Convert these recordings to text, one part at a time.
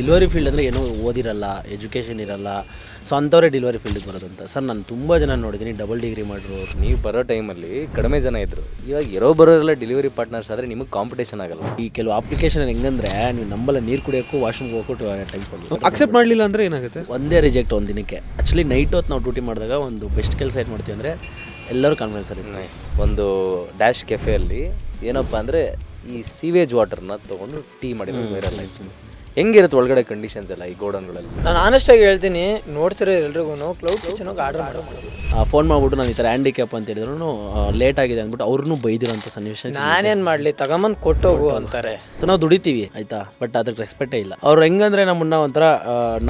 Delivery field ಅಂದರೆ ಏನೋ ಓದಿರಲ್ಲ, education ಇರಲ್ಲ, ಸೊ ಅಂಥವರೇ ಡೆಲಿವರಿ ಫೀಲ್ಡಿಗೆ ಬರೋದು ಅಂತ. ಸರ್ ನಾನು ತುಂಬ ಜನ ನೋಡಿದ್ದೀನಿ ಡಬಲ್ ಡಿಗ್ರಿ ಮಾಡಿರೋರು. ನೀವು ಬರೋ ಟೈಮಲ್ಲಿ ಕಡಿಮೆ ಜನ ಇದ್ದರು, ಇವಾಗ ಬರೋರೆಲ್ಲ ಡೆಲಿವರಿ ಪಾರ್ಟ್ನರ್ಸ್ ಆದರೆ ನಿಮಗೆ ಕಾಂಪಿಟೇಷನ್ ಆಗಲ್ಲ. ಈ ಕೆಲವು ಅಪ್ಲಿಕೇಶನ್ ಹೆಂಗಂದ್ರೆ ನೀವು ನಂಬಲ್ಲ, ನೀರು ಕುಡಿಯೋಕ್ಕೂ ವಾಶ್ರೂಮ್ಗೆ ಹೋಗ್ಬಿಟ್ಟು ಟೈಮ್ ಕೊಡಿ. ಅಕ್ಸೆಪ್ಟ್ ಮಾಡಲಿಲ್ಲ ಅಂದರೆ ಏನಾಗುತ್ತೆ? ಒಂದೇ ರಿಜೆಕ್ಟ್ ಒಂದು ದಿನಕ್ಕೆ. ಆ್ಯಕ್ಚುಲಿ ನೈಟ್ ಹೊತ್ತು ನಾವು ಡ್ಯೂಟಿ ಮಾಡಿದಾಗ ಒಂದು ಬೆಸ್ಟ್ ಕೆಲಸ ಏನು ಮಾಡ್ತೀವಿ ಅಂದರೆ ಎಲ್ಲರೂ ಕಾನ್ಫಿಡೆನ್ಸಲ್ಲಿ ನೈಸ್. ಒಂದು ಡ್ಯಾಶ್ ಕೆಫೆಯಲ್ಲಿ ಏನಪ್ಪ ಅಂದರೆ ಈ ಸೀವೇಜ್ ವಾಟರ್ನ ತೊಗೊಂಡು ಟೀ ಮಾಡಿರೋದು ವೈರಲ್ ಆಯಿತು. ಹೆಂಗಿರುತ್ತೆ ಒಳಗಡೆ ಕಂಡೀಷನ್ಸ್ ಎಲ್ಲ ಈ ಗೋಡನ್ಗಳಲ್ಲಿ? ನಾನು ಆನೆಸ್ಟಾಗಿ ಹೇಳ್ತೀನಿ, ನೋಡ್ತಿರೋ ಎಲ್ರಿಗೂ ಕ್ಲೌಡ್ ಕಿಚನ್ಗೆ ಆರ್ಡರ್ ಮಾಡೋದು. ಫೋನ್ ಮಾಡ್ಬಿಟ್ಟು ನಾನು ಈ ಥರ ಹ್ಯಾಂಡಿಕ್ಯಾಪ್ ಅಂತ ಹೇಳಿದ್ರು ಲೇಟ್ ಆಗಿದೆ ಅಂದ್ಬಿಟ್ಟು ಅವ್ರನ್ನೂ ಬೈದಿರೋಂಥ ಸನ್ನಿವೇಶ. ನಾನೇನು ಮಾಡಲಿ, ತಗೊಂಬಂದು ಕೊಟ್ಟೋಗು ಅಂತಾರೆ. ನಾವು ದುಡಿತೀವಿ ಆಯಿತಾ, ಬಟ್ ಅದಕ್ಕೆ ರೆಸ್ಪೆಕ್ಟೇ ಇಲ್ಲ. ಅವ್ರು ಹೆಂಗಂದ್ರೆ ನಮ್ಮನ್ನ ಒಂಥರ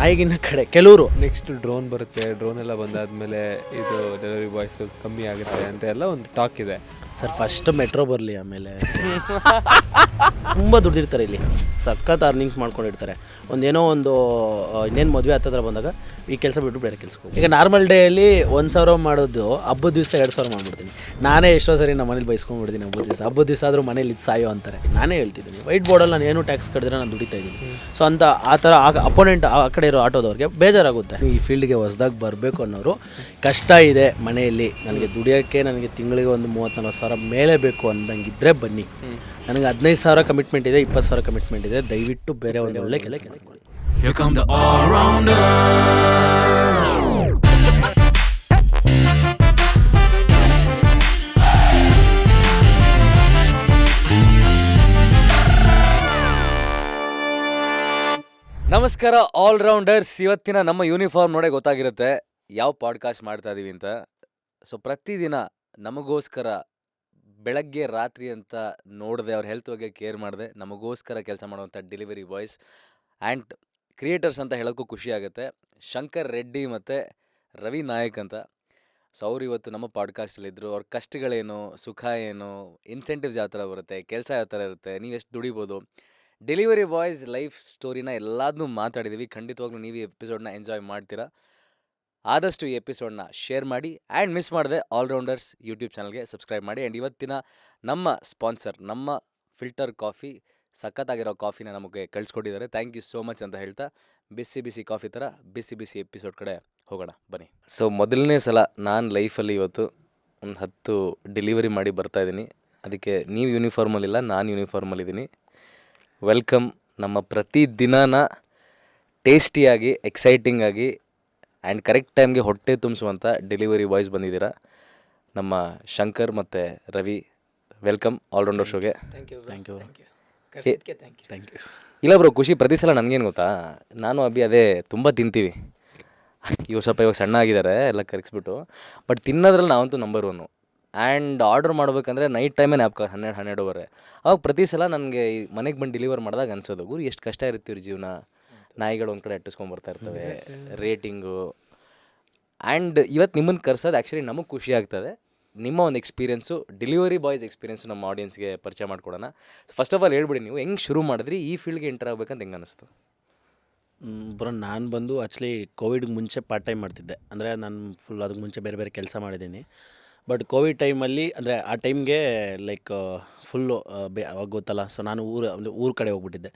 ನಾಯಿಗಿನ ಕಡೆ ಕೆಲವರು. ನೆಕ್ಸ್ಟ್ ಡ್ರೋನ್ ಬರುತ್ತೆ, ಡ್ರೋನ್ ಎಲ್ಲ ಬಂದಾದ್ಮೇಲೆ ಇದು ಡೆಲಿವರಿ ಬಾಯ್ಸ್ ಕಮ್ಮಿ ಆಗುತ್ತೆ ಅಂತ ಎಲ್ಲ ಒಂದು ಟಾಕ್ ಇದೆ. ಸರ್ ಫಸ್ಟ್ ಮೆಟ್ರೋ ಬರಲಿ, ಆಮೇಲೆ ತುಂಬ ದುಡ್ದಿರ್ತಾರೆ ಇಲ್ಲಿ, ಸಖತ್ ಅರ್ನಿಂಗ್ಸ್ ಮಾಡ್ಕೊಂಡಿರ್ತಾರೆ. ಒಂದೇನೋ ಒಂದು ಇನ್ನೇನು ಮದುವೆ ಹತ್ತಿರ ಬಂದಾಗ ಈ ಕೆಲಸ ಬಿಟ್ಟು ಬೇರೆ ಕೆಲಸಕ್ಕೆ. ಈಗ ನಾರ್ಮಲ್ ಡೇಯಲ್ಲಿ 1,000 ಮಾಡೋದು ಹಬ್ಬದ ದಿವಸ 2,000 ಮಾಡ್ಬಿಡ್ತೀನಿ. ನಾನೇ ಎಷ್ಟೋ ಸರಿ ನಮ್ಮ ಮನೇಲಿ ಬೈಸ್ಕೊಂಡ್ಬಿಡ್ತೀನಿ. ಹಬ್ಬದ ದಿವಸ ಆದರೂ ಮನೇಲಿ ಇದು ಸಾಯೋ ಅಂತಾರೆ. ನಾನೇ ಹೇಳ್ತಿದ್ದೀನಿ, ವೈಟ್ ಬೋರ್ಡಲ್ಲಿ ನಾನು ಏನು ಟ್ಯಾಕ್ಸ್ ಕಟ್ಟಿದ್ರೆ ನಾನು ದುಡಿತಾ ಇದ್ದೀನಿ. ಸೊ ಅಂತ ಆ ಥರ ಅಪೋನೆಂಟ್ ಆ ಕಡೆ ಇರೋ ಆಟೋದವ್ರಿಗೆ ಬೇಜಾರಾಗುತ್ತೆ. ಈ ಫೀಲ್ಡ್ಗೆ ಹೊಸ್ದಾಗಿ ಬರಬೇಕು ಅನ್ನೋರು, ಕಷ್ಟ ಇದೆ ಮನೆಯಲ್ಲಿ, ನನಗೆ ದುಡಿಯೋಕ್ಕೆ ನನಗೆ ತಿಂಗಳಿಗೆ ಒಂದು 30,000-40,000 ಮೇಲೆ ಬೇಕು ಅಂದಂಗಿದ್ರೆ ಬನ್ನಿ. ನನಗೆ 15,000 ಕಮಿಟ್ಮೆಂಟ್ ಇದೆ, 20,000 ಕಮಿಟ್ಮೆಂಟ್ ಇದೆ. ದಯವಿಟ್ಟು ಬೇರೆ ಒಂದು ಒಳ್ಳೆ ಕೆಲಸ ಮಾಡ್ಕೊಳ್ಳಿ. Here come the all-rounders. ನಮಸ್ಕಾರ ಆಲ್ರೌಂಡರ್ಸ್. ಇವತ್ತಿನ ನಮ್ಮ ಯೂನಿಫಾರ್ಮ್ ನೋಡೇ ಗೊತ್ತಾಗಿರುತ್ತೆ ಯಾವ ಪಾಡ್ಕಾಸ್ಟ್ ಮಾಡ್ತಾ ಇದೀವಿ ಅಂತ. ಸೊ ಪ್ರತಿದಿನ ನಮಗೋಸ್ಕರ ಬೆಳಗ್ಗೆ ರಾತ್ರಿ ಅಂತ ನೋಡದೆ, ಅವ್ರ ಹೆಲ್ತ್ ಬಗ್ಗೆ ಕೇರ್ ಮಾಡಿದೆ ನಮಗೋಸ್ಕರ ಕೆಲಸ ಮಾಡುವಂಥ ಡೆಲಿವರಿ ಬಾಯ್ಸ್ ಆ್ಯಂಡ್ ಕ್ರಿಯೇಟರ್ಸ್ ಅಂತ ಹೇಳೋಕ್ಕೂ ಖುಷಿ ಆಗುತ್ತೆ. ಶಂಕರ್ ರೆಡ್ಡಿ ಮತ್ತು ರವಿ ನಾಯಕ್ ಅಂತ. ಸೊ ಅವ್ರು ಇವತ್ತು ನಮ್ಮ ಪಾಡ್ಕಾಸ್ಟಲ್ಲಿದ್ದರು. ಅವ್ರ ಕಷ್ಟಗಳೇನು, ಸುಖ ಏನು, ಇನ್ಸೆಂಟಿವ್ಸ್ ಯಾವ ಥರ ಬರುತ್ತೆ, ಕೆಲಸ ಯಾವ ಥರ ಇರುತ್ತೆ, ನೀವು ಎಷ್ಟು ದುಡಿಬೋದು, ಡೆಲಿವರಿ ಬಾಯ್ಸ್ ಲೈಫ್ ಸ್ಟೋರಿನ ಎಲ್ಲದನ್ನೂ ಮಾತಾಡಿದ್ದೀವಿ. ಖಂಡಿತವಾಗ್ಲೂ ನೀವು ಈ ಎಪಿಸೋಡ್ನ ಎಂಜಾಯ್ ಮಾಡ್ತೀರಾ. ಆದಷ್ಟು ಈ ಎಪಿಸೋಡ್ನ ಶೇರ್ ಮಾಡಿ ಆ್ಯಂಡ್ ಮಿಸ್ ಮಾಡಿದೆ ಆಲ್ರೌಂಡರ್ಸ್ ಯೂಟ್ಯೂಬ್ ಚಾನಲ್ಗೆ ಸಬ್ಸ್ಕ್ರೈಬ್ ಮಾಡಿ. ಆ್ಯಂಡ್ ಇವತ್ತಿನ ನಮ್ಮ ಸ್ಪಾನ್ಸರ್ ನಮ್ಮ ಫಿಲ್ಟರ್ ಕಾಫಿ, ಸಖತ್ತಾಗಿರೋ ಕಾಫಿನ ನಮಗೆ ಕಳಿಸ್ಕೊಟ್ಟಿದ್ದಾರೆ. ಥ್ಯಾಂಕ್ ಯು ಸೋ ಮಚ್ ಅಂತ ಹೇಳ್ತಾ ಬಿಸಿ ಬಿಸಿ ಕಾಫಿ ಥರ ಬಿಸಿ ಬಿಸಿ ಎಪಿಸೋಡ್ ಕಡೆ ಹೋಗೋಣ ಬನ್ನಿ. ಸೊ ಮೊದಲನೇ ಸಲ ನಾನು ಲೈಫಲ್ಲಿ ಇವತ್ತು ಒಂದು 10 ಡೆಲಿವರಿ ಮಾಡಿ ಬರ್ತಾಯಿದ್ದೀನಿ. ಅದಕ್ಕೆ ನೀವು ಯೂನಿಫಾರ್ಮಲ್ಲಿಲ್ಲ, ನಾನು ಯೂನಿಫಾರ್ಮಲ್ಲಿದ್ದೀನಿ. ವೆಲ್ಕಮ್. ನಮ್ಮ ಪ್ರತಿ ದಿನನ ಟೇಸ್ಟಿಯಾಗಿ, ಎಕ್ಸೈಟಿಂಗಾಗಿ ಆ್ಯಂಡ್ ಕರೆಕ್ಟ್ ಟೈಮ್ಗೆ ಹೊಟ್ಟೆ ತುಂಬಿಸುವಂಥ ಡೆಲಿವರಿ ಬಾಯ್ಸ್ ಬಂದಿದ್ದೀರಾ. ನಮ್ಮ ಶಂಕರ್ ಮತ್ತು ರವಿ, ವೆಲ್ಕಮ್ ಆಲ್ರೌಂಡರ್ ಶೋಗೆ. Thank you. ಇಲ್ಲ ಬ್ರೋ, ಖುಷಿ ಪ್ರತಿ ಸಲ ನನಗೇನು ಗೊತ್ತಾ, ನಾನು ಅದೇ ತುಂಬ ತಿಂತೀವಿ. ಇವ್ರು ಸ್ವಲ್ಪ ಇವಾಗ ಸಣ್ಣ ಆಗಿದ್ದಾರೆ ಎಲ್ಲ ಕರಗಿಸ್ಬಿಟ್ಟು, ಬಟ್ ತಿನ್ನೋದ್ರಲ್ಲಿ ನಾವಂತೂ ನಂಬರ್ 1. ಆ್ಯಂಡ್ ಆರ್ಡ್ರ್ ಮಾಡ್ಬೇಕಂದ್ರೆ ನೈಟ್ ಟೈಮೇ ನ್ಯಾಪ್ಕ 12-12 ಅವಾಗ ಪ್ರತಿ ಸಲ ನನಗೆ ಈ ಮನೆಗೆ ಬಂದು ಡೆಲಿವರ್ ಮಾಡಿದಾಗ ಅನ್ಸೋದು, ಗುರು ಎಷ್ಟು ಕಷ್ಟ ಇರ್ತೀವಿ ಜೀವನ. ನಾಯಿಗಳು ಒಂದು ಕಡೆ ಅಟ್ಟಿಸ್ಕೊಂಬರ್ತಾ ಇರ್ತವೆ, ರೇಟಿಂಗು. ಆ್ಯಂಡ್ ಇವತ್ತು ನಿಮ್ಮನ್ನು ಕರ್ಸೋದು ಆ್ಯಕ್ಚುಲಿ ನಮಗೆ ಖುಷಿ ಆಗ್ತದೆ. ನಿಮ್ಮ ಒಂದು ಎಕ್ಸ್ಪೀರಿಯೆನ್ಸು, ಡೆಲಿವರಿ ಬಾಯ್ಸ್ ಎಕ್ಸ್ಪೀರಿಯೆನ್ಸು ನಮ್ಮ ಆಡಿಯನ್ಸ್ಗೆ ಪರಿಚಯ ಮಾಡ್ಕೊಡೋಣ. ಫಸ್ಟ್ ಆಫ್ ಆಲ್ ಹೇಳ್ಬಿಡಿ, ನೀವು ಹೆಂಗೆ ಶುರು ಮಾಡಿದ್ರಿ, ಈ ಫೀಲ್ಡ್ಗೆ ಎಂಟರ್ ಆಗ್ಬೇಕಂತ ಹೆಂಗೆ ಅನ್ನಿಸ್ತು? ಬ್ರೋ ನಾನು ಬಂದು ಆ್ಯಕ್ಚುಲಿ ಕೋವಿಡ್ಗೆ ಮುಂಚೆ ಪಾರ್ಟ್ ಟೈಮ್ ಮಾಡ್ತಿದ್ದೆ. ಅಂದರೆ ನಾನು ಫುಲ್ ಅದಕ್ಕೆ ಮುಂಚೆ ಬೇರೆ ಬೇರೆ ಕೆಲಸ ಮಾಡಿದ್ದೀನಿ. ಬಟ್ ಕೋವಿಡ್ ಟೈಮಲ್ಲಿ ಅಂದರೆ ಆ ಟೈಮ್ಗೆ ಲೈಕ್ ಫುಲ್ಲು ಅವಾಗ ಗೊತ್ತಲ್ಲ, ಸೊ ನಾನು ಊರ ಕಡೆ ಹೋಗ್ಬಿಟ್ಟಿದ್ದೆ.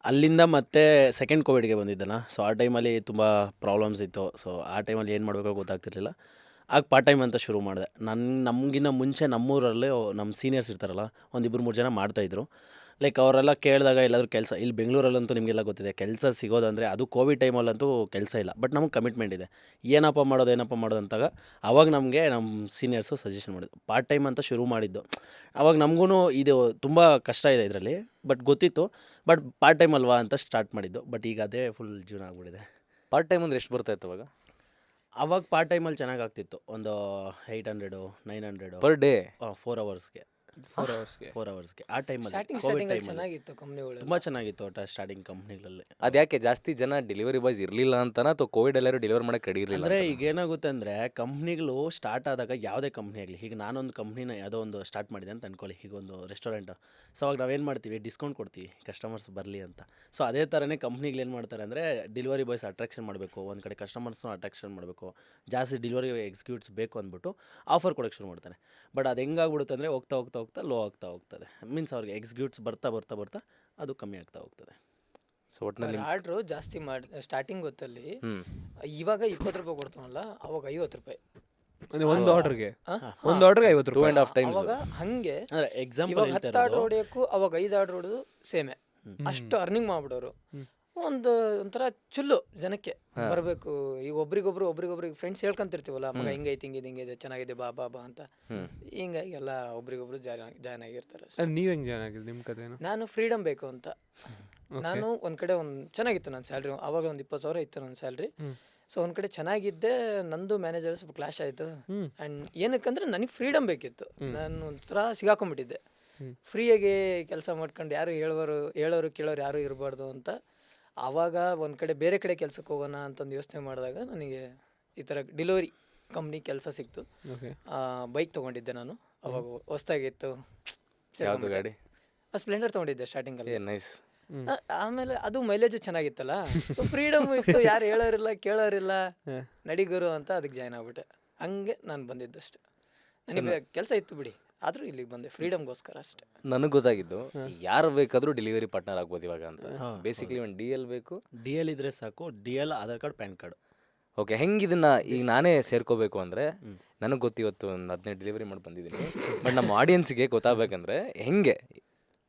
ಅಲ್ಲಿಂದ ಮತ್ತೆ ಸೆಕೆಂಡ್ ಕೋವಿಡ್ಗೆ ಬಂದಿದ್ದಲ್ಲ, ಸೊ ಆ ಟೈಮಲ್ಲಿ ತುಂಬ ಪ್ರಾಬ್ಲಮ್ಸ್ ಇತ್ತು. ಸೊ ಆ ಟೈಮಲ್ಲಿ ಏನು ಮಾಡಬೇಕೋ ಗೊತ್ತಾಗ್ತಿರ್ಲಿಲ್ಲ. ಆಗ ಪಾರ್ಟ್ ಟೈಮ್ ಅಂತ ಶುರು ಮಾಡಿದೆ. ನಮಗಿನ್ನ ಮುಂಚೆ ನಮ್ಮೂರಲ್ಲೇ ನಮ್ಮ ಸೀನಿಯರ್ಸ್ ಇರ್ತಾರಲ್ಲ, ಒಂದು 2-3 ಜನ ಮಾಡ್ತಾಯಿದ್ರು. ಲೈಕ್ ಅವರೆಲ್ಲ ಕೇಳಿದಾಗ ಎಲ್ಲಾದರೂ ಕೆಲಸ, ಇಲ್ಲಿ ಬೆಂಗಳೂರಲ್ಲಂತೂ ನಿಮಗೆಲ್ಲ ಗೊತ್ತಿದೆ, ಕೆಲಸ ಸಿಗೋದಂದರೆ ಅದು ಕೋವಿಡ್ ಟೈಮಲ್ಲಂತೂ ಕೆಲಸ ಇಲ್ಲ. ಬಟ್ ನಮಗೆ ಕಮಿಟ್ಮೆಂಟ್ ಇದೆ, ಏನಪ್ಪ ಮಾಡೋದು ಅಂತಾಗ ಆವಾಗ ನಮಗೆ ನಮ್ಮ ಸೀನಿಯರ್ಸು ಸಜೆಷನ್ ಮಾಡಿದ್ದು ಪಾರ್ಟ್ ಟೈಮ್ ಅಂತ ಶುರು ಮಾಡಿದ್ದು. ಆವಾಗ ನಮಗೂ ಇದು ತುಂಬ ಕಷ್ಟ ಇದೆ ಇದರಲ್ಲಿ, ಬಟ್ ಗೊತ್ತಿತ್ತು. ಬಟ್ ಪಾರ್ಟ್ ಟೈಮ್ ಅಲ್ವಾ ಅಂತ ಸ್ಟಾರ್ಟ್ ಮಾಡಿದ್ದು. ಬಟ್ ಈಗ ಅದೇ ಫುಲ್ ಜೀವನ ಆಗ್ಬಿಟ್ಟಿದೆ. ಪಾರ್ಟ್ ಟೈಮ್ ಅಂದರೆ ಎಷ್ಟು ಬರ್ತಾಯಿತ್ತು ಅವಾಗ? ಆವಾಗ ಪಾರ್ಟ್ ಟೈಮಲ್ಲಿ ಚೆನ್ನಾಗಿ ಆಗ್ತಿತ್ತು, ಒಂದು 800-900 ಪರ್ ಡೇ 4 ಅವರ್ಸ್ಗೆ. 4 ಅವರ್ಸ್ಗೆ ಆ ಟೈಮಲ್ಲಿ ಸ್ಟಾರ್ಟಿಂಗ್ ಚೆನ್ನಾಗಿತ್ತು ಕಂಪ್ನಿಗಳು, ತುಂಬ ಚೆನ್ನಾಗಿತ್ತು ಸ್ಟಾರ್ಟಿಂಗ್ ಕಂಪ್ನಿಗಳಲ್ಲಿ. ಅದು ಯಾಕೆ ಜಾಸ್ತಿ ಜನ ಡೆಲಿವರಿ ಬಾಯ್ಸ್ ಇರಲಿಲ್ಲ ಅಂತನಾ ಅಥವಾ ಕೋವಿಡ್ ಎಲ್ಲರೂ ಡೆಲಿವರ್ ಮಾಡೋಕ್ಕೆ ರೆಡಿ ಇರಲಿಲ್ಲ? ಅಂದರೆ ಈಗ ಏನಾಗುತ್ತೆ ಅಂದರೆ, ಕಂಪ್ನಿಗಳು ಸ್ಟಾರ್ಟ್ ಆದಾಗ ಯಾವುದೇ ಕಂಪ್ನಿ ಆಗಲಿ, ಈಗ ನಾನೊಂದು ಕಂಪ್ನಿನ ಯಾವುದೋ ಒಂದು ಸ್ಟಾರ್ಟ್ ಮಾಡಿದೆ ಅಂತ ಅಂದ್ಕೊಳ್ಳಿ, ಈಗ ಒಂದು ರೆಸ್ಟೋರೆಂಟು. ಸೊ ಅವಾಗ ನಾವೇನು ಮಾಡ್ತೀವಿ, ಡಿಸ್ಕೌಂಟ್ ಕೊಡ್ತೀವಿ ಕಸ್ಟಮರ್ಸ್ ಬರಲಿ ಅಂತ. ಸೊ ಅದೇ ಥರನೇ ಕಂಪ್ನಿಗಳು ಏನು ಮಾಡ್ತಾರೆ ಅಂದರೆ, ಡೆಲಿವರಿ ಬಾಯ್ಸ್ ಅಟ್ರಾಕ್ಷನ್ ಮಾಡಬೇಕು, ಒಂದು ಕಡೆ ಕಸ್ಟಮರ್ಸ್ನ ಅಟ್ರಾಕ್ಷನ್ ಮಾಡಬೇಕು, ಜಾಸ್ತಿ ಡೆಲಿವರಿ ಎಕ್ಸಿಕ್ಯೂಟ್ಸ್ ಬೇಕು ಅಂದ್ಬಿಟ್ಟು ಆಫರ್ ಕೊಡೋಕ್ಕೆ ಶುರು ಮಾಡ್ತಾನೆ. ಬಟ್ ಅದು ಹೆಂಗಾಗ್ಬಿಡುತ್ತೆ ಅಂದರೆ, ಹೋಗ್ತಾ ಲೋ ಆಗ್ತಾ ಹೋಗ್ತದೆ. ಮೀನ್ಸ್ ಅವ್ರಿಗೆ ಎಕ್ಸಿಕ್ಯೂಟ್ಸ್ ಬರ್ತಾ ಅದು ಕಮ್ಮಿ ಆಗ್ತಾ ಹೋಗ್ತದೆ. ಸೊ ಒಟ್ಟಿನಲ್ಲಿ ಆರ್ಡ್ರು ಜಾಸ್ತಿ ಮಾಡಿ ಸ್ಟಾರ್ಟಿಂಗ್ ಹೊತ್ತಲ್ಲಿ ಹ್ಞೂ ಇವಾಗ 20 ರೂಪಾಯಿ ಕೊಡ್ತಾನಲ್ಲ ಅವಾಗ 50 ರೂಪಾಯಿ. ಅಂದ್ರೆ ಒಂದು ಆರ್ಡರ್ಗೆ ಆ? ಒಂದು ಆರ್ಡರ್ಗೆ 50 ರೂಪಾಯಿ. 2.5 ಟೈಮ್ಸ್. ಅವಾಗ ಹಂಗೆ ಅಂದರೆ ಎಕ್ಸಾಂಪಲ್ ಇವಾಗ ಹೇಳ್ತಾ 10 ಆರ್ಡ್ರ್ ಇರೋದು ಹೊಡಿಯೋಕ್ಕೂ ಅವಾಗ 5 ಆರ್ಡ್ರ್ ಹೊಡೆದು ಸೇಮೆ ಅಷ್ಟು ಅರ್ನಿಂಗ್ ಮಾಡ್ಬಿಡೋರು. ಒಂಥರ ಚುಲ್ಲು ಜನಕ್ಕೆ ಬರಬೇಕು. ಈಗ ಒಬ್ರಿಗೊಬ್ರಿಗೆ ಫ್ರೆಂಡ್ಸ್ ಹೇಳ್ಕೊಂತಿರ್ತೀವಲ್ಲ, ಮಗ ಹಿಂಗೈತಿ ಹಿಂಗಿದೆ ಚೆನ್ನಾಗಿದೆ ಬಾ ಬಾ ಬಾ ಅಂತ. ಹಿಂಗಾಗಿ ಎಲ್ಲ ಒಬ್ರಿಗೊಬ್ರು ಜಾಯ್ನ್ ಆಗಿರ್ತಾರೆ ಅಷ್ಟೇ. ನೀವ್ ಹೆಂಗ್ ಜಾಯ್ನ್ ಆಗಿದ್ದು, ನಿಮ್ಮ ಕಥೆ ಏನು? ನಾನು ಫ್ರೀಡಮ್ ಬೇಕು ಅಂತ. ನಾನು ಒಂದು ಕಡೆ ಚೆನ್ನಾಗಿತ್ತು ನನ್ನ ಸ್ಯಾಲ್ರಿ. ಆವಾಗ ಒಂದು 20,000 ಇತ್ತು ನನ್ನ ಸ್ಯಾಲ್ರಿ. ಸೊ ಒಂದು ಕಡೆ ಚೆನ್ನಾಗಿದ್ದೆ, ನಂದು ಮ್ಯಾನೇಜರ್ ಸ್ವಲ್ಪ ಕ್ಲಾಶ್ ಆಯಿತು. ಆ್ಯಂಡ್ ಏನಕ್ಕಂದ್ರೆ ನನಗೆ ಫ್ರೀಡಮ್ ಬೇಕಿತ್ತು. ನಾನು ಒಂಥರ ಸಿಗಾಕೊಂಡ್ಬಿಟ್ಟಿದ್ದೆ. ಫ್ರೀಯಾಗಿ ಕೆಲಸ ಮಾಡ್ಕೊಂಡು ಯಾರು ಹೇಳೋರು ಕೇಳೋರು ಯಾರು ಇರಬಾರ್ದು ಅಂತ. ಆವಾಗ ಒಂದು ಕಡೆ ಬೇರೆ ಕಡೆ ಕೆಲ್ಸಕ್ಕೆ ಹೋಗೋಣ ಅಂತಂದು ಯೋಚನೆ ಮಾಡಿದಾಗ ನನಗೆ ಈ ಥರ ಡೆಲಿವರಿ ಕಂಪ್ನಿ ಕೆಲಸ ಸಿಕ್ತು. ಓಕೆ. ಬೈಕ್ ತೊಗೊಂಡಿದ್ದೆ ನಾನು. ಅವಾಗ ಹೊಸ್ದಾಗಿತ್ತು. ಯಾವುದು ಗಾಡಿ? ಸ್ಪ್ಲೆಂಡರ್ ತೊಗೊಂಡಿದ್ದೆ ಸ್ಟಾರ್ಟಿಂಗಲ್ಲಿ. ನೈಸ್. ಆಮೇಲೆ ಅದು ಮೈಲೇಜು ಚೆನ್ನಾಗಿತ್ತಲ್ಲ, ಫ್ರೀಡಮ್ ಇತ್ತು, ಯಾರು ಹೇಳೋರಿಲ್ಲ ಕೇಳೋರಿಲ್ಲ, ನಡಿಗರು ಅಂತ ಅದಕ್ಕೆ ಜಾಯ್ನ್ ಆಗ್ಬಿಟ್ಟೆ. ಹಂಗೆ ನಾನು ಬಂದಿದ್ದಷ್ಟೆ. ನನಗೆ ಕೆಲಸ ಇತ್ತು ಬಿಡಿ, ಆದರೂ ಇಲ್ಲಿಗೆ ಬಂದೆ ಫ್ರೀಡಮ್ಗೋಸ್ಕರ ಅಷ್ಟೇ. ನನಗೆ ಗೊತ್ತಾಗಿದ್ದು ಯಾರು ಬೇಕಾದರೂ ಡೆಲಿವರಿ ಪಾರ್ಟ್ನರ್ ಆಗ್ಬೋದು ಇವಾಗ ಅಂತ. ಬೇಸಿಕ್ಲಿ ಒಂದು DL ಬೇಕು. DL ಇದ್ರೆ ಸಾಕು. DL, Aadhaar card, PAN card. Okay. ಹೆಂಗೆ ಇದನ್ನ ಈಗ ನಾನೇ ಸೇರ್ಕೋಬೇಕು ಅಂದರೆ ನನಗೆ ಗೊತ್ತಿವತ್ತು ಒಂದು 15 ಡೆಲಿವರಿ ಮಾಡಿ ಬಂದಿದ್ದೀನಿ. ಬಟ್ ನಮ್ಮ ಆಡಿಯನ್ಸ್ಗೆ ಗೊತ್ತಾಗಬೇಕಂದ್ರೆ ಹೆಂಗೆ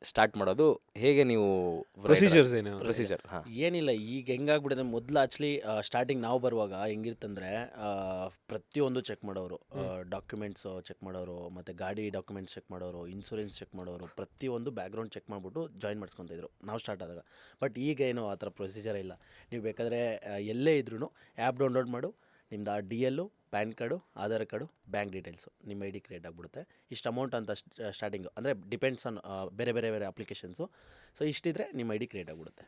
ಸ್ಟಾರ್ಟ್ ಮಾಡೋದು, ಹೇಗೆ ನೀವು ಪ್ರೊಸೀಜರ್ಸ್ ಏನು? ಪ್ರೊಸೀಜರ್? ಹಾಂ, ಏನಿಲ್ಲ, ಈಗ ಹೆಂಗಾಗ್ಬಿಟ್ಟಿದೆ, ಮೊದಲು ಆ್ಯಕ್ಚುಲಿ ಸ್ಟಾರ್ಟಿಂಗ್ ನಾವು ಬರುವಾಗ ಹೆಂಗಿರ್ತಂದ್ರೆ ಪ್ರತಿಯೊಂದು ಚೆಕ್ ಮಾಡೋರು, ಡಾಕ್ಯುಮೆಂಟ್ಸು ಚೆಕ್ ಮಾಡೋರು, ಮತ್ತು ಗಾಡಿ ಡಾಕ್ಯುಮೆಂಟ್ಸ್ ಚೆಕ್ ಮಾಡೋರು, ಇನ್ಸೂರೆನ್ಸ್ ಚೆಕ್ ಮಾಡೋರು, ಪ್ರತಿಯೊಂದು ಬ್ಯಾಕ್ಗ್ರೌಂಡ್ ಚೆಕ್ ಮಾಡಿಬಿಟ್ಟು ಜಾಯಿನ್ ಮಾಡಿಸ್ಕೊತಿದ್ರು ನಾವು ಸ್ಟಾರ್ಟ್ ಆದಾಗ. ಬಟ್ ಈಗ ಏನೋ ಆ ಥರ ಪ್ರೊಸೀಜರೇ ಇಲ್ಲ. ನೀವು ಬೇಕಾದರೆ ಎಲ್ಲೇ ಇದ್ರೂ ಆ್ಯಪ್ ಡೌನ್ಲೋಡ್ ಮಾಡು, ನಿಮ್ದು ಆ DL, PAN card, Aadhaar card, bank details, ನಿಮ್ಮ ID ಕ್ರಿಯೇಟ್ ಆಗಿಬಿಡುತ್ತೆ. ಇಷ್ಟು ಅಮೌಂಟ್ ಅಂತ ಸ್ಟಾರ್ಟಿಂಗು, ಅಂದರೆ ಡಿಪೆಂಡ್ಸ್ ಆನ್ ಬೇರೆ ಅಪ್ಲಿಕೇಶನ್ಸು. ಸೊ ಇಷ್ಟಿದ್ರೆ ನಿಮ್ಮ ID ಕ್ರಿಯೇಟ್ ಆಗಿಬಿಡುತ್ತೆ.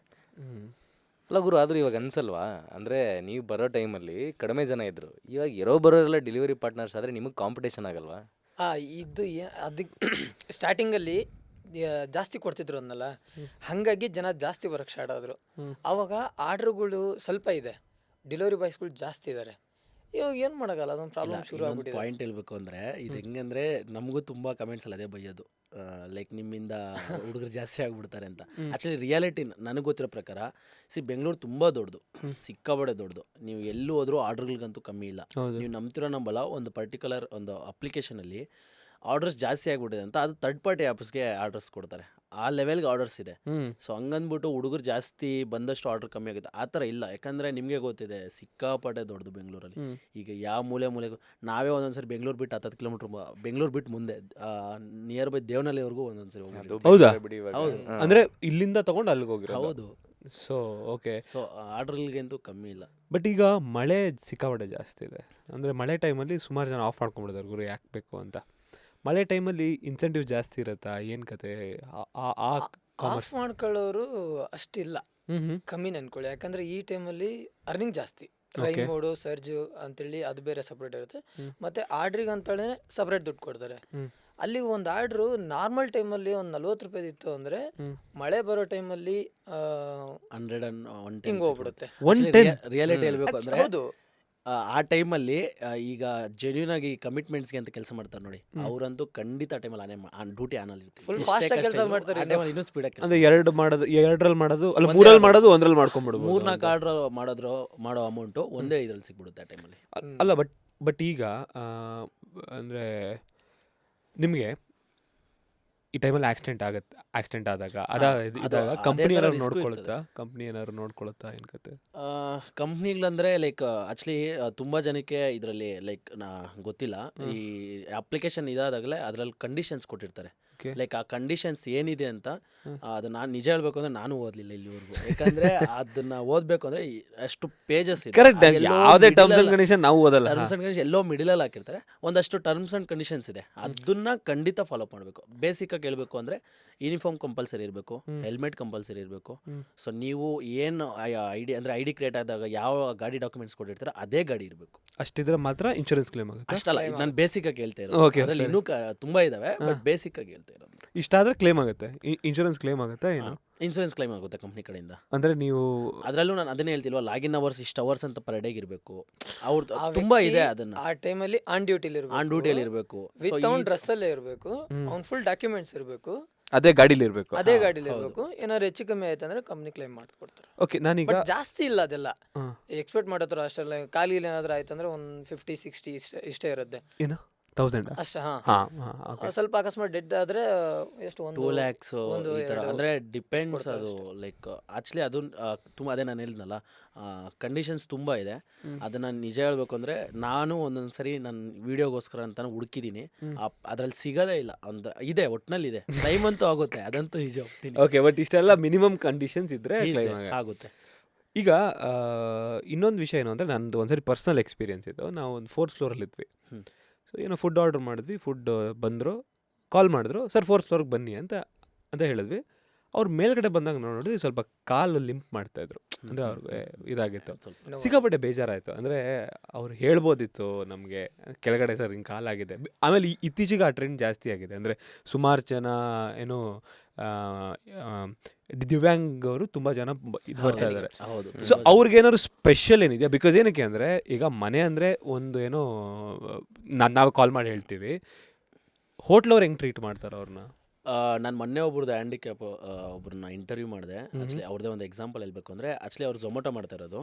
ಅಲ್ಲ ಗುರು, ಆದರೂ ಇವಾಗ ಅನ್ಸಲ್ವಾ? ಅಂದರೆ ನೀವು ಬರೋ ಟೈಮಲ್ಲಿ ಕಡಿಮೆ ಜನ ಇದ್ದರು, ಇವಾಗ ಬರೋರೆಲ್ಲ ಡೆಲಿವರಿ ಪಾರ್ಟ್ನರ್ಸ್ ಆದರೆ ನಿಮಗೆ ಕಾಂಪಿಟೇಷನ್ ಆಗಲ್ವಾ? ಇದು ಅದಕ್ಕೆ ಸ್ಟಾರ್ಟಿಂಗಲ್ಲಿ ಜಾಸ್ತಿ ಕೊಡ್ತಿದ್ರು ಅನ್ನಲ್ಲ, ಹಾಗಾಗಿ ಜನ ಜಾಸ್ತಿ ಬರೋಕ್ಕೆ ಸ್ಟಾರ್ಟ್ ಆದರು. ಆವಾಗ ಆರ್ಡ್ರುಗಳು ಸ್ವಲ್ಪ ಇದೆ, ಡೆಲಿವರಿ ಬಾಯ್ಸ್ಗಳು ಜಾಸ್ತಿ ಇದ್ದಾರೆ. ಇವಾಗ ಏನು ಮಾಡೋಕ್ಕಲ್ಲ, ಅದೊಂದು ಪ್ರಾಬ್ಲಮ್ ಶುರು ಆಗ್ಬಿಟ್ಟಿದೆ. ಪಾಯಿಂಟ್ ಹೇಳ್ಬೇಕು ಅಂದರೆ ಇದು ಹೆಂಗಂದರೆ, ನಮಗೂ ತುಂಬ ಕಮೆಂಟ್ಸಲ್ಲಿ ಅದೇ ಬೈಯೋದು, ಲೈಕ್ ನಿಮ್ಮಿಂದ ಹುಡುಗರು ಜಾಸ್ತಿ ಆಗಿಬಿಡ್ತಾರೆ ಅಂತ. ಆ್ಯಕ್ಚುಲಿ ರಿಯಾಲಿಟಿ ನನಗೆ ಗೊತ್ತಿರೋ ಪ್ರಕಾರ, ಬೆಂಗಳೂರು ತುಂಬ ದೊಡ್ಡದು, ಸಿಕ್ಕಾಬಡೆ ದೊಡ್ಡದು. ನೀವು ಎಲ್ಲೂ ಹೋದ್ರೂ ಆರ್ಡ್ರ್ಗಳಿಗಂತೂ ಕಮ್ಮಿ ಇಲ್ಲ. ನೀವು ನಂಬ್ತಿರೋ ನಂಬಲ್ಲ, ಒಂದು ಪರ್ಟಿಕ್ಯುಲರ್ ಒಂದು ಅಪ್ಲಿಕೇಶನಲ್ಲಿ ಆರ್ಡರ್ಸ್ ಜಾಸ್ತಿ ಆಗಿಬಿಟ್ಟಿದೆ ಅಂತ, ಅದು ಥರ್ಡ್ ಪಾರ್ಟಿ ಆ್ಯಪ್ಸ್ಗೆ ಆರ್ಡರ್ಸ್ ಕೊಡ್ತಾರೆ. ಆ ಲೆವೆಲ್ಗೆ ಆರ್ಡರ್ಸ್ ಇದೆ. ಸೊ ಹಂಗಂದ್ಬಿಟ್ಟು ಹುಡುಗರು ಜಾಸ್ತಿ ಬಂದಷ್ಟು ಆರ್ಡರ್ ಕಮ್ಮಿ ಆಗುತ್ತೆ ಆ ಥರ ಇಲ್ಲ. ಯಾಕಂದರೆ ನಿಮಗೆ ಗೊತ್ತಿದೆ, ಸಿಕ್ಕಾಪಟ್ಟೆ ದೊಡ್ಡದು ಬೆಂಗಳೂರಲ್ಲಿ. ಈಗ ಯಾವ ಮೂಲೆಗೂ ನಾವೇ ಒಂದೊಂದ್ಸರಿ ಬೆಂಗಳೂರು ಬಿಟ್ಟು 10 ಕಿಲೋಮೀಟ್ರ್, ಬೆಂಗಳೂರು ಬಿಟ್ಟು ಮುಂದೆ ನಿಯರ್ ಬೈ ದೇವನಹಳ್ಳಿವರೆಗೂ ಒಂದೊಂದ್ಸರಿ ಹೋಗ್ಬೋದು. ಹೌದಾ? ಹೌದು, ಅಂದ್ರೆ ಇಲ್ಲಿಂದ ತಗೊಂಡು ಅಲ್ಲಿಗೆ ಹೋಗಿರೋ? ಹೌದು. So okay. ಸೊ ಆರ್ಡ್ರಲ್ಗಂತೂ ಕಮ್ಮಿ ಇಲ್ಲ. ಬಟ್ ಈಗ ಮಳೆ ಸಿಕ್ಕಾಪಟ್ಟೆ ಜಾಸ್ತಿ ಇದೆ. ಅಂದರೆ ಮಳೆ ಟೈಮಲ್ಲಿ ಸುಮಾರು ಜನ ಆಫ್ ಮಾಡ್ಕೊಂಡ್ಬಿಡ್ತಾರೆ, ಗುರು ಯಾಕೆ ಬೇಕು ಅಂತ. ಮಳೆ ಟೈಮಲ್ಲಿ ಇನ್ಸೆಂಟಿವ್ ಜಾಸ್ತಿ ಇರುತ್ತಾ, ಏನು ಕತೆ? ಆಫ್ ಮಾಡ್ಕೊಳ್ಳೋರು ಅಷ್ಟಿಲ್ಲ, ಕಮ್ಮಿನ ಅನ್ಕೊಳ್ಳಿ. ಯಾಕಂದ್ರೆ ಈ ಟೈಮಲ್ಲಿ ಅರ್ನಿಂಗ್ ಜಾಸ್ತಿ. ರೈನ್ ಮೋಡು, ಸರ್ಜು ಅಂತೇಳಿ ಅದು ಬೇರೆ ಸಪ್ರೇಟ್ ಇರುತ್ತೆ. ಮತ್ತೆ ಆರ್ಡ್ರಿಗೆ ಅಂತೇಳಿ ಸಪ್ರೇಟ್ ದುಡ್ಡು ಕೊಡ್ತಾರೆ. ಅಲ್ಲಿ ಒಂದು ಆರ್ಡ್ರು ನಾರ್ಮಲ್ ಟೈಮಲ್ಲಿ ಒಂದು 40 ರೂಪಾಯಿ ಇತ್ತು ಅಂದರೆ, ಮಳೆ ಬರೋ ಟೈಮಲ್ಲಿ 101 ಹಿಂಗೆ ಹೋಗ್ಬಿಡುತ್ತೆ. ರಿಯಾಲಿಟಿ ಹೇಳ್ಬೇಕು ಅಂದರೆ, ಹೌದು, ಆ ಟೈಮಲ್ಲಿ ಈಗ ಜೆನ್ಯೂನ್ ಆಗಿ ಕಮಿಟ್ಮೆಂಟ್ಸ್ಗೆ ಅಂತ ಕೆಲಸ ಮಾಡ್ತಾರೆ ನೋಡಿ, ಅವರಂತೂ ಖಂಡಿತ ಟೈಮಲ್ಲಿ ಡ್ಯೂಟಿ ಆನಲ್ಲಿ ಫುಲ್ ಫಾಸ್ಟ್ ಆಗಿ ಕೆಲಸ ಮಾಡ್ತಾರೆ. ಇನ್ನೂ ಸ್ಪೀಡಾಗಿ ಅಂದರೆ ಎರಡರಲ್ಲಿ ಮಾಡೋದು ಅಲ್ಲ, ಮೂರಲ್ಲಿ ಮಾಡೋದು, ಒಂದ್ರಲ್ಲಿ ಮಾಡ್ಕೊಂಡ್ಬಿಡ್ಬೋದು. 3-4 ಆರ್ಡ್ರ್ ಮಾಡೋ ಅಮೌಂಟು ಒಂದೇ ಇದರಲ್ಲಿ ಸಿಕ್ಬಿಡುತ್ತೆ ಆ ಟೈಮಲ್ಲಿ. ಅಲ್ಲ, ಬಟ್ ಈಗ ಅಂದರೆ ನಿಮಗೆ ಈ ಟೈಮಲ್ಲಿ ಆಕ್ಸಿಡೆಂಟ್ ಆದಾಗ ಇದಾಗ ಕಂಪ್ನಿ ಏನಾದ್ರು ನೋಡ್ಕೊಳುತ್ತಾ ಏನು ಕತೆ? ಕಂಪ್ನಿಗಳಂದರೆ ಲೈಕ್ ಆ್ಯಕ್ಚುಲಿ ತುಂಬ ಜನಕ್ಕೆ ಇದರಲ್ಲಿ ಲೈಕ್ ಗೊತ್ತಿಲ್ಲ. ಈ ಅಪ್ಲಿಕೇಶನ್ ಇದಾದಾಗಲೇ ಅದರಲ್ಲಿ ಕಂಡೀಷನ್ಸ್ ಕೊಟ್ಟಿರ್ತಾರೆ. ಲೈಕ್ ಆ ಕಂಡೀಷನ್ಸ್ ಏನಿದೆ ಅಂತ ಅದು ನಾನು ನಿಜ ಹೇಳ್ಬೇಕು ಅಂದರೆ ನಾನು ಓದಲಿಲ್ಲ ಇಲ್ಲಿವರೆಗೂ. ಯಾಕಂದರೆ ಅದನ್ನ ಓದಬೇಕು ಅಂದರೆ ಅಷ್ಟು ಪೇಜಸ್ ಇದೆ. ಕರೆಕ್ಟ್. ಯಾವುದೇ ಟರ್ಮ್ಸ್ ಆ್ಯಂಡ್ ಕಂಡೀಷನ್ ನಾವು ಓದಲ್ಲ. ಟರ್ಮ್ಸ್ ಆ್ಯಂಡ್ ಕಂಡೀಷನ್ ಎಲ್ಲೋ ಮಿಡಲಲ್ಲಿ ಹಾಕಿರ್ತಾರೆ. ಒಂದಷ್ಟು ಟರ್ಮ್ಸ್ ಆ್ಯಂಡ್ ಕಂಡೀಷನ್ಸ್ ಇದೆ, ಅದನ್ನ ಖಂಡಿತ ಫಾಲೋ ಮಾಡಬೇಕು. ಬೇಸಿಕ್ಕಾಗಿ ಹೇಳ್ಬೇಕು ಅಂದರೆ ಯೂನಿಫಾರ್ಮ್ ಕಂಪಲ್ಸರಿ ಇರಬೇಕು, ಹೆಲ್ಮೆಟ್ ಕಂಪಲ್ಸರಿ ಇರಬೇಕು. ಸೊ ನೀವು ಏನು ಐ ಡಿ ಕ್ರಿಯೇಟ್ ಆದಾಗ ಯಾವ ಗಾಡಿ ಡಾಕ್ಯುಮೆಂಟ್ಸ್ ಕೊಟ್ಟಿರ್ತಾರೆ ಅದೇ ಗಾಡಿ ಇರಬೇಕು. ಅಷ್ಟಿದ್ರೆ ಮಾತ್ರ ಇನ್ಶೂರೆನ್ಸ್ ಕ್ಲೇಮ್ ಆಗುತ್ತೆ. ಅಷ್ಟಲ್ಲ, ನಾನು ಬೇಸಿಕ್ಕಾಗಿ ಹೇಳ್ತಾ ಇರೋದು. ಅದರಲ್ಲಿ ಇನ್ನೂ ತುಂಬ ಇದಾವೆ, ಬಟ್ ಬೇಸಿಕ್ಕಾಗಿ ಹೇಳ್ತಾ ಇರೋದು. ಇಷ್ಟಾದ್ರೆ ಕ್ಲೇಮ್ ಆಗುತ್ತೆ, ಇನ್ಶೂರೆನ್ಸ್ ಕ್ಲೇಮ್ ಆಗುತ್ತೆ. ಏನು ಇನ್ಶೂರೆನ್ಸ್ ಕ್ಲೈಮ್ ಆಗುತ್ತೆ ಕಂಪ್ನಿ ಕಡೆಯಿಂದ. ಅಂದರೆ ನೀವು ಅದರಲ್ಲೂ ನಾನು ಅದನ್ನೇ ಹೇಳ್ತಿಲ್ವಾ, ಲಾಗಿನ್ ಅವರ್ಸ್ ಇಷ್ಟು ಅವರ್ಸ್ ಅಂತ ಪರ್ ಡೇಗೆ ಇರಬೇಕು. ಅವ್ರದ್ದು ತುಂಬ ಇದೆ. ಅದನ್ನು ಆ ಟೈಮಲ್ಲಿ ಆನ್ ಡ್ಯೂಟಿಲಿ ಇರಬೇಕು, ವಿತ್ ಅವ್ನ ಡ್ರೆಸ್ಸಲ್ಲೇ ಇರಬೇಕು, ಅವ್ನ ಫುಲ್ ಡಾಕ್ಯುಮೆಂಟ್ಸ್ ಇರಬೇಕು. ಅದೇ ಗಾಡೀಲಿ ಇರಬೇಕು. ಅದೇ ಗಾಡೀಲಿ ಇರಬೇಕು. ಏನಾದ್ರು ಹೆಚ್ಚು ಕಮ್ಮಿ ಆಯ್ತು ಅಂದ್ರೆ ಕಂಪ್ನಿ ಕ್ಲೈಮ್ ಮಾಡ್ಕೊಡ್ತಾರೆ. ಓಕೆ, ನಾನೀಗ ಬಟ್ ಜಾಸ್ತಿ ಇಲ್ಲ ಅದೆಲ್ಲ, ಎಕ್ಸ್ಪೆಕ್ಟ್ ಮಾಡತ್ರ ಅಷ್ಟೆಲ್ಲ. ಖಾಲಿ ಏನಾದ್ರು ಆಯ್ತು ಅಂದ್ರೆ ಒಂದು 50-60 ಇಷ್ಟೇ ಇರುತ್ತೆ ಏನು 1000 ಅಷ್ಟೇ. ಸ್ವಲ್ಪ ಅಕಸ್ಮಾತ್ ಡೆಡ್ ಆದ್ರೆ ಎಷ್ಟು 2 lakhs ಈ ಥರ ಅಂದರೆ ಡಿಪೆಂಡ್ಸ್. ಅದು ಲೈಕ್ ಆ್ಯಕ್ಚುಲಿ ಅದು ತುಂಬ ಅದೇ ನಾನು ಹೇಳಿದ್ನಲ್ಲ, ಕಂಡೀಷನ್ಸ್ ತುಂಬ ಇದೆ. ಅದನ್ನು ನಿಜ ಹೇಳ್ಬೇಕು ಅಂದರೆ ನಾನು ಒಂದೊಂದು ಸರಿ ನನ್ನ ವೀಡಿಯೋಗೋಸ್ಕರ ಅಂತ ಹುಡುಕಿದ್ದೀನಿ, ಅದ್ರಲ್ಲಿ ಸಿಗೋದೇ ಇಲ್ಲ. ಅಂದ್ರೆ ಇದೆ, ಒಟ್ಟಿನಲ್ಲಿ ಇದೆ, ಟೈಮ್ ಅಂತೂ ಆಗುತ್ತೆ, ಅದಂತೂ ನಿಜ ಹೋಗ್ತೀನಿ. ಓಕೆ, ಬಟ್ ಇಷ್ಟೆಲ್ಲ ಮಿನಿಮಮ್ ಕಂಡೀಷನ್ಸ್ ಇದ್ರೆ ಆಗುತ್ತೆ. ಈಗ ಇನ್ನೊಂದು ವಿಷಯ ಏನು ಅಂದರೆ, ನಂದು ಒಂದ್ಸರಿ ಪರ್ಸ್ನಲ್ ಎಕ್ಸ್ಪೀರಿಯನ್ಸ್ ಇತ್ತು. ನಾವು ಒಂದು 4th ಫ್ಲೋರಲ್ಲಿ ಇದ್ವಿ. ಸೊ ಏನೋ ಫುಡ್ ಆರ್ಡರ್ ಮಾಡಿದ್ವಿ, ಫುಡ್ ಬಂದರು, ಕಾಲ್ ಮಾಡಿದ್ರು, ಸರ್ 4th ಫ್ಲೋರ್ಗೆ ಬನ್ನಿ ಅಂತ ಹೇಳಿದ್ವಿ. ಅವ್ರು ಮೇಲ್ಗಡೆ ಬಂದಾಗ ನೋಡಿದ್ವಿ ಸ್ವಲ್ಪ ಕಾಲು ಲಿಂಪ್ ಮಾಡ್ತಾಯಿದ್ರು, ಅಂದರೆ ಅವ್ರಿಗೆ ಇದಾಗಿತ್ತು. ಸಿಕ್ಕಾಪಟ್ಟೆ ಬೇಜಾರಾಯಿತು. ಅಂದರೆ ಅವ್ರು ಹೇಳ್ಬೋದಿತ್ತು ನಮಗೆ ಕೆಳಗಡೆ ಸರ್ ಹಿಂಗೆ ಕಾಲಾಗಿದೆ. ಆಮೇಲೆ ಇತ್ತೀಚೆಗೆ ಆ ಟ್ರೆಂಡ್ ಜಾಸ್ತಿ ಆಗಿದೆ. ಅಂದರೆ ಸುಮಾರು ಜನ ಏನೋ ದಿವ್ಯಾಂಗ್ ಅವರು ತುಂಬ ಜನ ಇದು ಬರ್ತಾ ಇದ್ದಾರೆ. ಸೊ ಅವ್ರಿಗೇನಾದ್ರು ಸ್ಪೆಷಲ್ ಏನಿದೆಯಾ? ಬಿಕಾಸ್ ಏನಕ್ಕೆ ಅಂದರೆ ಈಗ ಮನೆ ಅಂದರೆ ಒಂದು ಏನೋ ನಾವು ಕಾಲ್ ಮಾಡಿ ಹೇಳ್ತೀವಿ, ಹೋಟ್ಲವ್ರು ಹೆಂಗೆ ಟ್ರೀಟ್ ಮಾಡ್ತಾರೆ ಅವ್ರನ್ನ? ನಾನು ಮೊನ್ನೆ ಒಬ್ರದ್ದು ಹ್ಯಾಂಡಿಕ್ಯಾಪ್ ಒಬ್ರನ್ನ ಇಂಟರ್ವ್ಯೂ ಮಾಡಿದೆ. ಆ್ಯಕ್ಚುಲಿ ಅವ್ರದ್ದೇ ಒಂದು ಎಕ್ಸಾಂಪಲ್ ಹೇಳ್ಬೇಕು ಅಂದರೆ, ಆ್ಯಕ್ಚುಲಿ ಅವ್ರು ಝೊಮೊಟೊ ಮಾಡ್ತಾ ಇರೋದು.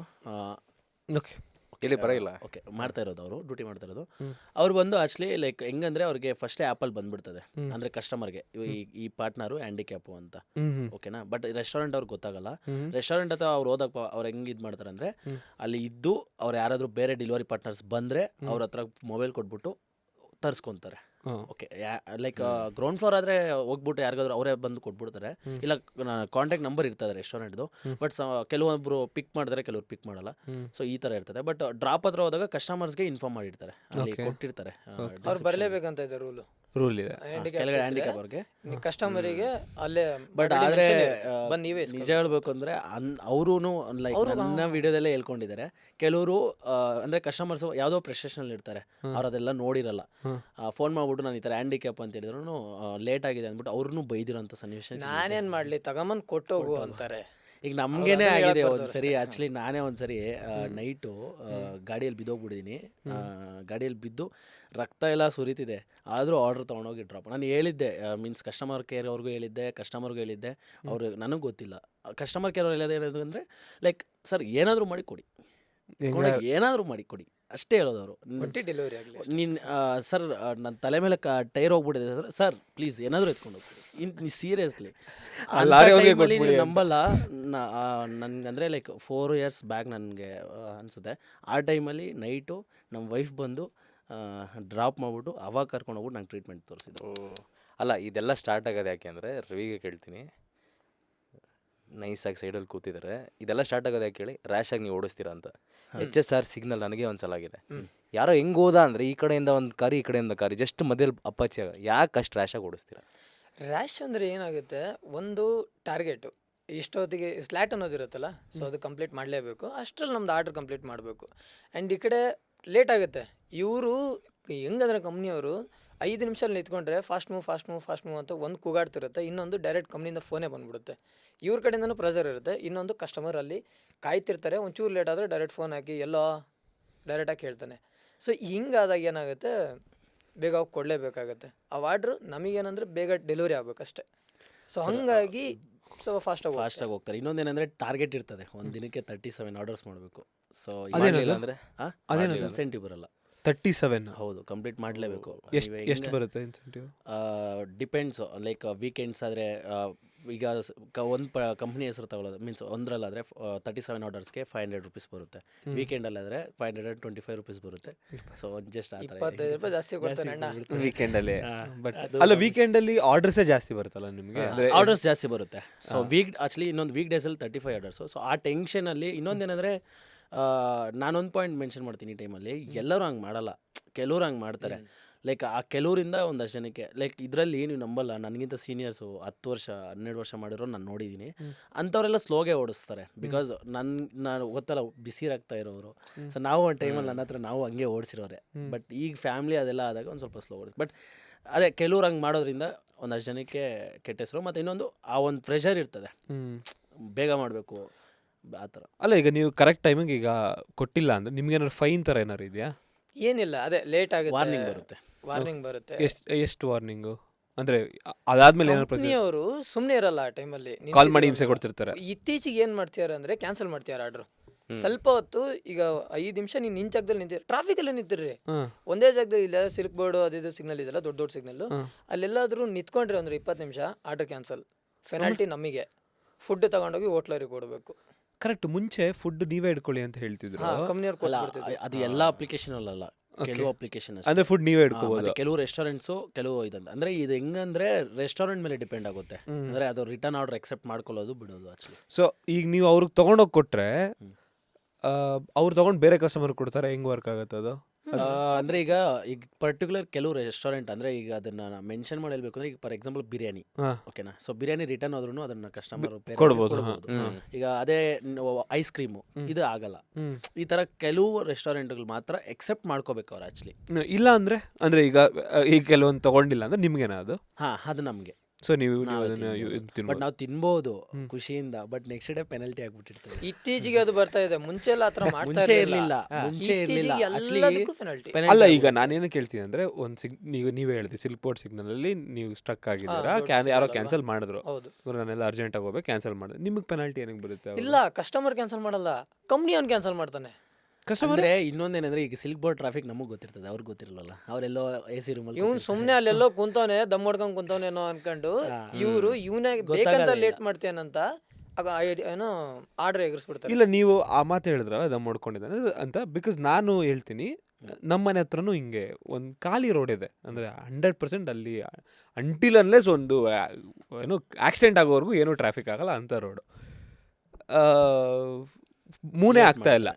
ಓಕೆ, ಇಲ್ಲಿ ಪರವಾಗಿಲ್ಲ. ಓಕೆ, ಮಾಡ್ತಾ ಇರೋದು, ಅವರು ಡ್ಯೂಟಿ ಮಾಡ್ತಾ ಇರೋದು. ಅವ್ರು ಬಂದು ಆ್ಯಕ್ಚುಲಿ ಲೈಕ್ ಹೆಂಗಂದ್ರೆ ಅವ್ರಿಗೆ ಫಸ್ಟೇ ಆ್ಯಪಲ್ಲಿ ಬಂದ್ಬಿಡ್ತದೆ, ಅಂದರೆ ಕಸ್ಟಮರ್ಗೆ ಈ ಪಾರ್ಟ್ನರು ಹ್ಯಾಂಡಿಕ್ಯಾಪು ಅಂತ. ಓಕೆನಾ? ಬಟ್ ರೆಸ್ಟೋರೆಂಟ್ ಅವ್ರಿಗೆ ಗೊತ್ತಾಗಲ್ಲ. ರೆಸ್ಟೋರೆಂಟ್ ಅಥವಾ ಅವ್ರು ಹೋದಾಗ ಅವ್ರು ಹೆಂಗೆ ಇದು ಮಾಡ್ತಾರೆ ಅಂದರೆ, ಅಲ್ಲಿ ಇದ್ದು ಅವ್ರು ಯಾರಾದರೂ ಬೇರೆ ಡೆಲಿವರಿ ಪಾರ್ಟ್ನರ್ಸ್ ಬಂದರೆ ಅವ್ರ ಹತ್ರ ಮೊಬೈಲ್ ಕೊಟ್ಬಿಟ್ಟು ತರಿಸ್ಕೊತಾರೆ. ಓಕೆ, ಲೈಕ್ ಗ್ರೌಂಡ್ ಫ್ಲೋರ್ ಆದರೆ ಹೋಗ್ಬಿಟ್ಟು ಯಾರಿಗಾದ್ರು ಅವರೇ ಬಂದು ಕೊಟ್ಬಿಡ್ತಾರೆ, ಇಲ್ಲ ಕಾಂಟ್ಯಾಕ್ಟ್ ನಂಬರ್ ಇರ್ತದೆ ರೆಸ್ಟೋರೆಂಟ್ದು. ಬಟ್ ಕೆಲವೊಬ್ಬರು ಪಿಕ್ ಮಾಡಿದ್ರೆ, ಕೆಲವ್ರು ಪಿಕ್ ಮಾಡಲ್ಲ. ಸೊ ಈ ಥರ ಇರ್ತದೆ. ಬಟ್ ಡ್ರಾಪ್ ಹತ್ರ ಹೋದಾಗ ಕಸ್ಟಮರ್ಸ್ಗೆ ಇನ್ಫಾರ್ಮ್ ಮಾಡಿರ್ತಾರೆ, ಅಲ್ಲಿ ಕೊಟ್ಟಿರ್ತಾರೆ. ಅವ್ರು ಬರಲೇಬೇಕಂತ ಇದೆ ರೂಲ್ ಇದೆ ಕೆಳಗಡೆ ಹ್ಯಾಂಡಿಕ್ಯಾಪ್ ಅವ್ರಿಗೆ, ಕಸ್ಟಮರಿಗೆ ಅಲ್ಲೇ. ಬಟ್ ಆದರೆ ನಿಜ ಹೇಳ್ಬೇಕು ಅಂದರೆ ಅವರು ಲೈಕ್ ನನ್ನ ವಿಡಿಯೋದಲ್ಲೇ ಹೇಳ್ಕೊಂಡಿದ್ದಾರೆ. ಕೆಲವರು ಅಂದರೆ ಕಸ್ಟಮರ್ಸ್ ಯಾವುದೋ ಪ್ರೆಸ್ಟೇಷನಲ್ಲಿ ಇರ್ತಾರೆ, ಅವ್ರು ಅದೆಲ್ಲ ನೋಡಿರಲ್ಲ. ಫೋನ್ ಮಾಡ್ಬಿಟ್ಟು ನಾನು ಈ ಥರ ಹ್ಯಾಂಡಿಕ್ಯಾಪ್ ಅಂತ ಹೇಳಿದ್ರು ಲೇಟ್ ಆಗಿದೆ ಅಂದ್ಬಿಟ್ಟು ಅವ್ರನ್ನೂ ಬೈದಿರೋಂಥ ಸನ್ನಿವೇಶ. ನಾನೇನು ಮಾಡಲಿ, ತಗೊಂಬಂದು ಕೊಟ್ಟೋಗು ಅಂತಾರೆ. ಈಗ ನಮಗೇನೆ ಆಗಿದೆ ಒಂದ್ಸರಿ. ಆ್ಯಕ್ಚುಲಿ ನಾನೇ ಒಂದ್ಸರಿ ನೈಟು ಗಾಡಿಯಲ್ಲಿ ಬಿದ್ದೋಗ್ಬಿಟ್ಟಿದ್ದೀನಿ. ಗಾಡಿಯಲ್ಲಿ ಬಿದ್ದು ರಕ್ತ ಎಲ್ಲ ಸುರಿತಿದೆ, ಆದರೂ ಆರ್ಡ್ರ್ ತೊಗೊಂಡೋಗಿ ಡ್ರಾಪ್. ನಾನು ಹೇಳಿದ್ದೆ, ಮೀನ್ಸ್ ಕಸ್ಟಮರ್ ಕೇರ್ ಅವ್ರಿಗೂ ಹೇಳಿದ್ದೆ, ಕಸ್ಟಮರ್ಗೂ ಹೇಳಿದ್ದೆ. ಅವರು ನನಗೆ ಗೊತ್ತಿಲ್ಲ. ಕಸ್ಟಮರ್ ಕೇರ್ ಅವ್ರು ಹೇಳೋದು ಅಂದರೆ ಲೈಕ್, ಸರ್ ಏನಾದರೂ ಮಾಡಿ ಕೊಡಿ, ಏನಾದರೂ ಮಾಡಿ ಕೊಡಿ ಅಷ್ಟೇ ಹೇಳೋದು ಅವರು. ಡೆಲಿವರಿ ಆಗಲಿ ನೀನು ಸರ್ ನನ್ನ ತಲೆ ಮೇಲೆ ಟೈರ್ ಹೋಗ್ಬಿಟ್ಟಿದೆ ಅಂದರೆ, ಸರ್ ಪ್ಲೀಸ್ ಏನಾದರೂ ಎತ್ಕೊಂಡು ಹೋಗ್ಬಿಡಿ, ಸೀರಿಯಸ್ಲಿ ನಂಬಲ್ಲ. ನನ್ಗೆ ಅಂದರೆ ಲೈಕ್ 4 years ಬ್ಯಾಕ್ ನನಗೆ ಅನಿಸುತ್ತೆ, ಆ ಟೈಮಲ್ಲಿ ನೈಟು ನಮ್ಮ ವೈಫ್ ಬಂದು ಡ್ರಾಪ್ ಮಾಡಿಬಿಟ್ಟು ಅವಾಗ ಕರ್ಕೊಂಡು ಹೋಗ್ಬಿಟ್ಟು ನಂಗೆ ಟ್ರೀಟ್ಮೆಂಟ್ ತೋರಿಸಿದ್ರು. ಅಲ್ಲ, ಇದೆಲ್ಲ ಸ್ಟಾರ್ಟ್ ಆಗೋದು ಯಾಕೆ ಅಂದರೆ, ರವಿಗೆ ಕೇಳ್ತೀನಿ, ನೈಸಾಗಿ ಸೈಡಲ್ಲಿ ಕೂತಿದ್ದಾರೆ. ಇದೆಲ್ಲ ಸ್ಟಾರ್ಟ್ ಆಗೋದು ಯಾಕೆ ಹೇಳಿ, ರ್ಯಾಶಾಗಿ ನೀವು ಓಡಿಸ್ತೀರಾ ಅಂತ. HSR ಸಿಗ್ನಲ್ ನನಗೆ ಒಂದ್ಸಲ ಆಗಿದೆ. ಯಾರೋ ಹೆಂಗೆ ಹೋದ ಅಂದರೆ, ಈ ಕಡೆಯಿಂದ ಒಂದು ಕಾರಿ, ಈ ಕಡೆಯಿಂದ ಕಾರಿ, ಜಸ್ಟ್ ಮಧ್ಯದಲ್ಲಿ ಅಪ್ಪಾಚಿ ಆಗ. ಯಾಕೆ ಅಷ್ಟು ರ್ಯಾಶಾಗಿ ಓಡಿಸ್ತೀರಾ? ರ್ಯಾಶ್ ಅಂದರೆ ಏನಾಗುತ್ತೆ, ಒಂದು ಟಾರ್ಗೆಟು ಇಷ್ಟೊತ್ತಿಗೆ ಸ್ಲ್ಯಾಟ್ ಅನ್ನೋದಿರುತ್ತಲ್ಲ, ಸೊ ಅದು ಕಂಪ್ಲೀಟ್ ಮಾಡಲೇಬೇಕು. ಅಷ್ಟರಲ್ಲಿ ನಮ್ದು ಆರ್ಡ್ರ್ ಕಂಪ್ಲೀಟ್ ಮಾಡಬೇಕು. ಆ್ಯಂಡ್ ಈ ಕಡೆ ಲೇಟ್ ಆಗುತ್ತೆ. ಇವರು ಹೆಂಗಂದ್ರೆ ಕಂಪ್ನಿಯವರು 5 ನಿಮಿಷದಲ್ಲಿ ನಿಂತ್ಕೊಂಡ್ರೆ ಫಾಸ್ಟ್ ಮೂವ್ ಅಂತ ಒಂದು ಕೂಗಾಡ್ತಿರುತ್ತೆ, ಇನ್ನೊಂದು ಡೈರೆಕ್ಟ್ ಕಂಪ್ನಿಯಿಂದ ಫೋನೇ ಬಂದ್ಬಿಡುತ್ತೆ. ಇವ್ರ ಕಡೆಯಿಂದನೂ ಪ್ರೆಷರ್ ಇರುತ್ತೆ, ಇನ್ನೊಂದು ಕಸ್ಟಮರ್ ಅಲ್ಲಿ ಕಾಯ್ತಿರ್ತಾರೆ. ಒಂಚೂರು ಲೇಟ್ ಆದರೆ ಡೈರೆಕ್ಟ್ ಫೋನ್ ಹಾಕಿ ಎಲ್ಲೋ ಡೈರೆಕ್ಟಾಗಿ ಕೇಳ್ತಾನೆ. ಸೊ ಹಿಂಗಾದಾಗ ಏನಾಗುತ್ತೆ, ಬೇಗ ಹೋಗಿ ಕೊಡಲೇಬೇಕಾಗತ್ತೆ. ಆ ಆರ್ಡ್ರು ನಮಗೇನಂದ್ರೆ ಬೇಗ ಡೆಲಿವರಿ ಆಗ್ಬೇಕಷ್ಟೆ. ಸೊ ಹಾಗಾಗಿ ಸೊ ಫಾಸ್ಟಾಗಿ ಹೋಗ್ತಾರೆ. ಇನ್ನೊಂದೇನೆಂದರೆ ಟಾರ್ಗೆಟ್ ಇರ್ತದೆ, ಒಂದು ದಿನಕ್ಕೆ 37 ಆರ್ಡರ್ಸ್ ಮಾಡಬೇಕು. ಸೊ ಅಂದರೆ ಅದೇನು ಇನ್ಸೆಂಟಿವ್ ಬರಲ್ಲ. 37? ಹೌದು, ಕಂಪ್ಲೀಟ್ ಮಾಡಲೇಬೇಕು. ಎಷ್ಟು ಬರುತ್ತೆ ಇನ್ಸೆಂಟಿವ್? ಡಿಪೆಂಡ್ಸು. ಲೈಕ್ ವೀಕೆಂಡ್ಸ್ ಆದರೆ, ಈಗ ಒಂದು ಕಂಪ್ನಿ ಹೆಸರು ತಗೊಳ್ಳೋದು ಮೀನ್ಸ್ ಒಂದರಲ್ಲಾದರೆ 37 ಆರ್ಡರ್ಸ್ಗೆ 500 rupees ಬರುತ್ತೆ. ವೀಕೆಂಡಲ್ಲಾದರೆ 525 rupees ಬರುತ್ತೆ. ಸೊ ಜಸ್ಟ್ ಆ ಥರ 25 ರೂಪಾಯಿ ಜಾಸ್ತಿ ಕೊಡ್ತಾನೆ ಅಣ್ಣ ವೀಕೆಂಡಲ್ಲಿ. ಬಟ್ ಅಲ್ಲ, ವೀಕೆಂಡಲ್ಲಿ ಆರ್ಡರ್ಸೇ ಜಾಸ್ತಿ ಬರುತ್ತಲ್ಲ ನಿಮಗೆ? ಆರ್ಡರ್ಸ್ ಜಾಸ್ತಿ ಬರುತ್ತೆ. ಸೊ ಆ್ಯಕ್ಚುಲಿ ಇನ್ನೊಂದು ವೀಕ್ ಡೇಸಲ್ಲಿ 35 ಆರ್ಡರ್ಸು. ಸೊ ಆ ಟೆನ್ಷನಲ್ಲಿ ಇನ್ನೊಂದೇನೆಂದರೆ, ನಾನೊಂದು ಪಾಯಿಂಟ್ ಮೆನ್ಷನ್ ಮಾಡ್ತೀನಿ, ಈ ಟೈಮಲ್ಲಿ ಎಲ್ಲರೂ ಹಂಗೆ ಮಾಡಲ್ಲ, ಕೆಲವ್ರು ಹಂಗೆ ಮಾಡ್ತಾರೆ. ಲೈಕ್ ಆ ಕೆಲವರಿಂದ ಒಂದಷ್ಟು ಜನಕ್ಕೆ, ಲೈಕ್ ಇದರಲ್ಲಿ ನೀವು ನಂಬಲ್ಲ, ನನಗಿಂತ ಸೀನಿಯರ್ಸು 10 ವರ್ಷ 12 ವರ್ಷ ಮಾಡಿರೋ ನಾನು ನೋಡಿದ್ದೀನಿ. ಅಂಥವರೆಲ್ಲ ಸ್ಲೋಗೆ ಓಡಿಸ್ತಾರೆ. ಬಿಕಾಸ್ ನಾನು ಗೊತ್ತಲ್ಲ, ಬಿಸಿರಾಗ್ತಾ ಇರೋರು. ಸೊ ನಾವು ಒಂದು ಟೈಮಲ್ಲಿ ನನ್ನ ಹತ್ರ ನಾವು ಹಂಗೆ ಓಡಿಸಿರೋರೆ. ಬಟ್ ಈಗ ಫ್ಯಾಮ್ಲಿ ಅದೆಲ್ಲ ಆದಾಗ ಒಂದು ಸ್ವಲ್ಪ ಸ್ಲೋ ಓಡಿಸ್. ಬಟ್ ಅದೇ ಕೆಲವ್ರು ಹಂಗೆ ಮಾಡೋದ್ರಿಂದ ಒಂದಷ್ಟು ಜನಕ್ಕೆ ಕೆಟ್ಟ ಹೆಸರು. ಮತ್ತು ಇನ್ನೊಂದು ಆ ಒಂದು ಪ್ರೆಷರ್ ಇರ್ತದೆ, ಬೇಗ ಮಾಡಬೇಕು ಆ ಥರ. ಅಲ್ಲ, ಈಗ ನೀವು ಕರೆಕ್ಟ್ ಟೈಮಿಗೆ ಈಗ ಕೊಟ್ಟಿಲ್ಲ ಅಂದರೆ ನಿಮ್ಗೆ ಏನಾದ್ರು ಫೈನ್ ಥರ ಏನಾರು ಇದೆಯಾ? ಏನಿಲ್ಲ, ಅದೇ ಲೇಟ್ ಆಗುತ್ತೆ, ವಾರ್ನಿಂಗ್ ಬರುತ್ತೆ. ವಾರ್ನಿಂಗ್ ಬರುತ್ತೆ. ಎಷ್ಟು ವಾರ್ನಿಂಗು? ಅಂದ್ರೆ ಅದಾದ್ಮೇಲೆ ಏನಾದ್ರು ಪ್ರೊಸೀಜರ್ ಕಂಪ್ನಿಯವರು ಸುಮ್ಮನೆ ಇರಲ್ಲ ಆ ಟೈಮಲ್ಲಿ ಕಾಲ್ ಮಾಡಿ ಹಿಂಸೆ ಕೊಡ್ತಿರ್ತಾರೆ. ಇತ್ತೀಚೆಗೆ ಏನ್ ಮಾಡ್ತಿದಾರೆ ಅಂದ್ರೆ ಕ್ಯಾನ್ಸಲ್ ಮಾಡ್ತಿದಾರೆ ಆರ್ಡರ್. ಸ್ವಲ್ಪ ಹೊತ್ತು ಈಗ 5 ನಿಮಿಷ ನೀನ್ ನಿನ್ ಜಾಗದಲ್ಲಿ ನಿಂತಿರಿ, ಟ್ರಾಫಿಕ್ ಅಲ್ಲಿ ನಿಂತಿರ್ರಿ, ಒಂದೇ ಜಾಗದಲ್ಲಿ ಇಲ್ಲ ಸಿಲ್ಕ್ ಬೋರ್ಡ್ ಅದಿದು ಸಿಗ್ನಲ್ ಇದೆಲ್ಲ ದೊಡ್ಡ ದೊಡ್ಡ ಸಿಗ್ನಲ್, ಅಲ್ಲೆಲ್ಲಾದ್ರೂ ನಿಂತ್ಕೊಂಡ್ರಿ ಅಂದ್ರೆ 20 ನಿಮಿಷ ಆರ್ಡರ್ ಕ್ಯಾನ್ಸಲ್, ಪೆನಾಲ್ಟಿ ನಮಗೆ, ಫುಡ್ ತಗೊಂಡೋಗಿ ಹೋಟ್ಲರಿಗೆ ಕೊಡಬೇಕು. ಕರೆಕ್ಟ್. ಮುಂಚೆ ಫುಡ್ ನೀವೇ ಇಟ್ಕೊಳ್ಳಿ ಅಂತ ಹೇಳ್ತಿದ್ರು. ಕಂಪ್ನಿಯವ್ರು ಅಲ್ಲ ಕೊಟ್ಬಿಡ್ತಿದ್ರು. ಅದು ಎಲ್ಲ ಅಪ್ಲಿಕೇಶನ್ ಅಲ್ಲ, ಕೆಲವು ಅಪ್ಲಿಕೇಶನ್ ಅಂದ್ರೆ ಫುಡ್ ನೀವೇ ಇಟ್ಕೋಬಹುದು. ಕೆಲವು ರೆಸ್ಟೋರೆಂಟ್ಸು ಕೆಲವು ಇದಂತ ಅಂದ್ರೆ ಇದು ಹೆಂಗಂದ್ರೆ ರೆಸ್ಟೋರೆಂಟ್ ಮೇಲೆ ಡಿಪೆಂಡ್ ಆಗುತ್ತೆ. ಅಂದ್ರೆ ಅದು ರಿಟರ್ನ್ ಆರ್ಡರ್ ಎಕ್ಸೆಪ್ಟ್ ಮಾಡ್ಕೊಳ್ಳೋದು ಬಿಡೋದು ಆಕ್ಚುಲಿ. ಸೊ ಈಗ ನೀವು ಅವ್ರಿಗೆ ತಗೊಂಡೋಗಿ ಕೊಟ್ರೆ ಅವ್ರು ತಗೊಂಡು ಬೇರೆ ಕಸ್ಟಮರ್ ಕೊಡ್ತಾರೆ, ಹೆಂಗ್ ವರ್ಕ್ ಆಗುತ್ತೆ ಅದು? ಅಂದ್ರೆ ಈಗ ಪರ್ಟಿಕ್ಯುಲರ್ ಕೆಲವು ರೆಸ್ಟೋರೆಂಟ್ ಅಂದ್ರೆ ಈಗ ಅದನ್ನ ಮೆನ್ಷನ್ ಮಾಡಿ ಹೇಳ್ಬೇಕು ಅಂದ್ರೆ ಈಗ ಫಾರ್ ಎಕ್ಸಾಂಪಲ್ ಬಿರಿಯಾನಿ, ಓಕೆನಾ, ಸೊ ಬಿರಿಯಾನಿ ರಿಟರ್ನ್ ಆದ್ರೂ ಅದನ್ನ ಕಸ್ಟಮರ್ ಕೊಡ್ಬೋದು. ಈಗ ಅದೇ ಐಸ್ ಕ್ರೀಮು ಇದು ಆಗಲ್ಲ. ಈ ತರ ಕೆಲವು ರೆಸ್ಟೋರೆಂಟ್ಗಳು ಮಾತ್ರ ಎಕ್ಸೆಪ್ಟ್ ಮಾಡ್ಕೋಬೇಕು ಅವ್ರು ಆಕ್ಚುಲಿ. ಇಲ್ಲ ಅಂದ್ರೆ ಈಗ ಕೆಲವೊಂದು ತಗೊಂಡಿಲ್ಲ ಅಂದ್ರೆ ನಿಮ್ಗೇನ ಅದು? ಅದು ನಮ್ಗೆ. ಸೊ ನೀವು ಬಟ್ ನಾವು ತಿನ್ಬಹುದು ಖುಷಿಯಿಂದ, ಬಟ್ ನೆಕ್ಸ್ಟ್ ಡೇ ಪೆನಲ್ಟಿ ಆಗ್ಬಿಟ್ಟಿರ್ತದೆ. ಇತ್ತೀಚೆಗೆ ಅದು ಬರ್ತಾ ಇದೆ, ಮುಂಚೆ ಎಲ್ಲ ಆತರ ಮಾಡ್ತಾ ಮುಂಚೆ ಇರ್ಲಿಲ್ಲ. ಅಲ್ಲ, ಈಗ ನಾನೇನು ಕೇಳ್ತೀನಿ ಅಂದ್ರೆ ನೀವೇ ಹೇಳ್ತೀವಿ ಸಿಲ್ಕ್ ಬೋರ್ಡ್ ಸಿಗ್ನಲ್ ಅಲ್ಲಿ ನೀವು ಸ್ಟ್ರಕ್ ಆಗಿದ್ದೀರಾ, ಯಾರೋ ಕ್ಯಾನ್ಸಲ್ ಮಾಡಿದ್ರು, ನಾನೆಲ್ಲ ಅರ್ಜೆಂಟ್ ಆಗಿ ಹೋಗ್ಬೇಕು ಕ್ಯಾನ್ಸಲ್ ಮಾಡಿದ್ರೆ ನಿಮಗೆ ಪೆನಾಲ್ಟಿ ಏನಕ್ಕೆ ಬರುತ್ತೆ? ಇಲ್ಲ, ಕಸ್ಟಮರ್ ಕ್ಯಾನ್ಸಲ್ ಮಾಡಲ್ಲ, ಕಂಪ್ನಿ ಅವ್ನು ಕ್ಯಾನ್ಸಲ್ ಮಾಡ್ತಾನೆ. ಅಂದ್ರೆ ಇನ್ನೊಂದೇನಂದ್ರೆ ಈಗ ಸಿಲ್ಕ್ ಬೋರ್ಡ್ ಟ್ರಾಫಿಕ್ ನಮಗ್ ಗೊತ್ತಿರ್ತದೆ, ಅವ್ರಿಗೆ ಗೊತ್ತಿರಲ್ಲ. ಅವರೆಲ್ಲೋ AC ರೂಮಲ್ಲಿ ಇವ್ನು ಸುಮ್ನೆ ಅಲ್ಲೆಲ್ಲೋ ಕುಂತವನೆ ದಮ್ ಹೊಡ್ಕೊಂಡ್ ಕುಂತವನೇನೋ ಅನ್ಕೊಂಡು ಇವ್ರು ಇವನೇ ಬೇಕಂತ ಲೇಟ್ ಮಾಡ್ತೇನಂತ ಏನೋ ಆರ್ಡರ್ ಎಗರಿಸ್ಬಿಡ್ತಾರೆ. ಇಲ್ಲ, ನೀವು ಆ ಮಾತು ಹೇಳಿದ್ರಲ್ಲ ದಮ್ ಹೊಡ್ಕೊಂಡಿದ್ದಾನೆ ಅಂತ, ಬಿಕಾಸ್ ನಾನು ಹೇಳ್ತೀನಿ ನಮ್ಮ ಮನೆ ಹತ್ರನೂ ಹಿಂಗೆ ಒಂದು ಖಾಲಿ ರೋಡ್ ಇದೆ, ಅಂದರೆ 100% ಅಲ್ಲಿ ಅಂಟಿಲ್ ಅನ್ಲೆಸ್ ಒಂದು ಏನೋ ಆಕ್ಸಿಡೆಂಟ್ ಆಗೋವರೆಗೂ ಏನೂ ಟ್ರಾಫಿಕ್ ಆಗಲ್ಲ ಅಂತ ರೋಡು. ಮೂನೇ ಆಗ್ತಾ ಇಲ್ಲ.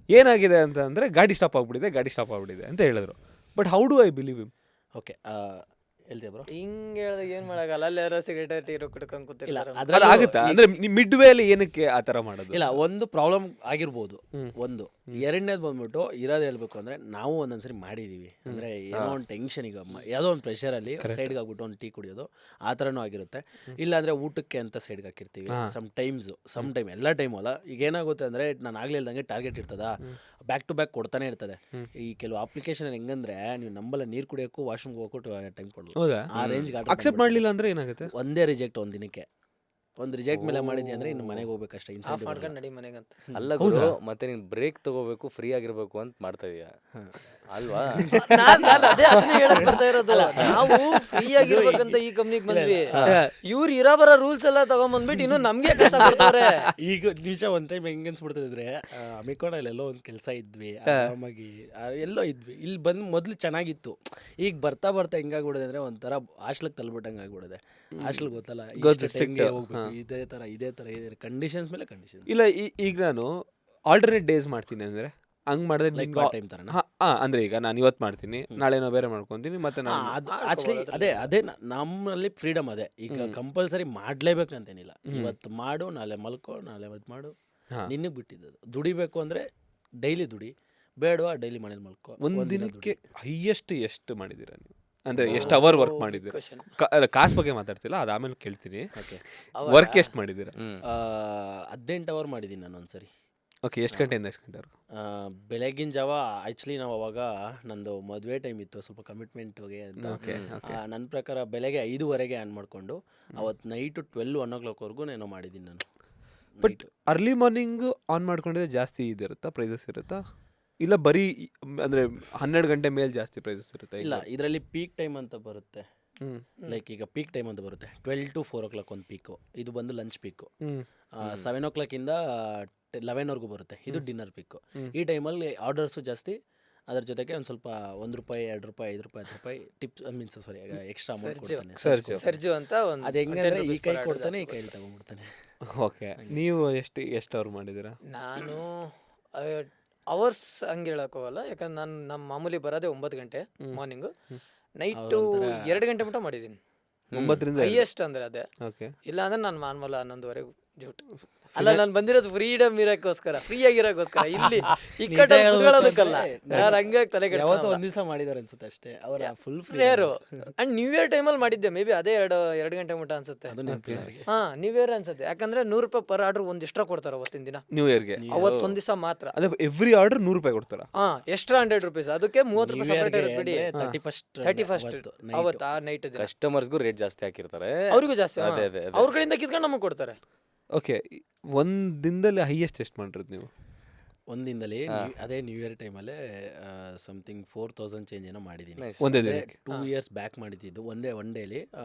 ಏನಾಗಿದೆ ಅಂತ ಅಂದರೆ ಗಾಡಿ ಸ್ಟಾಪ್ ಆಗ್ಬಿಟ್ಟಿದೆ ಅಂತ ಹೇಳಿದ್ರು. But how do I believe him? Okay ಹೇಳ್ತೀಯ ಬ್ರೋ? ಹಿಂಗೆ ಹೇಳಿದಾಗ ಏನು ಮಾಡೋಕ್ಕಲ್ಲ, ಅಲ್ಲಿ ಯಾರೋ ಸಿಗರೇಟ್ ಟೀರು ಕುಡ್ಕೊಂಡು ಕೂತಿರ್ತಾರೆ. ಅದು ಆಗುತ್ತಾ? ಅಂದರೆ ಮಿಡ್ ವೇ ಅಲ್ಲಿ ಏನಕ್ಕೆ ಆ ಥರ ಮಾಡೋದು? ಇಲ್ಲ, ಒಂದು ಪ್ರಾಬ್ಲಮ್ ಆಗಿರ್ಬೋದು. ಒಂದು ಎರಡನೇದು ಬಂದ್ಬಿಟ್ಟು ಇರೋದು ಹೇಳ್ಬೇಕು ಅಂದ್ರೆ ನಾವು ಒಂದೊಂದ್ಸರಿ ಮಾಡಿದೀವಿ. ಅಂದ್ರೆ ಏನೋ ಒಂದು ಟೆನ್ಷನ್, ಈಗ ಯಾವುದೋ ಒಂದು ಪ್ರೆಷರಲ್ಲಿ ಸೈಡ್ಗೆ ಆಗ್ಬಿಟ್ಟು ಒಂದು ಟೀ ಕುಡಿಯೋದು ಆ ಥರನೂ ಆಗಿರುತ್ತೆ. ಇಲ್ಲ ಅಂದ್ರೆ ಊಟಕ್ಕೆ ಅಂತ ಸೈಡ್ಗೆ ಹಾಕಿರ್ತೀವಿ. ಸಮ್ ಟೈಮ್ ಎಲ್ಲ ಟೈಮು ಅಲ್ಲ. ಈಗ ಏನಾಗುತ್ತೆ ಅಂದ್ರೆ ನಾನು ಆಗ್ಲೇ ಹೇಳ್ದಂಗೆ ಟಾರ್ಗೆಟ್ ಇರ್ತದ, ಬ್ಯಾಕ್ ಟು ಬ್ಯಾಕ್ ಕೊಡ್ತಾನೆ ಇರ್ತದೆ. ಈ ಕೆಲವು ಅಪ್ಲಿಕೇಶನ್ ಹೆಂಗಂದ್ರೆ ನೀವು ನಂಬಲ್ಲ, ನೀರು ಕುಡಿಯೋಕ್ಕೂ ವಾಶ್ರೂಮ್ಗೆ ಹೋಗ್ಬಿಟ್ಟು ಟೈಮ್ ಕೊಡೋದು. ಆ ರೇಂಜ್ ಅಕ್ಸೆಪ್ಟ್ ಮಾಡಲಿಲ್ಲ ಅಂದ್ರೆ ಏನಾಗುತ್ತೆ? ಒಂದೇ ರಿಜೆಕ್ಟ್ ಒಂದು ದಿನಕ್ಕೆ. ಒಂದು ರಿಜೆಕ್ಟ್ ಮೇಲೆ ಮಾಡಿದ್ವಿ ಅಂದ್ರೆ ಇನ್ನು ಮನೆಗೆ ಹೋಗ್ಬೇಕಷ್ಟೇ. ಮಾಡ್ಕೊಂಡು ನಡಿ ಮನೆಗಂತ. ಅಲ್ಲ ಗುರು, ಮತ್ತೆ ನೀನ್ ಬ್ರೇಕ್ ತಗೋಬೇಕು, ಫ್ರೀ ಆಗಿರ್ಬೇಕು ಅಂತ ಮಾಡ್ತಾ ಇದೀಯ ಅಲ್ವಾ? ಅದನ್ನೇ ಹೇಳಕ್ ಬರ್ತಾ ಇರೋದು. ನಾವು ಫ್ರೀ ಆಗಿರ್ಬೇಕಂತ ಈ ಕಂಪ್ನಿಗೆ ಬಂದ್ವಿ, ಇವ್ರು ಇರೋಬರ ರೂಲ್ಸ್ ಎಲ್ಲ ತಗೊಂಡ್ಬಂದ್ಬಿಟ್ಟು ಇನ್ನು ನಮ್ಗೆ ಕಷ್ಟ ಕೊಡ್ತಾರೆ. ಈಗ ನಿಜ ಒಂದ್ ಟೈಮ್ ಹೆಂಗ್ ಅನ್ಸ್ಬಿಡ್ತಿದ್ರೆ, ಅಮಿಕೋಣಲ್ಲಿ ಎಲ್ಲೋ ಒಂದು ಕೆಲಸ ಇದ್ವಿ, ಆರಾಮಾಗಿ ಎಲ್ಲೋ ಇದ್ವಿ. ಇಲ್ಲಿ ಬಂದು ಮೊದ್ಲು ಚೆನ್ನಾಗಿತ್ತು. ಈಗ ಬರ್ತಾ ಹೆಂಗಾಗ್ಬಿಡಿದೆ ಅಂದ್ರೆ ಒಂಥರ ಹಾಸ್ಟ್ಲಿಗೆ ತಲ್ಬಿಟ್ಟಂಗೆ ಆಗ್ಬಿಡಿದೆ. ಹಾಸ್ಟ್ಲ್ ಗೊತ್ತಲ್ಲ, ಇದೇ ತರ ಕಂಡೀಷನ್ಸ್ ಮೇಲೆ ಕಂಡೀಷನ್ಸ್. ಇಲ್ಲ, ಈಗ ನಾನು ಆಲ್ಟರ್ನೇಟ್ ಡೇಸ್ ಮಾಡ್ತೀನಿ ಅಂದ್ರೆ ಹಂಗ್ ಮಾಡಿದ್ರೆ ಟೈಮ್ ತರ ಅಂದ್ರೆ ಈಗ ನಾನು ಇವತ್ತು ಮಾಡ್ತೀನಿ, ನಾಳೆನೋ ಬೇರೆ ಮಾಡ್ಕೊಂತೀನಿ, ಮತ್ತೆ ಆಕ್ಚುಲಿ ಅದೇ ನಮ್ಮಲ್ಲಿ ಫ್ರೀಡಮ್ ಅದೇ. ಈಗ ಕಂಪಲ್ಸರಿ ಮಾಡ್ಲೇಬೇಕಂತೇನಿಲ್ಲ. ಇವತ್ತು ಮಾಡು, ನಾಳೆ ಮಲ್ಕೋ, ನಾಳೆ ಮಾಡು, ನಿನಗೆ ಬಿಟ್ಟಿದ್ದು. ದುಡಿಬೇಕು ಅಂದ್ರೆ ಡೈಲಿ ದುಡಿ, ಬೇಡವಾ ಡೈಲಿ ಮನೇಲಿ ಮಲ್ಕೋ. ಒಂದು ದಿನಕ್ಕೆ ಹೈಯೆಸ್ಟ್ ಎಷ್ಟು ಮಾಡಿದ್ದೀರಾ ನೀವು? ಅಂದ್ರೆ ಎಷ್ಟು ಅವರ್ ವರ್ಕ್ ಮಾಡಿದ್ದೀರಾ? ಕಾಸು ಬಗ್ಗೆ ಮಾತಾಡ್ತಿಲ್ಲ, ಅದು ಆಮೇಲೆ ಕೇಳ್ತೀನಿ. ವರ್ಕ್ ಎಷ್ಟು ಮಾಡಿದ್ದೀರಾ? 18 ಅವರ್ ಮಾಡಿದ್ದೀನಿ ನಾನು ಒಂದ್ಸರಿ. ಓಕೆ, ಎಷ್ಟು ಗಂಟೆಯಿಂದ ಎಷ್ಟು ಗಂಟೆವರೆಗೂ? ಬೆಳಗಿನ ಜಾವ. ಆ್ಯಕ್ಚುಲಿ ನಾವು ಅವಾಗ ನಂದು ಮದುವೆ ಟೈಮ್ ಇತ್ತು, ಸ್ವಲ್ಪ ಕಮಿಟ್ಮೆಂಟ್ಗೆ ಅಂತ. ನನ್ನ ಪ್ರಕಾರ ಬೆಳಗ್ಗೆ 5:30 ಆನ್ ಮಾಡಿಕೊಂಡು ಅವತ್ತು ನೈಟು 12-1 o'clockವರೆಗೂ ಏನೋ ಮಾಡಿದ್ದೀನಿ ನಾನು. ಬಟ್ ಅರ್ಲಿ ಮಾರ್ನಿಂಗ್ ಆನ್ ಮಾಡ್ಕೊಂಡಿದ್ರೆ ಜಾಸ್ತಿ ಇದಿರುತ್ತಾ, ಪ್ರೈಸಸ್ ಇರುತ್ತಾ? ಇಲ್ಲ ಬರೀ ಅಂದರೆ 12 ಗಂಟೆ ಮೇಲೆ ಜಾಸ್ತಿ ಪ್ರೈಸಸ್ ಇರುತ್ತೆ? ಇಲ್ಲ, ಇದರಲ್ಲಿ ಪೀಕ್ ಟೈಮ್ ಅಂತ ಬರುತ್ತೆ. ಲೈಕ್ ಈಗ ಪೀಕ್ ಟೈಮ್ ಅಂತ ಬರುತ್ತೆ, 12 to 4 o'clock ಒಂದು ಪೀಕು. ಇದು ಬಂದು ಲಂಚ್ ಪೀಕು. 7 o'clock ಇಂದ 11ವರೆಗೂ ಬರುತ್ತೆ, ಇದು ಡಿನ್ನರ್ ಪೀಕು. ಈ ಟೈಮಲ್ಲಿ ಆರ್ಡರ್ಸು ಜಾಸ್ತಿ, ಅದ್ರ ಜೊತೆಗೆ ಒಂದು ಸ್ವಲ್ಪ ₹1, ₹2, ₹5, ₹10 ಟಿಪ್ಸ್ ಮೀನ್ಸ್ ಸಾರಿ ಎಕ್ಸ್ಟ್ರಾ ಅಮೌಂಟ್ ಕೊಡ್ತಾನೆ. ಸರ್ಜು ಅಂತ ಅದು ಹೆಂಗಂದ್ರೆ ಈ ಕೈ ಕೊಡ್ತಾನೆ, ಈ ಕೈಲಿ ತಗೊಂಡ್ಬಿಡ್ತಾನೆ. ಓಕೆ, ನೀವು ಎಷ್ಟು ಅವ್ರು ಮಾಡಿದ್ದೀರಾ? ನಾನು ಅವರ್ಸ್ ಹಂಗೆ ಹೇಳೋಕ್ಕೋಗಲ್ಲ, ಯಾಕಂದ್ರೆ ನಾನು ನಮ್ಮ ಮಾಮೂಲಿ ಬರೋದೇ 9 ಗಂಟೆ ಮಾರ್ನಿಂಗು. ನೈಟು 2 ಗಂಟೆ ಮಟ್ಟ ಮಾಡಿದ್ದೀನಿ, 9ರಿಂದ ಹೈಯೆಸ್ಟ್ ಅಂದರೆ ಅದೇ. ಓಕೆ, ಇಲ್ಲ ಅಂದ್ರೆ ನಾನು ಮಾಮೂಲ 11ವರೆಗೂ ಜೂಟ್ ಅಲ್ಲ, ನಾನು ಬಂದಿರೋದು ಫ್ರೀಡಮ್ ಇರೋಕ್ಕೋಸ್ಕರ, ಫ್ರೀ ಆಗಿರೋಕ್ಕೋಸ್ಕರ. ಇಲ್ಲಿ ಇಕ್ಕಟ್ಟಲ್ಲಿ ಹೇಳ್ಬೇಕು ಕುತ್ಕೊಳ್ಳೋದಕ್ಕಲ್ಲ. ಅಂದ್ರೆ ಯಾರು ಹಂಗೆ ತಲೆ ಯಾವತ್ತೋ ಕೆಡ್ಸ್ಕೊಳಲ್ಲ. ಒಂದ್ ದಿವಸ ಮಾಡಿದಾರೆ ಅನ್ಸುತ್ತೆ ಅಷ್ಟೇ, ಅವರ full free rare. And new year ಟೈಮಲ್ಲಿ ಮಾಡಿದ್ದೆ, ಮೇ ಬಿ ಅದೇ ಎರಡು ಗಂಟೆ ಮುಟ್ಟ ಅನ್ಸುತ್ತೆ. ಅದು ನೆನಪಿಲ್ಲ ನನಗೆ. ಹಾ, ನ್ಯೂ ಇಯರ್ ಅನ್ಸುತ್ತೆ. ಯಾಕಂದ್ರೆ ₹100 ಪರ್ ಆರ್ಡರ್ ಒಂದು ಎಕ್ಸ್ಟ್ರಾ ಕೊಡ್ತಾರೆ ಅವತ್ತಿನ ದಿನ, ನ್ಯೂ ಇಯರ್ಗೆ ಅವತ್ತೊಂದ್ ದಿವಸ ಮಾತ್ರ. ಅದೇ ಎವ್ರಿ ಆರ್ಡರ್ ₹100 ಕೊಡ್ತಾರಾ? ಹಾ, ಎಕ್ಸ್ಟ್ರಾ ₹100. ಅದಕ್ಕೆ ₹30 ಸಪರೇಟ್ ಬಿಡಿ. 31st 31st ಅವತ್ತು ಆ ನೈಟ್ ದಿನ ಕಸ್ಟಮರ್ಸ್ಗೂ ರೇಟ್ ಜಾಸ್ತಿ ಹಾಕಿರ್ತಾರೆ. ಅವ್ರಿಗೂ ಜಾಸ್ತಿ. ಹಾ. ಅದೇ, ಅದೇ, ಅದೇ. ಅವ್ರ ಕಡೆಯಿಂದ ಕಿತ್ಕೊಂಡು ನಮಗೆ ಕೊಡ್ತಾರೆ. ಓಕೆ, ಒಂದ್ ದಿನದಲ್ಲಿ ಹೈಯೆಸ್ಟ್ ಎಷ್ಟು ಮಾಡಿರೋದು ನೀವು? ಒಂದಿನದಲ್ಲಿ ಅದೇ ನ್ಯೂ ಇಯರ್ ಟೈಮಲ್ಲೇ ಸಮಥಿಂಗ್ 4000 ಚೇಂಜ್ ಏನೋ ಮಾಡಿದ್ದೀನಿ. Nice. ಒಂದೇ ದಿನಕ್ಕೆ 2 ಇಯರ್ಸ್ ಬ್ಯಾಕ್ ಮಾಡಿದ್ದು ಒನ್ ಡೇಲಿ.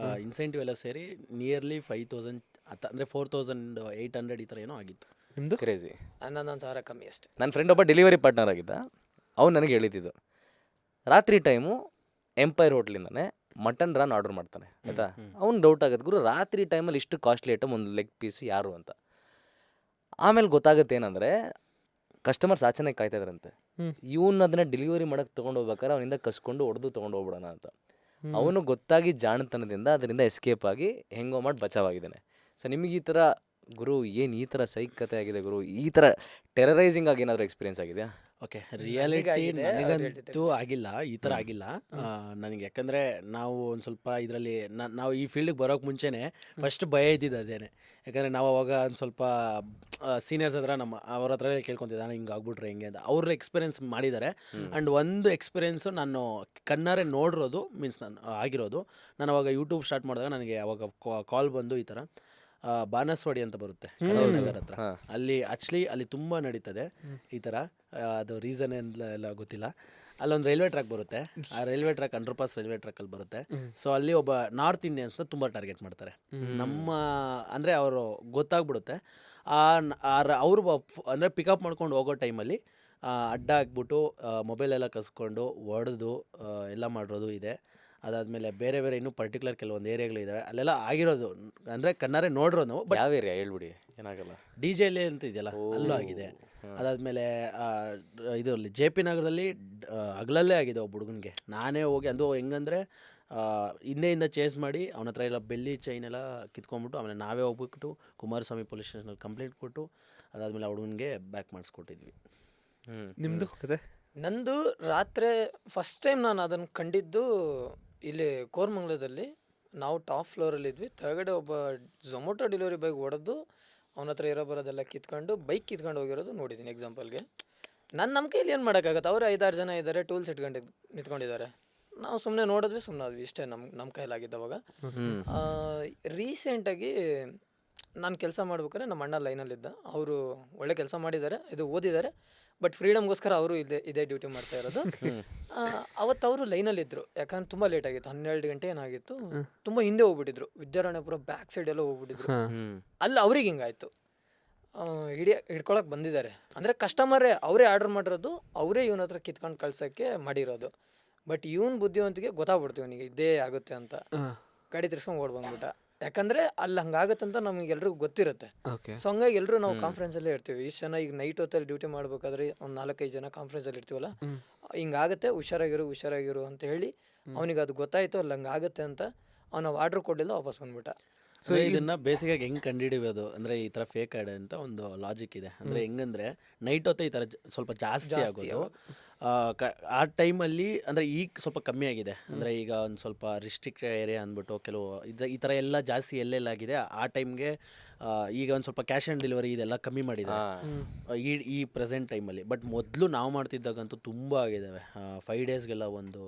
ಇನ್ಸೆಂಟಿವ್ ಎಲ್ಲ ಸೇರಿ ನಿಯರ್ಲಿ 5000 ಅಂದರೆ 4800 ಈ ಥರ ಏನೋ ಆಗಿತ್ತು. ನಿಮ್ದು? ಕ್ರೇಜಿ. 11,000 ಕಮ್ಮಿ ಅಷ್ಟೇ. ನನ್ನ ಫ್ರೆಂಡ್ ಒಬ್ಬ ಡೆಲಿವರಿ ಪಾರ್ಟ್ನರ್ ಆಗಿದ್ದ. ಅವ್ನು ನನಗೆ ಹೇಳಿದ್ದು, ರಾತ್ರಿ ಟೈಮು ಎಂಪೈರ್ ಹೋಟ್ಲಿಂದಾನೆ ಮಟನ್ ರಾನ್ ಆರ್ಡರ್ ಮಾಡ್ತಾನೆ ಆಯಿತಾ. ಅವ್ನು ಡೌಟ್ ಆಗುತ್ತೆ, ಗುರು ರಾತ್ರಿ ಟೈಮಲ್ಲಿ ಇಷ್ಟು ಕಾಸ್ಟ್ಲಿ ಐಟಮ್ ಒಂದು ಲೆಗ್ ಪೀಸು ಯಾರು ಅಂತ. ಆಮೇಲೆ ಗೊತ್ತಾಗುತ್ತೆ ಏನಂದರೆ ಕಸ್ಟಮರ್ಸ್ ಆಚೆನೇ ಕಾಯ್ತಾ ಇದ್ರಂತೆ. ಇವನು ಅದನ್ನ ಡೆಲಿವರಿ ಮಾಡೋಕ್ಕೆ ತೊಗೊಂಡು ಹೋಗ್ಬೇಕಾದ್ರೆ ಅವನಿಂದ ಕಸ್ಕೊಂಡು ಹೊಡೆದು ತೊಗೊಂಡು ಹೋಗ್ಬಿಡೋಣ ಅಂತ. ಅವನು ಗೊತ್ತಾಗಿ ಜಾಣತನದಿಂದ ಅದರಿಂದ ಎಸ್ಕೇಪ್ ಆಗಿ ಹೆಂಗೋ ಮಾಡಿ ಬಚಾವಾಗಿದ್ದಾನೆ. ಸೊ ನಿಮಗೆ ಈ ಥರ ಗುರು ಏನು ಈ ಥರ ಸೈಕ್ ಕತೆ ಆಗಿದೆ ಗುರು, ಈ ಥರ ಟೆರರೈಸಿಂಗ್ ಆಗಿ ಏನಾದರೂ ಎಕ್ಸ್ಪೀರಿಯನ್ಸ್ ಆಗಿದೆಯಾ? ಓಕೆ, ರಿಯಾಲಿಟಿ ನನಗಾಗಿದೆ, ಅವ್ರು ನನಗಂತೂ ಹೇಳ್ತಿದ್ದಾರೆ. ಆಗಿಲ್ಲ, ಈ ಥರ ಆಗಿಲ್ಲ ನನಗೆ. ಯಾಕಂದರೆ ನಾವು ಒಂದು ಸ್ವಲ್ಪ ಇದರಲ್ಲಿ ನಾವು ಈ ಫೀಲ್ಡಿಗೆ ಬರೋಕ್ಕೆ ಮುಂಚೆನೇ ಫಸ್ಟ್ ಭಯ ಇದ್ದಿದ್ದು ಅದೇನೆ. ಯಾಕಂದರೆ ನಾವು ಅವಾಗ ಒಂದು ಸ್ವಲ್ಪ ಸೀನಿಯರ್ಸ್ ಹತ್ರ ಅವ್ರ ಹತ್ರ ಕೇಳ್ಕೊತಿದ್ದೆ, ನಾನು ಹಿಂಗೆ ಆಗ್ಬಿಟ್ರೆ ಹೆಂಗೆ ಅಂತ. ಅವ್ರ ಎಕ್ಸ್ಪೀರಿಯೆನ್ಸ್ ಮಾಡಿದ್ದಾರೆ. ಆ್ಯಂಡ್ ಒಂದು ಎಕ್ಸ್ಪೀರಿಯೆನ್ಸು ನಾನು ಕಣ್ಣಾರೆ ನೋಡಿರೋದು, ಮೀನ್ಸ್ ನಾನು ಆಗಿರೋದು. ನಾನು ಅವಾಗ ಯೂಟ್ಯೂಬ್ ಸ್ಟಾರ್ಟ್ ಮಾಡಿದಾಗ ನನಗೆ ಅವಾಗ ಕಾಲ್ ಬಂದು ಈ ಥರ ಬಾನಸವಾಡಿ ಅಂತ ಬರುತ್ತೆ ನಗರ ಹತ್ರ, ಅಲ್ಲಿ ತುಂಬ ನಡೀತದೆ ಈ ಥರ. ಅದು ರೀಸನ್ ಎಲ್ಲ ಗೊತ್ತಿಲ್ಲ. ಅಲ್ಲೊಂದು ರೈಲ್ವೆ ಟ್ರ್ಯಾಕ್ ಬರುತ್ತೆ, ಆ ರೈಲ್ವೆ ಟ್ರ್ಯಾಕ್ ಅಂಡರ್ಪಾಸ್ ರೈಲ್ವೆ ಟ್ರ್ಯಾಕಲ್ಲಿ ಬರುತ್ತೆ. ಸೊ ಅಲ್ಲಿ ಒಬ್ಬ ನಾರ್ತ್ ಇಂಡಿಯನ್ಸ್ನ ತುಂಬ ಟಾರ್ಗೆಟ್ ಮಾಡ್ತಾರೆ. ನಮ್ಮ ಅಂದರೆ ಅವರು ಗೊತ್ತಾಗ್ಬಿಡುತ್ತೆ. ಅವರು ಅಂದರೆ ಪಿಕಪ್ ಮಾಡ್ಕೊಂಡು ಹೋಗೋ ಟೈಮಲ್ಲಿ ಅಡ್ಡ ಹಾಕ್ಬಿಟ್ಟು ಮೊಬೈಲೆಲ್ಲ ಕಸ್ಕೊಂಡು ಹೊಡೆದು ಎಲ್ಲ ಮಾಡಿರೋದು ಇದೆ. ಅದಾದಮೇಲೆ ಬೇರೆ ಇನ್ನೂ ಪರ್ಟಿಕ್ಯುಲರ್ ಕೆಲವೊಂದು ಏರಿಯಾಗಳಿದ್ದಾವೆ, ಅಲ್ಲೆಲ್ಲ ಆಗಿರೋದು ಅಂದರೆ ಕಣ್ಣಾರೆ ನೋಡಿರೋದು ನಾವು. ಬಟ್ ಯಾವ ಏರಿಯಾ ಹೇಳ್ಬಿಡಿ, ಏನಾಗಲ್ಲ. DJ ಅಂತ ಇದೆಯಲ್ಲ, ಅಲ್ಲೂ ಆಗಿದೆ. ಅದಾದಮೇಲೆ ಇದು JP ನಗರದಲ್ಲಿ ಹಗಲಲ್ಲೇ ಆಗಿದೆ ಒಬ್ಬ ಹುಡುಗನಿಗೆ. ನಾನೇ ಹೋಗಿ ಅದು ಹೆಂಗಂದರೆ ಹಿಂದೆಯಿಂದ ಚೇಸ್ ಮಾಡಿ ಅವನ ಹತ್ರ ಎಲ್ಲ ಬೆಳ್ಳಿ ಚೈನ್ ಎಲ್ಲ ಕಿತ್ಕೊಂಡ್ಬಿಟ್ಟು ಆಮೇಲೆ ನಾವೇ ಹೋಗ್ಬಿಟ್ಟು ಕುಮಾರಸ್ವಾಮಿ ಪೊಲೀಸ್ ಸ್ಟೇಷನಲ್ಲಿ ಕಂಪ್ಲೇಂಟ್ ಕೊಟ್ಟು ಅದಾದಮೇಲೆ ಆ ಹುಡುಗನಿಗೆ ಬ್ಯಾಕ್ ಮಾಡಿಸ್ಕೊಟ್ಟಿದ್ವಿ. ನಿಮ್ಮದು ಕತೆ? ನಂದು ರಾತ್ರಿ ಫಸ್ಟ್ ಟೈಮ್ ನಾನು ಅದನ್ನು ಕಂಡಿದ್ದು ಇಲ್ಲಿ ಕೋರಮಂಗಲದಲ್ಲಿ. ನಾವು ಟಾಪ್ ಫ್ಲೋರಲ್ಲಿದ್ವಿ, ಕೆಳಗಡೆ ಒಬ್ಬ ಝೊಮೊಟೊ ಡೆಲಿವರಿ ಬಾಯ್ಗೆ ಹೊಡೆದು ಅವನ ಹತ್ರ ಇರೋ ಬರೋದೆಲ್ಲ ಕಿತ್ಕೊಂಡು ಬೈಕ್ ಕಿತ್ಕೊಂಡು ಹೋಗಿರೋದು ನೋಡಿದ್ದೀನಿ ಎಕ್ಸಾಂಪಲ್ಗೆ. ನಮ್ಮ ಕೈಲಿ ಏನು ಮಾಡೋಕ್ಕಾಗತ್ತೆ? ಅವರು 5-6 ಜನ ಇದ್ದಾರೆ, ಟೂಲ್ಸ್ ಇಟ್ಕೊಂಡು ನಿಂತ್ಕೊಂಡಿದ್ದಾರೆ. ನಾವು ಸುಮ್ಮನೆ ನೋಡಿದ್ವಿ, ಸುಮ್ಮನೆ ಆದ್ವಿ, ಇಷ್ಟೇ ನಮ್ಮ ಕೈಲಾಗಿದ್ದವಾಗ. ರೀಸೆಂಟಾಗಿ ನಾನು ಕೆಲಸ ಮಾಡ್ಬೇಕಾದ್ರೆ ನಮ್ಮ ಅಣ್ಣ ಲೈನಲ್ಲಿದ್ದ. ಅವರು ಒಳ್ಳೆ ಕೆಲಸ ಮಾಡಿದ್ದಾರೆ, ಇದು ಓದಿದ್ದಾರೆ, ಬಟ್ ಫ್ರೀಡಮ್ಗೋಸ್ಕರ ಅವರು ಇದೇ ಡ್ಯೂಟಿ ಮಾಡ್ತಾ ಇರೋದು. ಅವತ್ತು ಅವರು ಲೈನಲ್ಲಿದ್ದರು, ಯಾಕಂದ್ರೆ ತುಂಬ ಲೇಟ್ ಆಗಿತ್ತು, 12 ಗಂಟೆ ಏನಾಗಿತ್ತು. ತುಂಬ ಹಿಂದೆ ಹೋಗ್ಬಿಟ್ಟಿದ್ರು, ವಿದ್ಯಾರಣ್ಯಪುರ ಬ್ಯಾಕ್ ಸೈಡ್ ಎಲ್ಲ ಹೋಗ್ಬಿಟ್ಟಿದ್ರು. ಅಲ್ಲಿ ಅವ್ರಿಗೆ ಹಿಂಗಾಯ್ತು, ಹಿಡ್ಕೊಳಕ್ಕೆ ಬಂದಿದ್ದಾರೆ. ಅಂದರೆ ಕಸ್ಟಮರೇ ಅವರೇ ಆರ್ಡರ್ ಮಾಡಿರೋದು, ಅವರೇ ಇವನ ಹತ್ರ ಕಿತ್ಕೊಂಡು ಕಳ್ಸೋಕ್ಕೆ ಮಾಡಿರೋದು. ಬಟ್ ಇವನ್ ಬುದ್ಧಿವಂತಿಗೆ ಗೊತ್ತಾಗ್ಬಿಡ್ತು ಇವನಿಗೆ ಇದೇ ಆಗುತ್ತೆ ಅಂತ. ಗಾಡಿ ತಿರ್ಸ್ಕೊಂಡು ಓಡ್ ಬಂದ್ಬಿಟ್ಟ. ಯಾಕಂದರೆ ಅಲ್ಲಿ ಹಂಗಾಗುತ್ತೆ ಅಂತ ನಮಗೆಲ್ರಿಗೂ ಗೊತ್ತಿರುತ್ತೆ. ಸೊ ಹಂಗಾಗಿ ಎಲ್ಲರೂ ನಾವು ಕಾನ್ಫರೆನ್ಸಲ್ಲೇ ಇರ್ತೀವಿ. ಇಷ್ಟು ಜನ ಈಗ ನೈಟ್ ಹೊತ್ತಲ್ಲಿ ಡ್ಯೂಟಿ ಮಾಡ್ಬೇಕಾದ್ರೆ ಒಂದು 4-5 ಜನ ಕಾನ್ಫರೆನ್ಸಲ್ಲಿ ಇರ್ತೀವಲ್ಲ, ಹಿಂಗಾಗುತ್ತೆ ಹುಷಾರಾಗಿರು ಅಂತ ಹೇಳಿ ಅವನಿಗೆ ಅದು ಗೊತ್ತಾಯಿತು ಅಲ್ಲಿ ಹಂಗಾಗುತ್ತೆ ಅಂತ. ಅವನು ಆರ್ಡ್ರ್ ಕೊಡಲಿಲ್ಲ, ವಾಪಸ್ ಬಂದ್ಬಿಟ್ಟ. ಸೊ ಇದನ್ನು ಬೇಸಿಗಾಗಿ ಹೆಂಗೆ ಕಂಡುಹಿಡಿಯೋದು ಅಂದರೆ ಈ ಥರ ಫೇಕ್ ಆ್ಯಡ್ ಅಂತ ಒಂದು ಲಾಜಿಕ್ ಇದೆ. ಅಂದರೆ ಹೆಂಗಂದರೆ ನೈಟ್ ಹೊತ್ತು ಈ ಥರ ಸ್ವಲ್ಪ ಜಾಸ್ತಿ ಆಗೋದು. ಆ ಟೈಮಲ್ಲಿ ಅಂದರೆ ಈಗ ಸ್ವಲ್ಪ ಕಮ್ಮಿ ಆಗಿದೆ. ಅಂದರೆ ಈಗ ಒಂದು ಸ್ವಲ್ಪ ರಿಸ್ಟ್ರಿಕ್ಟೆಡ್ ಏರಿಯಾ ಅಂದ್ಬಿಟ್ಟು ಕೆಲವು ಈ ಥರ ಎಲ್ಲ ಜಾಸ್ತಿ ಎಲ್ಲೆಲ್ಲಾಗಿದೆ ಆ ಟೈಮ್ಗೆ. ಈಗ ಒಂದು ಸ್ವಲ್ಪ ಕ್ಯಾಶ್ ಆನ್ ಡೆಲಿವರಿ ಇದೆಲ್ಲ ಕಮ್ಮಿ ಮಾಡಿದ್ದಾರೆ ಈ ಪ್ರೆಸೆಂಟ್ ಟೈಮಲ್ಲಿ. ಬಟ್ ಮೊದಲು ನಾವು ಮಾಡ್ತಿದ್ದಾಗಂತೂ ತುಂಬ ಆಗಿದ್ದಾವೆ. 5 ಡೇಸ್ಗೆಲ್ಲ ಒಂದು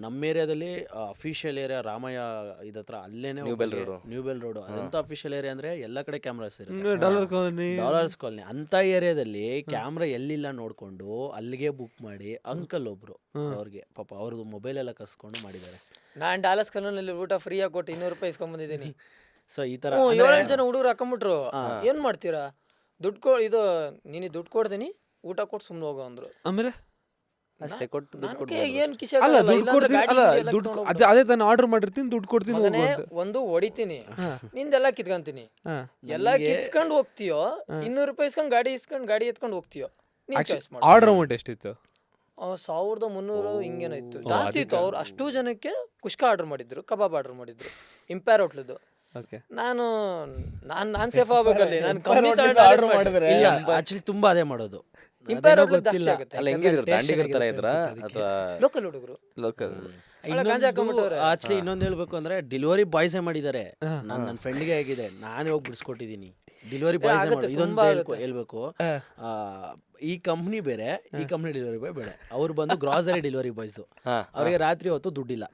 ನಮ್ಮ ಏರಿಯಾದಲ್ಲಿ ಅಫಿಷಿಯಲ್ ಏರಿಯಾ ರಾಮಯ್ಯ ಇದತ್ರ ಅಲ್ಲೇನೆ ನ್ಯೂ ಬೆಲ್ ರೋಡು ಅದಂತ ಅಫಿಷಿಯಲ್ ಏರಿಯಾ ಅಂದರೆ ಎಲ್ಲ ಕಡೆ ಕ್ಯಾಮ್ರಾಸ್ ಇರುತ್ತೆ. ಡಾಲರ್ಸ್ ಕಾಲನಿ ಅಂತ ಏರಿಯಾದಲ್ಲಿ ಕ್ಯಾಮ್ರಾ ಎಲ್ಲಿಲ್ಲ ನೋಡಿಕೊಂಡು ಅಲ್ಲಿಗೆ ಬುಕ್ ಮಾಡಿ ಅಂಕಲ್ ಒಬ್ರು ಅವ್ರಿಗೆ ಪಾಪ ಅವ್ರದ್ದು ಮೊಬೈಲ್ ಎಲ್ಲ ಕಸ್ಕೊಂಡು ಮಾಡಿದ್ದಾರೆ. ನಾನು ಡಾಲರ್ಸ್ ಕಾಲೋನಿಯಲ್ಲಿ ಊಟ ಫ್ರೀಯಾಗಿ ಕೊಟ್ಟು ₹200 ಇಸ್ಕೊಂಡ್ಬಂದಿದ್ದೀನಿ. ಸೊ ಈ ಥರ 7 ಜನ ಹುಡುಗರು ಹಾಕೊಂಬಿಟ್ರು. ಏನು ಮಾಡ್ತೀರಾ, ನೀನು ದುಡ್ಡು ಕೊಡ್ತೀನಿ, ಊಟ ಕೊಟ್ಟು ಸುಮ್ಮನೆ ಹೋಗೋ ಅಂದ್ರು. ಆಮೇಲೆ ಅಷ್ಟೇ ಕೊಟ್ಟು ಏನು ಕಿಸೆ ಅಲ್ಲ ದುಡ್ಡು ಕೊಡ್ತೀನಿ, ಅಲ್ಲ ದುಡ್ಡು ಅದೇ ತಾನು ಆರ್ಡರ್ ಮಾಡಿರ್ತೀನಿ, ದುಡ್ಡು ಕೊಡ್ತೀನಿ. ಒಂದು ಹೊಡಿತೀನಿ, ನಿಂದೆಲ್ಲ ಕಿತ್ಕೊಂತೀನಿ. ಎಲ್ಲ ಕಿತ್ಕೊಂಡು ಹೋಗ್ತೀಯೋ, ₹200 ಇಸ್ಕೊಂಡು ಗಾಡಿ ಎತ್ಕೊಂಡು ಹೋಗ್ತೀಯೋ. ಆರ್ಡರ್ ಅಮೌಂಟ್ ಎಷ್ಟಿತ್ತು? 1300 ಹಿಂಗೇನೋ ಇತ್ತು, ಜಾಸ್ತಿ ಇತ್ತು. ಅವ್ರು ಅಷ್ಟು ಜನಕ್ಕೆ ಕುಷ್ಕ ಆರ್ಡರ್ ಮಾಡಿದ್ರು, ಕಬಾಬ್ ಆರ್ಡರ್ ಮಾಡಿದ್ರು, ಇಂಪೈರ್ ಹೋಟ್ಲದ್ದು. ಓಕೆ ನಾನು ಸೇಫ್ ಆಗ್ಬೇಕಲ್ಲಿ. ನಾನು ಕಮ್ಮಿ ಆರ್ಡರ್ ಮಾಡಿದ್ರೆ ಇಲ್ಲ ಆಕ್ಚುಲಿ ತುಂಬಾ ಅದೇ ಮಾಡೋದು. Impaired ಅದೇನೋ ಆಗ್ಲಿಕ್ಕೆ ಗೊತ್ತಿಲ್ಲ. ಜಾಸ್ತಿ ಆಗುತ್ತೆ. ಅಲ್ಲ ಹೆಂಗಿದ್ರು ದಾಂಡಿಗರ ಥರ ಇದ್ರಾ ಅಥವಾ ಲೋಕಲ್ ಹುಡುಗರು ಲೋಕಲ್ ಗಾಂಜಾ ಹಾಕೊಂಡ್ಬಿಟ್ಟವ್ರೆ. ಆಕ್ಚುಲಿ ಇನ್ನೊಂದು ಹೇಳ್ಬೇಕು ಅಂದ್ರೆ ಡೆಲಿವರಿ ಬಾಯ್ಸೇ ಮಾಡಿದ್ದಾರೆ. ನನ್ನ ಫ್ರೆಂಡ್ಗೆ ಆಗಿದೆ, ನಾನೇ ಹೋಗಿ ಬಿಡಿಸ್ಕೊಟ್ಟಿದ್ದೀನಿ. ಡೆಲಿವರಿ ಬಾಯ್ಸೇ ಆಗುತ್ತೆ, ಮಾಡೋದು. ಇದೊಂದು ತುಂಬಾ ಆಗುತ್ತೆ. ಹೇಳ್ಬೇಕು, ಈ ಕಂಪ್ನಿ ಬೇರೆ, ಈ ಕಂಪ್ನಿ ಡೆಲಿವರಿ ಬಾಯ್ ಬೇರೆ. ಅವ್ರು ಬಂದು ಗ್ರಾಸರಿ ಡೆಲಿವರಿ ಬಾಯ್ಸು. ಅವ್ರಿಗೆ ರಾತ್ರಿ ಹೊತ್ತು ದುಡ್ಡಿಲ್ಲ.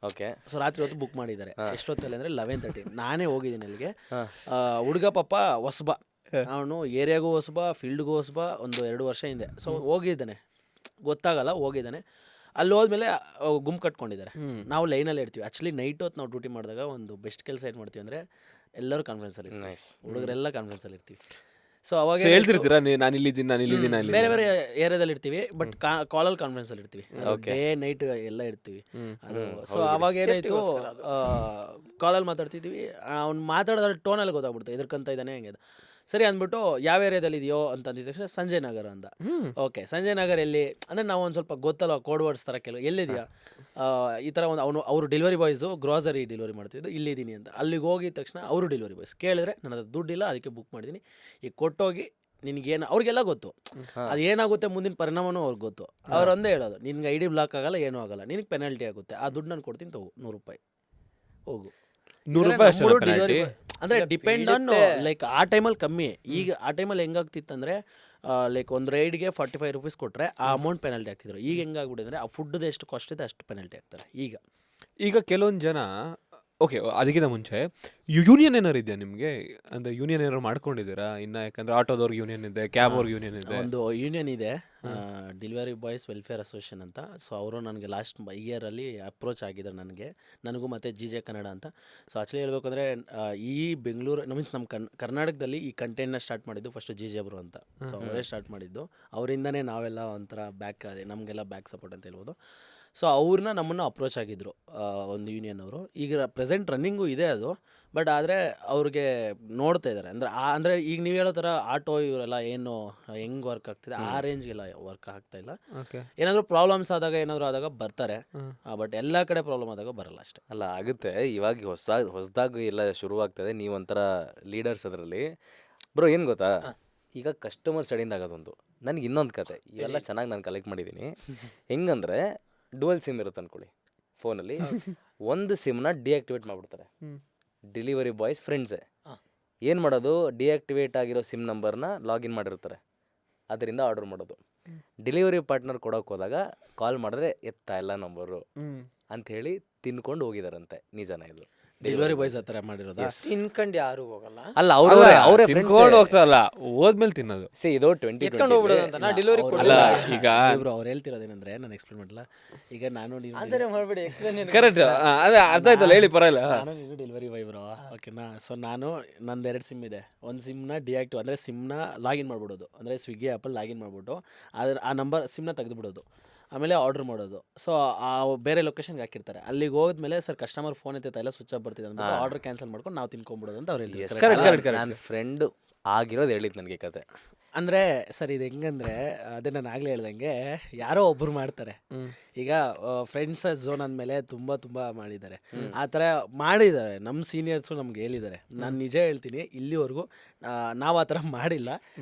ಓಕೆ. ಸೊ ರಾತ್ರಿ ಹೊತ್ತು ಬುಕ್ ಮಾಡಿದ್ದಾರೆ. ಎಷ್ಟೊತ್ತಲ್ಲಿ ಅಂದರೆ 11:30. ನಾನೇ ಹೋಗಿದ್ದೀನಿ ಅಲ್ಲಿಗೆ. ಹುಡುಗ ಪಾಪ ಹೊಸಬ, ಅವನು ಏರಿಯಾಗೂ ಹೊಸಬ, ಫೀಲ್ಡ್ಗೂ ಹೊಸಬ, ಒಂದು 2 ವರ್ಷ ಹಿಂದೆ. ಸೊ ಹೋಗಿದ್ದಾನೆ, ಗೊತ್ತಾಗಲ್ಲ, ಹೋಗಿದ್ದಾನೆ. ಅಲ್ಲಿ ಹೋದ್ಮೇಲೆ ಗುಂಪು ಕಟ್ಕೊಂಡಿದ್ದಾರೆ. ನಾವು ಲೈನಲ್ಲಿ ಇರ್ತೀವಿ. ಆ್ಯಕ್ಚುಲಿ ನೈಟ್ ಹೊತ್ತು ನಾವು ಡ್ಯೂಟಿ ಮಾಡಿದಾಗ ಒಂದು ಬೆಸ್ಟ್ ಕೆಲಸ ಏನು ಮಾಡ್ತೀವಿ ಅಂದರೆ ಎಲ್ಲರೂ ಕಾನ್ಫರೆನ್ಸಲ್ಲಿ ಇರ್ತೀವಿ. ನೈಸ್. ಹುಡುಗರೆಲ್ಲ ಕಾನ್ಫರೆನ್ಸಲ್ಲಿ ಇರ್ತೀವಿ. ಸೊ ಅವಾಗ ಹೇಳ್ತಿರ್ತೀರಾ ನಾನು ಇಲ್ಲಿದ್ದೀನಿ ಬೇರೆ ಬೇರೆ ಏರಿಯಾದಲ್ಲಿ ಇರ್ತೀವಿ, ಬಟ್ ಕಾಲಲ್ಲಿ ಕಾನ್ಫರೆನ್ಸಲ್ಲಿ ಇರ್ತೀವಿ. ಡೇ ನೈಟ್ ಎಲ್ಲ ಇರ್ತೀವಿ ಅದು. ಸೊ ಅವಾಗ ಏನಾಯಿತು, ಕಾಲಲ್ಲಿ ಮಾತಾಡ್ತಿದ್ವಿ. ಅವ್ನು ಮಾತಾಡೋದ್ರ ಟೋನಲ್ಲಿ ಗೊತ್ತಾಗ್ಬಿಡ್ತು, ಎದ್ರಕಂತ ಇದ್ದಾನೆ ಹೆಂಗೆ. ಸರಿ ಅಂದ್ಬಿಟ್ಟು ಯಾವ ಏರಿಯಾದಲ್ಲಿ ಇದೆಯೋ ಅಂತ ಅಂದಿದ ತಕ್ಷಣ ಸಂಜಯ್ ನಗರ ಅಂದ. ಓಕೆ, ಸಂಜಯ್ ನಗರ್ ಎಲ್ಲಿ ಅಂದರೆ ನಾವು ಒಂದು ಸ್ವಲ್ಪ ಗೊತ್ತಲ್ಲ, ಕೋಡ್ ವರ್ಡ್ಸ್ ಥರ ಕೆಲವು ಎಲ್ಲಿದೆಯಾ ಈ ಥರ ಒಂದು ಅವರು ಡೆಲಿವರಿ ಬಾಯ್ಸು ಗ್ರಾಸರಿ ಡೆಲಿವರಿ ಮಾಡ್ತಿದ್ದು, ಇಲ್ಲಿದ್ದೀನಿ ಅಂತ. ಅಲ್ಲಿಗೆ ಹೋಗಿದ ತಕ್ಷಣ ಅವರು ಡೆಲಿವರಿ ಬಾಯ್ಸ್ ಕೇಳಿದ್ರೆ ನನ್ನ ಹತ್ರ ದುಡ್ಡಿಲ್ಲ, ಅದಕ್ಕೆ ಬುಕ್ ಮಾಡಿದ್ದೀನಿ, ಈಗ ಕೊಟ್ಟೋಗಿ ನಿನಗೇನು, ಅವ್ರಿಗೆಲ್ಲ ಗೊತ್ತು ಅದು ಏನಾಗುತ್ತೆ ಮುಂದಿನ ಪರಿಣಾಮನೂ ಅವ್ರಿಗೆ ಗೊತ್ತು. ಅವ್ರು ಒಂದೇ ಹೇಳೋದು, ನಿನ್ಗೆ ID ಬ್ಲಾಕ್ ಆಗಲ್ಲ, ಏನೂ ಆಗಲ್ಲ, ನಿನಗೆ ಪೆನಾಲ್ಟಿ ಆಗುತ್ತೆ, ಆ ದುಡ್ಡು ನಾನು ಕೊಡ್ತೀನಿ, ತಗೋ $100 ಹೋಗು. ಡೆಲಿವರಿ ಅಂದರೆ ಡಿಪೆಂಡ್ ಆನ್ ಲೈಕ್ ಆ ಟೈಮಲ್ಲಿ ಕಮ್ಮಿ. ಈಗ ಆ ಟೈಮಲ್ಲಿ ಹೆಂಗಾಗ್ತಿತ್ತಂದರೆ ಲೈಕ್ ಒಂದು ರೈಡ್ಗೆ $45 ಕೊಟ್ಟರೆ ಆ ಅಮೌಂಟ್ ಪೆನಾಲ್ಟಿ ಆಗ್ತಿದ್ರು. ಈಗ ಹೆಂಗಾಗ್ಬಿಟ್ಟಿದ್ರೆ ಆ ಫುಡ್ದು ಎಷ್ಟು ಕಾಸ್ಟ್ ಇದೆ ಅಷ್ಟು ಪೆನಾಲ್ಟಿ ಆಗ್ತಾರೆ ಈಗ. ಕೆಲವೊಂದು ಜನ ಓಕೆ, ಅದಕ್ಕಿಂತ ಮುಂಚೆ ಯೂನಿಯನ್ ಏನಾರು ಇದೆಯಾ ನಿಮಗೆ? ಅಂದರೆ ಯೂನಿಯನ್ ಏನಾರು ಮಾಡ್ಕೊಂಡಿದ್ದೀರಾ ಇನ್ನು? ಯಾಕಂದರೆ ಆಟೋದವ್ರಿಗೆ ಯೂನಿಯನ್ ಇದೆ, ಕ್ಯಾಬ್ ಅವ್ರಿಗೆ ಯೂನಿಯನ್ ಇದೆ. ಒಂದು ಯೂನಿಯನ್ ಇದೆ, ಡೆಲಿವರಿ ಬಾಯ್ಸ್ ವೆಲ್ಫೇರ್ ಅಸೋಸಿಯೇಷನ್ ಅಂತ. ಸೊ ಅವರು ನನಗೆ ಲಾಸ್ಟ್ ಇಯರಲ್ಲಿ ಅಪ್ರೋಚ್ ಆಗಿದ್ದಾರೆ ನನಗೂ ಮತ್ತು GJ ಕನ್ನಡ ಅಂತ. ಸೊ ಆ್ಯಕ್ಚುಲಿ ಹೇಳ್ಬೇಕು ಅಂದರೆ ಈ ಬೆಂಗಳೂರು ಮೀನ್ಸ್ ನಮ್ಮ ಕರ್ನಾಟಕದಲ್ಲಿ ಈ ಕಂಟೆಂಟ್ನ ಸ್ಟಾರ್ಟ್ ಮಾಡಿದ್ದು ಫಸ್ಟು GJ ಅವರು ಅಂತ. ಸೊ ಅವರೇ ಸ್ಟಾರ್ಟ್ ಮಾಡಿದ್ದು, ಅವರಿಂದನೇ ನಾವೆಲ್ಲ ಒಂಥರ ಬ್ಯಾಕ್, ನಮಗೆಲ್ಲ ಬ್ಯಾಕ್ ಸಪೋರ್ಟ್ ಅಂತ ಹೇಳ್ಬೋದು. ಸೊ ಅವ್ರನ್ನ ನಮ್ಮನ್ನು ಅಪ್ರೋಚ್ ಆಗಿದ್ದರು ಒಂದು ಯೂನಿಯನ್ ಅವರು. ಈಗ ಪ್ರೆಸೆಂಟ್ ರನ್ನಿಂಗು ಇದೆ ಅದು, ಬಟ್ ಆದರೆ ಅವ್ರಿಗೆ ನೋಡ್ತಾ ಇದ್ದಾರೆ. ಅಂದರೆ ಈಗ ನೀವು ಹೇಳೋ ಥರ ಆಟೋ ಇವರೆಲ್ಲ ಏನು ಹೆಂಗೆ ವರ್ಕ್ ಆಗ್ತಿದೆ ಆ ರೇಂಜ್ಗೆಲ್ಲ ವರ್ಕ್ ಆಗ್ತಾ ಇಲ್ಲ. ಏನಾದರೂ ಪ್ರಾಬ್ಲಮ್ಸ್ ಆದಾಗ ಏನಾದರೂ ಆದಾಗ ಬರ್ತಾರೆ, ಬಟ್ ಎಲ್ಲ ಕಡೆ ಪ್ರಾಬ್ಲಮ್ ಆದಾಗ ಬರಲ್ಲ ಅಷ್ಟೇ. ಅಲ್ಲ ಆಗುತ್ತೆ, ಇವಾಗ ಹೊಸದಾಗಿ ಎಲ್ಲ ಶುರುವಾಗ್ತದೆ. ನೀವೊಂಥರ ಲೀಡರ್ಸ್ ಅದರಲ್ಲಿ. ಬ್ರೋ ಏನು ಗೊತ್ತಾ, ಈಗ ಕಸ್ಟಮರ್ ಸೈಡಿಂದ ಆಗೋದೊಂದು. ನನಗೆ ಇನ್ನೊಂದು ಕತೆ, ಇವೆಲ್ಲ ಚೆನ್ನಾಗಿ ನಾನು ಕಲೆಕ್ಟ್ ಮಾಡಿದ್ದೀನಿ. ಹೆಂಗಂದರೆ ಡುವಲ್ ಸಿಮ್ ಇರುತ್ತೆ ಅಂದ್ಕೊಳ್ಳಿ ಫೋನಲ್ಲಿ, ಒಂದು ಸಿಮ್ನ ಡಿಆಕ್ಟಿವೇಟ್ ಮಾಡಿಬಿಡ್ತಾರೆ ಡೆಲಿವರಿ ಬಾಯ್ಸ್ ಫ್ರೆಂಡ್ಸೇ. ಏನು ಮಾಡೋದು, ಡಿಆಕ್ಟಿವೇಟ್ ಆಗಿರೋ ಸಿಮ್ ನಂಬರ್ನ ಲಾಗಿನ್ ಮಾಡಿರ್ತಾರೆ, ಅದರಿಂದ ಆರ್ಡರ್ ಮಾಡೋದು. ಡೆಲಿವರಿ ಪಾರ್ಟ್ನರ್ ಕೊಡೋಕೆ ಹೋದಾಗ ಕಾಲ್ ಮಾಡಿದ್ರೆ ಎತ್ತಾ ಇಲ್ಲ ನಂಬರು ಅಂಥೇಳಿ ತಿನ್ಕೊಂಡು ಹೋಗಿದಾರಂತೆ. ನಿಜನ ಇದು? ಡೆಲಿವರಿ ಬಾಯ್ಸ್ ಆ ಥರ ಮಾಡಿರೋದಾ? ತಿನ್ಕಂಡು ಯಾರು ಹೋಗಲ್ಲ. ಅಲ್ಲ ಅವರೇ ತಿನ್ಕೊಂಡು ಹೋಗ್ತಾರಲ್ಲ, ಹೋದ್ಮೇಲೆ ತಿನ್ನೋದು. ಇದು 2020 ಎತ್ಕೊಂಡು ಹೋಗ್ಬಿಡೋದು ಅಂತ ನಾ ಡೆಲಿವರಿ ಅಲ್ಲ ಈಗ ಅವ್ರು ಹೇಳ್ತಿರೋದೇನಂದ್ರೆ, ನಾನು ಎಕ್ಸ್ಪ್ಲೇನ್ ಮಾಡಲ್ಲ. ಈಗ ನಾನು ಆನ್ಸರ್ ಮಾಡ್ಬೇಡಿ, ಎಕ್ಸ್ಪ್ಲೇನ್. ಕರೆಕ್ಟ್, ಅದೇ ಅರ್ಥ ಆಯ್ತಲ್ಲ, ಹೇಳಿ ಪರವಾಗಿಲ್ಲ. ನೀನು ಡೆಲಿವರಿ ಬಾಯ್ ಬ್ರೋ, ಓಕೆನಾ? ಸೊ ನಂದು 2 ಸಿಮ್ ಇದೆ. ಒಂದು ಸಿಮ್ನ ಡಿಆಕ್ಟಿವ್ ಅಂದರೆ ಸಿಮ್ನ ಲಾಗಿನ್ ಮಾಡಿಬಿಡೋದು, ಅಂದರೆ ಸ್ವಿಗ್ಗಿ ಆ್ಯಪಲ್ಲಿ ಲಾಗಿನ್ ಮಾಡಿಬಿಟ್ಟು ಆ ನಂಬರ್ ಸಿಮ್ನ ತೆಗೆದುಬಿಡೋದು, ಆಮೇಲೆ ಆರ್ಡರ್ ಮಾಡೋದು. ಸೊ ಆ ಬೇರೆ ಲೊಕೇಶನ್ಗೆ ಹಾಕಿರ್ತಾರೆ. ಅಲ್ಲಿಗೆ ಹೋದ್ಮೇಲೆ ಸರ್ ಕಸ್ಟಮರ್ ಫೋನ್ ಎತ್ತೈತಾ ಇಲ್ಲ, ಸ್ವಿಚ್ ಆಫ್ ಬರ್ತಿದೆ ಅಂತ ಆರ್ಡರ್ ಕ್ಯಾನ್ಸಲ್ ಮಾಡ್ಕೊಂಡು ನಾವು ತಿನ್ಕೊಂಬಿಡೋದು ಅಂತ ಅವ್ರು ಹೇಳ್ತಾರೆ. ನನ್ನ ಫ್ರೆಂಡ್ ಆಗಿರೋದು ಹೇಳಿದ್ದು ನನಗೆ ಕತೆ. ಅಂದರೆ ಸರ್ ಇದು ಹೆಂಗಂದರೆ, ಅದೇ ನಾನು ಆಗಲೇ ಹೇಳ್ದಂಗೆ ಯಾರೋ ಒಬ್ಬರು ಮಾಡ್ತಾರೆ. ಈಗ ಫ್ರೆಂಡ್ಸ್ ಝೋನ್ ಅಂದಮೇಲೆ ತುಂಬ ಮಾಡಿದ್ದಾರೆ, ಆ ಥರ ಮಾಡಿದ್ದಾರೆ. ನಮ್ಮ ಸೀನಿಯರ್ಸು ನಮ್ಗೆ ಹೇಳಿದ್ದಾರೆ. ನಾನು ನಿಜ ಹೇಳ್ತೀನಿ, ಇಲ್ಲಿವರೆಗೂ ನಾವು ಆ ಥರ ಮಾಡಿಲ್ಲ.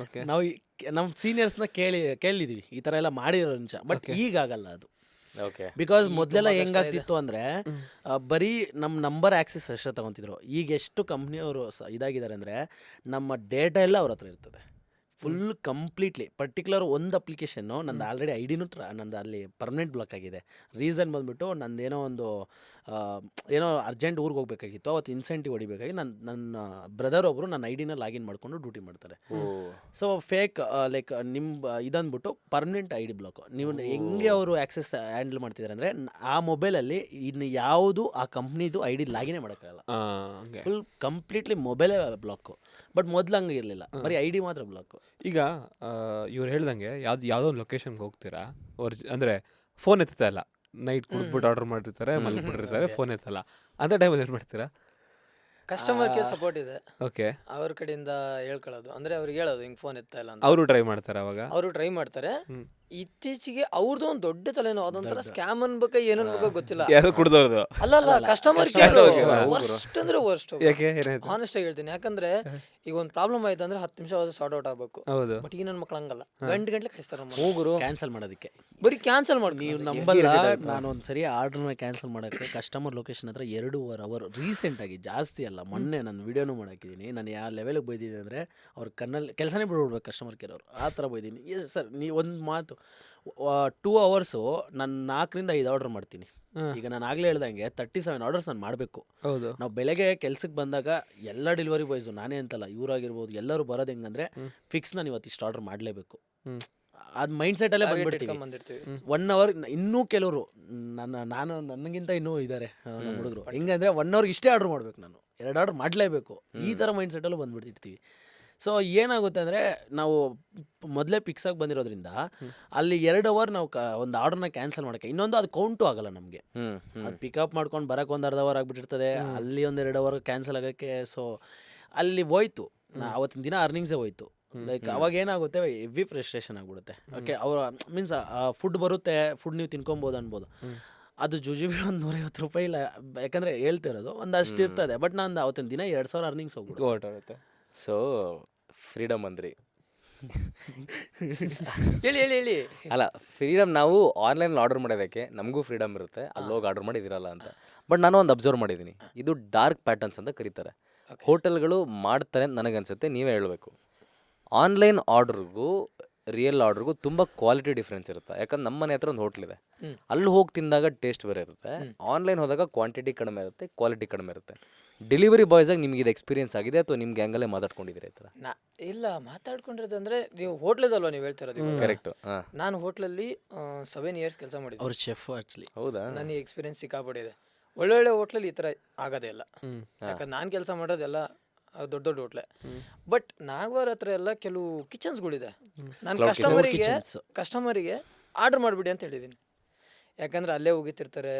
ನಾವು ನಮ್ಮ ಸೀನಿಯರ್ಸ್ನ ಕೇಳಿದ್ದೀವಿ ಈ ಥರ ಎಲ್ಲ ಮಾಡಿರೋ ನಿಜ, ಬಟ್ ಈಗಾಗಲ್ಲ ಅದು. ಓಕೆ, ಬಿಕಾಸ್ ಮೊದಲೆಲ್ಲ ಹೆಂಗಾಗ್ತಿತ್ತು ಅಂದರೆ ಬರೀ ನಮ್ಮ ನಂಬರ್ ಆ್ಯಕ್ಸೆಸ್ ಅಷ್ಟೇ ತೊಗೊತಿದ್ರು. ಈಗ ಎಷ್ಟು ಕಂಪ್ನಿಯವರು ಇದಾಗಿದ್ದಾರೆ ಅಂದರೆ ನಮ್ಮ ಡೇಟಾ ಎಲ್ಲ ಅವ್ರ ಹತ್ರ ಇರ್ತದೆ ಫುಲ್ ಕಂಪ್ಲೀಟ್ಲಿ. ಪರ್ಟಿಕ್ಯುಲರ್ ಒಂದು ಅಪ್ಲಿಕೇಶನ್ನು ನಂದು ಆಲ್ರೆಡಿ ಐಡಿನೂ ನಂದು ಅಲ್ಲಿ ಪರ್ಮನೆಂಟ್ ಬ್ಲಾಕ್ ಆಗಿದೆ. ರೀಸನ್ ಬಂದುಬಿಟ್ಟು ನಂದೇನೋ ಒಂದು ಏನೋ ಅರ್ಜೆಂಟ್ ಊರಿಗೆ ಹೋಗ್ಬೇಕಾಗಿತ್ತು, ಅವತ್ತು ಇನ್ಸೆಂಟಿವ್ ಹೊಡಿಬೇಕಾಗಿ ನನ್ನ ಬ್ರದರ್ ಒಬ್ಬರು ನನ್ನ ಐಡಿನ ಲಾಗಿನ್ ಮಾಡಿಕೊಂಡು ಡ್ಯೂಟಿ ಮಾಡ್ತಾರೆ. ಸೊ ಫೇಕ್ ಲೈಕ್ ನಿಮ್ಮ ಇದಂದ್ಬಿಟ್ಟು ಪರ್ಮನೆಂಟ್ ID ಬ್ಲಾಕ್. ನೀವು ಹೆಂಗೆ ಅವರು ಆ್ಯಕ್ಸೆಸ್ ಹ್ಯಾಂಡಲ್ ಮಾಡ್ತಿದ್ದಾರೆ ಅಂದರೆ, ಆ ಮೊಬೈಲಲ್ಲಿ ಇನ್ನು ಯಾವುದು ಆ ಕಂಪ್ನಿದು ID ಲಾಗಿನೇ ಮಾಡೋಕ್ಕಾಗಲ್ಲ. ಫುಲ್ ಕಂಪ್ಲೀಟ್ಲಿ ಮೊಬೈಲೇ ಬ್ಲಾಕು. ಬಟ್ ಮೊದಲು ಹಂಗೆ ಇರಲಿಲ್ಲ, ಬರೀ ID ಮಾತ್ರ ಬ್ಲಾಕು. ಈಗ ಇವ್ರು ಹೇಳ್ದಂಗೆ ಯಾವುದೋ ಒಂದು ಲೊಕೇಶನ್ಗೆ ಹೋಗ್ತೀರಾ, ಅಂದರೆ ಫೋನ್ ಎತ್ತಾ ಇಲ್ಲ, ನೈಟ್ ಕುಡಿದ್ಬಿಟ್ಟು ಆರ್ಡರ್ ಮಾಡಿರ್ತಾರೆ, ಮಲ್ಬಿಟ್ಟಿರ್ತಾರೆ, ಫೋನ್ ಎತ್ತಲ್ಲ, ಅಂಥ ಟೈಮಲ್ಲಿ ಏನು ಮಾಡ್ತೀರಾ? ಕಸ್ಟಮರ್ ಕೇರ್ ಸಪೋರ್ಟ್ ಇದೆ, ಓಕೆ, ಅವ್ರ ಕಡೆಯಿಂದ ಹೇಳ್ಕೊಳ್ಳೋದು. ಅಂದರೆ ಅವ್ರಿಗೆ ಹೇಳೋದು ಹಿಂಗೆ ಫೋನ್ ಎತ್ತಾ ಇಲ್ಲ ಅಂತ. ಅವರು ಟ್ರೈ ಮಾಡ್ತಾರೆ, ಅವಾಗ ಅವರು ಟ್ರೈ ಮಾಡ್ತಾರೆ. ಇತ್ತೀಚೆಗೆ ಅವ್ರದ್ದು ಒಂದು ದೊಡ್ಡ ತಲೆನೋವು, ಅದೊಂಥರ ಸ್ಕ್ಯಾಮ್ ಅನ್ಬೇಕ ಏನ್ ಅನ್ಬೇಕೋ ಗೊತ್ತಿಲ್ಲ. ಯಾವ್ದು ಕುಡ್ದವ್ರದು? ಅಲ್ಲ ಕಸ್ಟಮರ್ ವರ್ಸ್ಟ್ ಅಂದ್ರೆ ವರ್ಸ್ಟ್. ಯಾಕೆ ಏನಾಯ್ತು? ಆನೆಸ್ಟ್ ಆಗಿ ಹೇಳ್ತೀನಿ, ಯಾಕಂದ್ರೆ ಈಗ ಒಂದು ಪ್ರಾಬ್ಲಮ್ ಆಯ್ತು ಅಂದ್ರೆ 10 ನಿಮಿಷ ಸಾರ್ಟ್ ಔಟ್ ಆಗ್ಬೇಕು. ಹೌದು. ಬಟ್ ಈಗ ನನ್ನ ಮಕ್ಳು ಹಂಗಲ್ಲ, ಗಂಟೆ ಕಾಯಿಸ್ತಾರ ಹೋಗುರು ಕ್ಯಾನ್ಸಲ್ ಮಾಡೋದಕ್ಕೆ. ಬರೀ ಕ್ಯಾನ್ಸಲ್ ಮಾಡಿ. ನೀವು ನಂಬಲ್ಲ, ನಾನು ಒಂದ್ಸರಿ ಆರ್ಡ್ರನ್ನ ಕ್ಯಾನ್ಸಲ್ ಮಾಡೋಕ್ಕೆ ಕಸ್ಟಮರ್ ಲೊಕೇಶನ್ ಹತ್ರ 2.5 ಅವರ್ ರೀಸೆಂಟಾಗಿ, ಜಾಸ್ತಿ ಅಲ್ಲ, ಮೊನ್ನೆ ನಾನು ವೀಡಿಯೋನು ಮಾಡಾಕಿದ್ದೀನಿ. ನಾನು ಯಾವ ಲೆವೆಲಿಗೆ ಬೈದಿದ್ದೆ ಅಂದರೆ ಅವ್ರ ಕಣ್ಣಲ್ಲಿ ಕೆಲಸನೇ ಬಿಡ್ಬಿಡ್ಬೇಕು ಕಸ್ಟಮರ್ ಕೇರ್ ಅವರು, ಆ ಥರ ಬೈದೀನಿ. ಎಸ್ ಸರ್, ನೀವು ಒಂದು ಮಾತು 2 ಅವರ್ಸು ನಾನು 4ರಿಂದ 5 ಆರ್ಡ್ರ್ ಮಾಡ್ತೀನಿ. ಈಗ ನಾನು ಆಗಲೇ ಹೇಳ್ದಂಗೆ 37 ಆರ್ಡರ್ಸ್ ನಾನು ಮಾಡಬೇಕು. ಹೌದು. ನಾವು ಬೆಳಗ್ಗೆ ಕೆಲ್ಸಕ್ಕೆ ಬಂದಾಗ ಎಲ್ಲ ಡೆಲಿವರಿ ಬಾಯ್ಸು, ನಾನೇ ಅಂತಲ್ಲ, ಇವರಾಗಿರ್ಬೋದು, ಎಲ್ಲರೂ ಬರೋದು ಹೆಂಗಂದರೆ ಫಿಕ್ಸ್ ನಾನು ಇವತ್ತು ಇಷ್ಟು ಆರ್ಡರ್ ಮಾಡಲೇಬೇಕು, ಅದು ಮೈಂಡ್ ಸೆಟ್ಟಲ್ಲೇ ಬಂದ್ಬಿಡ್ತೀವಿ. 1 ಅವರ್ ಇನ್ನೂ ಕೆಲವರು ನಾನು ನನಗಿಂತ ಇನ್ನೂ ಇದ್ದಾರೆ ನಮ್ಮ ಹುಡುಗರು, ಹೆಂಗಂದರೆ 1 ಅವರ್ಗೆ ಇಷ್ಟೇ ಆರ್ಡ್ರ್ ಮಾಡಬೇಕು, ನಾನು 2 ಆರ್ಡ್ರ್ ಮಾಡಲೇಬೇಕು, ಈ ಥರ ಮೈಂಡ್ ಸೆಟ್ಟಲ್ಲೂ ಬಂದ್ಬಿಡ್ತಿರ್ತೀವಿ. ಸೊ ಏನಾಗುತ್ತೆ ಅಂದರೆ ನಾವು ಮೊದಲೇ ಫಿಕ್ಸಾಗಿ ಬಂದಿರೋದ್ರಿಂದ ಅಲ್ಲಿ 2 ಅವರ್ ನಾವು ಒಂದು ಆರ್ಡ್ರನ್ನ ಕ್ಯಾನ್ಸಲ್ ಮಾಡೋಕ್ಕೆ, ಇನ್ನೊಂದು ಅದು ಕೌಂಟು ಆಗಲ್ಲ ನಮಗೆ. ಅದು ಪಿಕಪ್ ಮಾಡ್ಕೊಂಡು ಬರೋಕ್ಕೆ ಒಂದು ಅರ್ಧ ಅವರ್ ಆಗಿಬಿಟ್ಟಿರ್ತದೆ, ಅಲ್ಲಿ ಒಂದು 2 ಅವರ್ ಕ್ಯಾನ್ಸಲ್ ಆಗೋಕ್ಕೆ. ಸೊ ಅಲ್ಲಿ ಹೋಯ್ತು, ಅವತ್ತಿನ ದಿನ ಅರ್ನಿಂಗ್ಸೇ ಹೋಯ್ತು. ಲೈಕ್ ಅವಾಗ ಏನಾಗುತ್ತೆ, ಹೆವಿ ಫ್ರಸ್ಟ್ರೇಷನ್ ಆಗಿಬಿಡುತ್ತೆ. ಓಕೆ, ಅವ್ರ ಮೀನ್ಸ್ ಫುಡ್ ಬರುತ್ತೆ, ಫುಡ್ ನೀವು ತಿನ್ಕೊಬೋದು ಅನ್ಬೋದು, ಅದು ಜುಜುಬಿ ಒಂದು 150 ರೂಪಾಯಿ ಇಲ್ಲ, ಯಾಕಂದರೆ ಹೇಳ್ತಿರೋದು ಒಂದಷ್ಟು ಇರ್ತದೆ. ಬಟ್ ನಾನು ಅವತ್ತಿನ ದಿನ 2,000 ಅರ್ನಿಂಗ್ಸ್ ಹೋಗ್ಬಿಡುತ್ತೆ. ಸೊ ಫ್ರೀಡಮ್ ಅಂದ್ರಿ. ಹೇಳಿ ಅಲ್ಲ, ಫ್ರೀಡಮ್ ನಾವು ಆನ್ಲೈನ್ ಆರ್ಡರ್ ಮಾಡೋದಕ್ಕೆ ನಮಗೂ ಫ್ರೀಡಮ್ ಇರುತ್ತೆ, ಅಲ್ಲಿ ಹೋಗಿ ಆರ್ಡರ್ ಮಾಡಿದಿರಲ್ಲ ಅಂತ. ಬಟ್ ನಾನು ಒಂದು ಅಬ್ಸರ್ವ್ ಮಾಡಿದ್ದೀನಿ, ಇದು ಡಾರ್ಕ್ ಪ್ಯಾಟರ್ನ್ಸ್ ಅಂತ ಕರೀತಾರೆ. ಹೋಟೆಲ್ಗಳು ಮಾಡ್ತಾರೆ ಅಂತ ನನಗನ್ಸುತ್ತೆ, ನೀವೇ ಹೇಳಬೇಕು. ಆನ್ಲೈನ್ ಆರ್ಡ್ರಿಗೂ ರಿಯಲ್ ಆರ್ಡ್ರಿಗೂ ತುಂಬ ಕ್ವಾಲಿಟಿ ಡಿಫ್ರೆನ್ಸ್ ಇರುತ್ತೆ. ಯಾಕಂದ್ರೆ ನಮ್ಮ ಮನೆ ಹತ್ರ ಒಂದು ಹೋಟ್ಲ್ ಇದೆ, ಅಲ್ಲಿ ಹೋಗಿ ತಿಂದಾಗ ಟೇಸ್ಟ್ ಬೇರೆ ಇರುತ್ತೆ. ಆನ್ಲೈನ್ ಹೋದಾಗ ಕ್ವಾಂಟಿಟಿ ಕಡಿಮೆ ಇರುತ್ತೆ, ಕ್ವಾಲಿಟಿ ಕಡಿಮೆ ಇರುತ್ತೆ. ಡೆಲಿವರಿ ಬಾಯ್ಸಾಗಿ ನಿಮ್ಗೆ ಇದು ಎಕ್ಸ್ಪೀರಿಯನ್ಸ್ ಆಗಿದೆ ಅಥವಾ ನಿಮ್ಗೆ ಹಂಗಲ್ಲೇ ಮಾತಾಡ್ಕೊಂಡಿದ್ದೀರಾ ಈ ಥರ? ಇಲ್ಲ, ಮಾತಾಡ್ಕೊಂಡಿರೋದು ಅಂದರೆ ನೀವು ಹೋಟ್ಲದಲ್ವ ನೀವು ಹೇಳ್ತಿರೋದು. ಕರೆಕ್ಟು. ನಾನು ಹೋಟ್ಲಲ್ಲಿ 7 ಇಯರ್ಸ್ ಕೆಲಸ ಮಾಡಿದ್ದೆ. ಅವ್ರ ಚೆಫ್ ಆ್ಯಕ್ಚುಲಿ. ಹೌದಾ? ನನಗೆ ಎಕ್ಸ್ಪೀರಿಯನ್ಸ್ ಸಿಕ್ಕಾಪಟ್ಟಿದೆ. ಒಳ್ಳೊಳ್ಳೆ ಹೋಟ್ಲಲ್ಲಿ ಈ ಥರ ಆಗೋದೇ ಇಲ್ಲ. ಯಾಕಂದ್ರೆ ನಾನು ಕೆಲಸ ಮಾಡೋದೆಲ್ಲ ದೊಡ್ಡ ದೊಡ್ಡ ಹೋಟ್ಲೆ. ಬಟ್ ನಾಗವಾರ ಹತ್ರ ಎಲ್ಲ ಕೆಲವು ಕಿಚನ್ಸ್ಗಳಿದೆ. ನಾನು ಕಸ್ಟಮರಿಗೆ ಆರ್ಡರ್ ಮಾಡಿಬಿಡಿ ಅಂತ ಹೇಳಿದ್ದೀನಿ. ಯಾಕಂದರೆ ಅಲ್ಲೇ ಹೋಗಿತಿರ್ತಾರೆ,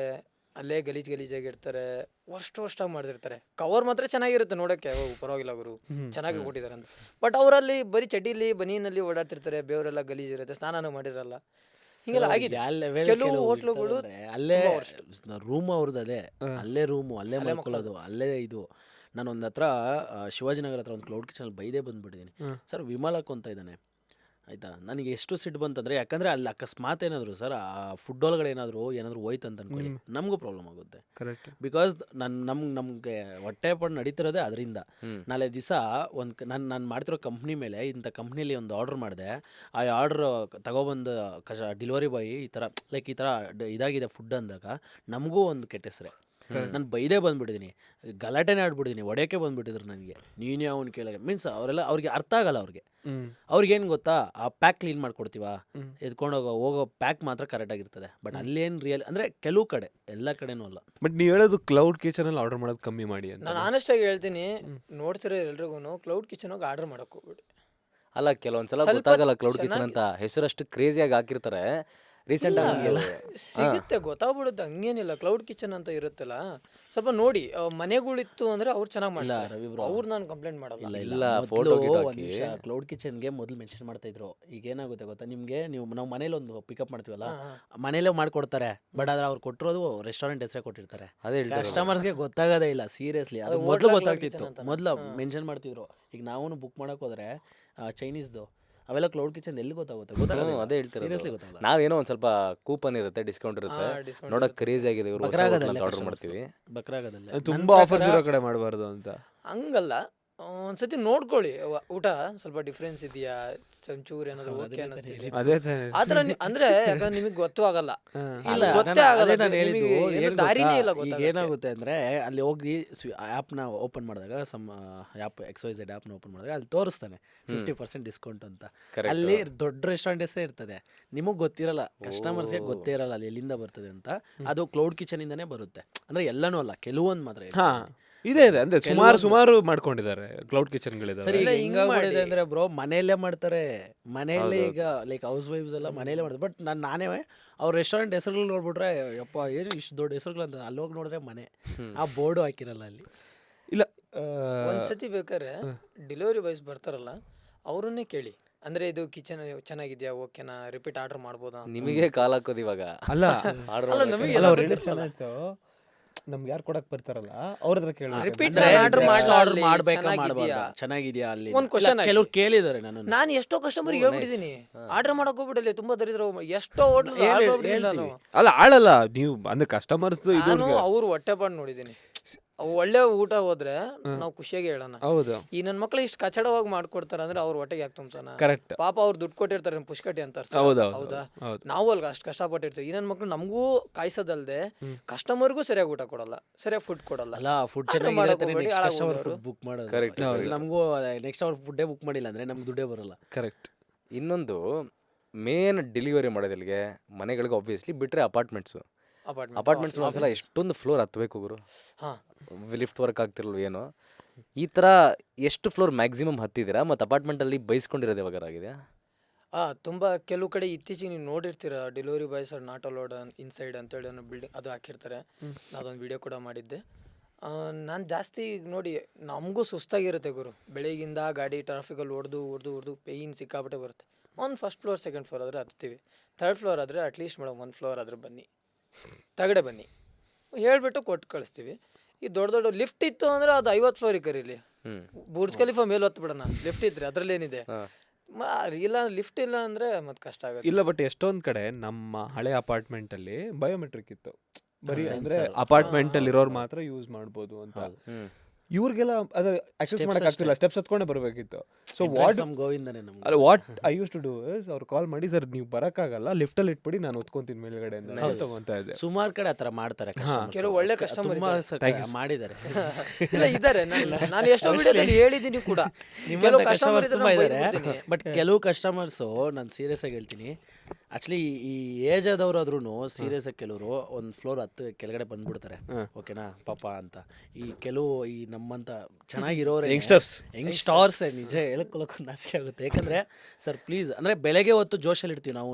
ಅಲ್ಲೇ ಗಲೀಜಾಗಿರ್ತಾರೆ, ವರ್ಷಾಗಿ ಮಾಡಿರ್ತಾರೆ. ಕವರ್ ಮಾತ್ರ ಚೆನ್ನಾಗಿರುತ್ತೆ ನೋಡೋಕ್ಕೆ, ಪರವಾಗಿಲ್ಲ ಅವರು ಚೆನ್ನಾಗಿ ಕೊಟ್ಟಿದ್ದಾರೆ ಅಂತ. ಬಟ್ ಅವರಲ್ಲಿ ಬರೀ ಚಡ್ಡಿಲಿ ಬನೀನಲ್ಲಿ ಓಡಾಡ್ತಿರ್ತಾರೆ, ಬೇವರೆಲ್ಲ ಗಲೀಜಿರುತ್ತೆ, ಸ್ನಾನನೂ ಮಾಡಿರಲ್ಲ. ಹಿಂಗೆಲ್ಲ ಆಗಿದೆ ಕೆಲವು ಹೋಟ್ಲುಗಳು. ಅಲ್ಲೇ ರೂಮ್ ಅವ್ರದ್ದು, ಅಲ್ಲೇ ರೂಮು, ಅಲ್ಲೇ ಮಲ್ಕೊಳ್ಳೋದು, ಅಲ್ಲೇ ಇದು. ನಾನು ಒಂದು ಹತ್ರ ಶಿವಾಜಿನಗರ ಹತ್ರ ಒಂದು ಕ್ಲೌಡ್ ಕಿಚನಲ್ಲಿ ಬೈದೇ ಬಂದುಬಿಟ್ಟಿದ್ದೀನಿ. ಸರ್ ವಿಮಲಕ್ ಅಂತ ಇದ್ದಾನೆ, ಆಯಿತಾ. ನನಗೆ ಎಷ್ಟು ಸಿಟ್ಟು ಬಂತಂದರೆ, ಯಾಕಂದರೆ ಅಲ್ಲಿ ಅಕಸ್ಮಾತ್ ಏನಾದರೂ ಸರ್ ಆ ಫುಡ್ ಒಳಗಡೆ ಏನಾದರೂ ಹೋಯ್ತು ಅಂತ ಅಂದ್ಕೊಳ್ಳಿ, ನಮಗೂ ಪ್ರಾಬ್ಲಮ್ ಆಗುತ್ತೆ. ಕರೆಕ್ಟ್. ಬಿಕಾಸ್ ನಮಗೆ ಹೊಟ್ಟೆ ಪಟ್ಟು ನಡೀತಿರೋದೇ ಅದರಿಂದ. ನಾಳೆ ದಿವಸ ನಾನು ಮಾಡ್ತಿರೋ ಕಂಪ್ನಿ ಮೇಲೆ, ಇಂಥ ಕಂಪ್ನಿಯಲ್ಲಿ ಒಂದು ಆರ್ಡ್ರ್ ಮಾಡಿದೆ, ಆ ಆರ್ಡ್ರ್ ತಗೊಬಂದು ಡೆಲಿವರಿ ಬಾಯ್ ಈ ಥರ ಲೈಕ್ ಈ ಥರ ಇದಾಗಿದೆ ಫುಡ್ ಅಂದಾಗ ನಮಗೂ ಒಂದು ಕೆಟ್ಟ ಹೆಸರೇ. ನಾನು ಬೈದೇ ಬಂದುಬಿಟ್ಟಿದ್ದೀನಿ, ಗಲಾಟೆನೇ ಆಡ್ಬಿಟ್ಟಿದ್ದೀನಿ, ಹೊಡೆಯೋಕ್ಕೆ ಬಂದುಬಿಟ್ಟಿದ್ರು ನನಗೆ. ನೀನೇ ಅವ್ನು ಕೇಳೋಕೆ ಮೀನ್ಸ್ ಅವ್ರಿಗೆ ಅರ್ಥ ಆಗಲ್ಲ. ಅವ್ರಿಗೇನು ಗೊತ್ತಾ, ಆ ಪ್ಯಾಕ್ ಕ್ಲೀನ್ ಮಾಡ್ಕೊಡ್ತೀವ, ಎತ್ಕೊಂಡು ಹೋಗೋ ಪ್ಯಾಕ್ ಮಾತ್ರ ಕರೆಕ್ಟಾಗಿರ್ತದೆ. ಬಟ್ ಅಲ್ಲೇನು ರಿಯಲ್ ಅಂದರೆ ಕೆಲವು ಕಡೆ, ಎಲ್ಲ ಕಡೆನೂ ಅಲ್ಲ. ಬಟ್ ನೀವು ಹೇಳೋದು ಕ್ಲೌಡ್ ಕಿಚನಲ್ಲಿ ಆರ್ಡರ್ ಮಾಡೋದು ಕಮ್ಮಿ ಮಾಡಿ ಅಂತ. ನಾನು ಆನೆಸ್ಟಾಗಿ ಹೇಳ್ತೀನಿ, ನೋಡ್ತಿರೋ ಎಲ್ರಿಗೂ ಕ್ಲೌಡ್ ಕಿಚನ್ ಹೋಗಿ ಆರ್ಡರ್ ಮಾಡೋಕೆ ಹೋಗ್ಬಿಡಿ. ಅಲ್ಲ, ಕೆಲವೊಂದ್ಸಲ ಗೊತ್ತಾಗಲ್ಲ ಕ್ಲೌಡ್ ಕಿಚನ್ ಅಂತ ಹೆಸರಷ್ಟು ಕ್ರೇಜಿಯಾಗಿ ಹಾಕಿರ್ತಾರೆ. ರೀಸೆಂಟ್ ಸಿಗುತ್ತೆ, ಗೊತ್ತಾಗ್ಬಿಡುತ್ತೆ, ಹಂಗೇನಿಲ್ಲ. ಕ್ಲೌಡ್ ಕಿಚನ್ ಅಂತ ಇರುತ್ತಲ್ಲ, ಸ್ವಲ್ಪ ನೋಡಿ. ಮನೆಗಳಿತ್ತು ಅಂದ್ರೆ ಅವ್ರು ಚೆನ್ನಾಗಿ ಮಾಡ್ತಾರೆ, ಅವ್ರು ನಾನು ಕಂಪ್ಲೇಂಟ್ ಮಾಡಲ್ಲ. ಇಲ್ಲ, ಫೋಟೋ ಕ್ಲೌಡ್ ಕಿಚನ್ಗೆ ಮೊದಲು ಮೆನ್ಷನ್ ಮಾಡ್ತಾ ಇದ್ರು. ಈಗ ಏನಾಗುತ್ತೆ ಗೊತ್ತಾ ನಿಮಗೆ, ನಾವು ಮನೇಲಿ ಒಂದು ಪಿಕಪ್ ಮಾಡ್ತೀವಲ್ಲ, ಮನೇಲೇ ಮಾಡ್ಕೊಡ್ತಾರೆ. ಬಟ್ ಆದ್ರೆ ಅವ್ರು ಕೊಟ್ಟಿರೋದು ರೆಸ್ಟೋರೆಂಟ್ ಹೆಸರೇ ಕೊಟ್ಟಿರ್ತಾರೆ. ಕಸ್ಟಮರ್ಸ್ಗೆ ಗೊತ್ತಾಗೋದೇ ಇಲ್ಲ. ಸೀರಿಯಸ್ಲಿ, ಅದು ಮೊದಲು ಗೊತ್ತಾಗ್ತಿತ್ತು, ಮೊದಲು ಮೆನ್ಷನ್ ಮಾಡ್ತಿದ್ರು. ಈಗ ನಾವು ಬುಕ್ ಮಾಡಕ್ ಹೋದ್ರೆ ಚೈನೀಸ್ದು ಅವೆಲ್ಲ ಕ್ಲೌಡ್ ಕಿಚನ್ ಎಲ್ಲಿ ಗೊತ್ತಾಗುತ್ತೆ? ಅದೇ ಹೇಳ್ತಾರೆ. ನಾವೇನೋ ಒಂದ್ ಸ್ವಲ್ಪ ಕೂಪನ್ ಇರುತ್ತೆ, ಡಿಸ್ಕೌಂಟ್ ಇರುತ್ತೆ, ನೋಡಕ್ ಕ್ರೇಜಿ ಆಗಿದೆ ಇವರು ಆರ್ಡರ್ ಮಾಡ್ತೀವಿ. ಬಕ್ರಾಗದಲ್ಲಿ ತುಂಬಾ ಆಫರ್ಸ್ ಇರೋ ಕಡೆ ಮಾಡಬಾರ್ದು ಅಂತ ಹಂಗಲ್ಲ. ಒಂದ್ಸತಿ ನೋಡ್ಕೊಳ್ಳಿ, ಊಟ ಸ್ವಲ್ಪ ಡಿಫ್ರೆನ್ಸ್ ಇದೆಯಾ, ಒಂಚೂರು ಏನಾದ್ರು ಓಕೆ ಅನ್ನಿಸ್ತಿದೆ ಆತರ. ಅಂದ್ರೆ ಯಾಕಂದ್ರೆ ನಿಮಗೆ ಗೊತ್ತೂ ಆಗಲ್ಲ, ಗೊತ್ತೇ ಆಗಲ್ಲ. ದಾರಿನೇ ಇಲ್ಲ. ಈಗ ಏನಾಗುತ್ತೆ ಅಂದ್ರೆ, ಅಲ್ಲಿ ಹೋಗಿ ಆ್ಯಪ್ನ ಓಪನ್ ಮಾಡಿದಾಗ, ಸಮ್ ಆ್ಯಪ್ XYZ ಆ್ಯಪ್ನ ಓಪನ್ ಮಾಡಿದಾಗ ಅಲ್ಲಿ ತೋರಿಸ್ತಾನೆ 50% ಡಿಸ್ಕೌಂಟ್ ಅಂತ. ಅಲ್ಲಿ ದೊಡ್ಡ ರೆಸ್ಟೋರೆಂಟ್ ಹೆಸರೇ ಇರ್ತದೆ, ನಿಮಗೆ ಗೊತ್ತಿರಲ್ಲ, ಕಸ್ಟಮರ್ಸ್ಗೆ ಗೊತ್ತೇ ಇರಲ್ಲ ಅಲ್ಲಿ ಎಲ್ಲಿಂದ ಬರ್ತದೆ ಅಂತ. ಅದು ಕ್ಲೌಡ್ ಕಿಚನ್ ಇಂದಾನೇ ಬರುತ್ತೆ. ಅಂದ್ರೆ ಎಲ್ಲನೂ ಅಲ್ಲ, ಕೆಲವೊಂದು ಮಾತ್ರ ಇದೆ ಅಂದ್ರೆ ಸುಮಾರು ಮಾಡ್ಕೊಂಡಿದ್ದಾರೆ ಕ್ಲೌಡ್ ಕಿಚನ್ಗಳಿದಾವೆ. ಸರಿ, ಹಿಂಗಾಗ್ಬಿಟ್ಟಿದೆ ಅಂದ್ರೆ ಬ್ರೋ, ಮನೆಯಲ್ಲೇ ಮಾಡ್ತಾರೆ. ಮನೆಯಲ್ಲೇ ಈಗ ಲೈಕ್ ಹೌಸ್ ವೈಫ್ಸ್ ಎಲ್ಲ ಮನೆಯಲ್ಲೇ ಮಾಡ್ತಾರೆ. ಬಟ್ ನಾನೇ ಅವ್ರ ರೆಸ್ಟೋರೆಂಟ್ ಹೆಸರುಗಳು ನೋಡ್ಬಿಟ್ರೆ, ಯಪ್ಪ ಏನು ಇಷ್ಟು ದೊಡ್ಡ ಹೆಸರುಗಳು ಅಂತ. ಅಲ್ಲಿ ಹೋಗಿ ನೋಡಿದ್ರೆ ಮನೆ, ಆ ಬೋರ್ಡು ಹಾಕಿರಲ್ಲ ಅಲ್ಲಿ. ಇಲ್ಲ, ಒಂದ್ಸತಿ ಬೇಕಾದ್ರೆ ಡೆಲಿವರಿ ಬಾಯ್ಸ್ ಬರ್ತಾರಲ್ಲ, ಅವ್ರನ್ನೇ ಕೇಳಿ, ಅಂದರೆ ಇದು ಕಿಚನ್ ಚೆನ್ನಾಗಿದೆಯಾ, ಓಕೆನಾ, ರಿಪೀಟ್ ಆರ್ಡರ್ ಮಾಡ್ಬೋದಾ ಅಂತ. ನಿಮಗೆ ಕಾಲ್ ಹಾಕೋದು ಇವಾಗ ಅಲ್ಲ ಆರ್ಡರ್ ಅಲ್ಲ, ನಮಗೆ ಅಲ್ಲ ಎಲ್ಲ ಅವ್ರು ಗೊತ್ತಿರಲ್ಲ. ಚೆನ್ನಾಯ್ತು ನಮ್ಗೆ ಯಾರು ಕೊಡಕ್ ಬರ್ತಾರಲ್ಲ ಅವ್ರ ಹತ್ರ ಕೇಳಿ Repeat ಅಂದ್ರೆ order next ಮಾಡ್ಲಾ order ಅಲ್ಲಿ, ಮಾಡ್ಬೇಕಾ ಚೆನ್ನಾಗಿದ್ಯಾ? ಮಾಡ್ಬಾರ್ದಾ? ಚೆನ್ನಾಗಿದ್ಯಾ ಅಲ್ಲಿ ಒಂದ್ question ಆಗಿ. ಕೆಲವ್ರು ಕೇಳಿದ್ದಾರೆ ನನ್ನನ್ನು. ನಾನು ಎಷ್ಟೋ ಕಸ್ಟಮರ್ ಹೇಳ್ಬಿಟ್ಟಿದ್ದೀನಿ, ಆರ್ಡರ್ ಮಾಡಕ್ ಹೋಗ್ಬಿಡಲಿ, ತುಂಬಾ ದರಿದ್ರ ಎಷ್ಟೋ ಹೋಟ್ಲ್ ನಾನು ಅಲ್ಲ ಆಳಲ್ಲ ನೀವು ಅಂದ್ರೆ ಕಸ್ಟಮರ್ಸ್ ಇದು ನಾನು ಅವ್ರು ಹೊಟ್ಟೆ ಪಾಡು ನೋಡಿದ್ದೀನಿ. ಅವು ಒಳ್ಳೆ ಊಟ ಹೋದ್ರೆ ನಾವು ಖುಷಿಯಾಗಿ ಹೇಳೋಣ. ಹೌದು ಈ ನನ್ನ ಮಕ್ಳು ಇಷ್ಟು ಕಚಡವಾಗಿ ಮಾಡ್ಕೊಡ್ತಾರೆ ಅಂದ್ರೆ ಅವ್ರ ಹೊಟ್ಟೆಗೆ ಯಾಕೆ ತುಂಬ್ಸೋಣ? ಕರೆಕ್ಟ್ ಪಾಪ ಅವ್ರು ದುಡ್ಡು ಕೊಟ್ಟಿರ್ತಾರೆ ಪುಷ್ಕಟಿ ಅಂತ. ಹೌದೌದು ಹೌದಾ? ಹೌದು ನಾವು ಅಲ್ಗ ಅಷ್ಟು ಕಷ್ಟಪಟ್ಟಿರ್ತೀವಿ. ಈ ನನ್ನ ಮಕ್ಳು ನಮಗೂ ಕಾಯಿಸೋದಲ್ದೆ ಕಸ್ಟಮರ್ಗೂ ಸರಿಯಾಗಿ ಊಟ ಕೊಡಲ್ಲ, ಸರಿಯಾಗಿ ಫುಡ್ ಕೊಡಲ್ಲ. ಅಲ್ಲ ಫುಡ್ ಆರ್ಡರ್ ಚೆನ್ನಾಗಿರುತ್ತೆ, ಮಾಡಕ್ ಹೋಗ್ಬೇಡಿ, ನೆಕ್ಸ್ಟ್ ಹಾಳಾಗ್ ಕಸ್ಟಮರ್ ಹೋಗೋರು. ಫುಡ್ ಬುಕ್ ಮಾಡೋದು. Correct. ನಮಗೂ ನೆಕ್ಸ್ಟ್ ಅವ್ರ ಫುಡ್ಡೇ ಬುಕ್ ಮಾಡಿಲ್ಲ ಅಂದ್ರೆ ನಮ್ಗೆ ದುಡ್ಡೇ ಬರಲ್ಲ. ಕರೆಕ್ಟ್ ಇನ್ನೊಂದು ಮೇನ್ ಡೆಲಿವರಿ ಮಾಡೋದಿಲ್ಲಿಗೆ ಮನೆಗಳಿಗೆ ಆಬ್ವಿಯಸ್ಲಿ ಬಿಟ್ಟರೆ ಅಪಾರ್ಟ್ಮೆಂಟ್ಸು. ಅಪಾರ್ಟ್ಮೆಂಟ್ಸ್ ಒಂದ್ಸಲ ಎಷ್ಟೊಂದು ಫ್ಲೋರ್ ಹತ್ತಬೇಕು ಗುರು, ಹಾಂ, ಲಿಫ್ಟ್ ವರ್ಕ್ ಆಗ್ತಿರಲ್ವ ಏನೋ. ಈ ಥರ ಎಷ್ಟು ಫ್ಲೋರ್ ಮ್ಯಾಕ್ಸಿಮಮ್ ಹತ್ತಿದ್ದೀರಾ? ಮತ್ತು ಅಪಾರ್ಟ್ಮೆಂಟಲ್ಲಿ ಬೈಸ್ಕೊಂಡಿರೋದು ಯಾವಾಗ ಆಗಿದೆ? ತುಂಬ ಕೆಲವು ಕಡೆ ಇತ್ತೀಚೆಗೆ ನೀವು ನೋಡಿರ್ತೀರ, delivery boys are not allowed inside ಅಂತೇಳಿ ಅನ್ನೋ ಬಿಲ್ಡಿಂಗ್ ಅದು ಹಾಕಿರ್ತಾರೆ. ನಾನೊಂದು ವಿಡಿಯೋ ಕೂಡ ಮಾಡಿದ್ದೆ. ನಾನು ಜಾಸ್ತಿ ನೋಡಿ, ನಮಗೂ ಸುಸ್ತಾಗಿರುತ್ತೆ ಗುರು. ಬೆಳಗಿಂದ ಗಾಡಿ ಟ್ರಾಫಿಕಲ್ಲಿ ಹೊಡೆದು ಪೇಯ್ನ್ ಸಿಕ್ಕಾಬಿಟ್ಟೆ ಬರುತ್ತೆ. ಒಂದು ಫಸ್ಟ್ ಫ್ಲೋರ್ ಸೆಕೆಂಡ್ ಫ್ಲೋರ್ ಆದರೆ ಹತ್ತೀವಿ, ಥರ್ಡ್ ಫ್ಲೋರ್ ಆದರೆ ಅಟ್ಲೀಸ್ಟ್ ಮೇಡಮ್ 1 ಫ್ಲೋರ್ ಆದರೂ ಬನ್ನಿ, ತಗಡೆ ಬನ್ನಿ ಹೇಳ್ಬಿಟ್ಟು ಕೊಟ್ಟು ಕಳಿಸ್ತೀವಿ. ಈ ದೊಡ್ಡ ಲಿಫ್ಟ್ ಇತ್ತು ಅಂದರೆ ಅದು 50 ಫ್ಲೋರಿಗೆ ಕರೀಲಿ, ಬುರ್ಜ್ ಖಲೀಫಾ ಮೇಲೆ ಹೊತ್ತು ಬಿಡೋಣ. ಲಿಫ್ಟ್ ಇದ್ರೆ ಅದರಲ್ಲೇನಿದೆ, ಇಲ್ಲ ಲಿಫ್ಟ್ ಇಲ್ಲ ಅಂದರೆ ಮತ್ತೆ ಕಷ್ಟ ಆಗುತ್ತೆ. ಇಲ್ಲ ಬಟ್ ಎಷ್ಟೊಂದ್ ಕಡೆ ನಮ್ಮ ಹಳೆ ಅಪಾರ್ಟ್ಮೆಂಟ್ ಅಲ್ಲಿ ಬಯೋಮೆಟ್ರಿಕ್ ಇತ್ತು, ಬರೀ ಅಂದ್ರೆ ಅಪಾರ್ಟ್ಮೆಂಟ್ ಅಲ್ಲಿ ಇರೋರು ಮಾತ್ರ ಯೂಸ್ ಮಾಡ್ಬೋದು ಅಂತ. ಇವ್ರಿಗೆಲ್ಲ ಅದು ಆಕ್ಸೆಸ್ ಮಾಡಕ್ ಆಗ್ತಿಲ್ಲ, ಸ್ಟೆಪ್ಸ್ ಹತ್ಕೊಂಡೆ ಬರಬೇಕಿತ್ತು. ಸೊ ವಾಟ್ ಗೋವಿಂದನೇ ನಮ್ಗೆ. ಅಲ್ಲ what I use to do is ಅವ್ರು ಕಾಲ್ ಮಾಡಿ, ಸರ್ ನೀವು ಬರಕ್ಕಾಗಲ್ಲ, ಲಿಫ್ಟ್ ಅಲ್ಲಿ ಇಟ್ಬಿಡಿ, ನಾನು ಹೊತ್ಕೊಂತೀನಿ ಮೇಲ್ಗಡೆ ಅಂತ ತಗೊಂತ ಇದ್ದೆ. ಸುಮಾರು ಕಡೆ ಆತರ ಮಾಡ್ತಾರೆ customers. ಕೆಲವು ಒಳ್ಳೆ ಕಸ್ಟಮರ್ ತುಂಬಾ ಮಾಡಿದ್ದಾರೆ. ಇಲ್ಲ ಇದ್ದಾರೆ, ನಾನು ಎಷ್ಟೋ ವಿಡಿಯೋದಲ್ಲಿ ಹೇಳಿದ್ದೀನಿ ಕೂಡ. ಕೆಲವು ಕಸ್ಟಮರ್ಸ್ ತುಂಬಾ ಇದ್ದಾರೆ. ಕಸ್ಟಮರ್ ಬಟ್ ಕೆಲವು ಕಸ್ಟಮರ್ಸು ನಾನು ಸೀರಿಯಸ್ ಆಗಿ ಹೇಳ್ತೀನಿ, ಆಕ್ಚುಲಿ ಈ ಏಜ್ ಆದವ್ರಾದ್ರೂ ಸೀರಿಯಸ್ ಆಗಿ ಕೆಲವರು ಒಂದು ಫ್ಲೋರ್ ಹತ್ತು ಕೆಳಗಡೆ ಬಂದ್ಬಿಡ್ತಾರೆ. ಓಕೆನಾ ಪಾಪ ಅಂತ. ಈ ಕೆಲವು ಈ ನಮ್ಮಂತ ಚೆನ್ನಾಗಿರೋರು ಯಂಗ್ಸ್ಟರ್ಸ್ ನಿಜ ಹೇಳ್ಕೊಳಕ್ಕೂ ನಾಚಿಕೆ ಆಗುತ್ತೆ. ಯಾಕಂದ್ರೆ ಸರ್ ಪ್ಲೀಸ್ ಅಂದ್ರೆ ಬೆಳಗ್ಗೆ ಹೊತ್ತು ಜೋಶಲ್ಲಿ ಇರ್ತೀವಿ ನಾವು,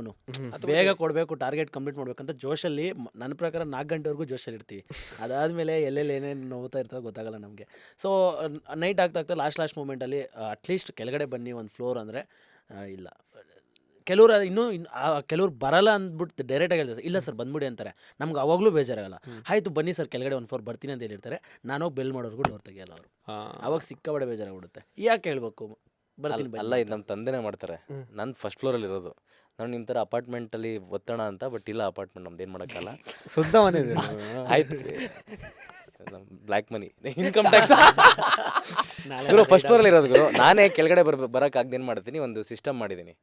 ಬೇಗ ಕೊಡಬೇಕು, ಟಾರ್ಗೆಟ್ ಕಂಪ್ಲೀಟ್ ಮಾಡ್ಬೇಕಂತ ಜೋಶಲ್ಲಿ, ನನ್ನ ಪ್ರಕಾರ 4 ಗಂಟೆವರೆಗೂ ಜೋಶಲ್ಲಿ ಇರ್ತೀವಿ. ಅದಾದಮೇಲೆ ಎಲ್ಲೆಲ್ಲಿ ಏನೇನು ನೋವ್ತಾ ಇರ್ತದೆ ಗೊತ್ತಾಗಲ್ಲ ನಮಗೆ. ಸೊ ನೈಟ್ ಆಗ್ತಾ ಲಾಸ್ಟ್ ಮೂಮೆಂಟಲ್ಲಿ ಅಟ್ಲೀಸ್ಟ್ ಕೆಳಗಡೆ ಬನ್ನಿ 1 ಫ್ಲೋರ್ ಅಂದರೆ ಇಲ್ಲ. ಕೆಲವರು ಕೆಲವ್ರು ಬರಲ್ಲ ಅಂದ್ಬಿಟ್ಟು ಡೈರೆಕ್ಟಾಗಿ ಹೇಳ್ತಾರೆ, ಇಲ್ಲ ಸರ್ ಬಂದ್ಬಿಡಿ ಅಂತಾರೆ. ನಮ್ಗೆ ಅವಾಗಲೂ ಬೇಜಾರಾಗಲ್ಲ. ಆಯಿತು ಬನ್ನಿ ಸರ್ ಕೆಳಗಡೆ 1 ಫ್ಲೋರ್ ಬರ್ತೀನಿ ಅಂತ ಹೇಳಿರ್ತಾರೆ. ನಾನು ಹೋಗಿ ಬೆಲ್ ಮಾಡೋರ್ಗೂ ಡೋರ್ ತೆಗಿಯಲ್ಲ ಅವರು. ಅವಾಗ ಸಿಕ್ಕಾಬಡೆ ಬೇಜಾರಾಗ್ಬಿಡುತ್ತೆ. ಯಾಕೆ ಹೇಳ್ಬೇಕು ಬರ್ತೀನಿ ಅಲ್ಲ, ಇದು ನಮ್ಮ ತಂದೆನೇ ಮಾಡ್ತಾರೆ. ನಾನು ಫಸ್ಟ್ ಫ್ಲೋರಲ್ಲಿ ಇರೋದು, ನಾನು ನಿಮ್ಮ ಥರ ಅಪಾರ್ಟ್ಮೆಂಟಲ್ಲಿ ಒತ್ತೋಣ ಅಂತ. ಬಟ್ ಇಲ್ಲ, ಅಪಾರ್ಟ್ಮೆಂಟ್ ನಮ್ದು ಏನು ಮಾಡೋಕ್ಕಲ್ಲ. ಶುದ್ಧ ಮನೆ ಇದೆ. ಆಯ್ತು, ಬ್ಲ್ಯಾಕ್ ಮನಿ, ಇನ್ಕಮ್ ಟ್ಯಾಕ್ಸ್. ಗುರು ಫಸ್ಟ್ ಫ್ಲೋರಲ್ಲಿ ಇರೋದು ಗುರು. ನಾನೇ ಕೆಳಗಡೆ ಬರೋಕ್ಕಾಗ್ದು ಏನು ಮಾಡ್ತೀನಿ, ಒಂದು ಸಿಸ್ಟಮ್ ಮಾಡಿದ್ದೀನಿ.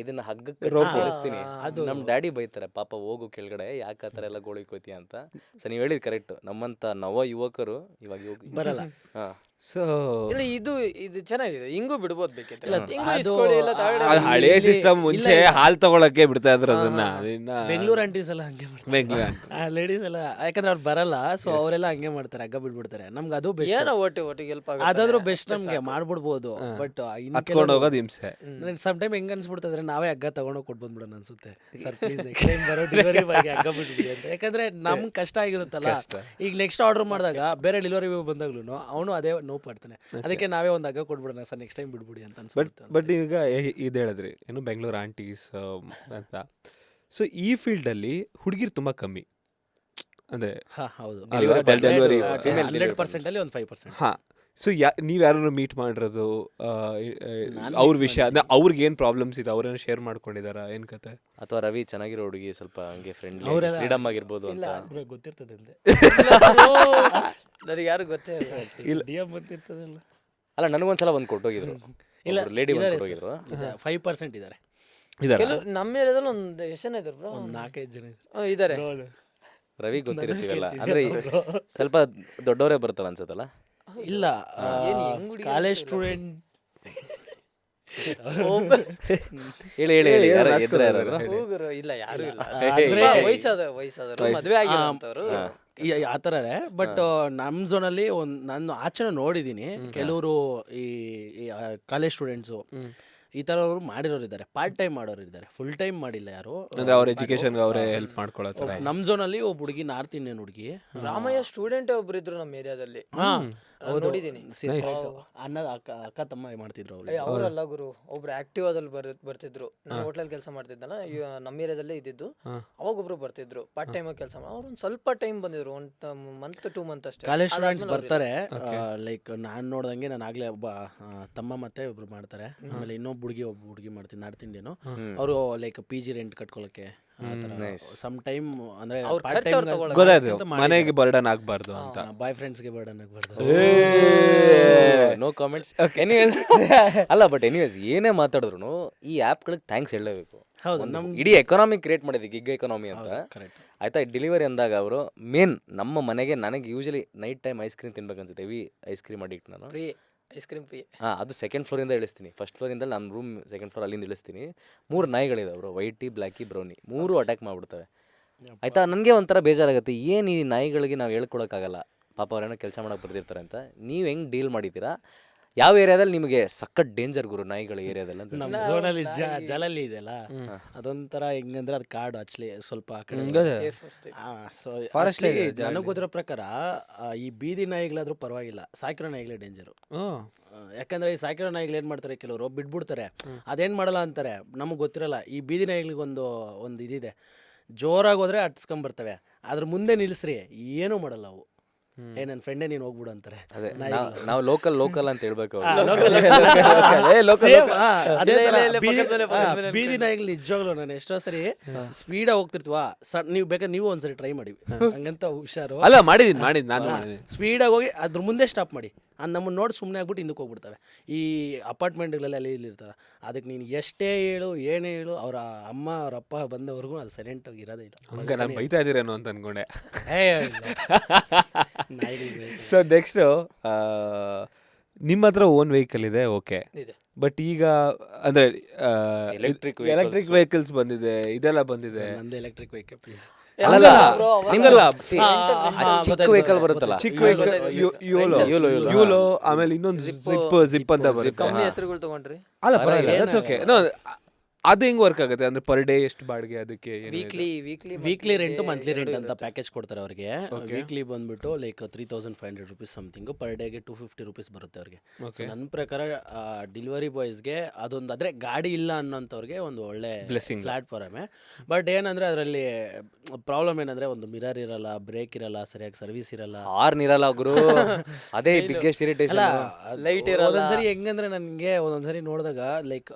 ಇದನ್ನ ಹಗ್ಗಕ್ಕೆ ಕಳಿಸ್ತೀನಿ. ಅದು ನಮ್ಮ ಡ್ಯಾಡಿ ಬೈತಾರೆ, ಪಾಪ ಹೋಗು ಕೆಳಗಡೆ, ಯಾಕೆ ಆ ಥರ ಎಲ್ಲ ಗೋಳಿಕೋತಿ ಅಂತ. ಸೊ ನೀವು ಹೇಳಿದ್ ಕರೆಕ್ಟು, ನಮ್ಮಂಥ ನವ ಯುವಕರು ಇವಾಗ ಬರಲ್ಲ. ಹಾಂ, ಸೊ ಇಲ್ಲ ಇದು ಚೆನ್ನಾಗಿದೆ, ಹಿಂಗೂ ಬಿಡ್ಬೋದು ಬೇಕಿತ್ತು. ಅದು ಹಳೆ ಸಿಸ್ಟಮ್. ಮುಂಚೆ ಹಾಲು ತಗೊಳಕ್ಕೆ ಬಿಡ್ತಾ ಇದ್ರು ಅದನ್ನ. ಬೆಂಗಳೂರು ಆಂಟೀಸ್ ಎಲ್ಲ ಹಂಗೆ ಮಾಡ್ತಾರೆ, ಬೆಂಗಳೂರು ಲೇಡೀಸ್ ಎಲ್ಲ. ಯಾಕಂದ್ರೆ ಅವ್ರು ಬರಲ್ಲ, ಸೊ ಅವರೆಲ್ಲ ಹಂಗೆ ಮಾಡ್ತಾರೆ, ಹಗ್ಗ ಬಿಟ್ಬಿಡ್ತಾರೆ. ನಮ್ಗೆ ಅದು ಬೆಸ್ಟ್, ಏನೋ ಒಟ್ಟಿಗೆ ಹೆಲ್ಪ್ ಅದಾದ್ರೂ ಬೆಸ್ಟ್ ನಮ್ಗೆ ಮಾಡ್ಬಿಡ್ಬೋದು. ಬಟ್ ಹತ್ಕೊಂಡು ಹೋಗೋದು ಹಿಂಸೆ. ಸಮ್ ಟೈಮ್ ಹೆಂಗ್ ಅನ್ಸ್ಬಿಡ್ತಂದ್ರೆ ನಾವೇ ಹಗ್ಗ ತಗೊಂಡೋಗಿ ಕೊಟ್ಟು ಬಂದ್ಬಿಡೋಣ ಅನ್ಸುತ್ತೆ. ಸರ್ ಪ್ಲೀಸ್ ನೆಕ್ಸ್ಟ್ ಟೈಮ್ ಬರೋ ಡೆಲಿವರಿ ಬಾಯ್ಗೆ ಹಗ್ಗ ಬಿಟ್ಬಿಡಿ ಅಂತ. ಯಾಕಂದ್ರೆ ನಮ್ಗೆ ಕಷ್ಟ ಆಗಿರುತ್ತಲ್ಲ. ಈಗ ನೆಕ್ಸ್ಟ್ ಆರ್ಡರ್ ಮಾಡಿದಾಗ ಬೇರೆ ಡೆಲಿವರಿ ಬಾಯ್ ಬಂದಾಗ್ಲೂ ಅವನು ಅದೇ ನೋವು ಪಡ್ತಾನೆ. ಅದಕ್ಕೆ ನಾವೇ ಒಂದು ಹಗ್ಗ ಕೊಟ್ಬಿಡೋಣ ಸರ್ ನೆಕ್ಸ್ಟ್ ಟೈಮ್ ಬಿಡ್ಬಿಡಿ ಅಂತ ಅನ್ಸುತ್ತೆ. ಬಟ್ ಈಗ ಇದು ಹೇಳಿದ್ರಿ ಏನು ಬೆಂಗಳೂರು ಆಂಟೀಸ್ ಅಂತ. ಸೊ ಈ ಫೀಲ್ಡಲ್ಲಿ ಹುಡುಗಿರು ತುಂಬ ಕಮ್ಮಿ, ಅಂದರೆ ಹೌದು, ಡೆಲಿವರಿ 100% ಅಲ್ಲಿ ಒಂದು 5%. ಹಾಂ. ಸೊ ನೀವು ಯಾರು ಮೀಟ್ ಮಾಡಿರೋದು ಅವ್ರ ವಿಷಯ, ಅಂದರೆ ಅವ್ರಿಗೆ ಏನು ಪ್ರಾಬ್ಲಮ್ಸ್ ಇದೆ, ಅವ್ರೇನು ಶೇರ್ ಮಾಡ್ಕೊಂಡಿದಾರಾ, ಏನು ಕತೆ? ಅಥವಾ ರವಿ ಚೆನ್ನಾಗಿರೋ ಹುಡುಗಿ, ಸ್ವಲ್ಪ ಹಂಗೆ ಫ್ರೆಂಡ್ಲಿ ಫ್ರೀಡಮ್ ಆಗಿರ್ಬೋದು ಅಂತ ಗೊತ್ತಿರ್ತದೆ ಅಂದೆ. ನನಗೆ ಯಾರು ಗೊತ್ತೇ ಇಲ್ಲ. ಗೊತ್ತಿರ್ತದಲ್ಲ. ಅಲ್ಲ, ನನಗೊಂದ್ಸಲ ಒಂದು ಕೊಟ್ಟೋಗಿದ್ರು, ಇಲ್ಲ ಲೇಡಿ ಒಂದು ಕೊಟ್ಟೋಗಿದ್ರು. 5% ಇದ್ದಾರೆ. ಕೆಲವು ನಮ್ಮ ಏರಿಯಾದಲ್ಲಿ ಒಂದು ಎಷ್ಟು ಜನ ಇದ್ದಾರೆ ಬ್ರೋ? 4-5 ಜನ ಇದ್ದಾರೆ. ರವಿ ಗೊತ್ತಿರ್ತೀವಲ್ಲ, ಅಂದ್ರೆ ಸ್ವಲ್ಪ ದೊಡ್ಡವರೇ ಬರ್ತಾರ ಅನ್ಸತ್ತಲ್ಲ. ಇಲ್ಲ, ಕಾಲೇಜ್ ಸ್ಟೂಡೆಂಟ್. ಹೇಳಿ ಇಲ್ಲ ಯಾರು ಇಲ್ಲ, ವಯಸ್ಸಾದವರು ಮದುವೆ ಆಗಿರೋಂಥವ್ರು ಆ ಥರ. ಬಟ್ ನಮ್ಮ ಝೋನಲ್ಲಿ ನಾನು ಆಚೆ ನೋಡಿದ್ದೀನಿ ಕೆಲವರು ಈ ಕಾಲೇಜ್ ಸ್ಟೂಡೆಂಟ್ಸು ಈ ಥರವ್ರು ಮಾಡಿರೋರು ಇದ್ದಾರೆ, ಪಾರ್ಟ್ ಟೈಮ್ ಮಾಡೋರು ಇದ್ದಾರೆ, ಫುಲ್ ಟೈಮ್ ಮಾಡಿಲ್ಲ ಯಾರು. ಅಂದ್ರೆ ಅವ್ರ ಎಜುಕೇಶನ್ಗೆ ಅವರೇ ಹೆಲ್ಪ್ ಮಾಡ್ಕೊಳ್ಳೋ ಥರ. ನಮ್ಮ ಝೋನಲ್ಲಿ ಒಬ್ಬ ಹುಡುಗಿ ನಾರ್ತ್ ಇಂಡಿಯನ್ ಹುಡುಗಿ, ರಾಮಯ್ಯ ಸ್ಟೂಡೆಂಟ್ ಒಬ್ರು ಇದ್ರು ನಮ್ಮ ಏರಿಯಾದಲ್ಲಿ, ನೋಡಿದೀನಿ. ಅಣ್ಣ ಅಕ್ಕ ತಮ್ಮ ಮಾಡ್ತಿದ್ರು ಅವ್ರು. ಅವರಲ್ಲ ಗುರು, ಒಬ್ರು ಆಕ್ಟಿವಾದಲ್ಲಿ ಬರ್ತಿದ್ರು. ನಾನು ಹೋಟ್ಲಲ್ಲಿ ಕೆಲಸ ಮಾಡ್ತಿದ್ದಲ್ಲ, ನಮ್ಮ ಏರಿಯಾದಲ್ಲೇ ಇದ್ದಿದ್ದು. ಅವಾಗ ಒಬ್ರು ಬರ್ತಿದ್ರು ಪಾರ್ಟ್ ಟೈಮ್ ಕೆಲಸ ಮಾಡಿ. ಅವ್ರು ಒಂದು ಸ್ವಲ್ಪ ಟೈಮ್ ಬಂದಿದ್ರು, 1 month 2 months ಅಷ್ಟೇ. ಕಾಲೇಜ್ ಸ್ಟೂಡೆಂಟ್ಸ್ ಬರ್ತಾರೆ. ಲೈಕ್ ನಾನು ನೋಡ್ದಂಗೆ ನಾನು ಆಗ್ಲೇ ಒಬ್ಬ ತಮ್ಮ ಮತ್ತೆ ಒಬ್ರು ಮಾಡ್ತಾರೆ. ಆಮೇಲೆ ಇನ್ನೊಬ್ಬ ಹುಡುಗಿ ಮಾಡ್ತೀನಿ ನಾರ್ತ್ ಇಂಡಿಯನು. ಅವರು ಲೈಕ್ PG ರೆಂಟ್ ಕಟ್ಕೊಳಕ್ಕೆ ಸಮ್ ಟೈಮ್ ಅಂದ್ರೆ ಗೊತ್ತಾಯ್ತು, ಮನೆಗೆ ಬರ್ಡನ್ ಆಗ್ಬಾರ್ದು ಅಂತ. ಬಾಯ್ ಫ್ರೆಂಡ್ಸ್ಗೆ ಬರ್ಡನ್ ಆಗ್ಬಾರ್ದು. No comments. ಎನಿವೇಸ್ ಅಲ್ಲ, ಬಟ್ ಎನಿವೇಸ್ ಏನೇ ಮಾತಾಡಿದ್ರು ಈ ಆ್ಯಪ್ಗಳಿಗೆ ಥ್ಯಾಂಕ್ಸ್ ಹೇಳಲೇಬೇಕು. ಹೌದು, ಇಡೀ ಎಕಾನಮಿ ಕ್ರಿಯೇಟ್ ಮಾಡಿದೆ, ಗಿಗ್ ಎಕಾನಮಿ ಅಂತ. ಆಯ್ತಾ, ಡೆಲಿವರಿ ಅಂದಾಗ ಅವರು ಮೇನ್ ನಮ್ಮ ಮನೆಗೆ, ನನಗೆ usually night time ice cream ತಿನ್ಬೇಕನ್ಸುತ್ತೆ, ಹೆವಿ ಐಸ್ ಕ್ರೀಮ್ ಅಡಿಕ್ಟ್ ನಾನು. Ice cream free. ಅದು ಸೆಕೆಂಡ್ ಫ್ಲೋರಿಂದ ಇಳಿಸ್ತೀನಿ. ಫಸ್ಟ್ ಫ್ಲೋರಿಂದ ನಮ್ಮ ರೂಮ್ ಸೆಕೆಂಡ್ ಫ್ಲೋರ್ ಅಲ್ಲಿಂದ ಇಳಿಸ್ತೀನಿ. 3 ನಾಯಿಗಳಿದೆ ಅವರು, ವೈಟಿ, ಬ್ಲ್ಯಾಕಿ, ಬ್ರೌನಿ, 3 ಅಟ್ಯಾಕ್ ಮಾಡಿಬಿಡ್ತವೆ. ಆಯಿತಾ, ನನಗೆ ಒಂಥರ ಬೇಜಾರಾಗುತ್ತೆ, ಏನು ಈ ನಾಯಿಗಳಿಗೆ ನಾವು ಹೇಳ್ಕೊಳಕ್ಕಾಗಲ್ಲ, ಪಾಪ ಅವ್ರೇನೋ ಕೆಲಸ ಮಾಡೋಕೆ ಬರ್ತಿರ್ತಾರೆ ಅಂತ. ನೀವು ಹೆಂಗೆ ಡೀಲ್ ಮಾಡಿದ್ದೀರಾ? ಯಾವ ಏರಿಯಾದಲ್ಲಿ ನಿಮಗೆ ಸಖತ್ ಡೇಂಜರ್ ಗುರು ನಾಯಿಗಳ ಏರಿಯಾದಲ್ಲಿ ಅಂತ? ನಮ್ಮ ಝೋನಲ್ಲಿ ಜಲಲ್ಲಿ ಇದೆಯಲ್ಲ, ಅದೊಂಥರ ಹೆಂಗಂದ್ರೆ ಅದು ಕಾಡು ಆಕ್ಚುಲಿ ಸ್ವಲ್ಪ ಆ ಕಡೆ. ಸೊ ನನಗೆ ಗೊತ್ತಿರೋ ಪ್ರಕಾರ ಈ ಬೀದಿ ನಾಯಿಗಳಾದ್ರೂ ಪರವಾಗಿಲ್ಲ, ಸಾಕಿರೋ ನಾಯಿಗಳೇ ಡೇಂಜರು. ಯಾಕಂದ್ರೆ ಈ ಸಾಕಿರೋ ನಾಯಿಗಳು ಏನು ಮಾಡ್ತಾರೆ, ಕೆಲವರು ಬಿಟ್ಬಿಡ್ತಾರೆ, ಅದೇನು ಮಾಡಲ್ಲ ಅಂತಾರೆ, ನಮಗೆ ಗೊತ್ತಿರಲ್ಲ. ಈ ಬೀದಿ ನಾಯಿಗಳಿಗೆ ಒಂದು ಇದಿದೆ, ಜೋರಾಗಿ ಹೋದ್ರೆ ಅಟ್ಸ್ಕೊಂಬರ್ತವೆ, ಅದ್ರ ಮುಂದೆ ನಿಲ್ಲಿಸ್ರಿ ಏನೂ ಮಾಡಲ್ಲ ಅವು. ನನ್ನ ಫ್ರೆಂಡೇ ನೀನು ಹೋಗ್ಬಿಡು ಅಂತಾರೆ. ನಾವು ಲೋಕಲ್ ಅಂತ ಹೇಳ್ಬೇಕು. ಬೀದಿ ನಾಯಿಗಳು ನಿಜವಾಗ್ಲು ನಾನು ಎಷ್ಟೋ ಸರಿ ಸ್ಪೀಡಾಗಿ ಹೋಗ್ತಿರ್ತೀವಾ, ನೀವು ಬೇಕಾದ್ರೆ ನೀವು ಒಂದ್ಸರಿ ಟ್ರೈ ಮಾಡಿ, ಹಂಗಂತ ಹುಷಾರು. ಅಲ್ಲ, ಮಾಡಿದೀನಿ ನಾನು. ಸ್ಪೀಡಾಗಿ ಹೋಗಿ ಅದ್ರ ಮುಂದೆ ಸ್ಟಾಪ್ ಮಾಡಿ, ಅದು ನಮ್ಮನ್ನು ನೋಡಿ ಸುಮ್ಮನೆ ಆಗ್ಬಿಟ್ಟು ಹಿಂದಕ್ಕೆ ಹೋಗ್ಬಿಡ್ತವೆ. ಈ ಅಪಾರ್ಟ್ಮೆಂಟ್ಗಳಲ್ಲಿ ಅಲ್ಲಿ ಇಲ್ಲಿರ್ತವೆ, ಅದಕ್ಕೆ ನೀನು ಎಷ್ಟೇ ಹೇಳು ಏನೇ ಹೇಳು, ಅವರ ಅಮ್ಮ ಅವ್ರ ಅಪ್ಪ ಬಂದವರೆಗೂ ಅದು ಸೈಲೆಂಟಾಗಿ ಇರೋದೇ ಇಲ್ಲ. ಹಂಗೆ ನಾನು ಬೈತಾ ಇದ್ದೀರೇನೋ ಅಂತ ಅನ್ಕೊಂಡೆ. ನಾಯಿಗಳು. ಸೊ ನೆಕ್ಸ್ಟು, ನಿಮ್ಮ ಹತ್ರ ಓನ್ ವೆಹಿಕಲ್ ಇದೆ, ಓಕೆ. ಬಟ್ ಈಗ ಅಂದ್ರೆ ಎಲೆಕ್ಟ್ರಿಕ್ ವೆಹಿಕಲ್ಸ್ ಬಂದಿದೆ, ಇದೆಲ್ಲ ಬಂದಿದೆ. ನಂದು ಎಲೆಕ್ಟ್ರಿಕ್ ವೆಹಿಕಲ್ ಪ್ಲೀಸ್. ನಿಂಗಲ್ಲ, ಚಿಕ್ಕ ವೆಹಿಕಲ್ ಬರುತ್ತಲ್ಲ, ಚಿಕ್ಕ ವೆಹಿಕಲ್ ಯೂಲೋ, ಆಮೇಲೆ ಇನ್ನೊಂದು ಜಿಪ್ ಅಂತ ಬರುತ್ತೆ. ಕಂಪ್ನಿ ಹೆಸರುಗಳು ತಗೊಂಡ್ರಿ? ಅಲ್ಲ ಪರವಾಗಿಲ್ಲ, ದಟ್ಸ್ ಓಕೆ. ನೋ, ಅದು ಹೆಂಗ್ ವರ್ಕ್ ಆಗುತ್ತೆ ಅಂದ್ರೆ ಪರ್ ಡೇ ಎಷ್ಟು ಬಾಡಿಗೆ? ಅದಕ್ಕೆ ವೀಕ್ಲಿ ರೆಂಟ್, ಮಂತ್ಲಿ ರೆಂಟ್ ಅಂತ ಪ್ಯಾಕೇಜ್ ಕೊಡ್ತಾರೆ ಅವ್ರಿಗೆ. ವೀಕ್ಲಿ ಬಂದ್ಬಿಟ್ಟು ಲೈಕ್ 3500 rupees ಸಮಥಿಂಗ್, ಪರ್ ಡೇಗೆ 250 rupees ಬರುತ್ತೆ ಅವ್ರಿಗೆ. ಸೊ ನನ್ನ ಪ್ರಕಾರ ಡೆಲಿವರಿ ಬಾಯ್ಸ್ಗೆ ಅದೊಂದು, ಆದರೆ ಗಾಡಿ ಇಲ್ಲ ಅನ್ನೋಂಥವ್ರಿಗೆ ಒಂದು ಒಳ್ಳೆ ಪ್ಲಾಟ್ಫಾರ್ಮೇ. ಬಟ್ ಏನಂದರೆ ಅದರಲ್ಲಿ ಪ್ರಾಬ್ಲಮ್ ಏನಂದರೆ, ಒಂದು ಮಿರರ್ ಇರಲ್ಲ, ಬ್ರೇಕ್ ಇರಲ್ಲ, ಸರಿಯಾಗಿ ಸರ್ವಿಸ್ ಇರಲ್ಲ, ಹಾರ್ನ್ ಇರಲ್ಲ ಗುರು. ಅದೇ ಬಿಗ್ಗೆಸ್ಟ್ ಇರಿಟೇಷನ್. ಲೈಟ್ ಇರಲ್ಲ. ಒಂದೊಂದ್ಸರಿ ಹೆಂಗಂದ್ರೆ ನನಗೆ ಒಂದೊಂದ್ಸರಿ ನೋಡಿದಾಗ ಲೈಕ್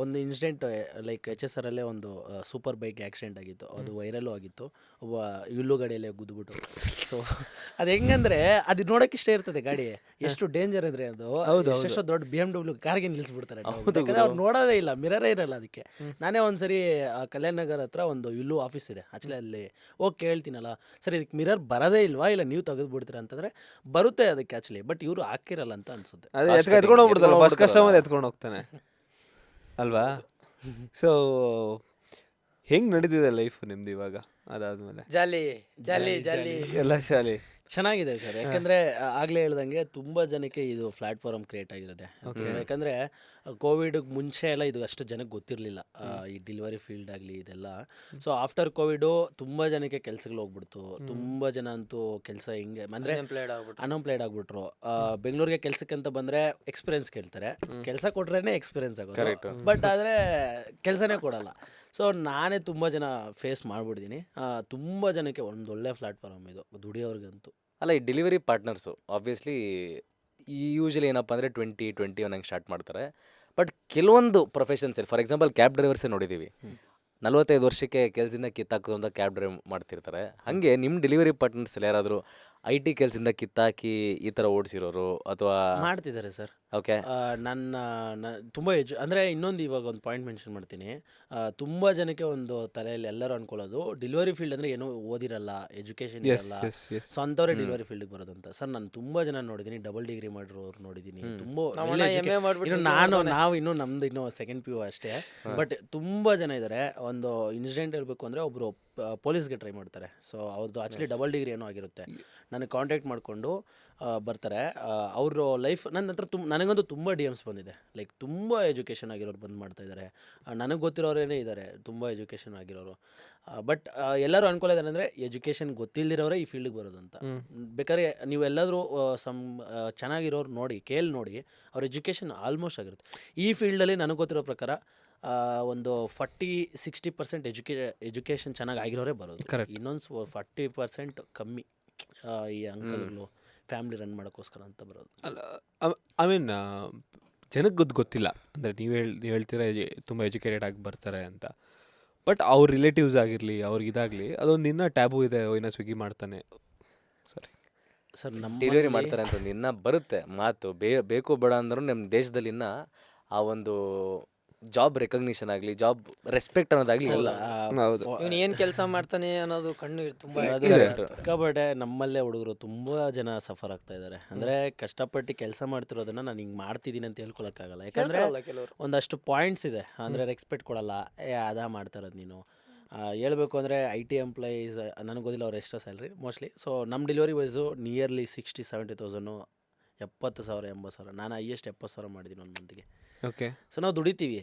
ಒಂದು ಇನ್ಸಿಡೆಂಟ್, ಲೈಕ್ HSR ಅಲ್ಲೇ ಒಂದು ಸೂಪರ್ ಬೈಕ್ ಆಕ್ಸಿಡೆಂಟ್ ಆಗಿತ್ತು, ಅದು ವೈರಲ್ಲು ಆಗಿತ್ತು. ಒಬ್ಬ ಯುಲ್ಲು ಗಾಡಿಯಲ್ಲೇ ಗುದ್ದುಬಿಟ್ಟು. ಸೊ ಅದು ಹೆಂಗಂದ್ರೆ ಅದು ನೋಡೋಕೆ ಇಷ್ಟ ಇರ್ತದೆ ಗಾಡಿ, ಎಷ್ಟು ಡೇಂಜರ್ ಅಂದರೆ ಅದು. ಎಷ್ಟೆಷ್ಟೋ ದೊಡ್ಡ BMW ಕಾರ್ಗೆ ನಿಲ್ಲಿಸ್ಬಿಡ್ತಾರೆ, ಯಾಕಂದ್ರೆ ಅವ್ರು ನೋಡೋದೇ ಇಲ್ಲ, ಮಿರರೇ ಇರಲ್ಲ ಅದಕ್ಕೆ. ನಾನೇ ಒಂದ್ಸರಿ ಕಲ್ಯಾಣ ನಗರ ಹತ್ರ ಒಂದು ಯುಲ್ಲು ಆಫೀಸ್ ಇದೆ ಆಕ್ಚುಲಿ, ಅಲ್ಲಿ ಹೋಗಿ ಕೇಳ್ತೀನಲ್ಲ, ಸರ್ ಇದಕ್ಕೆ ಮಿರರ್ ಬರೋದೇ ಇಲ್ವಾ, ಇಲ್ಲ ನೀವು ತೆಗೆದುಬಿಡ್ತೀರಾ ಅಂತಂದರೆ ಬರುತ್ತೆ ಅದಕ್ಕೆ ಆಕ್ಚುಲಿ, ಬಟ್ ಇವರು ಹಾಕಿರಲ್ಲ ಅಂತ ಅನ್ಸುತ್ತೆ. ಎತ್ಕೊಂಡು ಹೋಗ್ಬಿಡ್ತಾರಲ್ಲ, ಫಸ್ಟ್ ಕಸ್ಟಮರ್ ಎತ್ಕೊಂಡು ಹೋಗ್ತಾನೆ ಅಲ್ವಾ? ಸೊ ಹೆಂಗ್ ನಡೀತಿದೆ ಲೈಫ್ ನಿಮ್ದು ಇವಾಗ ಅದಾದ್ಮೇಲೆ? ಜಾಲಿ ಜಾಲಿ ಜಾಲಿ ಎಲ್ಲ ಶಾಲೆ ಚೆನ್ನಾಗಿದೆ ಸರ್. ಯಾಕಂದರೆ ಆಗಲೇ ಹೇಳ್ದಂಗೆ ತುಂಬ ಜನಕ್ಕೆ ಇದು ಪ್ಲ್ಯಾಟ್ಫಾರ್ಮ್ ಕ್ರಿಯೇಟ್ ಆಗಿರುತ್ತೆ. ಯಾಕಂದರೆ ಕೋವಿಡ್ಗೆ ಮುಂಚೆ ಎಲ್ಲ ಇದು ಅಷ್ಟು ಜನಕ್ಕೆ ಗೊತ್ತಿರಲಿಲ್ಲ, ಈ ಡೆಲಿವರಿ ಫೀಲ್ಡ್ ಆಗಲಿ ಇದೆಲ್ಲ. ಸೊ ಆಫ್ಟರ್ ಕೋವಿಡು ತುಂಬ ಜನಕ್ಕೆ ಕೆಲಸಗಳು ಹೋಗ್ಬಿಡ್ತು. ತುಂಬ ಜನ ಅಂತೂ ಕೆಲಸ ಹಿಂಗೆ ಅಂದರೆ ಅನ್ಎಂಪ್ಲಾಯ್ಡ್ ಆಗ್ಬಿಟ್ರು. ಬೆಂಗಳೂರಿಗೆ ಕೆಲಸಕ್ಕೆ ಅಂತ ಬಂದರೆ ಎಕ್ಸ್ಪೀರಿಯನ್ಸ್ ಕೇಳ್ತಾರೆ, ಕೆಲಸ ಕೊಟ್ರೇ ಎಕ್ಸ್ಪೀರಿಯನ್ಸ್ ಆಗೋದು, ಬಟ್ ಆದರೆ ಕೆಲಸನೇ ಕೊಡಲ್ಲ. ಸೊ ನಾನೇ ತುಂಬ ಜನ ಫೇಸ್ ಮಾಡಿಬಿಡ್ತೀನಿ. ತುಂಬ ಜನಕ್ಕೆ ಒಂದೊಳ್ಳೆ ಪ್ಲ್ಯಾಟ್ಫಾರ್ಮ್ ಇದು ದುಡಿಯೋರ್ಗಂತೂ. ಅಲ್ಲ, ಈ ಡೆಲಿವರಿ ಪಾರ್ಟ್ನರ್ಸು ಆಬ್ವಿಯಸ್ಲಿ ಯೂಶಲಿ ಏನಪ್ಪ ಅಂದರೆ 20-21 ಹಂಗೆ ಸ್ಟಾರ್ಟ್ ಮಾಡ್ತಾರೆ. ಬಟ್ ಕೆಲವೊಂದು ಪ್ರೊಫೆಷನ್ಸಲ್ಲಿ, ಫಾರ್ ಎಕ್ಸಾಂಪಲ್ ಕ್ಯಾಬ್ ಡ್ರೈವರ್ಸೇ ನೋಡಿದ್ದೀವಿ, 45 ವರ್ಷಕ್ಕೆ ಕೆಲಸದಿಂದ ಕಿತ್ತಾಕೋದು ಅಂತ ಕ್ಯಾಬ್ ಡ್ರೈವ್ ಮಾಡ್ತಿರ್ತಾರೆ. ಹಾಗೆ ನಿಮ್ಮ ಡೆಲಿವರಿ ಪಾರ್ಟ್ನರ್ಸಲ್ಲಿ ಯಾರಾದರೂ IT ಕೆಲಸದಿಂದ ಕಿತ್ತಾಕಿ ಈ ಥರ ಓಡಿಸಿರೋರು ಅಥವಾ ಮಾಡ್ತಿದ್ದಾರೆ ಸರ್? ಓಕೆ, ನನ್ನ ತುಂಬ ಅಂದರೆ ಇನ್ನೊಂದು ಇವಾಗ ಒಂದು ಪಾಯಿಂಟ್ ಮೆನ್ಷನ್ ಮಾಡ್ತೀನಿ. ತುಂಬ ಜನಕ್ಕೆ ಒಂದು ತಲೆಯಲ್ಲಿ ಎಲ್ಲರೂ ಅನ್ಕೊಳ್ಳೋದು ಡೆಲಿವರಿ ಫೀಲ್ಡ್ ಅಂದರೆ ಏನೋ ಓದಿರಲ್ಲ, ಎಜುಕೇಷನ್ ಇರಲ್ಲ, ಸ್ವಂತವರೇ ಡೆಲಿವರಿ ಫೀಲ್ಡ್ಗೆ ಬರೋದಂತ. ಸರ್ ನಾನು ತುಂಬ ಜನ ನೋಡಿದ್ದೀನಿ, ಡಬಲ್ ಡಿಗ್ರಿ ಮಾಡಿರೋರು ನೋಡಿದ್ದೀನಿ, ನಾವು ಇನ್ನೂ ನಮ್ದು ಇನ್ನೂ ಸೆಕೆಂಡ್ PU ಅಷ್ಟೇ. ಬಟ್ ತುಂಬ ಜನ ಇದ್ದಾರೆ. ಒಂದು ಇನ್ಸಿಡೆಂಟ್ ಹೇಳ್ಬೇಕು ಅಂದರೆ, ಒಬ್ಬರು ಪೊಲೀಸ್ಗೆ ಟ್ರೈ ಮಾಡ್ತಾರೆ. ಸೊ ಅವ್ರದ್ದು ಆ್ಯಕ್ಚುಲಿ ಡಬಲ್ ಡಿಗ್ರಿ ಏನೋ ಆಗಿರುತ್ತೆ. ನನಗೆ ಕಾಂಟ್ಯಾಕ್ಟ್ ಮಾಡಿಕೊಂಡು ಬರ್ತಾರೆ. ಅವರು ಲೈಫ್ ನನ್ನ ಹತ್ರ ನನಗೆ ನನಗಂತೂ ತುಂಬ ಡಿ ಎಮ್ಸ್ ಬಂದಿದೆ. ಲೈಕ್ ತುಂಬ ಎಜುಕೇಷನ್ ಆಗಿರೋರು ಬಂದು ಮಾಡ್ತಾಯಿದ್ದಾರೆ. ನನಗೆ ಗೊತ್ತಿರೋರೇನೇ ಇದ್ದಾರೆ ತುಂಬ ಎಜುಕೇಷನ್ ಆಗಿರೋರು. ಬಟ್ ಎಲ್ಲರೂ ಅನ್ಕೊಳ್ಳೋದು ಏನಂದರೆ ಎಜುಕೇಷನ್ ಗೊತ್ತಿಲ್ಲದಿರೋರೇ ಈ ಫೀಲ್ಡಿಗೆ ಬರೋದು ಅಂತ. ಬೇಕಾದ್ರೆ ನೀವೆಲ್ಲಾದರೂ ಚೆನ್ನಾಗಿರೋರು ನೋಡಿ ನೋಡಿ ಅವ್ರ ಎಜುಕೇಷನ್ ಆಲ್ಮೋಸ್ಟ್ ಆಗಿರುತ್ತೆ. ಈ ಫೀಲ್ಡಲ್ಲಿ ನನಗೆ ಗೊತ್ತಿರೋ ಪ್ರಕಾರ ಒಂದು 40-60% ಎಜುಕೇಷನ್ ಚೆನ್ನಾಗಿ ಆಗಿರೋರೇ ಬರೋದು. ಇನ್ನೊಂದು 40% ಕಮ್ಮಿ ಈ ಅಂಕಲ್ಗಳು ಫ್ಯಾಮಿಲಿ ರನ್ ಮಾಡೋಕ್ಕೋಸ್ಕರ ಅಂತ ಬರೋದು. ಅಲ್ಲ ಐ ಮೀನ್ ಜನಕ್ಕೆ ಗೊತ್ತಿಲ್ಲ ಅಂದರೆ ನೀವು ಹೇಳ್ತೀರಾ ತುಂಬ ಎಜುಕೇಟೆಡ್ ಆಗಿ ಬರ್ತಾರೆ ಅಂತ. ಬಟ್ ಅವ್ರ ರಿಲೇಟಿವ್ಸ್ ಆಗಿರಲಿ ಅವ್ರಿಗೆ ಇದಾಗಲಿ ಅದೊಂದು ಇನ್ನೂ ಟ್ಯಾಬು ಇದೆ. ಇನ್ನೂ ಸ್ವಿಗ್ಗಿ ಮಾಡ್ತಾನೆ ಸರಿ ಸರ್ ನಮ್ಮ ಡೆಲಿವರಿ ಮಾಡ್ತಾರೆ ಅಂತ ಇನ್ನೂ ಬರುತ್ತೆ ಮಾತು. ಬೇಕು ಬೇಡ ಅಂದ್ರೂ ನಮ್ಮ ದೇಶದಲ್ಲಿ ಇನ್ನೂ ಆ ಒಂದು ಜಾಬ್ ರೆಕಗ್ನಿಷನ್ ಆಗಲಿ ಜಾಬ್ ರೆಸ್ಪೆಕ್ಟ್ ಅನ್ನೋದಾಗಲಿ ಇಲ್ಲ. ಹೌದು. ಇವ್ನು ಏನು ಕೆಲಸ ಮಾಡ್ತಾನೆ ಅನ್ನೋದು ಕಣ್ಣು ತುಂಬ ಸಿಕ್ಕಾಪಟ್ಟೆ ನಮ್ಮಲ್ಲೇ ಹುಡುಗರು ತುಂಬ ಜನ ಸಫರ್ ಆಗ್ತಾ ಇದ್ದಾರೆ. ಅಂದರೆ ಕಷ್ಟಪಟ್ಟು ಕೆಲಸ ಮಾಡ್ತಿರೋದನ್ನ ನಾನು ಹಿಂಗೆ ಮಾಡ್ತಿದ್ದೀನಿ ಅಂತ ಹೇಳ್ಕೊಳಕ್ಕಾಗಲ್ಲ. ಯಾಕಂದರೆ ಕೆಲವರು ಒಂದಷ್ಟು ಪಾಯಿಂಟ್ಸ್ ಇದೆ. ಅಂದರೆ ರೆಸ್ಪೆಕ್ಟ್ ಕೊಡಲ್ಲ, ಅದಾ ಮಾಡ್ತಾ ಇರೋದು ನೀನು. ಹೇಳ್ಬೇಕು ಅಂದರೆ IT ಎಂಪ್ಲಾಯೀಸ್ ನನಗೆ ಗೊತ್ತಿಲ್ಲ ಅವ್ರು ಎಷ್ಟೋ ಸ್ಯಾಲ್ರಿ ಮೋಸ್ಟ್ಲಿ. ಸೊ ನಮ್ಮ ಡೆಲಿವರಿ ವೈಸು ನಿಯರ್ಲಿ 60,000-70,000, 70,000 80,000. ನಾನು ಹೈಯೆಸ್ಟ್ 70,000 ಮಾಡಿದ್ದೀನಿ ಒಂದು ಮಂತ್ಗೆ. ಓಕೆ. ಸೊ ನಾವು ದುಡಿತೀವಿ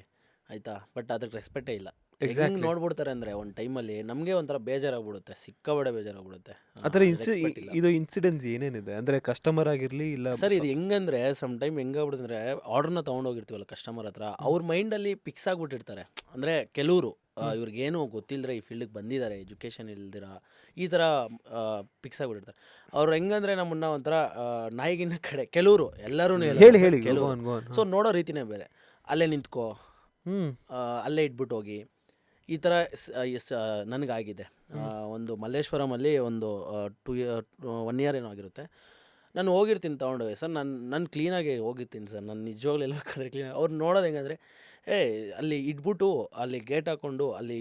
ಆಯಿತಾ, ಬಟ್ ಅದಕ್ಕೆ ರೆಸ್ಪೆಕ್ಟೇ ಇಲ್ಲ. ಹೆಂಗೆ ನೋಡ್ಬಿಡ್ತಾರೆ ಅಂದರೆ ಒಂದು ಟೈಮಲ್ಲಿ ನಮಗೆ ಒಂಥರ ಬೇಜಾರಾಗ್ಬಿಡುತ್ತೆ, ಸಿಕ್ಕಾಬಡೆ ಬೇಜಾರಾಗ್ಬಿಡುತ್ತೆ. ಆ ಥರ ಇದು ಇನ್ಸಿಡೆನ್ಸ್ ಏನೇನಿದೆ ಅಂದರೆ ಕಸ್ಟಮರ್ ಆಗಿರಲಿ ಇಲ್ಲ ಸರ್ ಇದು ಹೆಂಗಂದ್ರೆ ಸಮ್ ಟೈಮ್ ಹೆಂಗಾಗ್ಬಿಡುತ್ತೆ ಅಂದರೆ ಆರ್ಡ್ರನ್ನ ತೊಗೊಂಡೋಗಿರ್ತೀವಲ್ಲ ಕಸ್ಟಮರ್ ಹತ್ರ, ಅವ್ರ ಮೈಂಡಲ್ಲಿ ಫಿಕ್ಸ್ ಆಗಿಬಿಟ್ಟಿರ್ತಾರೆ. ಅಂದರೆ ಕೆಲವರು ಇವ್ರಿಗೇನು ಗೊತ್ತಿಲ್ಲದ್ರೆ ಈ ಫೀಲ್ಡಿಗೆ ಬಂದಿದ್ದಾರೆ, ಎಜುಕೇಷನ್ ಇಲ್ದಿರ ಈ ಥರ ಫಿಕ್ಸ್ ಆಗಿಬಿಟ್ಟಿರ್ತಾರೆ. ಅವ್ರು ಹೆಂಗಂದ್ರೆ ನಮ್ಮನ್ನ ಒಂಥರ ನಾಯಿಗಿನ್ನ ಕಡೆ ಕೆಲವರು ಎಲ್ಲರೂ ಹೇಳಿ ಕೆಲವರು. ಸೊ ನೋಡೋ ರೀತಿನೇ ಬೇರೆ. ಅಲ್ಲೇ ನಿಂತ್ಕೋ, ಅಲ್ಲೇ ಇಟ್ಬಿಟ್ಟು ಹೋಗಿ, ಈ ಥರ ನನಗಾಗಿದೆ. ಒಂದು ಮಲ್ಲೇಶ್ವರಮಲ್ಲಿ ಒಂದು 1 year ಏನೋ ಆಗಿರುತ್ತೆ. ನಾನು ಹೋಗಿರ್ತೀನಿ ತೊಗೊಂಡೋಗಿ ಸರ್, ನಾನು ಕ್ಲೀನಾಗಿ ಹೋಗಿರ್ತೀನಿ ಸರ್, ನಾನು ನಿಜವಾಗ್ಲೂ ಹೇಳ್ಬೇಕಾದ್ರೆ ಕ್ಲೀನಾಗಿ. ಅವ್ರು ನೋಡೋದು ಹೆಂಗಂದರೆ ಅಲ್ಲಿ ಇಟ್ಬಿಟ್ಟು ಅಲ್ಲಿ ಗೇಟ್ ಹಾಕ್ಕೊಂಡು ಅಲ್ಲಿ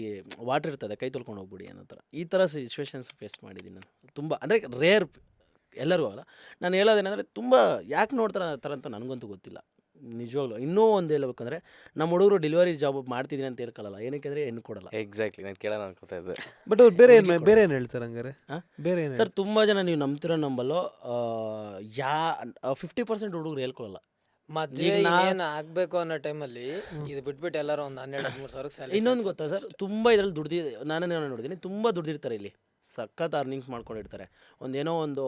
ವಾಟ್ರ್ ಇರ್ತದೆ, ಕೈ ತೊಳ್ಕೊಂಡು ಹೋಗ್ಬಿಡಿ ಅನ್ನೋ ಥರ. ಈ ಥರ ಸಿಚುವೇಶನ್ಸ್ ಫೇಸ್ ಮಾಡಿದ್ದೀನಿ ನಾನು ತುಂಬ. ಅಂದರೆ ರೇರ್, ಎಲ್ಲರಿಗೂ ಅಲ್ಲ. ನಾನು ಹೇಳೋದೇನೆಂದರೆ ತುಂಬ ಯಾಕೆ ನೋಡ್ತಾರೆ ಆ ಥರ ಅಂತ ನನಗಂತೂ ಗೊತ್ತಿಲ್ಲ ನಿಜವಾಗ್ಲೂ. ಇನ್ನೂ ಒಂದು ಹೇಳ್ಬೇಕಂದ್ರೆ ನಮ್ಮ ಹುಡುಗರು ಡೆಲಿವರಿ ಜಾಬ್ ಮಾಡ್ತಿದ್ದೀನಿ ಅಂತ ಹೇಳ್ಕೊಳ್ಳಲ್ಲ. ಏನಕ್ಕೆ ಅಂದರೆ ಹೆಣ್ಣು ಕೊಡಲ್ಲ. ಎಕ್ಸಾಕ್ಟ್ಲಿ ನಾನು ಕೇಳೋಣ ಅನ್ಕೋತಾ ಇದ್ದೆ. ಬಟ್ ಅವ್ರು ಬೇರೆ ಏನು ಹೇಳ್ತಾರೆ ಹಂಗಾರೆ? ಬೇರೆ ಏನು ಸರ್ ತುಂಬ ಜನ ನೀವು ನಂಬ್ತಿರೋ ನಂಬಲ್ಲೋ 50% ಹುಡುಗರು ಹೇಳ್ಕೊಳ್ಳಲ್ಲ. ಮದುವೆ ಏನು ಆಗಬೇಕು ಅನ್ನೋ ಟೈಮಲ್ಲಿ ಇದು ಬಿಟ್ಬಿಟ್ಟು ಎಲ್ಲರೂ ಒಂದು 12-13 ಸಾವಿರಕ್ಕೆ ಸ್ಯಾಲರಿ. ಇನ್ನೊಂದು ಗೊತ್ತಾ ಸರ್, ತುಂಬ ಇದರಲ್ಲಿ ನಾನೇನೋ ನೋಡಿದ್ದೀನಿ, ತುಂಬ ದುಡ್ದಿರ್ತಾರೆ ಇಲ್ಲಿ, ಸಖತ್ ಅರ್ನಿಂಗ್ಸ್ ಮಾಡ್ಕೊಂಡಿರ್ತಾರೆ. ಒಂದೇನೋ ಒಂದು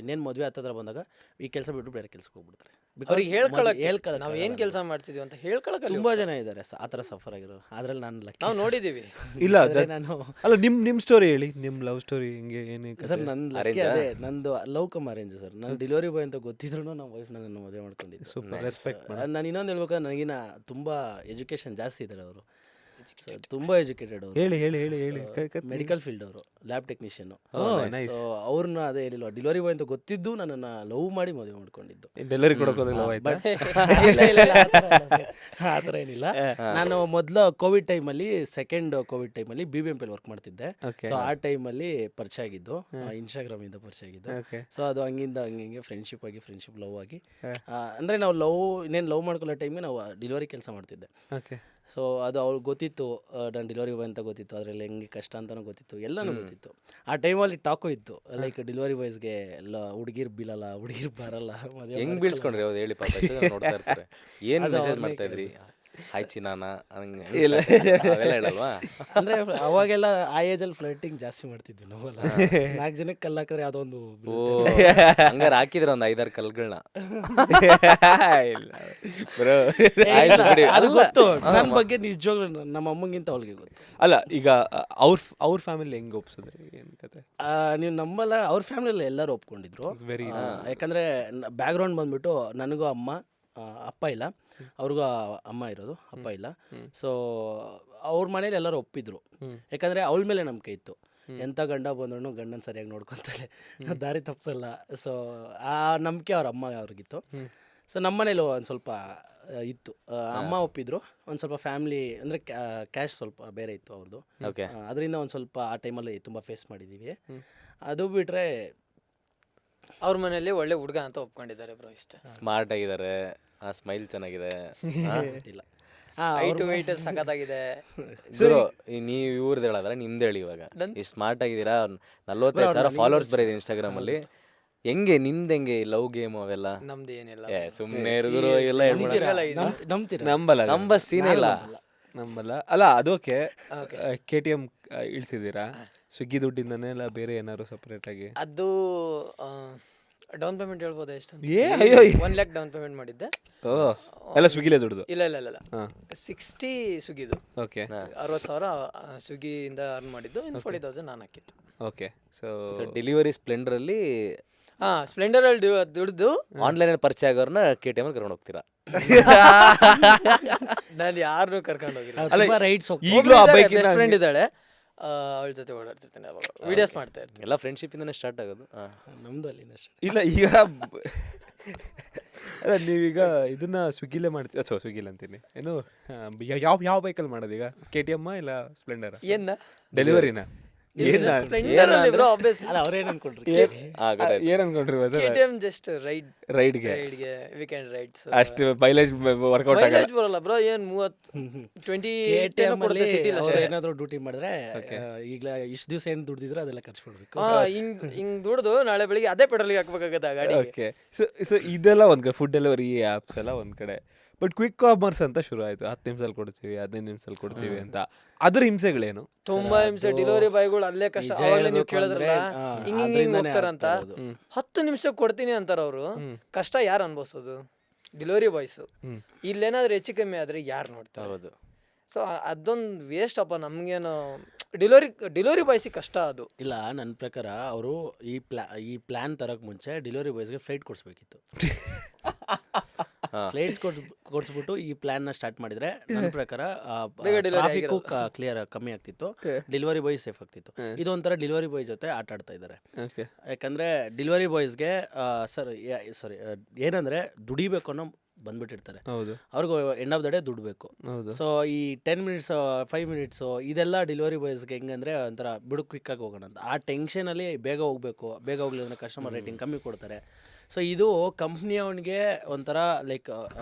ಇನ್ನೇನು ಮದುವೆ ಹತ್ತಿರ ಬಂದಾಗ ಈ ಕೆಲಸ ಬಿಟ್ಟು ಬೇರೆ ಕೆಲಸಕ್ಕೆ ಹೋಗ್ಬಿಡ್ತಾರೆ. ಅವ್ರಿಗೆ ಹೇಳ್ಕೊಳ್ಳೋಕೆ ನಾವು ಏನು ಕೆಲಸ ಮಾಡ್ತಿದ್ವಿ ಅಂತ ಹೇಳ್ಕೊಳಕ್ಕೆ ತುಂಬ ಜನ ಇದ್ದಾರೆ ಆ ಥರ ಸಫರ್ ಆಗಿರೋರು. ಅದ್ರಲ್ಲಿ ನಾನು ನಾವು ನೋಡಿದ್ದೀವಿ. ಇಲ್ಲ ನಾನು ಅಲ್ಲ ನಿಮ್ಮ ಸ್ಟೋರಿ ಹೇಳಿ, ನಿಮ್ಮ ಲವ್ ಸ್ಟೋರಿ ಹಿಂಗೆ ಏನೇ ಸರ್. ಅದೇ ನಂದು ಲವ್ ಕಮ್ ಅರೇಂಜ್ ಸರ್. ನಾನು ಡೆಲಿವರಿ ಬಾಯ್ ಅಂತ ಗೊತ್ತಿದ್ರು ನಮ್ಮ ವೈಫ್ ನನ್ನ ಮದುವೆ ಮಾಡ್ಕೊಂಡಿದ್ದೆ. Super respect. ನಾನು ಇನ್ನೊಂದು ಹೇಳ್ಬೇಕಾದ್ರೆ ನನಗಿನ್ನ ತುಂಬ ಎಜುಕೇಷನ್ ಜಾಸ್ತಿ ಇದ್ದಾರೆ ಅವರು, ತುಂಬ ಎಜುಕೇಟೆಡ್ ಅವರು. ಹೇಳಿ ಮೆಡಿಕಲ್ ಫೀಲ್ಡ್ ಅವರು, ಲ್ಯಾಬ್ ಟೆಕ್ನಿಷಿಯನ್. ಸೊ ಅವ್ರನ್ನ ಅದೇ ಹೇಳಿಲ್ವ, ಡೆಲಿವರಿ ಬಾಯ್ ಅಂತ ಗೊತ್ತಿದ್ದು ನನ್ನನ್ನು ಲವ್ ಮಾಡಿ ಮದುವೆ ಮಾಡ್ಕೊಂಡಿದ್ದು. ಡೆಲಿವರಿ ಕೊಡೋಕೋದಿಲ್ಲ ಆ ಥರ ಏನಿಲ್ಲ. ನಾನು ಮೊದಲು ಕೋವಿಡ್ ಟೈಮಲ್ಲಿ, ಸೆಕೆಂಡ್ ಕೋವಿಡ್ ಟೈಮಲ್ಲಿ BBMP ವರ್ಕ್ ಮಾಡ್ತಿದ್ದೆ. ಸೊ ಆ ಟೈಮಲ್ಲಿ ಪರಿಚಯ ಆಗಿದ್ದು, ಇನ್ಸ್ಟಾಗ್ರಾಮಿಂದ ಪರಿಚಯ ಆಗಿದ್ದು. ಸೊ ಅದು ಹಂಗಿಂದ ಹಂಗೆ ಫ್ರೆಂಡ್ಶಿಪ್ ಆಗಿ, ಫ್ರೆಂಡ್ಶಿಪ್ ಲವ್ ಆಗಿ, ಅಂದರೆ ನಾವು ಇನ್ನೇನು ಲವ್ ಮಾಡ್ಕೊಳ್ಳೋ ಟೈಮಿಗೆ ನಾವು ಡೆಲಿವರಿ ಕೆಲಸ ಮಾಡ್ತಿದ್ದೆ. ಸೊ ಅದು ಅವ್ರಿಗೆ ಗೊತ್ತಿತ್ತು, ನಾನು ಡೆಲಿವರಿ ಬಾಯ್ ಅಂತ ಗೊತ್ತಿತ್ತು, ಅದರಲ್ಲಿ ಹೆಂಗೆ ಕಷ್ಟ ಅಂತಲೂ ಗೊತ್ತಿತ್ತು, ಎಲ್ಲನೂ ಗೊತ್ತಿತ್ತು. ಆ ಟೈಮಲ್ಲಿ ಟಾಕು ಇತ್ತು, ಲೈಕ್ ಡೆಲಿವರಿ ಬಾಯ್ಸ್ಗೆ ಎಲ್ಲ ಹುಡುಗಿರು ಬೀಳಲ್ಲ, ಹುಡುಗಿರು ಬರಲ್ಲ, ಹೆಂಗ್ ಬೀಳ್ಸ್ಕೊಂಡ್ರಿ? ಹೌದು ಹೇಳಿ ಪಾಪ, ನೋಡ್ತಾ ಇರ್ತಾರೆ. ಏನು ಮೆಸೇಜ್ ಮಾಡ್ತಾ ಇದ್ರಿ? ಹಾಯ್ ಚಿನ್ನಾನ ಅವೆಲ್ಲ ಹೇಳಲ್ವಾ? ಅಂದರೆ ಅವಾಗೆಲ್ಲ ಆ ಏಜಲ್ಲಿ ಫ್ಲರ್ಟಿಂಗ್ ಜಾಸ್ತಿ ಮಾಡ್ತಿದ್ವಿ ನಾವೆಲ್ಲ. 4 ಜನಕ್ಕೆ ಕಲ್ಲು ಹಾಕಿದ್ರೆ ಅದೊಂದು ಹಂಗಾರೆ ಹಾಕಿದ್ರ ಒಂದು 5-6 ಕಲ್ಗಳನ್ನ. ಅದು ಗೊತ್ತು ನನ್ನ ಬಗ್ಗೆ ನಿಜವಾಗ್ಲೂ, ನಮ್ಮ ಅಮ್ಮಂಗಿಂತ ಅವಳಿಗೆ ಗೊತ್ತು. ಅಲ್ಲ ಈಗ ಅವ್ರ ಫ್ಯಾಮಿಲಿ ಹೆಂಗೆ ಒಪ್ಸಿದ್ರಿ, ಏನು ಕತೆ? ನೀವು ನಮ್ಮಲ್ಲ, ಅವ್ರ ಫ್ಯಾಮಿಲಿಯಲ್ಲಿ ಎಲ್ಲರೂ ಒಪ್ಕೊಂಡಿದ್ರು. ಯಾಕಂದರೆ ಬ್ಯಾಕ್ಗ್ರೌಂಡ್ ಬಂದ್ಬಿಟ್ಟು ನನಗೂ ಅಪ್ಪ ಇಲ್ಲ, ಅವ್ರಿಗೂ ಅಮ್ಮ ಇರೋದು, ಅಪ್ಪ ಇಲ್ಲ. ಸೊ ಅವ್ರ ಮನೇಲಿ ಎಲ್ಲರೂ ಒಪ್ಪಿದ್ರು, ಯಾಕಂದರೆ ಅವಳ ಮೇಲೆ ನಂಬಿಕೆ ಇತ್ತು. ಎಂಥ ಗಂಡ ಬಂದ್ರೂ ಗಂಡನ ಸರಿಯಾಗಿ ನೋಡ್ಕೊತಾಳೆ, ದಾರಿ ತಪ್ಪಿಸಲ್ಲ. ಸೊ ಆ ನಂಬಿಕೆ ಅವ್ರ ಅಮ್ಮ ಅವ್ರಿಗಿತ್ತು. ಸೊ ನಮ್ಮ ಮನೇಲಿ ಒಂದು ಸ್ವಲ್ಪ ಇತ್ತು, ಅಮ್ಮ ಒಪ್ಪಿದ್ರು. ಒಂದು ಸ್ವಲ್ಪ ಫ್ಯಾಮಿಲಿ ಅಂದರೆ ಕ್ಯಾಶ್ ಸ್ವಲ್ಪ ಬೇರೆ ಇತ್ತು ಅವ್ರದ್ದು, ಅದರಿಂದ ಒಂದು ಸ್ವಲ್ಪ ಆ ಟೈಮಲ್ಲಿ ತುಂಬ ಫೇಸ್ ಮಾಡಿದ್ದೀವಿ. ಅದು ಬಿಟ್ಟರೆ ಅವ್ರ ಮನೇಲಿ ಒಳ್ಳೆ ಹುಡುಗ ಅಂತ ಒಪ್ಕೊಂಡಿದ್ದಾರೆ ಬ್ರೋ. ಇಷ್ಟ ಸ್ಮಾರ್ಟ್ ಆಗಿದ್ದಾರೆ, ಆ ಸ್ಮೈಲ್ ಚೆನ್ನಾಗಿದೆ, ಗೊತ್ತಿಲ್ಲ, ಹೈಟ್ ವೆಯ್ಟ್ ಸಖತ್ತಾಗಿದೆ. ನೀವು ಇವ್ರದ್ದು ಹೇಳೋದ್ರೆ ನಿಮ್ದು ಹೇಳಿ. ಇವಾಗ ಎಷ್ಟು ಸ್ಮಾರ್ಟ್ ಆಗಿದ್ದೀರಾ, 45,000 ಫಾಲೋವರ್ಸ್ ಬರೀ ಇನ್ಸ್ಟಾಗ್ರಾಮಲ್ಲಿ. ಹೆಂಗೆ ನಿಮ್ದು ಹೆಂಗೆ ಲವ್ ಗೇಮ್ ಅವೆಲ್ಲ? ನಮ್ದು ಏನಿಲ್ಲ ಸುಮ್ಮನೆ ಇರುದ್ರು ಎಲ್ಲ ನಂಬಲ್ಲ ನಂಬ ಸೀನೇ ಇಲ್ಲ. ನಂಬಲ್ಲ ಅಲ್ಲ ಅದೋಕೆ. KTM ಇಳಿಸಿದ್ದೀರಾ ಸ್ವಿಗ್ಗಿ ದುಡ್ಡಿಂದನೇ ಇಲ್ಲ ಬೇರೆ ಏನಾದ್ರು ಸಪ್ರೇಟ್ ಆಗಿ? ಅದು ಡೌನ್ ಪೇಮೆಂಟ್ ಹೇಳ್ಬೋದಾ ಎಷ್ಟು? ಅಯ್ಯೋ 1 lakh ಡೌನ್ ಪೇಮೆಂಟ್ ಮಾಡಿದ್ದೆ. ಎಲ್ಲ ಸ್ವಿಗ್ಗಿಲೇ ದುಡ್ದು? ಇಲ್ಲ 60 ಸ್ವಿಗ್ಗಿದು. ಓಕೆ 60,000 ಸ್ವಿಗ್ಗಿಯಿಂದ ಅರ್ನ್ ಮಾಡಿದ್ದು, ಇನ್ನು 40,000 ನಾನು ಹಾಕಿತ್ತು. ಓಕೆ ಸೊ ಡೆಲಿವರಿ ಸ್ಪ್ಲೆಂಡರ್ ಅಲ್ಲಿ ಸ್ಪ್ಲೆಂಡರ್ ಅಲ್ಲಿ ದುಡ್ದು ಆನ್ಲೈನ್ ಪರಿಚಯ ಆಗೋರ್ನ KTM ಅಲ್ಲಿ ಕರ್ಕೊಂಡು ಹೋಗ್ತೀರಾ? ನಾನು ಯಾರನ್ನೂ ಕರ್ಕೊಂಡು ಹೋಗಿಲ್ಲ. ತುಂಬ ರೈಡ್ಸ್ ಈಗಲೂ ಆ ಬೈಕ್ ಬೆಸ್ಟ್ ಫ್ರೆಂಡ್ ಇದ್ದಾಳೆ, ಅವಳ ಜೊತೆ ಓಡಾಡ್ತಿರ್ತೇನೆ, ಅವಾಗ ವಿಡಿಯೋಸ್ ಮಾಡ್ತಾ ಇರ್ತೀನಿ. ಎಲ್ಲ ಫ್ರೆಂಡ್ಶಿಪ್ ಇಂದನೇ ಸ್ಟಾರ್ಟ್ ಆಗೋದು. ನಮ್ಮದು ಅಲ್ಲಿಂದ ಅಷ್ಟೇ. ಇಲ್ಲ ಈಗ ಅಲ್ಲ ನೀವೀಗ ಇದನ್ನ ಸ್ವಿಗ್ಗಿಲೇ ಮಾಡ್ತೀರಾ? ಸ್ವಿಗ್ಗಿಲ್ ಅಂತೀನಿ ಏನು, ಯಾವ ಬೈಕಲ್ಲಿ ಮಾಡೋದು ಈಗ? KTM ಇಲ್ಲ ಸ್ಪ್ಲೆಂಡರ್? ಏನ್ನ ಡೆಲಿವರಿನ? ಸ್ಪ್ಲೆಂಡರ್ ಅಲ್ಲಿ ಬ್ರೋ ಆಬ್ವಿಯಸ್ಲಿ. ಅಲ್ಲ ಅವ್ರೇನು ಅನ್ಕೊಂಡ್ರಿ? ಏನ್ ಅನ್ಕೊಂಡ್ರಿ? KTM ಜಸ್ಟ್ ರೈಡ್ಗೆ ವೀಕೆಂಡ್ ರೈಡ್ಸ್ ಅಷ್ಟು ಮೈಲೇಜ್ ವರ್ಕೌಟ್ ಆಗಲ್ಲ. ಮೈಲೇಜ್ ಬರಲ್ಲ ಬ್ರೋ, ಏನ್ 30-20 ಕೊಡುತ್ತೆ ಸಿಟಿಲಿ ಅಷ್ಟೇ. ಏನಾದ್ರು ಡ್ಯೂಟಿ ಮಾಡಿದ್ರೆ ಈಗ ಇಷ್ಟು ದಿವಸ ಏನು ದುಡ್ದಿದ್ರೆ ಅದೆಲ್ಲ ಖರ್ಚು ಮಾಡ್ಬೇಕು. ಹಿಂಗ್ ದುಡ್ದು ನಾಳೆ ಬೆಳಿಗ್ಗೆ ಅದೇ ಪೆಟ್ರೋಲ್ಗೆ ಹಾಕ್ಬೇಕಾಗತ್ತೆ ಆ ಗಾಡಿ. ಓಕೆ ಸೊ ಇದೆಲ್ಲ ಒಂದ್ ಕಡೆ, ಫುಡ್ ಡೆಲಿವರಿ ಆ್ಯಪ್ಸ್ ಎಲ್ಲ ಒಂದ್ ಕಡೆ. ಬಟ್ ಕ್ವಿಕ್ ಕಾಮರ್ಸ್ ಅಂತ ಶುರು ಆಯ್ತು. 10 ನಿಮಿಷದಲ್ಲಿ ಕೊಡ್ತೀವಿ, 15 ನಿಮಿಷದಲ್ಲಿ ಕೊಡ್ತೀವಿ ಅಂತ. ಅದ್ರ ಹಿಂಸೆಗಳೇನು? ತುಂಬಾ ಹಿಂಸೆ. ಡೆಲಿವರಿ ಬಾಯ್ಗಳು ಅಲ್ಲೇ ಕಷ್ಟ. ಅವಾಗಲೇ ನೀವು ಕೇಳಿದ್ರಲ್ಲ ಹಿಂಗ್ ಹೋಗ್ತಾರಂತ, 10 ನಿಮಿಷಕ್ಕೆ ಕೊಡ್ತೀನಿ ಅಂತಾರ ಅವರು. ಕಷ್ಟ ಯಾರು ಅನ್ಭವಿಸೋದು? Delivery boys. ಇಲ್ಲೇನಾದ್ರೂ ಹೆಚ್ಚು ಕಮ್ಮಿ ಆದ್ರೆ ಯಾರು ನೋಡ್ತಾರೆ? ಹೌದು. ಸೊ ಅದೊಂದು ವೇಸ್ಟ್ ಅಪ್ಪ. ನಮ್ಗೇನು ಡೆಲಿವರಿ ಬಾಯ್ಸಿಗೆ ಕಷ್ಟ ಅದು. ಇಲ್ಲ, ನನ್ನ ಪ್ರಕಾರ ಅವರು ಈ ಪ್ಲ್ಯಾನ್ ತರೋಕೆ ಮುಂಚೆ ಡೆಲಿವರಿ ಬಾಯ್ಸ್ಗೆ ಫ್ಲೈಟ್ ಕೊಡಿಸ್ಬೇಕಿತ್ತು. ಫ್ಲೈಟ್ಸ್ ಕೊಡಿಸ್ಬಿಟ್ಟು ಈ ಪ್ಲ್ಯಾನ್ನ ಸ್ಟಾರ್ಟ್ ಮಾಡಿದರೆ ನನ್ನ ಪ್ರಕಾರ ಟ್ರಾಫಿಕ್ಕು ಕ್ಲಿಯರ್ ಕಮ್ಮಿ ಆಗ್ತಿತ್ತು, ಡೆಲಿವರಿ ಬಾಯ್ ಸೇಫ್ ಆಗ್ತಿತ್ತು. ಇದೊಂಥರ ಡೆಲಿವರಿ ಬಾಯ್ ಜೊತೆ ಆಟ ಆಡ್ತಾ ಇದ್ದಾರೆ. ಯಾಕಂದರೆ ಡೆಲಿವರಿ ಬಾಯ್ಸ್ಗೆ ಸಾರಿ ಏನಂದರೆ ದುಡಿಬೇಕು ಅನ್ನೋ ಬಂದ್ಬಿಟ್ಟಿರ್ತಾರೆ. ಅವ್ರಿಗೂ ಎಂಡ್ ಆಫ್ ದ ಡೇ ದುಡ್ಡು ಬೇಕು. ಸೊ ಈ 10 ಮಿನಿಟ್ಸು 5 ಮಿನಿಟ್ಸು ಇದೆಲ್ಲ ಡೆಲಿವರಿ ಬಾಯ್ಸ್ಗೆ ಹೆಂಗಂದರೆ ಒಂಥರ ಬಿಡು ಕ್ವಿಕ್ಕಾಗಿ ಹೋಗೋಣ ಅಂತ. ಆ ಟೆನ್ಷನಲ್ಲಿ ಬೇಗ ಹೋಗಬೇಕು, ಬೇಗ ಹೋಗ್ಲಿ ಅಂದರೆ ಕಸ್ಟಮರ್ ರೇಟಿಂಗ್ ಕಮ್ಮಿ ಕೊಡ್ತಾರೆ. ಸೊ ಇದು ಕಂಪ್ನಿ ಅವನಿಗೆ ಒಂಥರ ಲೈಕ್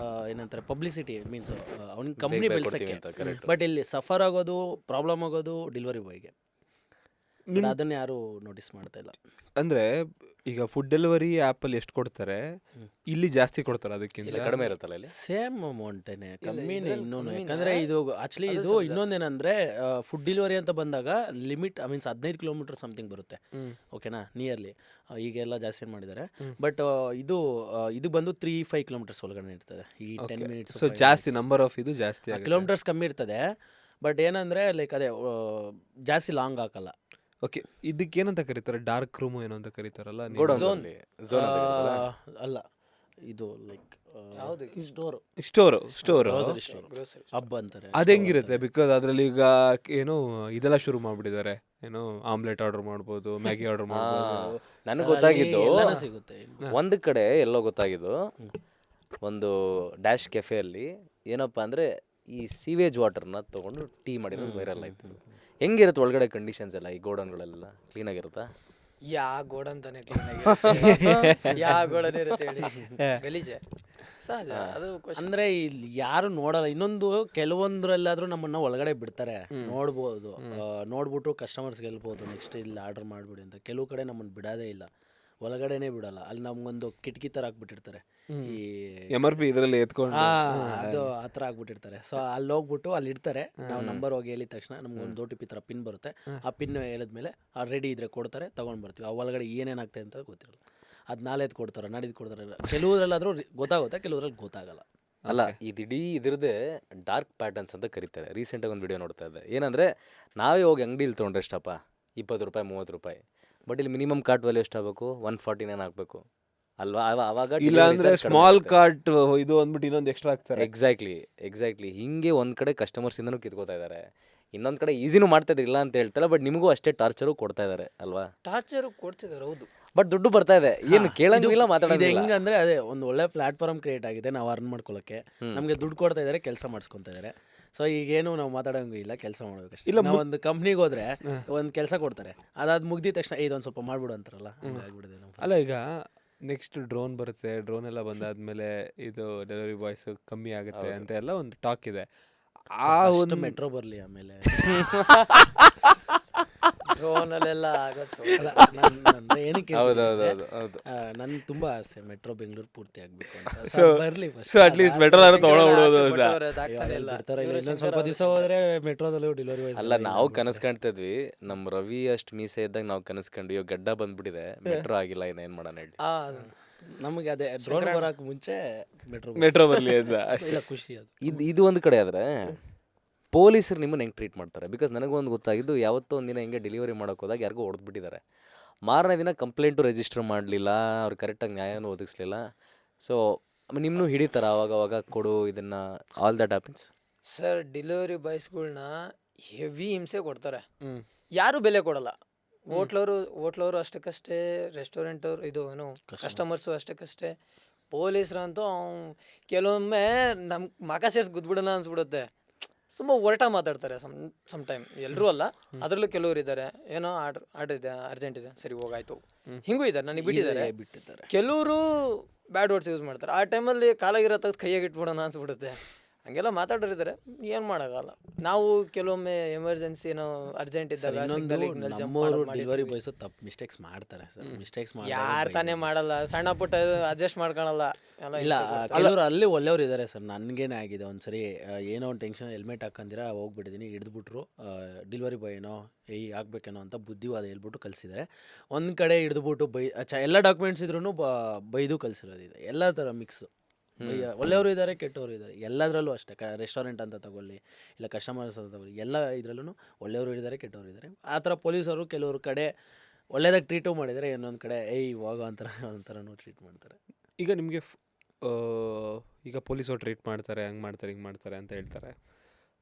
ಏನಂತಾರೆ ಪಬ್ಲಿಸಿಟಿ ಮೀನ್ಸ್ ಅವ್ನಿಗೆ ಕಂಪ್ನಿ ಬೆಳೆಸೋಕ್ಕೆ. ಬಟ್ ಇಲ್ಲಿ ಸಫರ್ ಆಗೋದು, ಪ್ರಾಬ್ಲಮ್ ಆಗೋದು ಡೆಲಿವರಿ ಬಾಯ್ಗೆ. ಅದನ್ನು ಯಾರು ನೋಟಿಸ್ ಮಾಡ್ತಾ ಇಲ್ಲ. ಅಂದರೆ ಈಗ ಫುಡ್ ಡೆಲಿವರಿ ಆ್ಯಪಲ್ಲಿ ಎಷ್ಟು ಕೊಡ್ತಾರೆ, ಇಲ್ಲಿ ಜಾಸ್ತಿ ಕೊಡ್ತಾರೆ, ಅದಕ್ಕಿಂತ ಕಡಿಮೆ ಇರುತ್ತಲ್ಲ ಇಲ್ಲಿ? ಸೇಮ್ ಅಮೌಂಟೇನೆ, ಕಮ್ಮಿನೇ ಇನ್ನೂನು. ಯಾಕಂದರೆ ಇದು ಆ್ಯಕ್ಚುಲಿ ಇದು ಇನ್ನೊಂದೇನೆಂದರೆ ಫುಡ್ ಡೆಲಿವರಿ ಅಂತ ಬಂದಾಗ ಲಿಮಿಟ್ ಮೀನ್ಸ್ 15 ಕಿಲೋಮೀಟರ್ ಸಮಥಿಂಗ್ ಬರುತ್ತೆ. ಓಕೆನಾ, ನಿಯರ್ಲಿ. ಈಗೆಲ್ಲ ಜಾಸ್ತಿ ಮಾಡಿದ್ದಾರೆ. ಬಟ್ ಇದು ಬಂದು 3-5 ಕಿಲೋಮೀಟರ್ಸ್ ಒಳಗಡೆ ಇರ್ತದೆ. ಈ 10 ಮಿನಿಟ್ಸ್ ಸೊ ಜಾಸ್ತಿ ನಂಬರ್ ಆಫ್ ಇದು ಜಾಸ್ತಿ ಕಿಲೋಮೀಟರ್ಸ್ ಕಮ್ಮಿ ಇರ್ತದೆ. ಬಟ್ ಏನಂದರೆ ಲೈಕ್ ಅದೇ ಜಾಸ್ತಿ ಲಾಂಗ್ ಹಾಕಲ್ಲ. ಓಕೆ, ಇದಕ್ಕೇನಂತ ಕರೀತಾರೆ? ಡಾರ್ಕ್ ರೂಮ್ ಏನೋ ಅಂತ ಕರೀತಾರಲ್ಲ? ಅಲ್ಲ, ಇದು ಲೈಕ್ ಸ್ಟೋರ್ ಹಬ್ ಅಂತಾರೆ. ಅದು ಹೆಂಗಿರುತ್ತೆ? ಬಿಕಾಸ್ ಅದರಲ್ಲಿ ಈಗ ಏನೋ ಇದೆಲ್ಲ ಶುರು ಮಾಡ್ಬಿಟ್ಟಿದ್ದಾರೆ. ಏನೋ ಆಮ್ಲೆಟ್ ಆರ್ಡರ್ ಮಾಡ್ಬೋದು, ಮ್ಯಾಗಿ ಆರ್ಡರ್ ಮಾಡ್ಬೋದು. ನನಗೆ ಗೊತ್ತಾಗಿದ್ದು ಸಿಗುತ್ತೆ ಒಂದು ಕಡೆ ಎಲ್ಲೋ ಗೊತ್ತಾಗಿದ್ದು, ಒಂದು ಡ್ಯಾಶ್ ಕೆಫೆಯಲ್ಲಿ ಏನಪ್ಪ ಅಂದರೆ ಈ ಸೀವೇಜ್ ವಾಟರ್ನ ತೊಗೊಂಡು ಟೀ ಮಾಡಿರೋದು ವೈರಲ್ ಆಯ್ತು. ಹೆಂಗಿರುತ್ತೆ ಒಳಗಡೆ ಕಂಡೀಷನ್ಸ್ ಎಲ್ಲ? ಈ ಗೋಡನ್ಗಳೆಲ್ಲ ಕ್ಲೀನಾಗಿರುತ್ತಾ? ಗೋಡನ್ ತಾನೇ ಕ್ಲೀನಾಗಿ ಗೋಡನ್ ಇರುತ್ತೆ ಹೇಳಿ, ಗಲೀಜೆ ಸಹಜ ಅದು. ಅಂದರೆ ಇಲ್ಲಿ ಯಾರು ನೋಡಲ್ಲ. ಇನ್ನೊಂದು ಕೆಲವೊಂದರಲ್ಲಾದರೂ ನಮ್ಮನ್ನು ಒಳಗಡೆ ಬಿಡ್ತಾರೆ, ನೋಡ್ಬಿಟ್ಟು ಕಸ್ಟಮರ್ಸ್ ಗೆಲ್ಬೋದು, ನೆಕ್ಸ್ಟ್ ಇಲ್ಲಿ ಆರ್ಡರ್ ಮಾಡಿಬಿಡಿ ಅಂತ. ಕೆಲವು ಕಡೆ ನಮ್ಮನ್ನು ಬಿಡೋದೇ ಇಲ್ಲ, ಒಳಗಡೆನೇ ಬಿಡಲ್ಲ. ಅಲ್ಲಿ ನಮ್ಗೊಂದು ಕಿಟಕಿ ಥರ ಹಾಕ್ಬಿಟ್ಟಿರ್ತಾರೆ, ಈ MRP ಇದರಲ್ಲಿ ಎತ್ಕೊಂಡು ಅದು ಆ ಥರ ಆಗ್ಬಿಟ್ಟಿರ್ತಾರೆ. ಸೊ ಅಲ್ಲಿ ಹೋಗ್ಬಿಟ್ಟು ಅಲ್ಲಿ ಇಡ್ತಾರೆ. ನಾವು ನಂಬರ್ ಹೋಗಿ ಹೇಳಿದ ತಕ್ಷಣ ನಮ್ಗೊಂದು OTP ಥರ ಪಿನ್ ಬರುತ್ತೆ. ಆ ಪಿನ್ ಹೇಳಿದ್ಮೇಲೆ ರೆಡಿ ಇದ್ರೆ ಕೊಡ್ತಾರೆ, ತೊಗೊಂಡು ಬರ್ತೀವಿ. ಆ ಒಳಗಡೆ ಏನೇನಾಗ್ತದೆ ಅಂತ ಗೊತ್ತಿರಲ್ಲ. ಅದು ನಾಳೆದು ಕೊಡ್ತಾರೆ, ನಾಡಿದ್ದು ಕೊಡ್ತಾರೆ. ಕೆಲವುದ್ರಲ್ಲಾದರೂ ಗೊತ್ತಾಗುತ್ತೆ, ಕೆಲವುದ್ರಲ್ಲಿ ಗೊತ್ತಾಗಲ್ಲ. ಅಲ್ಲ, ಇದಿಡೀ ಇದ್ರದ್ದೇ ಡಾರ್ಕ್ ಪ್ಯಾಟರ್ನ್ಸ್ ಅಂತ ಕರೀತಾರೆ. ರೀಸೆಂಟಾಗಿ ಒಂದು ವಿಡಿಯೋ ನೋಡ್ತಾ ಇದ್ದೆ. ಏನಂದರೆ ನಾವೇ ಹೋಗಿ ಅಂಗಡಿಲಿ ತೊಗೊಂಡ್ರೆ ಎಷ್ಟಪ್ಪ, 20 ರೂಪಾಯಿ 30 ರೂಪಾಯಿ. ಬಟ್ ಇಲ್ಲಿ ಮಿನಿಮಮ್ ಕಾರ್ಟ್ ವ್ಯಾಲ್ಯೂ ಎಷ್ಟಾಗಬೇಕು? 149 ಆಗಬೇಕು ಅಲ್ವಾ? ಅವಾಗ ಇಲ್ಲ ಅಂದರೆ ಸ್ಮಾಲ್ ಕಾರ್ಟ್ ಇದು ಅಂದ್ಬಿಟ್ಟು ಇನ್ನೊಂದು ಎಕ್ಸ್ಟ್ರಾ ಆಗ್ತಾರೆ. ಎಕ್ಸಾಕ್ಟ್ಲಿ ಹಿಂಗೆ ಒಂದು ಕಡೆ ಕಸ್ಟಮರ್ಸಿಂದನೂ ಕಿತ್ಕೋತಾ ಇದ್ದಾರೆ, ಇನ್ನೊಂದು ಕಡೆ ಈಸಿನೂ ಮಾಡ್ತಾ ಇದ್ದಾರೆ, ಇಲ್ಲ ಅಂತ ಹೇಳ್ತಾರೆ. ಬಟ್ ನಿಮಗೂ ಅಷ್ಟೇ ಟಾರ್ಚರು ಕೊಡ್ತಾ ಇದ್ದಾರೆ ಅಲ್ವಾ? ಟಾರ್ಚರು ಕೊಡ್ತಿದ್ದಾರೆ, ಹೌದು. ಬಟ್ ದುಡ್ಡು ಬರ್ತಾ ಇದೆ, ಏನು ಕೇಳಂಗಿಲ್ಲ, ಮಾತಾಡೋದು ಹೆಂಗಂದ್ರೆ ಅದೇ ಒಂದು ಒಳ್ಳೆ ಪ್ಲಾಟ್ಫಾರ್ಮ್ ಕ್ರಿಯೇಟ್ ಆಗಿದೆ. ನಾವು ಅರ್ನ್ ಮಾಡ್ಕೊಳ್ಳೋಕ್ಕೆ ನಮಗೆ ದುಡ್ಡು ಕೊಡ್ತಾ ಇದ್ದಾರೆ, ಕೆಲಸ ಮಾಡಿಸ್ಕೊತಾ ಇದ್ದಾರೆ. ಸೊ ಈಗೇನು ನಾವು ಮಾತಾಡೋಂಗೂ ಇಲ್ಲ, ಕೆಲಸ ಮಾಡ್ಬೇಕಷ್ಟೇ. ಇಲ್ಲ, ನಾವು ಒಂದು ಕಂಪ್ನಿಗೆ ಹೋದ್ರೆ ಒಂದು ಕೆಲಸ ಕೊಡ್ತಾರೆ, ಅದಾದ ಮುಗ್ದಿದ ತಕ್ಷಣ ಇದೊಂದು ಸ್ವಲ್ಪ ಮಾಡ್ಬಿಡು ಅಂತಾರಲ್ಲ, ಆಗ್ಬಿಡಿದೆ. ಅಲ್ಲ, ಈಗ ನೆಕ್ಸ್ಟ್ ಡ್ರೋನ್ ಬರುತ್ತೆ, ಡ್ರೋನ್ ಎಲ್ಲ ಬಂದಾದ್ಮೇಲೆ ಇದು ಡೆಲಿವರಿ ಬಾಯ್ಸ್ ಕಮ್ಮಿ ಆಗುತ್ತೆ ಅಂತ ಎಲ್ಲ ಒಂದು ಟಾಕ್ ಇದೆ. ಆ ಒಂದು ಮೆಟ್ರೋ ಬರಲಿ, ಆಮೇಲೆ ಡ್ರೋನಲ್ಲೆಲ್ಲ ಆಗೋದು ಏನಕ್ಕೆ ಹೌದೌದು ಹೌದು. ನನ್ ತುಂಬಾ ಆಸೆ ಮೆಟ್ರೋ ಬೆಂಗಳೂರು ಪೂರ್ತಿ ಆಗ್ಬೇಕು ಅಂತ. So- ಬರ್ಲಿ ಸೊ ಅಟ್ಲೀಸ್ಟ್ ಮೆಟ್ರೋ ತಗೊಳ್ಬಿಡೋದು ಅಂತ. ಇನ್ನೊಂದ್ ಸ್ವಲ್ಪ ದಿವಸ ಹೋದ್ರೆ ಮೆಟ್ರೋದಲ್ಲೂ ಡೆಲಿವರಿ ಅಲ್ಲ ನಾವು ಕನಸು ಕಾಣ್ತಿದ್ವಿ, ನಮ್ಮ ರವಿ ಅಷ್ಟು ಮೀಸೆ ಇದ್ದಾಗ ನಾವು ಕನಸ್ಕೊಂಡು ಇವಾಗ ಗಡ್ಡ ಬಂದ್ಬಿಟ್ಟಿದೆ, ಮೆಟ್ರೋ ಆಗಿಲ್ಲ, ಏನ್ ಮಾಡೋಣ ಹೇಳಿ. ನಮಗೆ ಅದೇ ಡ್ರೋನ್ ಬರಕ್ ಮುಂಚೆ ಮೆಟ್ರೋ ಬರಲಿ ಅಂತ ಅಷ್ಟೇ. ಇಲ್ಲ ಖುಷಿ ಅದು. ಇದು ಒಂದು ಕಡೆ ಆದರೆ ಪೊಲೀಸರು ನಿಮ್ಮನ್ನು ಹೆಂಗೆ ಟ್ರೀಟ್ ಮಾಡ್ತಾರೆ? ಬಿಕಾಸ್ ನನಗೊಂದು ಗೊತ್ತಾಗಿದ್ದು, ಯಾವತ್ತೋ ಒಂದಿನ ಹಿಂಗೆ ಡೆಲಿವರಿ ಮಾಡೋಕೆ ಹೋದಾಗ ಯಾರಿಗೋ ಹೊಡೆದ್ಬಿಟ್ಟಿದ್ದಾರೆ. ಮಾರನೇ ದಿನ ಕಂಪ್ಲೇಂಟು ರಿಜಿಸ್ಟರ್ ಮಾಡಲಿಲ್ಲ, ಅವ್ರು ಕರೆಕ್ಟಾಗಿ ನ್ಯಾಯನೂ ಒದಗಿಸ್ಲಿಲ್ಲ. ಸೊ ನಿಮ್ಮನ್ನು ಹಿಡಿತಾರ ಅವಾಗ ಕೊಡು ಇದನ್ನು, all that happens? Sir, delivery ಬಾಯ್ಸ್ಗಳ್ನ ಹೆವಿ ಹಿಂಸೆ ಕೊಡ್ತಾರೆ, ಯಾರು ಬೆಲೆ ಕೊಡಲ್ಲ. ಹೋಟ್ಲವರು ಅಷ್ಟಕ್ಕಷ್ಟೇ, ರೆಸ್ಟೋರೆಂಟ್ ಅವ್ರು ಇದು ಏನು ಕಸ್ಟಮರ್ಸು ಅಷ್ಟಕ್ಕಷ್ಟೇ. ಪೊಲೀಸ್ರಂತೂ ಕೆಲವೊಮ್ಮೆ ನಮ್ಮ ಮಕ ಸೇರ್ಸಿ ಗುದ್ಬಿಡೋಣ ಅನ್ಸ್ಬಿಡುತ್ತೆ. ತುಂಬ ಒರಟ ಮಾತಾಡ್ತಾರೆ ಸಮ್ ಟೈಮ್. ಎಲ್ಲರೂ ಅಲ್ಲ, ಅದರಲ್ಲೂ ಕೆಲವರು ಇದ್ದಾರೆ, ಏನೋ ಆರ್ಡ್ರ್ ಇದೆ, ಅರ್ಜೆಂಟ್ ಇದೆ, ಸರಿ ಹೋಗಾಯ್ತು, ಹಿಂಗೂ ಇದ್ದಾರೆ, ನನಗೆ ಬಿಟ್ಟಿದ್ದಾರೆ. ಕೆಲವರು ಬ್ಯಾಡ್ ವರ್ಡ್ಸ್ ಯೂಸ್ ಮಾಡ್ತಾರೆ. ಆ ಟೈಮಲ್ಲಿ ಕಾಲಾಗಿರೋ ತೆಗೆದು ಕೈಯಾಗಿ ಇಟ್ಬಿಡೋಣ ಅನ್ಸ್ಬಿಡುತ್ತೆ. ಹಂಗೆಲ್ಲ ಮಾತಾಡೋರಿದ್ದಾರೆ, ಏನು ಮಾಡೋಕ್ಕಲ್ಲ. ನಾವು ಕೆಲವೊಮ್ಮೆ ಎಮರ್ಜೆನ್ಸಿ ಏನೋ ಅರ್ಜೆಂಟ್ ಇದ್ದಾಗ ನಮ್ಮವರು ಡೆಲಿವರಿ ಬಾಯ್ಸ್ ತಪ್ಪು ಮಿಸ್ಟೇಕ್ಸ್ ಮಾಡ್ತಾರೆ ಸರ್. ಮಿಸ್ಟೇಕ್ಸ್ ಯಾರು ತಾನೇ ಮಾಡಲ್ಲ, ಸಣ್ಣ ಪುಟ್ಟ ಅಡ್ಜಸ್ಟ್ ಮಾಡ್ಕೊಳಲ್ಲ. ಇಲ್ಲ, ಕೆಲವರು ಅಲ್ಲಿ ಒಳ್ಳೆಯವ್ರು ಇದ್ದಾರೆ ಸರ್. ನನಗೇನೆ ಆಗಿದೆ ಒಂದ್ಸರಿ, ಏನೋ ಒಂದು ಟೆನ್ಷನ್, ಹೆಲ್ಮೆಟ್ ಹಾಕಂದಿರ ಹೋಗ್ಬಿಟ್ಟಿದ್ದೀನಿ, ಹಿಡಿದ್ಬಿಟ್ರು. ಡೆಲಿವರಿ ಬಾಯ್ ಏನೋ ಆಗ್ಬೇಕೇನೋ ಅಂತ ಬುದ್ಧಿವಾದ ಹೇಳ್ಬಿಟ್ಟು ಕಳಿಸಿದ್ದಾರೆ. ಒಂದು ಕಡೆ ಹಿಡಿದ್ಬಿಟ್ಟು ಎಲ್ಲ ಡಾಕ್ಯುಮೆಂಟ್ಸ್ ಇದ್ರೂ ಬೈದು ಕಳಿಸಿರೋದಿದೆ. ಎಲ್ಲ ಥರ ಮಿಕ್ಸು, ಒಳ್ಳೆಯವರು ಇದ್ದಾರೆ, ಕೆಟ್ಟವರು ಇದ್ದಾರೆ. ಎಲ್ಲದರಲ್ಲೂ ಅಷ್ಟೇ. ರೆಸ್ಟೋರೆಂಟ್ ಅಂತ ತಗೊಳ್ಳಿ, ಇಲ್ಲ ಕಸ್ಟಮರ್ಸ್ ಅಂತ ತಗೊಳ್ಳಿ, ಎಲ್ಲ ಇದರಲ್ಲೂ ಒಳ್ಳೆಯವರು ಇದ್ದಾರೆ, ಕೆಟ್ಟವರು ಇದ್ದಾರೆ. ಆ ಥರ ಪೊಲೀಸರು ಕೆಲವ್ರ ಕಡೆ ಒಳ್ಳೆಯದಾಗಿ ಟ್ರೀಟು ಮಾಡಿದರೆ, ಇನ್ನೊಂದು ಕಡೆ ಹೋಗೋ ಒಂಥರನೂ ಟ್ರೀಟ್ ಮಾಡ್ತಾರೆ. ಈಗ ನಿಮಗೆ ಈಗ ಪೊಲೀಸವ್ರು ಟ್ರೀಟ್ ಮಾಡ್ತಾರೆ, ಹಂಗೆ ಮಾಡ್ತಾರೆ, ಹಿಂಗೆ ಮಾಡ್ತಾರೆ ಅಂತ ಹೇಳ್ತಾರೆ.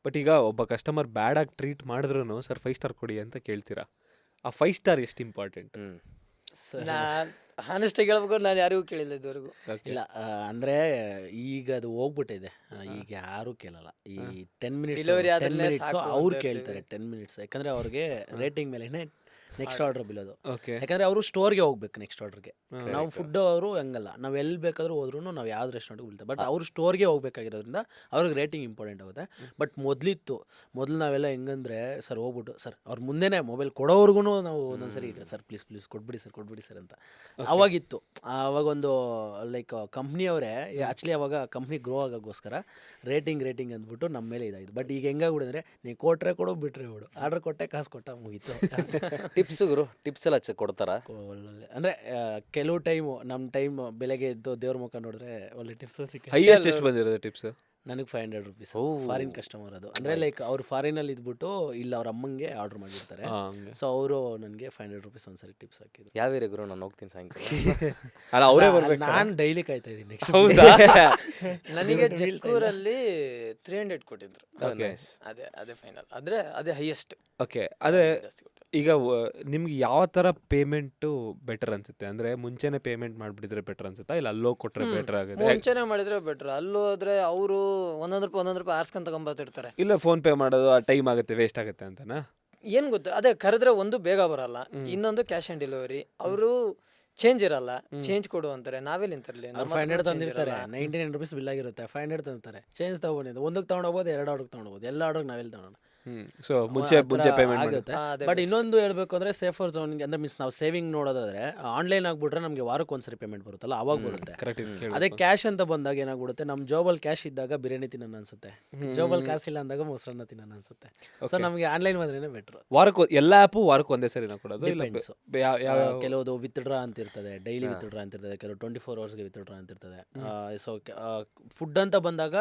ಬಟ್ ಈಗ ಒಬ್ಬ ಕಸ್ಟಮರ್ ಬ್ಯಾಡಾಗಿ ಟ್ರೀಟ್ ಮಾಡಿದ್ರೂ ಸರ್ 5 ಸ್ಟಾರ್ ಕೊಡಿ ಅಂತ ಕೇಳ್ತೀರಾ. ಆ 5 ಸ್ಟಾರ್ ಎಷ್ಟು ಇಂಪಾರ್ಟೆಂಟ್? ಹಾನೆಸ್ಟಾಗಿ ಹೇಳ್ಬೇಕು, ನಾನು ಯಾರಿಗೂ ಕೇಳಿಲ್ಲ ಇದುವರೆಗೂ. ಇಲ್ಲ ಅಂದರೆ ಈಗ ಅದು ಹೋಗ್ಬಿಟ್ಟಿದೆ, ಈಗ ಯಾರೂ ಕೇಳಲ್ಲ. ಈ 10 ಮಿನಿಟ್ಸ್ ಅವ್ರು ಕೇಳ್ತಾರೆ. 10 ಮಿನಿಟ್ಸ್ ಯಾಕಂದರೆ ಅವ್ರಿಗೆ ರೇಟಿಂಗ್ ಮೇಲೆ ನೆಕ್ಸ್ಟ್ ಆರ್ಡರ್ ಬೀಳೋದು. ಯಾಕಂದರೆ ಅವರು ಸ್ಟೋರ್ಗೆ ಹೋಗ್ಬೇಕು ನೆಕ್ಸ್ಟ್ ಆರ್ಡರ್ಗೆ. ನಾವು ಫುಡ್ ಅವರು ಹಂಗಲ್ಲ, ನಾವು ಎಲ್ಲಿ ಬೇಕಾದ್ರೂ ಹೋದ್ರೂ ನಾವು ಯಾವ್ದು ರೆಸ್ಟೋರೆಂಟ್ಗೆ ಬೀಳ್ತೇವೆ. ಬಟ್ ಅವರು ಸ್ಟೋರ್ಗೆ ಹೋಗ್ಬೇಕಾಗಿರೋದ್ರಿಂದ ಅವ್ರಿಗೆ ರೇಟಿಂಗ್ ಇಂಪಾರ್ಟೆಂಟ್ ಆಗುತ್ತೆ. ಬಟ್ ಮೊದಲು ನಾವೆಲ್ಲ ಹೆಂಗಂದ್ರೆ ಸರ್ ಹೋಗ್ಬಿಟ್ಟು ಸರ್ ಅವ್ರ ಮುಂದೆನೇ ಮೊಬೈಲ್ ಕೊಡೋವ್ರಿಗೂ ನಾವು ಒಂದೊಂದ್ಸರಿ ಸರ್ ಪ್ಲೀಸ್ ಕೊಟ್ಬಿಡಿ ಸರ್ ಅಂತ ಅವಾಗಿತ್ತು. ಆವಾಗೊಂದು ಲೈಕ್ ಕಂಪ್ನಿಯವರೇ ಆ್ಯಕ್ಚುಲಿ ಅವಾಗ ಕಂಪ್ನಿ ಗ್ರೋ ಆಗೋಕ್ಕೋಸ್ಕರ ರೇಟಿಂಗ್ ಅಂದ್ಬಿಟ್ಟು ನಮ್ಮ ಮೇಲೆ ಇದಾಗಿತ್ತು. ಬಟ್ ಈಗ ಹೆಂಗಾಗ್ಬಿಡಿದ್ರೆ ನೀವು ಕೊಟ್ಟರೆ ಕೊಡು, ಬಿಟ್ಟರೆ ಬಿಡು, ಆರ್ಡರ್ ಕೊಟ್ಟೆ, ಕಾಸು ಕೊಟ್ಟ, ಮುಗೀತು. ಟಿಪ್ಸ್ ಎಲ್ಲ ಕೊಡ್ತಾರ ಒಳ್ಳೆ ಅಂದರೆ ಕೆಲವು ನಮ್ಮ ಟೈಮ್ ಬೆಳಗ್ಗೆ ಎದ್ದು ದೇವ್ರ ಮುಖ ನೋಡಿದ್ರೆ ಒಳ್ಳೆ ಟಿಪ್ಸು ಸಿಕ್ಕ. ಹೈಯೆಸ್ಟ್ ಎಷ್ಟು ಬಂದಿರೋದು ಟಿಪ್ಸ್? ನನಗೆ 500 ರೂಪೀಸ್. ಫಾರಿನ್ ಕಸ್ಟಮರ್ ಅದು. ಅಂದರೆ ಲೈಕ್ ಅವ್ರು ಫಾರಿನಲ್ಲಿ ಇದ್ಬಿಟ್ಟು ಇಲ್ಲ ಅವ್ರ ಅಮ್ಮಂಗೆ ಆರ್ಡರ್ ಮಾಡಿರ್ತಾರೆ. ಸೊ ಅವರು ನನಗೆ 500 ರೂಪೀಸ್ ಒಂದ್ಸರಿ ಟಿಪ್ಸ್ ಹಾಕಿದ್ರು. ಯಾವ ಏರಿಯಾ ಗುರು? ನಾನು ಹೋಗ್ತೀನಿ ಸಾಯಂಕಾಲ. ಅಲ್ಲ ಅವರೇ ಬರ್ಬೇಕು. ನಾನು ಡೈಲಿ ಕಾಯ್ತಾ ಇದ್ದೀನಿ ನೆಕ್ಸ್ಟ್. ನನಗೆ ಜಕ್ಕೂರಲ್ಲಿ 300 ಕೊಟ್ಟಿದ್ರು. ಅದೇ ಫೈನಲ್, ಅಂದರೆ ಅದೇ ಹೈಯೆಸ್ಟ್. ಓಕೆ, ಅದೇ ಈಗ ನಿಮ್ಗೆ ಯಾವ ಥರ ಪೇಮೆಂಟು ಬೆಟರ್ ಅನ್ಸುತ್ತೆ? ಅಂದರೆ ಮುಂಚೆನೇ ಪೇಮೆಂಟ್ ಮಾಡಿಬಿಟ್ಟಿದ್ರೆ ಬೆಟರ್ ಅನ್ಸುತ್ತಾ, ಇಲ್ಲ ಅಲ್ಲೋ ಕೊಟ್ಟರೆ ಬೆಟರ್ ಆಗುತ್ತೆ? ಮುಂಚೆನೇ ಮಾಡಿದ್ರೆ ಬೆಟ್ರ್. ಅಲ್ಲೂ ಹೋದ್ರೆ ಅವರು ಒಂದೊಂದು ರೂಪಾಯಿ ಆರ್ಸ್ಕೊಂಡ್ ತಗೊಂಬತ್ತಿರ್ತಾರೆ. ಇಲ್ಲ ಫೋನ್ ಪೇ ಮಾಡೋದು ಆ ಟೈಮ್ ಆಗುತ್ತೆ, ವೇಸ್ಟ್ ಆಗುತ್ತೆ ಅಂತನಾ? ಏನು ಗೊತ್ತು, ಅದೇ ಕರೆದ್ರೆ ಒಂದು ಬೇಗ ಬರಲ್ಲ, ಇನ್ನೊಂದು ಕ್ಯಾಶ್ ಆನ್ ಡೆಲಿವರಿ. ಅವರು ಚೇಂಜ್ ಇರಲ್ಲ, ಚೇಂಜ್ ಕೊಡು ಅಂತಾರೆ. ನಾವೆಲ್ಲಿ ನಿಂತಿರಲಿ, 500 ತಂದಿರ್ತಾರೆ, 99 ರೂಪೀಸ್ ಬಿಲ್ ಆಗಿರುತ್ತೆ, 500 ತಂದಿರ್ತಾರೆ. ಚೇಂಜ್ ತಗೊಂಡಿದ್ದು ಒಂದಕ್ಕೆ ತೊಗೊಂಡೋಗ್ಬೋದು, 2 ಆರ್ಡರ್ಗೆ ತೊಗೊಂಡೋಗ್ಬೋದು, ಎಲ್ಲ ಆರ್ಡರ್ಗೆ ನಾವೆಲ್ಲಿ ತಗೊಳ್ಳೋಣ. ಸೊ ಮುಂಚೆ ಪೇಮೆಂಟ್ ಆಗುತ್ತೆ. ಬಟ್ ಇನ್ನೊಂದು ಹೇಳ್ಬೇಕು ಅಂದರೆ ಸೇಫರ್ ಝೋನ್ ಅಂದರೆ ಮೀನ್ಸ್ ನಾವು ಸೇವಿಂಗ್ ನೋಡೋದಾದ್ರೆ ಆನ್ಲೈನ್ ಆಗ್ಬಿಟ್ರೆ ನಮಗೆ ವಾರಕ್ಕೆ ಒಂದ್ಸರಿ ಪೇಮೆಂಟ್ ಬರುತ್ತಲ್ಲ, ಅವಾಗ ಬರುತ್ತೆ. ಅದೇ ಕ್ಯಾಶ್ ಅಂತ ಬಂದಾಗ ಏನಾಗ್ಬಿಡುತ್ತೆ, ನಮ್ಮ ಜೋಬಲ್ಲಿ ಕ್ಯಾಶ್ ಇದ್ದಾಗ ಬಿರಿಯಾನಿ ತಿನ್ನೋಣ ಅನ್ಸುತ್ತೆ, ಜೋಬಲ್ಲಿ ಕಾಸಿಲ್ಲ ಅಂದಾಗ ಮೊಸರನ್ನ ತಿನ್ನೋಣ ಅನ್ಸುತ್ತೆ. ಸೊ ನಮಗೆ ಆನ್ಲೈನ್ ಬಂದ್ರೇನೆ ಬೆಟ್ರು. ವಾರಕ್ಕೆ ಎಲ್ಲ ಆ್ಯಪು ವಾರಕ್ಕೆ ಒಂದೇ ಸರಿ ಕೊಡೋದು? ಕೆಲವುದು ವಿತ್ಡ್ರಾ ಅಂತ ಇರ್ತದೆ, ಡೈಲಿ ವಿತ್ಡ್ರಾ ಅಂತ ಇರ್ತದೆ, ಕೆಲವು 24 ಅವರ್ಸ್ಗೆ ವಿತ್ಡ್ರಾ ಅಂತ ಇರ್ತದೆ. ಸೊ ಫುಡ್ ಅಂತ ಬಂದಾಗ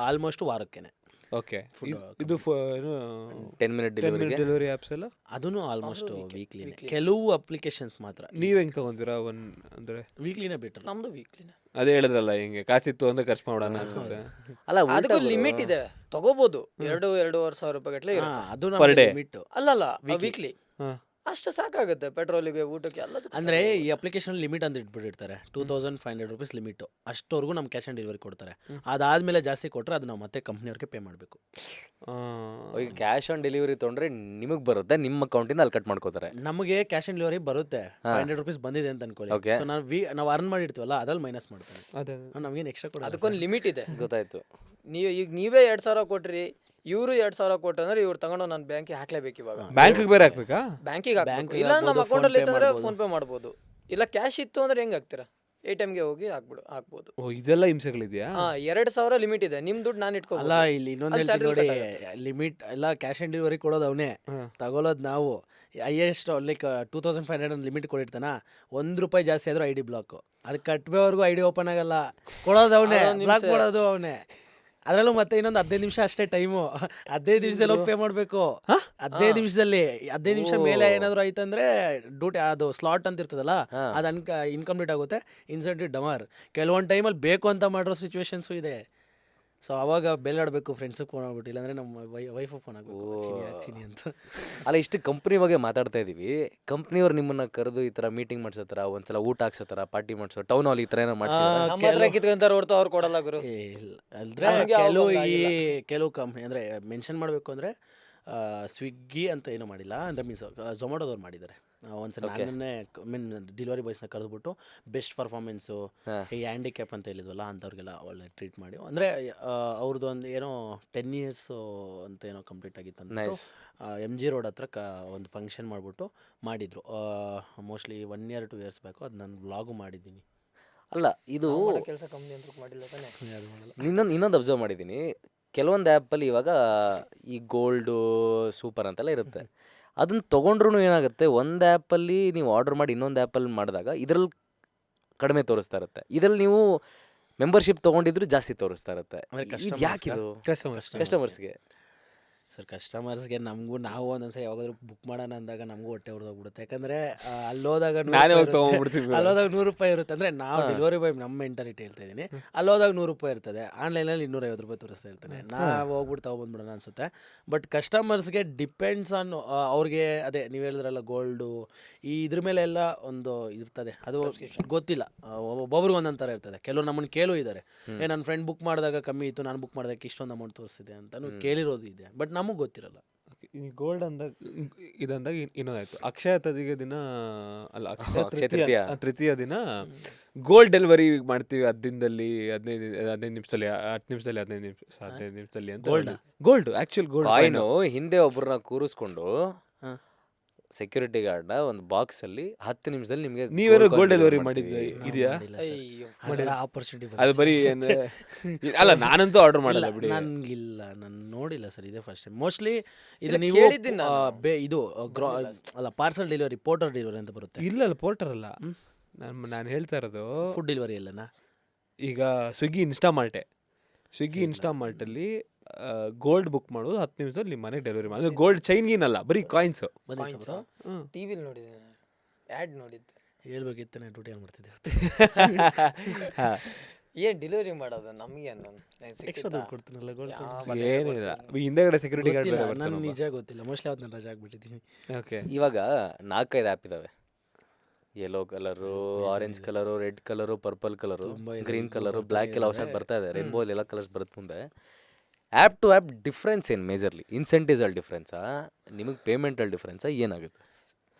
ಆಲ್ಮೋಸ್ಟ್ ವಾರಕ್ಕೇನೆ. ಓಕೆ, ಇದು 10 ಮಿನಿಟ್ ಡೆಲಿವರಿ ಆ್ಯಪ್ಸ್ ಎಲ್ಲ ಅದೂ ಆಲ್ಮೋಸ್ಟ್ ವೀಕ್ಲಿನೇ. ಕೆಲವು ಅಪ್ಲಿಕೇಶನ್ಸ್ ಮಾತ್ರ. ನೀವು ಹೆಂಗೆ ತೊಗೊಂತೀರಾ? ಅಂದರೆ ವೀಕ್ಲಿನೇ ಬೆಟರ್. ನಮ್ದು ವೀಕ್ಲಿನೇ. ಅದೇ ಹೇಳಿದ್ರಲ್ಲ, ಹಿಂಗೆ ಕಾಸಿತ್ತು ಅಂದ್ರೆ ಖರ್ಚು ಮಾಡೋಣ ಅನ್ಸುತ್ತೆ. ಅಲ್ಲ, ಅದಕ್ಕೂ ಲಿಮಿಟ್ ಇದೆ, ತಗೋಬಹುದು. 2-2.5 ಸಾವಿರ ರೂಪಾಯಿ ಗಟ್ಟಲೆ ಅದು per day ಲಿಮಿಟ್. ಅಲ್ಲಲ್ಲ, ವೀಕ್ಲಿ ಅಷ್ಟು ಸಾಕಾಗುತ್ತೆ ಪೆಟ್ರೋಲಿಗೆ, ಊಟಕ್ಕೆ, ಎಲ್ಲ. ಅಂದರೆ ಈ ಅಪ್ಲಿಕೇಶನ್ ಲಿಮಿಟ್ ಅಂತ ಇಟ್ಬಿಟ್ಟಿರ್ತಾರೆ, 2500 ರೂಪೀಸ್ ಲಿಮಿಟು. ಅಷ್ಟವರೆಗೂ ನಮ್ಮ ಕ್ಯಾಶ್ ಆನ್ ಡೆಲಿವರಿ ಕೊಡ್ತಾರೆ. ಅದಾದಮೇಲೆ ಜಾಸ್ತಿ ಕೊಟ್ಟರೆ ಅದು ನಾವು ಮತ್ತೆ ಕಂಪ್ನಿಯವ್ರಿಗೆ ಪೇ ಮಾಡಬೇಕು. ಈಗ ಕ್ಯಾಶ್ ಆನ್ ಡೆಲಿವರಿ ತೊಗೊಂಡ್ರೆ ನಿಮಗೆ ಬರುತ್ತೆ, ನಿಮ್ಮ ಅಕೌಂಟಿಂದ ಅಲ್ಲಿ ಕಟ್ ಮಾಡ್ಕೋತಾರೆ. ನಮಗೆ ಕ್ಯಾಶ್ ಆನ್ ಡೆಲಿವರಿ ಬರುತ್ತೆ, 500 ರೂಪೀಸ್ ಬಂದಿದೆ ಅಂತ ಅನ್ಕೊಳ್ಳಿ. ಸೊ ನಾವು ಅರ್ನ್ ಮಾಡಿರ್ತೀವಲ್ಲ, ಅದ್ರಲ್ಲಿ ಮೈನಸ್ ಮಾಡ್ತಾರೆ, ನಮಗೇನು ಎಕ್ಸ್ಟ್ರಾ ಕೊಡ. ಅದಕ್ಕೊಂದು ಲಿಮಿಟ್ ಇದೆ, ಗೊತ್ತಾಯ್ತು. ನೀವೇ 2000 ಕೊಟ್ರಿ, ಇವರು 2,000 ಕೊಟ್ಟು ಅಂದ್ರೆ ಇವ್ರು ತಗೊಂಡು ನಾನು ಬ್ಯಾಂಕಿಗೆ ಹಾಕ್ಲೇಬೇಕು ಇವಾಗ. ಬ್ಯಾಂಕಿಗೆ ಬೇರೆ ಹಾಕ್ಬೇಕಾ? ಬ್ಯಾಂಕಿಗೆ ಹಾಕ್ಬೇಕು. ಬ್ಯಾಂಕಿಗೆ ಇಲ್ಲ ನಮ್ಮ ಹಾಕ್ಬೋದು, ಅಕೌಂಟಲ್ಲಿ ಫೋನ್ ಪೇ ಇತ್ತಂದ್ರೆ ಮಾಡ್ಬೋದು. ಫೋನ್ ಪೇ ಮಾಡ್ಬೋದು. ಇಲ್ಲ ಕ್ಯಾಶ್ ಇತ್ತು ಅಂದ್ರೆ ಹೆಂಗೆ ಹಾಕ್ತೀರಾ? ATMಗೆ ಹೋಗಿ ಹಾಕ್ಬೋದು. ಓ ಇದೆಲ್ಲ ಹಿಂಸೆಗಳಿದೆಯಾ? 2,000 ಲಿಮಿಟ್ ಇದೆ. ನಿಮ್ ದುಡ್ಡು ನಾನು ಅಲ್ಲ ಇಟ್ಕೋಬೋದು. ಇಲ್ಲಿ ಇನ್ನೊಂದು ಅಲ್ಲಿ ಹೇಳ್ತೀನಿ salary ನೋಡಿ, cut ಲಿಮಿಟ್ ಎಲ್ಲ ಕ್ಯಾಶ್ ಆನ್ ಡೆಲಿವರಿ ಕೊಡೋದು ಅವನೇ, ತಗೊಳ್ಳೋದು ನಾವು. ಹೈಯೆಸ್ಟ್ ಲೈಕ್ 2,500 ಒಂದು ಲಿಮಿಟ್ ಕೊಟ್ಟಿರ್ತಾನ, ₹1 ಜಾಸ್ತಿ ಆದರೂ ID ಬ್ಲಾಕು. ಅದು ಕಟ್ಬೇವರೆಗೂ ID ಓಪನ್ ಆಗಲ್ಲ, ಕೊಡೋದು ಅವನೇ, ಅದೊಂದ್ ಬ್ಲಾಕ್ ನಿಮಿಷ. ಮಾಡೋದು ಅವನೇ. ಅದರಲ್ಲೂ ಮತ್ತೆ ಇನ್ನೊಂದು 15 ನಿಮಿಷ ಅಷ್ಟೇ ಟೈಮು. 15 ನಿಮಿಷದಲ್ಲಿ ಹೋಗಿ ಪೇ ಮಾಡಬೇಕು. 15 ನಿಮಿಷದಲ್ಲಿ 15 ನಿಮಿಷ ಮೇಲೆ ಏನಾದರೂ ಆಯ್ತಂದ್ರೆ ಡ್ಯೂಟಿ ಅದು ಸ್ಲಾಟ್ ಅಂತ ಇರ್ತದಲ್ಲ, ಅದು ಇನ್ಕಂಪ್ಲೀಟ್ ಆಗುತ್ತೆ, ಇನ್ಸೆಂಟಿವ್ ಡಮಾರ್. ಕೆಲವೊಂದು ಟೈಮಲ್ಲಿ ಬೇಕು ಅಂತ ಮಾಡಿರೋ ಸಿಚುವೇಶನ್ಸು ಇದೆ. ಸೊ ಅವಾಗ ಬೆಲ್ಲಾಡಬೇಕು ಫ್ರೆಂಡ್ಸಿಗೆ ಫೋನ್ ಆಗ್ಬಿಟ್ಟು, ಇಲ್ಲಾಂದ್ರೆ ನಮ್ಮ ವೈಫು ಫೋನ್ ಆಗಬೇಕು, ಚಿನಿ ಅಂತ. ಅಲ್ಲ, ಇಷ್ಟು ಕಂಪ್ನಿ ಬಗ್ಗೆ ಮಾತಾಡ್ತಾ ಇದೀವಿ. ಕಂಪ್ನಿಯವ್ರು ನಿಮ್ಮನ್ನ ಕರೆದು ಈ ಥರ ಮೀಟಿಂಗ್ ಮಾಡ್ಸೋತಾರ, ಒಂದ್ಸಲ ಊಟ ಹಾಕ್ಸೋತಾರ, ಪಾರ್ಟಿ ಮಾಡ್ಸೋ, ಟೌನ್ ಹಾಲ್ ಈ ಥರ ಏನೋ ಮಾಡ್ಸಿದಾರ? ನಮ್ಮ ಹತ್ರ ಕಿತ್ಕೊಂತಾರೆ ಹೊರತು ಅವ್ರು ಕೊಡಲ್ಲ ಗುರು. ಅಂದ್ರೆ ನಮ್ಗೆ ಕೆಲವು ಯಾವಾಗ ಕೆಲವು ಕಂಪ್ನಿ ಅಂದರೆ ಮೆನ್ಷನ್ ಮಾಡಬೇಕು ಅಂದರೆ ಸ್ವಿಗ್ಗಿ ಅಂತ ಏನೂ ಮಾಡಿಲ್ಲ, ಅಂದರೆ ಮೀನ್ಸ್ ಝೊಮ್ಯಾಟೋದವ್ರು ಮಾಡಿದ್ದಾರೆ. ಒಂದ್ಸಲ ನನ್ನನ್ನೇ ಡೆಲಿವರಿ ಬಾಯ್ಸ್ನ ಕರೆದ್ಬಿಟ್ಟು ಬೆಸ್ಟ್ ಪರ್ಫಾರ್ಮೆನ್ಸು, ಈ ಹ್ಯಾಂಡಿಕ್ಯಾಪ್ ಅಂತ ಹೇಳಿದ್ವಲ್ಲ ಅಂಥವ್ರಿಗೆಲ್ಲ ಒಳ್ಳೆ ಟ್ರೀಟ್ ಮಾಡಿ, ಅಂದರೆ ಅವ್ರದ್ದು ಒಂದು ಏನೋ 10 years ಅಂತ ಏನೋ ಕಂಪ್ಲೀಟ್ ಆಗಿತ್ತು ಅಂತ MG ರೋಡ್ ಹತ್ರ ಒಂದು ಫಂಕ್ಷನ್ ಮಾಡಿಬಿಟ್ಟು ಮಾಡಿದರು. Mostly 1 year 2 years back. ಅದು ನಾನು ವ್ಲಾಗು ಮಾಡಿದ್ದೀನಿ. ಅಲ್ಲ, ಇದು ಕೆಲಸ ಕಂಪ್ನಿ ಅಂತ ಮಾಡಿಲ್ಲ ತಾನೆ. ಇನ್ನೊಂದು ಅಬ್ಸರ್ವ್ ಮಾಡಿದ್ದೀನಿ. ಕೆಲವೊಂದು ಆ್ಯಪಲ್ಲಿ ಇವಾಗ ಈ ಗೋಲ್ಡು ಸೂಪರ್ ಅಂತೆಲ್ಲ ಇರುತ್ತೆ. ಅದನ್ನ ತೊಗೊಂಡ್ರು ಏನಾಗುತ್ತೆ, ಒಂದು ಆ್ಯಪಲ್ಲಿ ನೀವು ಆರ್ಡರ್ ಮಾಡಿ ಇನ್ನೊಂದು ಆ್ಯಪಲ್ಲಿ ಮಾಡಿದಾಗ ಇದರಲ್ಲಿ ಕಡಿಮೆ ತೋರಿಸ್ತಾ ಇರುತ್ತೆ, ಇದರಲ್ಲಿ ನೀವು ಮೆಂಬರ್ಶಿಪ್ ತೊಗೊಂಡಿದ್ರು ಜಾಸ್ತಿ ತೋರಿಸ್ತಾ ಇರುತ್ತೆ. ಇದು ಯಾಕಿದು ಕಸ್ಟಮರ್ಸ್ಗೆ? ಸರ್ ಕಸ್ಟಮರ್ಸ್ಗೆ ನಾವು ಒಂದೊಂದ್ಸರಿ ಯಾವಾಗಾದ್ರೂ ಬುಕ್ ಮಾಡೋಣ ಅಂದಾಗ ನಮಗೂ ಹೊಟ್ಟೆ ಹೊಡೆದೋಗ್ಬಿಡುತ್ತೆ. ಯಾಕಂದರೆ ಅಲ್ಲೋದಾಗ ಅಲ್ಲೋದಾಗ ₹100 ಇರುತ್ತೆ. ಅಂದರೆ ನಾವು ಡೆಲಿವರಿ ಬಾಯ್ ನಮ್ಮ ಮೆಂಟಾಲಿಟಿ ಹೇಳ್ತಾ ಇದ್ದೀನಿ. ಅಲ್ಲೋದಾಗ ₹100 ಇರ್ತದೆ, ಆನ್ಲೈನಲ್ಲಿ ₹250 ತೋರಿಸ್ತಾ ಇರ್ತಾನೆ. ನಾವು ಹೋಗ್ಬಿಟ್ಟು ತೊಗೊಬಂದ್ಬಿಡೋಣ ಅನಿಸುತ್ತೆ. ಬಟ್ ಕಸ್ಟಮರ್ಸ್ಗೆ ಡಿಪೆಂಡ್ಸ್ ಆನ್ ಅವ್ರಿಗೆ ಅದೇ ನೀವು ಹೇಳಿದ್ರಲ್ಲ ಗೋಲ್ಡು ಇದ್ರ ಮೇಲೆ ಎಲ್ಲ ಒಂದು ಇರ್ತದೆ, ಅದು ಗೊತ್ತಿಲ್ಲ. ಒಬ್ಬೊಬ್ರಿಗೆ ಒಂದೊಂದು ಥರ ಇರ್ತದೆ. ಕೆಲವರು ನಮ್ಮನ್ನು ಕೇಳೂ ಇದ್ದಾರೆ, ನನ್ನ ಫ್ರೆಂಡ್ ಬುಕ್ ಮಾಡಿದಾಗ ಕಮ್ಮಿ ಇತ್ತು, ನಾನು ಬುಕ್ ಮಾಡೋದಕ್ಕೆ ಇಷ್ಟೊಂದು ಅಮೌಂಟ್ ತೋರಿಸಿದೆ ಅಂತಲೂ ಕೇಳಿರೋದು ಇದೆ. ಬಟ್ ನಮಗೆ ಗೊತ್ತಿರಲ್ಲ. ಈ ಗೋಲ್ಡ್ ಅಂದಾಗ ಇದಂದಾಗ ಇನ್ನೊಂದಾಯ್ತು, ಅಕ್ಷಯ ತೃತೀಯ ದಿನ ಅಲ್ಲ, ಅಕ್ಷಯ ತೃತೀಯ ದಿನ ಗೋಲ್ಡ್ ಡೆಲಿವರಿ ಮಾಡ್ತೀವಿ 10 ದಿನದಲ್ಲಿ, 15 ನಿಮಿಷದಲ್ಲಿ, 10 ನಿಮಿಷದಲ್ಲಿ, 15 ನಿಮಿಷದಲ್ಲಿ ಅಂತ. ಗೋಲ್ಡ್ ಆಕ್ಚುಲ್ ಗೋಲ್ಡ್ ಕಾಯಿನು ಹಿಂದೆ ಒಬ್ಬರನ್ನ ಕೂರಿಸ್ಕೊಂಡು ಸೆಕ್ಯೂರಿಟಿ ಗಾರ್ಡ್ನ ಒಂದು ಬಾಕ್ಸ್ ಅಲ್ಲಿ 10 ನಿಮಿಷದಲ್ಲಿ ನಿಮಗೆ ನೀವೇನೋ ಗೋಲ್ಡ್ ಡೆಲಿವರಿ ಮಾಡಿದ್ದೆ ಇದೆಯಾ? ಆಪರ್ಚುನಿಟಿ ಅದು ಬರೀ ಅಲ್ಲ, ನಾನಂತೂ ಆರ್ಡರ್ ಮಾಡಲ್ಲ ಬಿಡಿ. ನನಗಿಲ್ಲ, ನಾನು ನೋಡಿಲ್ಲ ಸರ್, ಇದೇ ಫಸ್ಟ್ ಟೈಮ್. ಮೋಸ್ಟ್ಲಿ ಇದು ಇಲ್ಲ, ನೀವು ಕೇಳಿದ್ದೀನಿ ಇದು ಅಲ್ಲ ಪಾರ್ಸಲ್ ಡೆಲಿವರಿ, ಪೋರ್ಟರ್ ಡೆಲಿವರಿ ಅಂತ ಬರುತ್ತೆ. ಇಲ್ಲ ಪೋರ್ಟರ್ ಅಲ್ಲ, ನಾನು ಹೇಳ್ತಾ ಇರೋದು ಫುಡ್ ಡೆಲಿವರಿ ಅಲ್ಲನಾ? ಈಗ ಸ್ವಿಗ್ಗಿ ಇನ್ಸ್ಟಾಮಾರ್ಟಲ್ಲಿ ಗೋಲ್ಡ್ ಬುಕ್ ಮಾಡೋದು 10 ನಿಮಿಷದಲ್ಲಿ ನಿಮ್ಮ ಮನೆಗೆ ಡೆಲಿವರಿ ಮಾಡೋದು. ಗೋಲ್ಡ್ ಚೈನ್ಗೀನಲ್ಲ, ಬರೀ ಕಾಯಿನ್ಸು. ಟಿವಿಲಿ ನೋಡಿದ್ದೇನೆ, ಆ್ಯಡ್ ನೋಡಿದ್ದೆ. ಹೇಳ್ಬೇಕಿತ್ತು, ನಾನು ಡ್ಯೂಟಿ ಮಾಡ್ತಿದ್ದೆ. ಏನು ಡೆಲಿವರಿ ಮಾಡೋದು ನಮಗೆ ಎಕ್ಸ್ಟ್ರಾ ದುಡ್ಡು ಕೊಡ್ತೀನಲ್ಲ ಗೋಲ್ಡ್. ಏನಿಲ್ಲ, ಹಿಂದೆಗಡೆ ಸೆಕ್ಯೂರಿಟಿ ಗಾರ್ಡ್ ನನಗೆ ನಿಜ ಗೊತ್ತಿಲ್ಲ, ಮೋಸ್ಟ್ಲಿ ಅವತ್ತು ನಾನು ರಜೆ ಆಗ್ಬಿಟ್ಟಿದ್ದೀನಿ. ಓಕೆ, ಇವಾಗ 4-5 ಆ್ಯಪ್ ಇದಾವೆ. Yellow colour, orange colour, red colour, purple colour, green colour, black ಎಲ್ಲ ಹೊಸ ಬರ್ತಾ ಇದೆ. ರೇನ್ಬೋ ಎಲ್ಲ ಕಲರ್ಸ್ ಬರುತ್ತೆ ಮುಂದೆ. ಆ್ಯಪ್ ಟು ಆ್ಯಪ್ ಡಿಫ್ರೆನ್ಸ್ ಏನು ಮೇಜರ್ಲಿ? ಇನ್ಸೆಂಟಿವ್ಸಲ್ಲಿ ಡಿಫ್ರೆನ್ಸಾ, ನಿಮಗೆ ಪೇಮೆಂಟಲ್ಲಿ ಡಿಫ್ರೆನ್ಸಾ, ಏನಾಗುತ್ತೆ?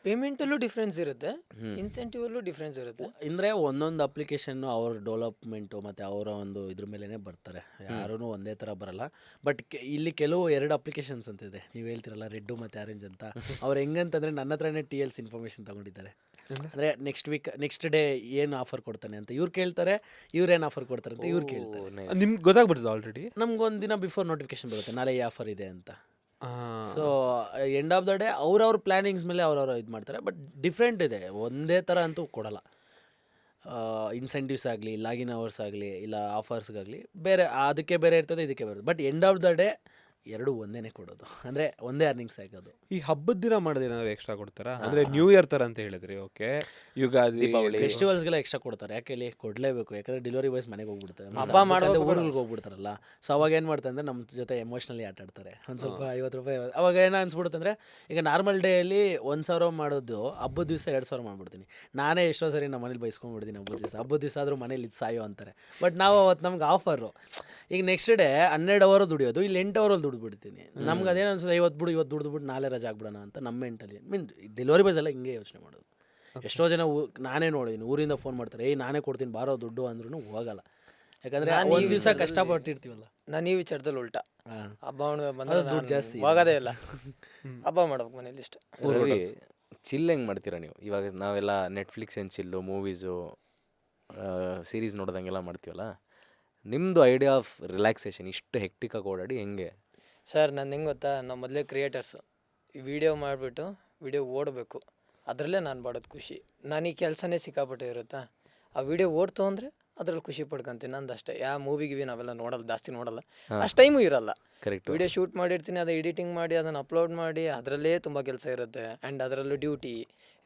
ಪೇಮೆಂಟಲ್ಲೂ ಡಿಫ್ರೆನ್ಸ್ ಇರುತ್ತೆ, ಇನ್ಸೆಂಟಿವಲ್ಲೂ ಡಿಫ್ರೆನ್ಸ್ ಇರುತ್ತೆ. ಅಂದರೆ ಒಂದೊಂದು ಅಪ್ಲಿಕೇಶನ್ನು ಅವ್ರ ಡೆವಲಪ್ಮೆಂಟು ಮತ್ತು ಅವರ ಒಂದು ಇದ್ರ ಮೇಲೇ ಬರ್ತಾರೆ, ಯಾರೂ ಒಂದೇ ಥರ ಬರಲ್ಲ. ಬಟ್ ಇಲ್ಲಿ ಕೆಲವು 2 ಅಪ್ಲಿಕೇಶನ್ಸ್ ಅಂತಿದೆ, ನೀವು ಹೇಳ್ತಿರಲ್ಲ ರೆಡ್ಡು ಮತ್ತು ಆರೆಂಜ್ ಅಂತ. ಅವ್ರು ಹೆಂಗಂತಂದರೆ ನನ್ನ ಹತ್ರನೇ TL's ಇನ್ಫಾರ್ಮೇಷನ್ ತೊಗೊಂಡಿದ್ದಾರೆ. ಅಂದರೆ ನೆಕ್ಸ್ಟ್ ಡೇ ಏನು ಆಫರ್ ಕೊಡ್ತಾನೆ ಅಂತ ಇವ್ರು ಕೇಳ್ತಾರೆ, ಇವ್ರೇನು ಆಫರ್ ಕೊಡ್ತಾರೆ ಅಂತ ಇವ್ರು ಕೇಳ್ತಾರೆ. ನಿಮ್ಗೆ ಗೊತ್ತಾಗ್ಬಿಡ್ತದೆ ಆಲ್ರೆಡಿ. ನಮ್ಗೊಂದು ದಿನ ಬಿಫೋರ್ ನೋಟಿಫಿಕೇಶನ್ ಬರುತ್ತೆ, ನಾಳೆ ಈ ಆಫರ್ ಇದೆ ಅಂತ. So end of the day ಅವ್ರವ್ರ ಪ್ಲ್ಯಾನಿಂಗ್ಸ್ ಮೇಲೆ ಅವ್ರವ್ರು ಇದು ಮಾಡ್ತಾರೆ. ಬಟ್ ಡಿಫ್ರೆಂಟ್ ಇದೆ, ಒಂದೇ ಥರ ಅಂತೂ ಕೊಡಲ್ಲ. ಇನ್ಸೆಂಟಿವ್ಸ್ ಆಗಲಿ, ಲಾಗಿನ್ ಅವರ್ಸ್ ಆಗಲಿ, ಇಲ್ಲ ಆಫರ್ಸ್ಗಾಗಲಿ ಬೇರೆ, ಅದಕ್ಕೆ ಬೇರೆ ಇರ್ತದೆ, ಇದಕ್ಕೆ ಬೇರೆ. But end of the day ಎರಡು ಒಂದೇ ಕೊಡೋದು, ಅಂದರೆ ಒಂದೇ ಅರ್ನಿಂಗ್ಸ್ ಆಗೋದು. ಈ ಹಬ್ಬದ ದಿನ ಮಾಡೋದು ಏನಾದ್ರು ಎಕ್ಸ್ಟ್ರಾ ಕೊಡ್ತಾರಾ? ಅಂದರೆ ನ್ಯೂ ಇಯರ್ ಥರ ಅಂತ ಹೇಳಿದ್ರಿ, ಓಕೆ, ಯುಗಾದಿ, ದೀಪಾವಳಿ, ಫೆಸ್ಟಿವಲ್ಸ್ಗೆಲ್ಲ ಎಕ್ಸ್ಟ್ರಾ ಕೊಡ್ತಾರೆ. ಯಾಕೆ ಇಲ್ಲಿ ಕೊಡಲೇಬೇಕು, ಯಾಕಂದರೆ ಡೆಲಿವರಿ ಬಾಯ್ಸ್ ಮನೆಗೆ ಹೋಗ್ಬಿಡ್ತಾರೆ, ಹಬ್ಬ ಮಾಡೋದು ಊರಿಗೆ ಹೋಗ್ಬಿಡ್ತಾರಲ್ಲ. ಸೊ ಅವಾಗ ಏನು ಮಾಡ್ತಾರೆ ಅಂದರೆ ನಮ್ಮ ಜೊತೆ ಎಮೋಷ್ನಲಿ ಆಟ ಆಡ್ತಾರೆ. ಒಂದು ಸ್ವಲ್ಪ ₹50. ಅವಾಗ ಏನೋ ಅನ್ಸ್ಬಿಡುತ್ತೆ ಅಂದರೆ, ಈಗ ನಾರ್ಮಲ್ ಡೇಯಲ್ಲಿ 1,000 ಮಾಡೋದು ಹಬ್ಬದ ದಿವಸ 2,000 ಮಾಡ್ಬಿಡ್ತೀನಿ. ನಾನೇ ಎಷ್ಟೋ ಸರಿ ನಮ್ಮ ಮನೇಲಿ ಬೈಸ್ಕೊಂಡ್ಬಿಡ್ತೀನಿ, ಹಬ್ಬದ ದಿವಸ ಆದರೂ ಮನೇಲಿ ಇದು ಸಾಯೋ ಅಂತಾರೆ. ಬಟ್ ನಾವು ಅವತ್ತು ನಮ್ಗೆ ಆಫರು, ಈಗ ನೆಕ್ಸ್ಟ್ ಡೇ 12 ಅವರ್ ದುಡಿಯೋದು, ಇಲ್ಲಿ 8 ಅವರಲ್ಲಿ ದುಡ್ಬಿಡ್ತೀನಿ. ನಮ್ಗೆ ಅದೇನು ಅನ್ಸುತ್ತೆ, ಇವತ್ತು ದುಡ್ದುಬಿಟ್ಟು ನಾಳೆ ರಜೆ ಆಗ್ಬಿಡೋಣ ಅಂತ ನಮ್ಮ ಮೆಂಟಲಿ. ಡೆಲಿವರಿ ಬಾಯ್ಸ್ ಎಲ್ಲ ಹಿಂಗೆ ಯೋಚನೆ ಮಾಡೋದು. ಎಷ್ಟೋ ಜನ ನಾನೇ ನೋಡಿದ್ದೀನಿ, ಊರಿಂದ ಫೋನ್ ಮಾಡ್ತಾರೆ, ನಾನೇ ಕೊಡ್ತೀನಿ ಬಾರೋ ದುಡ್ಡು ಅಂದ್ರೂ ಹೋಗಲ್ಲ. ಯಾಕಂದರೆ ನಾನ್ ಈ ಒಂದು ದಿವಸ ವಿಚಾರದಲ್ಲಿ- ಕಷ್ಟಪಟ್ಟಿರ್ತೀವಲ್ಲ. ನಾನು ಈ ವಿಚಾರದಲ್ಲಿ ಉಲ್ಟಾ. ಹಾಂ ಹಬ್ಬ ಬಂದ್ರೆ ಅದು ದುಡ್ಡು ಜಾಸ್ತಿ ಇದೆ. ಹೋಗೋದೇ ಇಲ್ಲ. ಹಬ್ಬ ಮಾಡ್ಬೇಕು ಮನೇಲಿ ಇಷ್ಟ. ರವಿ ಚಿಲ್ ಹೆಂಗೆ ಮಾಡ್ತೀರಾ ನೀವು? ಇವಾಗ ನಾವೆಲ್ಲ ನೆಟ್ಫ್ಲಿಕ್ಸ್ ಏನು ಚಿಲ್ಲು, ಮೂವೀಸು, ಸೀರೀಸ್ ನೋಡ್ದಂಗೆಲ್ಲ ಮಾಡ್ತೀವಲ್ಲ, ನಿಮ್ಮದು ಐಡಿಯಾ ಆಫ್ ರಿಲ್ಯಾಕ್ಸೇಷನ್ ಇಷ್ಟು ಹೆಕ್ಟಿಕಾಗಿ ಓಡಾಡಿ ಹೆಂಗೆ? ಸರ್ ನಾನು ಹೆಂಗೆ ಗೊತ್ತಾ, ನಾವು ಮೊದಲೇ ಕ್ರಿಯೇಟರ್ಸು. ಈ ವಿಡಿಯೋ ಮಾಡಿಬಿಟ್ಟು ವಿಡಿಯೋ ಓಡಬೇಕು, ಅದರಲ್ಲೇ ನಾನು ಮಾಡೋದು ಖುಷಿ. ನಾನು ಈ ಕೆಲಸನೇ ಸಿಕ್ಕಾಪಟ್ಟೆ ಇರುತ್ತಾ, ಆ ವಿಡಿಯೋ ಓಡ್ತು ಅಂದರೆ ಅದ್ರಲ್ಲಿ ಖುಷಿ ಪಡ್ಕೊತೀನಿ. ನಂದು ಅಷ್ಟೇ. ಯಾವ ಮೂವಿಗಿವಿ ನಾವೆಲ್ಲ ನೋಡಲ್ಲ, ಜಾಸ್ತಿ ನೋಡಲ್ಲ, ಅಷ್ಟು ಟೈಮು ಇರಲ್ಲ. ಕರೆಕ್ಟು. ವಿಡಿಯೋ ಶೂಟ್ ಮಾಡಿರ್ತೀನಿ, ಅದು ಎಡಿಟಿಂಗ್ ಮಾಡಿ ಅದನ್ನು ಅಪ್ಲೋಡ್ ಮಾಡಿ ಅದರಲ್ಲೇ ತುಂಬ ಕೆಲಸ ಇರುತ್ತೆ. ಆ್ಯಂಡ್ ಅದರಲ್ಲೂ ಡ್ಯೂಟಿ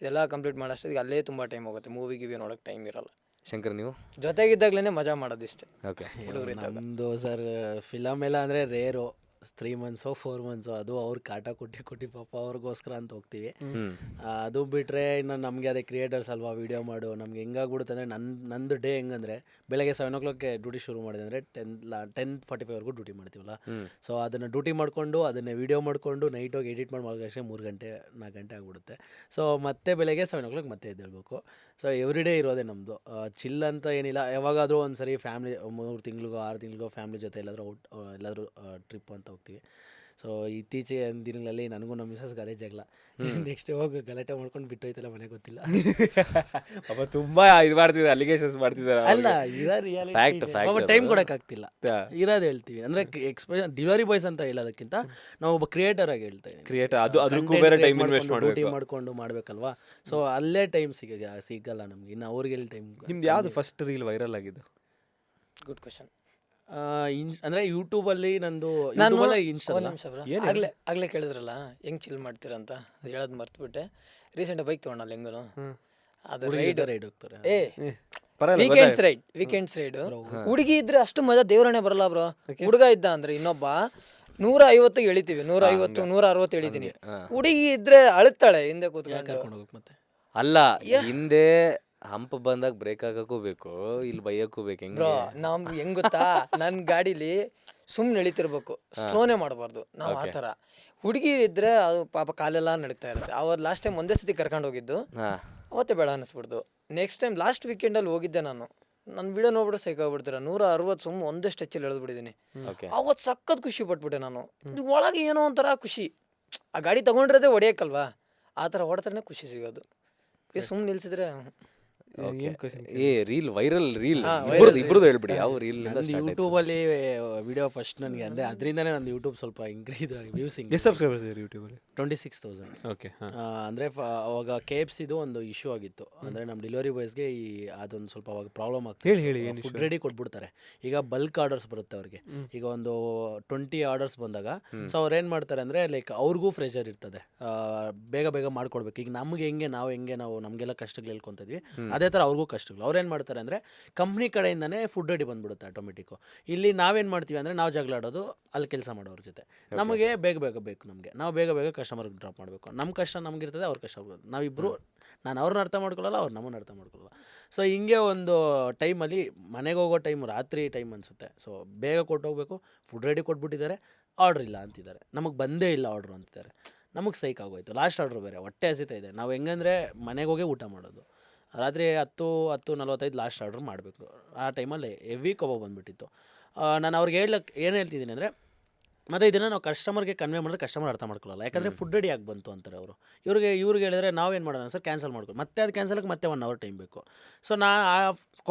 ಇದೆಲ್ಲ ಕಂಪ್ಲೀಟ್ ಮಾಡೋಷ್ಟೊತ್ತಿಗೆ ಅಲ್ಲೇ ತುಂಬ ಟೈಮ್ ಹೋಗುತ್ತೆ. ಮೂವಿಗಿವಿ ನೋಡೋಕ್ಕೆ ಟೈಮ್ ಇರಲ್ಲ. ಶಂಕರ್ ನೀವು? ಜೊತೆಗಿದ್ದಾಗಲೇ ಮಜಾ ಮಾಡೋದಿಷ್ಟೇ. ಓಕೆ. ನಮ್ಮದು ಸರ್ ಫಿಲಮ್ ಎಲ್ಲ ಅಂದರೆ ರೇರು. 3 ಮಂತ್ಸೋ 4 ಮಂತ್ಸೋ, ಅದು ಅವ್ರು ಕಾಟ ಕೊಟ್ಟು ಪಾಪ ಅವ್ರಿಗೋಸ್ಕರ ಅಂತ ಹೋಗ್ತೀವಿ. ಅದು ಬಿಟ್ಟರೆ ಇನ್ನು ನಮಗೆ ಅದೇ ಕ್ರಿಯೇಟರ್ಸ್ ಅಲ್ವಾ, ವೀಡಿಯೋ ಮಾಡು. ನಮ್ಗೆ ಹೆಂಗಾಗ್ಬಿಡುತ್ತೆ ಅಂದರೆ ನಂದು ಡೇ ಹೆಂಗಂದರೆ ಬೆಳಗ್ಗೆ 7 o'clock ಡ್ಯೂಟಿ ಶುರು ಮಾಡಿದೆ ಅಂದರೆ 10:45ವರೆಗೂ ಡ್ಯೂಟಿ ಮಾಡ್ತೀವಲ್ಲ. ಸೊ ಅದನ್ನು ಡ್ಯೂಟಿ ಮಾಡಿಕೊಂಡು ಅದನ್ನೇ ವೀಡಿಯೋ ಮಾಡಿಕೊಂಡು ನೈಟ್ ಹೋಗಿ ಎಡಿಟ್ ಮಾಡಿ ಮಾಡೋಕ್ಕೆ 3 ಗಂಟೆ 4 ಗಂಟೆ ಆಗ್ಬಿಡುತ್ತೆ. ಸೊ ಮತ್ತೆ ಬೆಳಗ್ಗೆ 7 o'clock ಮತ್ತೆ ಎದ್ದೇಳಬೇಕು. ಸೊ ಎವ್ರಿ ಡೇ ಇರೋದೇ ನಮ್ಮದು. ಚಿಲ್ ಅಂತ ಏನಿಲ್ಲ. ಯಾವಾಗಾದರೂ ಒಂದು ಸರಿ ಫ್ಯಾಮ್ಲಿ 3 ತಿಂಗಳಿಗೋ 6 ತಿಂಗಳಿಗೋ ಫ್ಯಾಮ್ಲಿ ಜೊತೆ ಎಲ್ಲಾದರೂ ಟ್ರಿಪ್ ಅಂತ ಹೋಗ್ತೀವಿ. ಸೊ ಇತ್ತೀಚೆಗೆ ದಿನಗಳಲ್ಲಿ ನನಗೂ ನಮ್ಮ ಮಿಸಸ್ಗೆ ಅದೇ ಜಗಳ. ನೆಕ್ಸ್ಟ್ ಹೋಗಿ ಗಲಾಟೆ ಮಾಡ್ಕೊಂಡು ಬಿಟ್ಟು ಹೋಯ್ತಲ್ಲ ಮನೆಗೆ ಗೊತ್ತಿಲ್ಲ. ಅಪ್ಪ ತುಂಬ ಇದು ಮಾಡ್ತಿದ್ದಾರೆ, ಅಲಿಗೇಷನ್ಸ್ ಮಾಡ್ತಿದ್ದಾರೆ. ಅಲ್ಲ ಇರೋ Fact, ರಿಯಾಲಿಟಿ fact ಟೈಮ್ ಅದು. ಕೊಡೋಕ್ಕಾಗ್ತಿಲ್ಲ. ಇರೋದು ಹೇಳ್ತೀವಿ ಅಂದರೆ ಡೆಲಿವರಿ ಬಾಯ್ಸ್ ಅಂತ ಹೇಳೋದಕ್ಕಿಂತ ನಾವು ಒಬ್ಬ ಕ್ರಿಯೇಟರ್ ಆಗಿ ಹೇಳ್ತಾ ಇದ್ದೀನಿ. ಕ್ರಿಯೇಟರ್ ಅದಕ್ಕೂ ಬೇರೆ ಟೈಮ್ ಇನ್ವೆಸ್ಟ್ ಡ್ಯೂಟಿ ಮಾಡಬೇಕು. ಮಾಡ್ಕೊಂಡು ಮಾಡಬೇಕಲ್ವಾ. ಸೊ ಅಲ್ಲೇ ಟೈಮ್ ಸಿಗಲ್ಲ ನಮ್ಗೆ. ಇನ್ನು ಅವ್ರಿಗೆ ಟೈಮ್. ನಿಮ್ದು ಯಾವುದು ಫಸ್ಟ್ ರೀಲ್ ವೈರಲ್ ಆಗಿದ್ದು? Good question. ಅಂದರೆ ಯೂಟ್ಯೂಬಲ್ಲಿ ನಂದು ನಾನು ಯೂಟ್ಯೂಬಲ್ಲೇ ಒಂದು ಇನ್ಸ್ಟಾ ನಿಮಿಷ ಬ್ರೋ, ಆಗಲೇ ಕೇಳಿದ್ರಲ್ಲ ಹೆಂಗೆ ಚಿಲ್ ಮಾಡ್ತೀರಾ ಅಂತ, ಅದು ಹೇಳೋದು ಮರ್ತ್ಬಿಟ್ಟೆ. ರೀಸೆಂಟ್ ಬೈಕ್ ತೊಗೊಂಡಲ್ಲ ಹೆಂಗನು, ಅದು ರೈಡ್ ಹೋಗ್ತಾರೆ. Weekends ride. ಹುಡುಗಿ ಇದ್ರೆ ಅಷ್ಟು ಮಜಾ ದೇವರೇ ಬರಲ್ಲ ಬ್ರೋ. ಹುಡುಗ ಇದ್ದ ಅಂದ್ರೆ ಇನ್ನೊಬ್ಬ 150 ಎಳಿತೀವಿ, 150 160 ಎಳಿತೀನಿ. ಹುಡುಗಿ ಇದ್ರೆ ಅಳುತ್ತಾಳೆ ಹಿಂದೆ ಕೂತ್ಕೊಂಡು. ಕರ್ಕೊಂಡು ಹೋಗಕ್ಕೆ ಮತ್ತೆ ಅಲ್ಲ, ಹಿಂದೆ ಹಂಪ್ ಬಂದಾಗ ಬ್ರೇಕ್ ಹಾಕಕ್ಕೂ ಬೇಕು, ಇಲ್ಲಿ ಬೈಯಕ್ಕೂ ಬೇಕು. ಹೆಂಗೆ ಬ್ರೋ ನಮ್ ಹೆಂಗ್ ಗೊತ್ತಾ, ನನ್ನ ಗಾಡೀಲಿ ಸುಮ್ಮನೆ ಎಳಿತಿರ್ಬೇಕು, ಸ್ಲೋನೇ ಮಾಡಬಾರ್ದು ನಾವು ಆ ಥರ. ಹುಡುಗಿ ಇದ್ರೆ ಅದು ಪಾಪ ಕಾಲೆಲ್ಲ ನಡೀತಾ ಇರುತ್ತೆ. ಅವ್ರು ಲಾಸ್ಟ್ ಟೈಮ್ ಒಂದೇ ಸತಿ ಕರ್ಕೊಂಡು ಹೋಗಿದ್ದು, ಅವತ್ತೇ ಬೇಡ ಅನ್ನಿಸ್ಬಿಡ್ದು. ನೆಕ್ಸ್ಟ್ ಟೈಮ್ ಲಾಸ್ಟ್ ವೀಕೆಂಡಲ್ಲಿ ಹೋಗಿದ್ದೆ ನಾನು. ನನ್ನ ವಿಡಿಯೋ ನೋಡ್ಬಿಟ್ಟು ಸೈಕಾಗ್ಬಿಡ್ತೀರ. 160 ಸುಮ್ಮ ಒಂದೇ ಸ್ಟೆಚ್ಚಲ್ಲಿ ಎಳೆದ್ಬಿಟ್ಟಿದ್ದೀನಿ. ಅವತ್ತು ಸಖತ್ ಖುಷಿ ಪಟ್ಬಿಟ್ಟೆ ನಾನು. ಒಳಗೆ ಏನೋ ಒಂಥರ ಖುಷಿ. ಆ ಗಾಡಿ ತೊಗೊಂಡಿರೋದೇ ಹೊಡೆಯೋಕ್ಕಲ್ವಾ, ಆ ಥರ ಹೊಡೆದ್ರೆ ಖುಷಿ ಸಿಗೋದು. ಸುಮ್ಮನೆ ನಿಲ್ಸಿದ್ರೆ ಏ ರೀಲ್ ವೈರಲ್ ರೀಲ್ ಇಬ್ರದ್ದು ಹೇಳ್ಬಿಡಿ. ಯಾವ ರೀಲ್? ನಂದು ಯೂಟ್ಯೂಬಲ್ಲಿ ವಿಡಿಯೋ ಫಸ್ಟ್ ನನಗೆ ಅಂದರೆ ಅದರಿಂದನೇ ನಂದು ಯೂಟ್ಯೂಬ್ ಸ್ವಲ್ಪ ಇಂಕ್ರೀಸ್ ವ್ಯೂಸಿಂಗ್. ಎಷ್ಟು ಸಬ್ಸ್ಕ್ರೈಬರ್ಸ್ ಇದೆ ಯೂಟ್ಯೂಬಲ್ಲಿ? 26,000. ಓಕೆ. ಅಂದರೆ ಅವಾಗ KFCದು ಒಂದು ಇಶ್ಯೂ ಆಗಿತ್ತು. ಅಂದರೆ ನಮ್ಮ ಡೆಲಿವರಿ ಬಾಯ್ಸ್ಗೆ ಅದೊಂದು ಸ್ವಲ್ಪ ಅವಾಗ ಪ್ರಾಬ್ಲಮ್ ಆಗ್ತದೆ. ಹೇಳಿ ಏನು ಫುಡ್ ರೆಡಿ ಕೊಟ್ಬಿಡ್ತಾರೆ. ಈಗ ಬಲ್ಕ್ ಆರ್ಡರ್ಸ್ ಬರುತ್ತೆ ಅವ್ರಿಗೆ. ಈಗ ಒಂದು 20 ಆರ್ಡರ್ಸ್ ಬಂದಾಗ ಸೊ ಅವ್ರು ಏನು ಮಾಡ್ತಾರೆ ಅಂದರೆ ಲೈಕ್ ಅವ್ರಿಗೂ ಪ್ರೆಷರ್ ಇರ್ತದೆ, ಬೇಗ ಬೇಗ ಮಾಡ್ಕೊಡ್ಬೇಕು. ಈಗ ನಮ್ಗೆ ನಾವು ನಮಗೆಲ್ಲ ಕಷ್ಟಗಳು ಹೇಳ್ಕೊತ ಇದ್ವಿ, ಅದೇ ಥರ ಅವ್ರಿಗೂ ಕಷ್ಟಗಳು. ಅವ್ರೇನು ಮಾಡ್ತಾರೆ ಅಂದರೆ ಕಂಪ್ನಿ ಕಡೆಯಿಂದನೇ ಫುಡ್ ರೆಡಿ ಬಂದ್ಬಿಡುತ್ತೆ ಆಟೋಮೆಟಿಕ್ಕು. ಇಲ್ಲಿ ನಾವೇನು ಮಾಡ್ತೀವಿ ಅಂದರೆ ನಾವು ಜಗಳ ಆಡೋದು ಅಲ್ಲಿ ಕೆಲಸ ಮಾಡೋರ ಜೊತೆ. ನಮಗೆ ಬೇಗ ಬೇಗ ಬೇಕು, ನಾವು ಬೇಗ ಬೇಗ ಕಸ್ಟಮರ್ಗೆ ಡ್ರಾಪ್ ಮಾಡಬೇಕು. ನಮ್ಮ ಕಷ್ಟ ನಮಗಿರ್ತದೆ, ಅವ್ರ ಕಷ್ಟ ಬರೋದು. ನಾವಿಬ್ಬರು, ನಾನು ಅವ್ರನ್ನ ಅರ್ಥ ಮಾಡ್ಕೊಳ್ಳಲ್ಲ, ಅವ್ರು ನಮ್ಮನ್ನು ಅರ್ಥ ಮಾಡ್ಕೊಳ್ಳಲ್ಲ. ಸೊ ಹಿಂಗೆ ಒಂದು ಟೈಮಲ್ಲಿ ಮನೆಗೆ ಹೋಗೋ ಟೈಮ್ ರಾತ್ರಿ ಟೈಮ್ ಅನಿಸುತ್ತೆ. ಸೊ ಬೇಗ ಕೊಟ್ಟೋಗ್ಬೇಕು, ಫುಡ್ ರೆಡಿ ಕೊಟ್ಬಿಟ್ಟಿದ್ದಾರೆ, ಆರ್ಡ್ರ್ ಇಲ್ಲ ಅಂತಿದ್ದಾರೆ, ನಮಗೆ ಬಂದೇ ಇಲ್ಲ ಆರ್ಡ್ರು ಅಂತಿದ್ದಾರೆ. ನಮಗೆ ಸೈಕ್ ಆಗೋಯ್ತು. ಲಾಸ್ಟ್ ಆರ್ಡ್ರ್ ಬೇರೆ, ಹೊಟ್ಟೆ ಹಸಿತಾ ಇದೆ. ನಾವು ಹೆಂಗಂದರೆ ಮನೆಗೆ ಹೋಗಿ ಊಟ ಮಾಡೋದು. ರಾತ್ರಿ 10:45 ಲಾಸ್ಟ್ ಆರ್ಡ್ರ್ ಮಾಡಬೇಕು. ಆ ಟೈಮಲ್ಲಿ ಹೆವಿ ಕಬಾಬ್ ಬಂದುಬಿಟ್ಟಿತ್ತು. ನಾನು ಅವ್ರಿಗೆ ಏನು ಹೇಳ್ತಿದ್ದೀನಿ ಅಂದರೆ, ಮತ್ತು ಇದನ್ನು ನಾವು ಕಸ್ಟಮರ್ಗೆ ಕನ್ವೆ ಮಾಡಿದ್ರೆ ಕಸ್ಟಮರ್ ಅರ್ಥ ಮಾಡ್ಕೊಳ್ಳಲ್ಲ. ಯಾಕಂದರೆ ಫುಡ್ ರೆಡಿ ಆಗಿ ಬಂತು ಅಂತಾರೆ ಅವರು. ಇವ್ರಿಗೆ ಹೇಳಿದ್ರೆ ನಾವೇನು ಮಾಡೋಣ ಸರ್, ಕ್ಯಾನ್ಸಲ್ ಮಾಡ್ಕೊ, ಮತ್ತೆ ಅದು ಕ್ಯಾನ್ಸಲ್ಗೆ ಮತ್ತೆ 1 hour ಟೈಮ್ ಬೇಕು. ಸೊ ಆ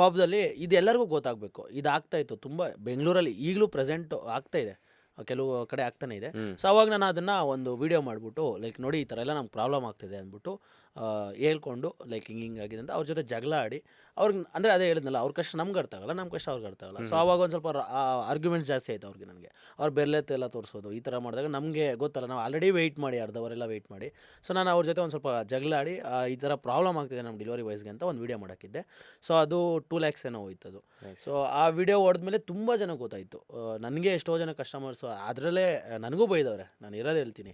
ಕಾಬ್ದಲ್ಲಿ ಇದು ಎಲ್ಲರಿಗೂ ಗೊತ್ತಾಗಬೇಕು. ಇದು ಆಗ್ತಾಯಿತ್ತು ತುಂಬ ಬೆಂಗಳೂರಲ್ಲಿ, ಈಗಲೂ ಪ್ರೆಸೆಂಟು ಆಗ್ತಾಯಿದೆ, ಕೆಲವು ಕಡೆ ಆಗ್ತಾನೆ ಇದೆ. ಸೊ ಅವಾಗ ನಾನು ಅದನ್ನು ಒಂದು ವೀಡಿಯೋ ಮಾಡಿಬಿಟ್ಟು ಲೈಕ್ ನೋಡಿ ಈ ಥರ ಎಲ್ಲ ನಮ್ಗೆ ಪ್ರಾಬ್ಲಮ್ ಆಗ್ತಿದೆ ಅಂದ್ಬಿಟ್ಟು ಹೇಳ್ಕೊಂಡು ಲೈಕ್ ಹಿಂಗಾಗಿದೆ ಅಂತ ಅವ್ರ ಜೊತೆ ಜಗಳ ಆಡಿ ಅವ್ರಿಗೆ, ಅಂದರೆ ಅದೇ ಹೇಳಿದ್ನಲ್ಲ, ಅವ್ರ ಕಷ್ಟ ನಮ್ಗೆ ಅರ್ಥ ಆಗಲ್ಲ, ನಮ್ಮ ಕಷ್ಟ ಅವ್ರಿಗೆ ಅರ್ಥ ಆಗಲ್ಲ. ಸೊ ಅವಾಗ ಒಂದು ಸ್ವಲ್ಪ ಆರ್ಗ್ಯುಮೆಂಟ್ ಜಾಸ್ತಿ ಆಯಿತು ಅವ್ರಿಗೆ ನನಗೆ. ಅವ್ರು ಬೆರ್ಲೆತ್ತೆಲ್ಲ ತೋರಿಸೋದು ಈ ಥರ ಮಾಡಿದಾಗ ನಮಗೆ ಗೊತ್ತಲ್ಲ, ನಾವು ಆಲ್ರೆಡಿ ವೆಯ್ಟ್ ಮಾಡಿ ಅರ್ಧವರೆಲ್ಲ ವೆಯ್ಟ್ ಮಾಡಿ. ಸೊ ನಾನು ಅವ್ರ ಜೊತೆ ಒಂದು ಸ್ವಲ್ಪ ಜಗಳ ಆಡಿ ಈ ಥರ ಪ್ರಾಬ್ಲಮ್ ಆಗ್ತಿದೆ ನಮ್ಮ ಡೆಲಿವರಿ ಬಾಯ್ಸ್ಗೆ ಅಂತ ಒಂದು ವೀಡಿಯೋ ಮಾಡೋಕ್ಕಿದ್ದೆ. ಸೊ ಅದು 2 lakhs ಏನೋ ಹೋಯ್ತು ಅದು. ಸೊ ಆ ವಿಡಿಯೋ ಹೊಡೆದ್ಮೇಲೆ ತುಂಬ ಜನ ಗೊತ್ತಾಯಿತು. ನನಗೆ ಎಷ್ಟೋ ಜನ ಕಸ್ಟಮರ್ಸು ಅದರಲ್ಲೇ ನನಗೂ ಬೈದವ್ರೆ, ನಾನು ಇರೋದು ಹೇಳ್ತೀನಿ,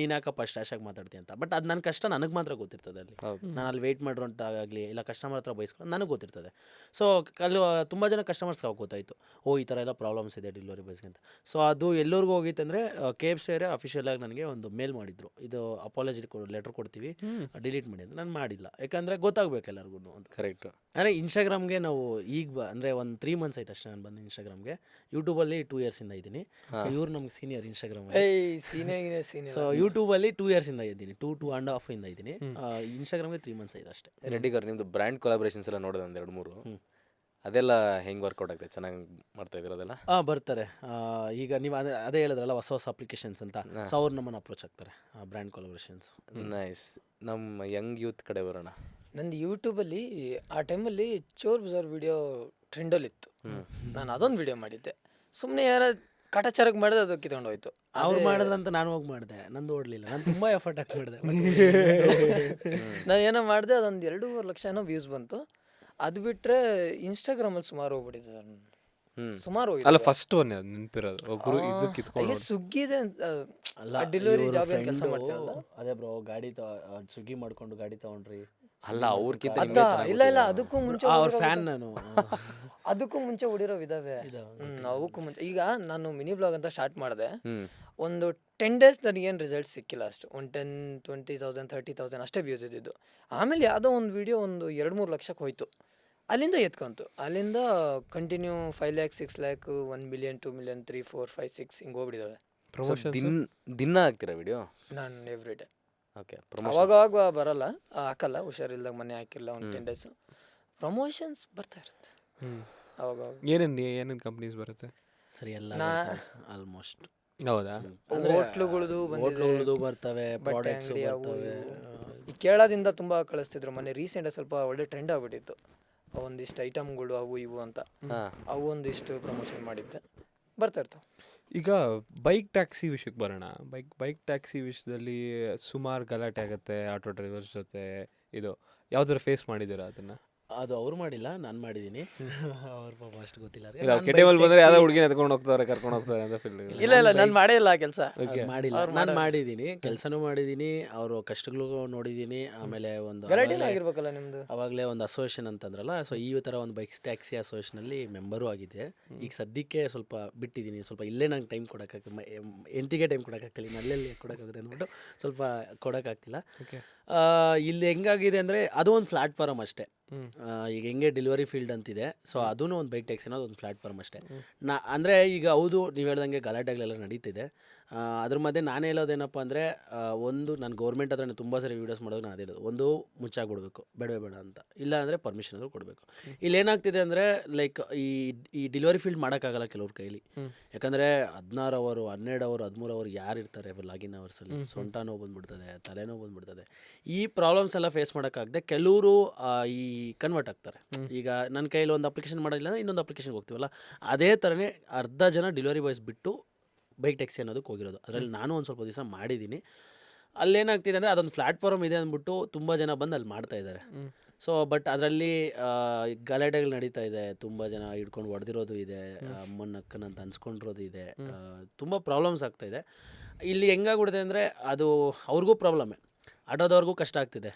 ನೀನು ಯಾಕಪ್ಪ ಅಷ್ಟು ರ್ಯಾಶಾಗಿ ಮಾತಾಡ್ತೀನಿ ಅಂತ. ಬಟ್ ಅದು ನನ್ನ ಕಷ್ಟ ನನಗೆ ಮಾತ್ರ ಗೊತ್ತಿರ್ತದೆ. ಅಲ್ಲಿ ನಾನು ಅಲ್ಲಿ ವೆಯ್ಟ್ ಮಾಡಿರೋ ಅಂತ ಆಗಲಿ ಇಲ್ಲ ಕಸ್ಟಮರ್ ಹತ್ರ ಬೈಸ್ಕೊಂಡು ನನಗೆ ಗೊತ್ತಿರ್ತದೆ. ಸೊ ಅಲ್ಲಿ ತುಂಬ ಜನ ಕಸ್ಟಮರ್ಸ್ಗೆ ಅವಾಗ ಗೊತ್ತಾಯಿತು, ಈ ಥರ ಎಲ್ಲ ಪ್ರಾಬ್ಲಮ್ಸ್ ಇದೆ ಡೆಲಿವರಿ ಬಾಯ್ಸ್ಗೆ ಅಂತ. ಸೊ ಅದು ಎಲ್ಲರಿಗೂ ಹೋಗಿತ್ತಂದರೆ KFC ಅವರೇ ಅಫಿಷಿಯಲಾಗಿ ನನಗೆ ಒಂದು ಮೇಲ್ ಮಾಡಿದ್ರು, ಇದು ಅಪಾಲಜಿ ಲೆಟ್ರ್ ಕೊಡ್ತೀವಿ, ಡಿಲೀಟ್ ಮಾಡಿ ಅಂತ. ನಾನು ಮಾಡಿಲ್ಲ, ಯಾಕಂದರೆ ಗೊತ್ತಾಗಬೇಕು ಎಲ್ಲರಿಗೂ ಅಂತ. ಕರೆಕ್ಟ್. ಅಂದರೆ ಇನ್ಸ್ಟಾಗ್ರಾಮ್ಗೆ ನಾವು ಈಗ ಅಂದರೆ ಒಂದು 3 months ಆಯ್ತು ಅಷ್ಟೇ ನಾನು ಬಂದು ಇನ್ಸ್ಟಾಗ್ರಾಮ್ಗೆ. ಯೂಟ್ಯೂಬಲ್ಲಿ 2 yearsಯಿಂದ ಇದ್ದೀನಿ. ಇವ್ರು ನಮ್ಗೆ ಸೀನಿಯರ್ ಇನ್ಸ್ಟಾಗ್ರಾಮ್. ಸೀನಿಯರ್ ಸೊ ಯೂಟ್ಯೂಬಲ್ಲಿ 2 yearsಯಿಂದ ಇದ್ದೀನಿ, 2.5 ಇಂದ ಇದ್ದೀನಿ. ಇನ್ಸ್ಟಾಗ್ರಾಮ್ಗೆ 3 months ಆಯ್ತು ಅಷ್ಟೇ. ರೆಡ್ಡಿ ಗರ್ ನಿಮ್ಮದು ಬ್ರ್ಯಾಂಡ್ ಕೊಲಾಬ್ರೇಷನ್ಸ್ ಎಲ್ಲ ನೋಡಿದೆ ಒಂದು 2-3. ಅದೆಲ್ಲ ಹೆಂಗೆ ವರ್ಕೌಟ್ ಆಗ್ತದೆ? ಚೆನ್ನಾಗಿ ಮಾಡ್ತಾ ಇದ್ದೀರ ಅದೆಲ್ಲ? ಬರ್ತಾರೆ. ಈಗ ನೀವು ಅದೇ ಹೇಳಿದ್ರಲ್ಲ ಹೊಸ ಅಪ್ಲಿಕೇಶನ್ಸ್ ಅಂತ, ಸೊ ಅವ್ರು ನಮ್ಮನ್ನು ಅಪ್ರೋಚ್ ಆಗ್ತಾರೆ ಬ್ರ್ಯಾಂಡ್ ಕೊಲಾಬ್ರೇಷನ್ಸ್. ನೈಸ್. ನಮ್ಮ ಯಂಗ್ ಯೂತ್ ಕಡೆ ಬರೋಣ. ನಂದು ಯೂಟ್ಯೂಬಲ್ಲಿ ಆ ಟೈಮಲ್ಲಿ ಚೋರ್ ಬಜಾರ್ ವಿಡಿಯೋ ಟ್ರೆಂಡಲ್ಲಿತ್ತು. ನಾನು ಅದೊಂದು ವಿಡಿಯೋ ಮಾಡಿದ್ದೆ. ಸುಮ್ಮನೆ ಯಾರ ಕಾಟಾಚಾರಕ್ಕೆ ಮಾಡಿದೆ, ಅದು ಕಿತ್ಕೊಂಡು ಹೋಯ್ತು. ಅವ್ರು ಮಾಡಿದ್ರಂತ ನಾನು ಹೋಗಿ ಮಾಡಿದೆ, ನಂದು ಓಡಲಿಲ್ಲ. ನಾನು ತುಂಬ ಎಫರ್ಟ್ ಹಾಕಿ ಮಾಡಿದೆ. ನಾನು ಏನೋ ಮಾಡಿದೆ, ಅದೊಂದು 2.5 ಲಕ್ಷ ಏನೋ ವ್ಯೂಸ್ ಬಂತು. ಅದು ಬಿಟ್ಟರೆ ಇನ್ಸ್ಟಾಗ್ರಾಮಲ್ಲಿ ಸುಮಾರು ಹೋಗ್ಬಿಟ್ಟಿದೆ ಸರ್, ಸುಮಾರು ಅಲ್ಲ ಹೋಗಿದೆ. ಫಸ್ಟ್ ಒನ್ ನೆನಪಿರೋದು ಒಬ್ರು ಇದು ಕಿತ್ಕೊಂಡು ಸುಗ್ಗಿದೆ ಅಲ್ಲ, ಡೆಲಿವರಿ ಜಾಬ್ ಏನು friend ಕೆಲಸ ಮಾಡ್ತೀರಲ್ಲ. ಅದೇ ಬ್ರೋ, ಗಾಡಿ ಸ್ವಿಗ್ಗಿ ಮಾಡ್ಕೊಂಡು ಗಾಡಿ ತಗೊಂಡ್ರಿ. ಅಲ್ಲ ಅವ್ರಕ್ಕಿಂತ ಅದ ಇಲ್ಲ ಇಲ್ಲ, ಅದಕ್ಕೂ ಮುಂಚೆ ಅವ್ರ ಫ್ಯಾನ್ ನಾನು. ಅದಕ್ಕೂ ಮುಂಚೆ ಹೊಡಿರೋ ಇದಾವೆ. ಅವಕ್ಕೂ ಮುಂಚೆ ಈಗ ನಾನು ಮಿನಿ ಬ್ಲಾಗ್ ಅಂತ ಸ್ಟಾರ್ಟ್ ಮಾಡಿದೆ. ಒಂದು 10 days ನನಗೇನು ರಿಸಲ್ಟ್ ಸಿಕ್ಕಿಲ್ಲ ಅಷ್ಟು. ಒಂದು 10,000-20,000 30,000 ಅಷ್ಟೇ ವ್ಯೂಸ್ ಇದ್ದಿದ್ದು. ಆಮೇಲೆ ಯಾವುದೋ ಒಂದು ವಿಡಿಯೋ ಒಂದು 2-3 ಲಕ್ಷಕ್ಕೆ ಹೋಯ್ತು. ಅಲ್ಲಿಂದ ಎತ್ಕೊಂತು. ಅಲ್ಲಿಂದ continue 5 lakh 6 lakh 1 million 2 million 3 4 5 6 ಹಿಂಗೆ ಹೋಗ್ಬಿಟ್ಟಿದ್ದಾವೆ. ದಿನ ಹಾಕ್ತೀರಾ ವಿಡಿಯೋ? ನಾನು ಎವ್ರಿ ಡೇ. ಓಕೆ. ಅವಾಗ ಬರಲ್ಲ, ಹಾಕಲ್ಲ, ಹುಷಾರಿಲ್ದಾಗ ಮನೆ ಹಾಕಿಲ್ಲ ಒಂದು 10 days. ಪ್ರಮೋಷನ್ಸ್ ಬರ್ತಾ ಇರುತ್ತೆ ಅವಾಗ. ಏನೇನು ಕಂಪ್ನೀಸ್ ಬರುತ್ತೆ? ಸರಿ, ಎಲ್ಲ ಆಲ್ಮೋಸ್ಟ್. ಹೌದಾ? ಹೋಟ್ಲುಗಳದು ಬರ್ತವೆ, ಪ್ರಾಡಕ್ಟ್ಸ್ ಬರ್ತವೆ. ಈ ಕೇರಳದಿಂದ ತುಂಬಾ ಕಳಿಸ್ತಿದ್ರು. ಮೊನ್ನೆ ರೀಸೆಂಟ್ ಸ್ವಲ್ಪ ಒಳ್ಳೆ ಟ್ರೆಂಡ್ ಆಗ್ಬಿಟ್ಟಿತ್ತು. ಒಂದಿಷ್ಟು ಐಟಮ್ಗಳು ಅವು ಇವು ಅಂತ, ಅವು ಒಂದಿಷ್ಟು ಪ್ರಮೋಷನ್ ಮಾಡಿದ್ದೆ, ಬರ್ತಾ ಇರ್ತಾವೆ. ಈಗ ಬೈಕ್ ಟ್ಯಾಕ್ಸಿ ವಿಷಯಕ್ಕೆ ಬರೋಣ. ಬೈಕ್ ಟ್ಯಾಕ್ಸಿ ವಿಷಯದಲ್ಲಿ ಸುಮಾರು ಗಲಾಟೆ ಆಗುತ್ತೆ ಆಟೋ ಡ್ರೈವರ್ಸ್ ಜೊತೆ. ಇದು ಯಾವ್ದಾರು ಫೇಸ್ ಮಾಡಿದ್ದೀರಾ ಅದನ್ನ? ಅದು ಅವ್ರು ಮಾಡಿಲ್ಲ, ನಾನು ಮಾಡಿದ್ದೀನಿ. ಅವ್ರ ಪಾಪ ಅಷ್ಟು ಗೊತ್ತಿಲ್ಲ. ಇಲ್ಲ, ಕೆಟೇಬಲ್ ಬಂದರೆ ಯಾವ್ದೋ ಹುಡುಗಿನ ಎತ್ಕೊಂಡು ಹೋಗ್ತಾರೆ, ಕರ್ಕೊಂಡು ಹೋಗ್ತಾರೆ ಅಂತ ಫೀಲ್. ಇಲ್ಲ ನಾನು ಮಾಡೇ ಇಲ್ಲ ಆ ಕೆಲಸ. ಮಾಡಿಲ್ಲ, ನಾನು ಮಾಡಿದ್ದೀನಿ, ಕೆಲಸನೂ ಮಾಡಿದ್ದೀನಿ, ಅವರು ಕಷ್ಟಗಳು ನೋಡಿದ್ದೀನಿ. ಆಮೇಲೆ ಒಂದು ಆಗಿರ್ಬೇಕಲ್ಲ ನಿಮ್ದು, ಅವಾಗಲೇ ಒಂದು ಅಸೋಸಿಯೇಷನ್ ಅಂತಂದ್ರಲ್ಲ, ಸೊ ಈ ಥರ ಒಂದು ಬೈಕ್ ಟ್ಯಾಕ್ಸಿ ಅಸೋಸಿಯೇಷನಲ್ಲಿ ಮೆಂಬರು ಆಗಿದೆ. ಈಗ ಸದ್ಯಕ್ಕೆ ಸ್ವಲ್ಪ ಬಿಟ್ಟಿದ್ದೀನಿ. ಸ್ವಲ್ಪ ಇಲ್ಲೇ ನಂಗೆ ಟೈಮ್ ಕೊಡೋಕ್ಕಾಗ್ತದೆ, ಹೆಂಡತಿಗೆ ಟೈಮ್ ಕೊಡೋಕ್ಕಾಗ್ತಿಲ್ಲ, ಇನ್ನು ಅಲ್ಲೆಲ್ಲಿ ಕೊಡೋಕ್ಕಾಗುತ್ತೆ ಅಂದ್ಬಿಟ್ಟು ಸ್ವಲ್ಪ ಕೊಡೋಕ್ಕಾಗ್ತಿಲ್ಲ. ಇಲ್ಲಿ ಹೆಂಗಾಗಿದೆ ಅಂದರೆ ಅದು ಒಂದು ಪ್ಲಾಟ್ಫಾರ್ಮ್ ಅಷ್ಟೇ. ಈಗ ಹೆಂಗೆ ಡೆಲಿವರಿ ಫೀಲ್ಡ್ ಅಂತಿದೆ, ಸೊ ಅದೂ ಒಂದು ಬೈಕ್ ಟ್ಯಾಕ್ಸಿ ಅನ್ನೋದು ಒಂದು ಪ್ಲಾಟ್ಫಾರ್ಮ್ ಅಷ್ಟೇ. ಅಂದರೆ ಈಗ ಹೌದು ನೀವು ಹೇಳ್ದಂಗೆ ಗಲಾಟೆಗಳೆಲ್ಲ ನಡೀತಿದೆ. ಅದ್ರ ಮಧ್ಯೆ ನಾನು ಹೇಳೋದೇನಪ್ಪ ಅಂದರೆ, ಒಂದು ನಾನು ಗೌರ್ಮೆಂಟ್ ಹತ್ರ ತುಂಬ ಸರಿ ವೀಡಿಯೋಸ್ ಮಾಡೋದು ನಾನು ಅದೇ ಹೇಳೋದು, ಒಂದು ಮುಚ್ಚಾಗ್ಬಿಡ್ಬೇಕು, ಬೇಡ ಅಂತ. ಇಲ್ಲ ಅಂದರೆ ಪರ್ಮಿಷನ್ ಆದರೂ ಕೊಡಬೇಕು. ಇಲ್ಲಿ ಏನಾಗ್ತಿದೆ ಅಂದರೆ, ಲೈಕ್ ಈ ಡೆಲಿವರಿ ಫೀಲ್ಡ್ ಮಾಡೋಕ್ಕಾಗಲ್ಲ ಕೆಲವ್ರ ಕೈಲಿ. ಯಾಕಂದರೆ 16 hour 12 hour 13 hour ಯಾರು ಇರ್ತಾರೆ ಲಾಗಿನ್ ಅವರ್ಸಲ್ಲಿ? ಸೊಂಟ ನೋವು ಬಂದುಬಿಡ್ತದೆ, ತಲೆನೋವು ಬಂದುಬಿಡ್ತದೆ. ಈ ಪ್ರಾಬ್ಲಮ್ಸ್ ಎಲ್ಲ ಫೇಸ್ ಮಾಡೋಕ್ಕಾಗದೆ ಕೆಲವರು ಈ ಕನ್ವರ್ಟ್ ಆಗ್ತಾರೆ. ಈಗ ನನ್ನ ಕೈಯಲ್ಲಿ ಒಂದು ಅಪ್ಲಿಕೇಶನ್ ಮಾಡೋದಿಲ್ಲ ಅಂದರೆ ಇನ್ನೊಂದು ಅಪ್ಲಿಕೇಶನ್ಗೆ ಹೋಗ್ತೀವಲ್ಲ, ಅದೇ ಥರನೇ ಅರ್ಧ ಜನ ಡೆಲಿವರಿ ಬಾಯ್ಸ್ ಬಿಟ್ಟು ಬೈಕ್ ಟ್ಯಾಕ್ಸಿ ಅನ್ನೋದಕ್ಕೆ ಹೋಗಿರೋದು. ಅದರಲ್ಲಿ ನಾನು ಒಂದು ಸ್ವಲ್ಪ ದಿವಸ ಮಾಡಿದ್ದೀನಿ. ಅಲ್ಲೇನಾಗ್ತಿದೆ ಅಂದರೆ, ಅದೊಂದು ಪ್ಲ್ಯಾಟ್ಫಾರ್ಮ್ ಇದೆ ಅಂದ್ಬಿಟ್ಟು ತುಂಬ ಜನ ಬಂದು ಅಲ್ಲಿ ಮಾಡ್ತಾಯಿದ್ದಾರೆ. ಸೊ ಬಟ್ ಅದರಲ್ಲಿ ಗಲಾಟೆಗಳು ನಡೀತಾ ಇದೆ, ತುಂಬ ಜನ ಹಿಡ್ಕೊಂಡು ಹೊಡೆದಿರೋದು ಇದೆ, ಅಮ್ಮನಕ್ಕನಂತ ಅನ್ಸ್ಕೊಂಡಿರೋದು ಇದೆ, ತುಂಬ ಪ್ರಾಬ್ಲಮ್ಸ್ ಆಗ್ತಾಯಿದೆ. ಇಲ್ಲಿ ಹೆಂಗಾಗ್ಬಿಡುತ್ತೆ ಅಂದರೆ, ಅದು ಅವ್ರಿಗೂ ಪ್ರಾಬ್ಲಮ್ಮೇ, ಆಟೋದವ್ರಿಗೂ ಕಷ್ಟ ಆಗ್ತಿದೆ,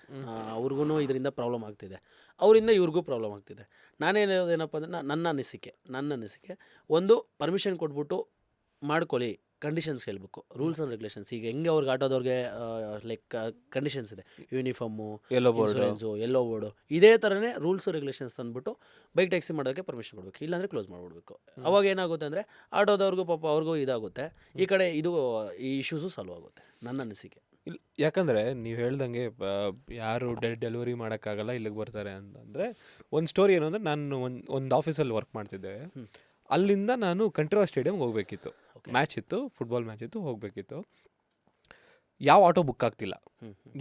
ಅವ್ರಿಗೂ ಇದರಿಂದ ಪ್ರಾಬ್ಲಮ್ ಆಗ್ತಿದೆ, ಅವರಿಂದ ಇವ್ರಿಗೂ ಪ್ರಾಬ್ಲಮ್ ಆಗ್ತಿದೆ. ನಾನೇನು ಹೇಳೋದೇನಪ್ಪ ಅಂದರೆ, ನನ್ನ ಅನಿಸಿಕೆ ಒಂದು ಪರ್ಮಿಷನ್ ಕೊಟ್ಬಿಟ್ಟು ಮಾಡ್ಕೊಳ್ಳಿ, ಕಂಡೀಷನ್ಸ್ ಹೇಳ್ಬೇಕು, ರೂಲ್ಸ್ ಆ್ಯಂಡ್ ರೆಗ್ಯುಲೇಷನ್ಸ್. ಈಗ ಹೆಂಗೆ ಅವ್ರಿಗೆ ಆಟೋದವ್ರಿಗೆ ಲೈಕ್ ಕಂಡೀಷನ್ಸ್ ಇದೆ, ಯೂನಿಫಾರ್ಮು, ಇನ್ಶೂರೆನ್ಸು, ಎಲ್ಲೋ ಬೋರ್ಡು, ಇದೇ ಥರನೇ ರೂಲ್ಸ್ ರೆಗ್ಯುಲೇಷನ್ಸ್ ಅಂದ್ಬಿಟ್ಟು ಬೈಕ್ ಟ್ಯಾಕ್ಸಿ ಮಾಡೋದಕ್ಕೆ ಪರ್ಮಿಷನ್ ಕೊಡಬೇಕು, ಇಲ್ಲಾಂದರೆ ಕ್ಲೋಸ್ ಮಾಡಿಬಿಡ್ಬೇಕು. ಅವಾಗ ಏನಾಗುತ್ತೆ ಅಂದರೆ, ಆಟೋದವ್ರಿಗೂ ಪಾಪ ಅವ್ರಿಗೂ ಇದಾಗುತ್ತೆ, ಈ ಕಡೆ ಈ ಇಶ್ಯೂಸು ಸಾಲ್ವ್ ಆಗುತ್ತೆ, ನನ್ನ ಅನಿಸಿಕೆ. ಯಾಕಂದರೆ ನೀವು ಹೇಳ್ದಂಗೆ ಯಾರು ಡೆಲಿವರಿ ಮಾಡೋಕ್ಕಾಗಲ್ಲ ಇಲ್ಲಿಗೆ ಬರ್ತಾರೆ ಅಂತಂದರೆ, ಒಂದು ಸ್ಟೋರಿ ಏನು ಅಂದರೆ, ನಾನು ಒಂದು ಆಫೀಸಲ್ಲಿ ವರ್ಕ್ ಮಾಡ್ತಿದ್ದೆ. ಅಲ್ಲಿಂದ ನಾನು ಕಂಠೀರವ ಸ್ಟೇಡಿಯಮ್ಗೆ ಹೋಗಬೇಕಿತ್ತು, ಮ್ಯಾಚ್ ಇತ್ತು, ಫುಟ್ಬಾಲ್ ಮ್ಯಾಚ್ ಇತ್ತು, ಹೋಗಬೇಕಿತ್ತು. ಯಾವ ಆಟೋ ಬುಕ್ ಆಗ್ತಿಲ್ಲ,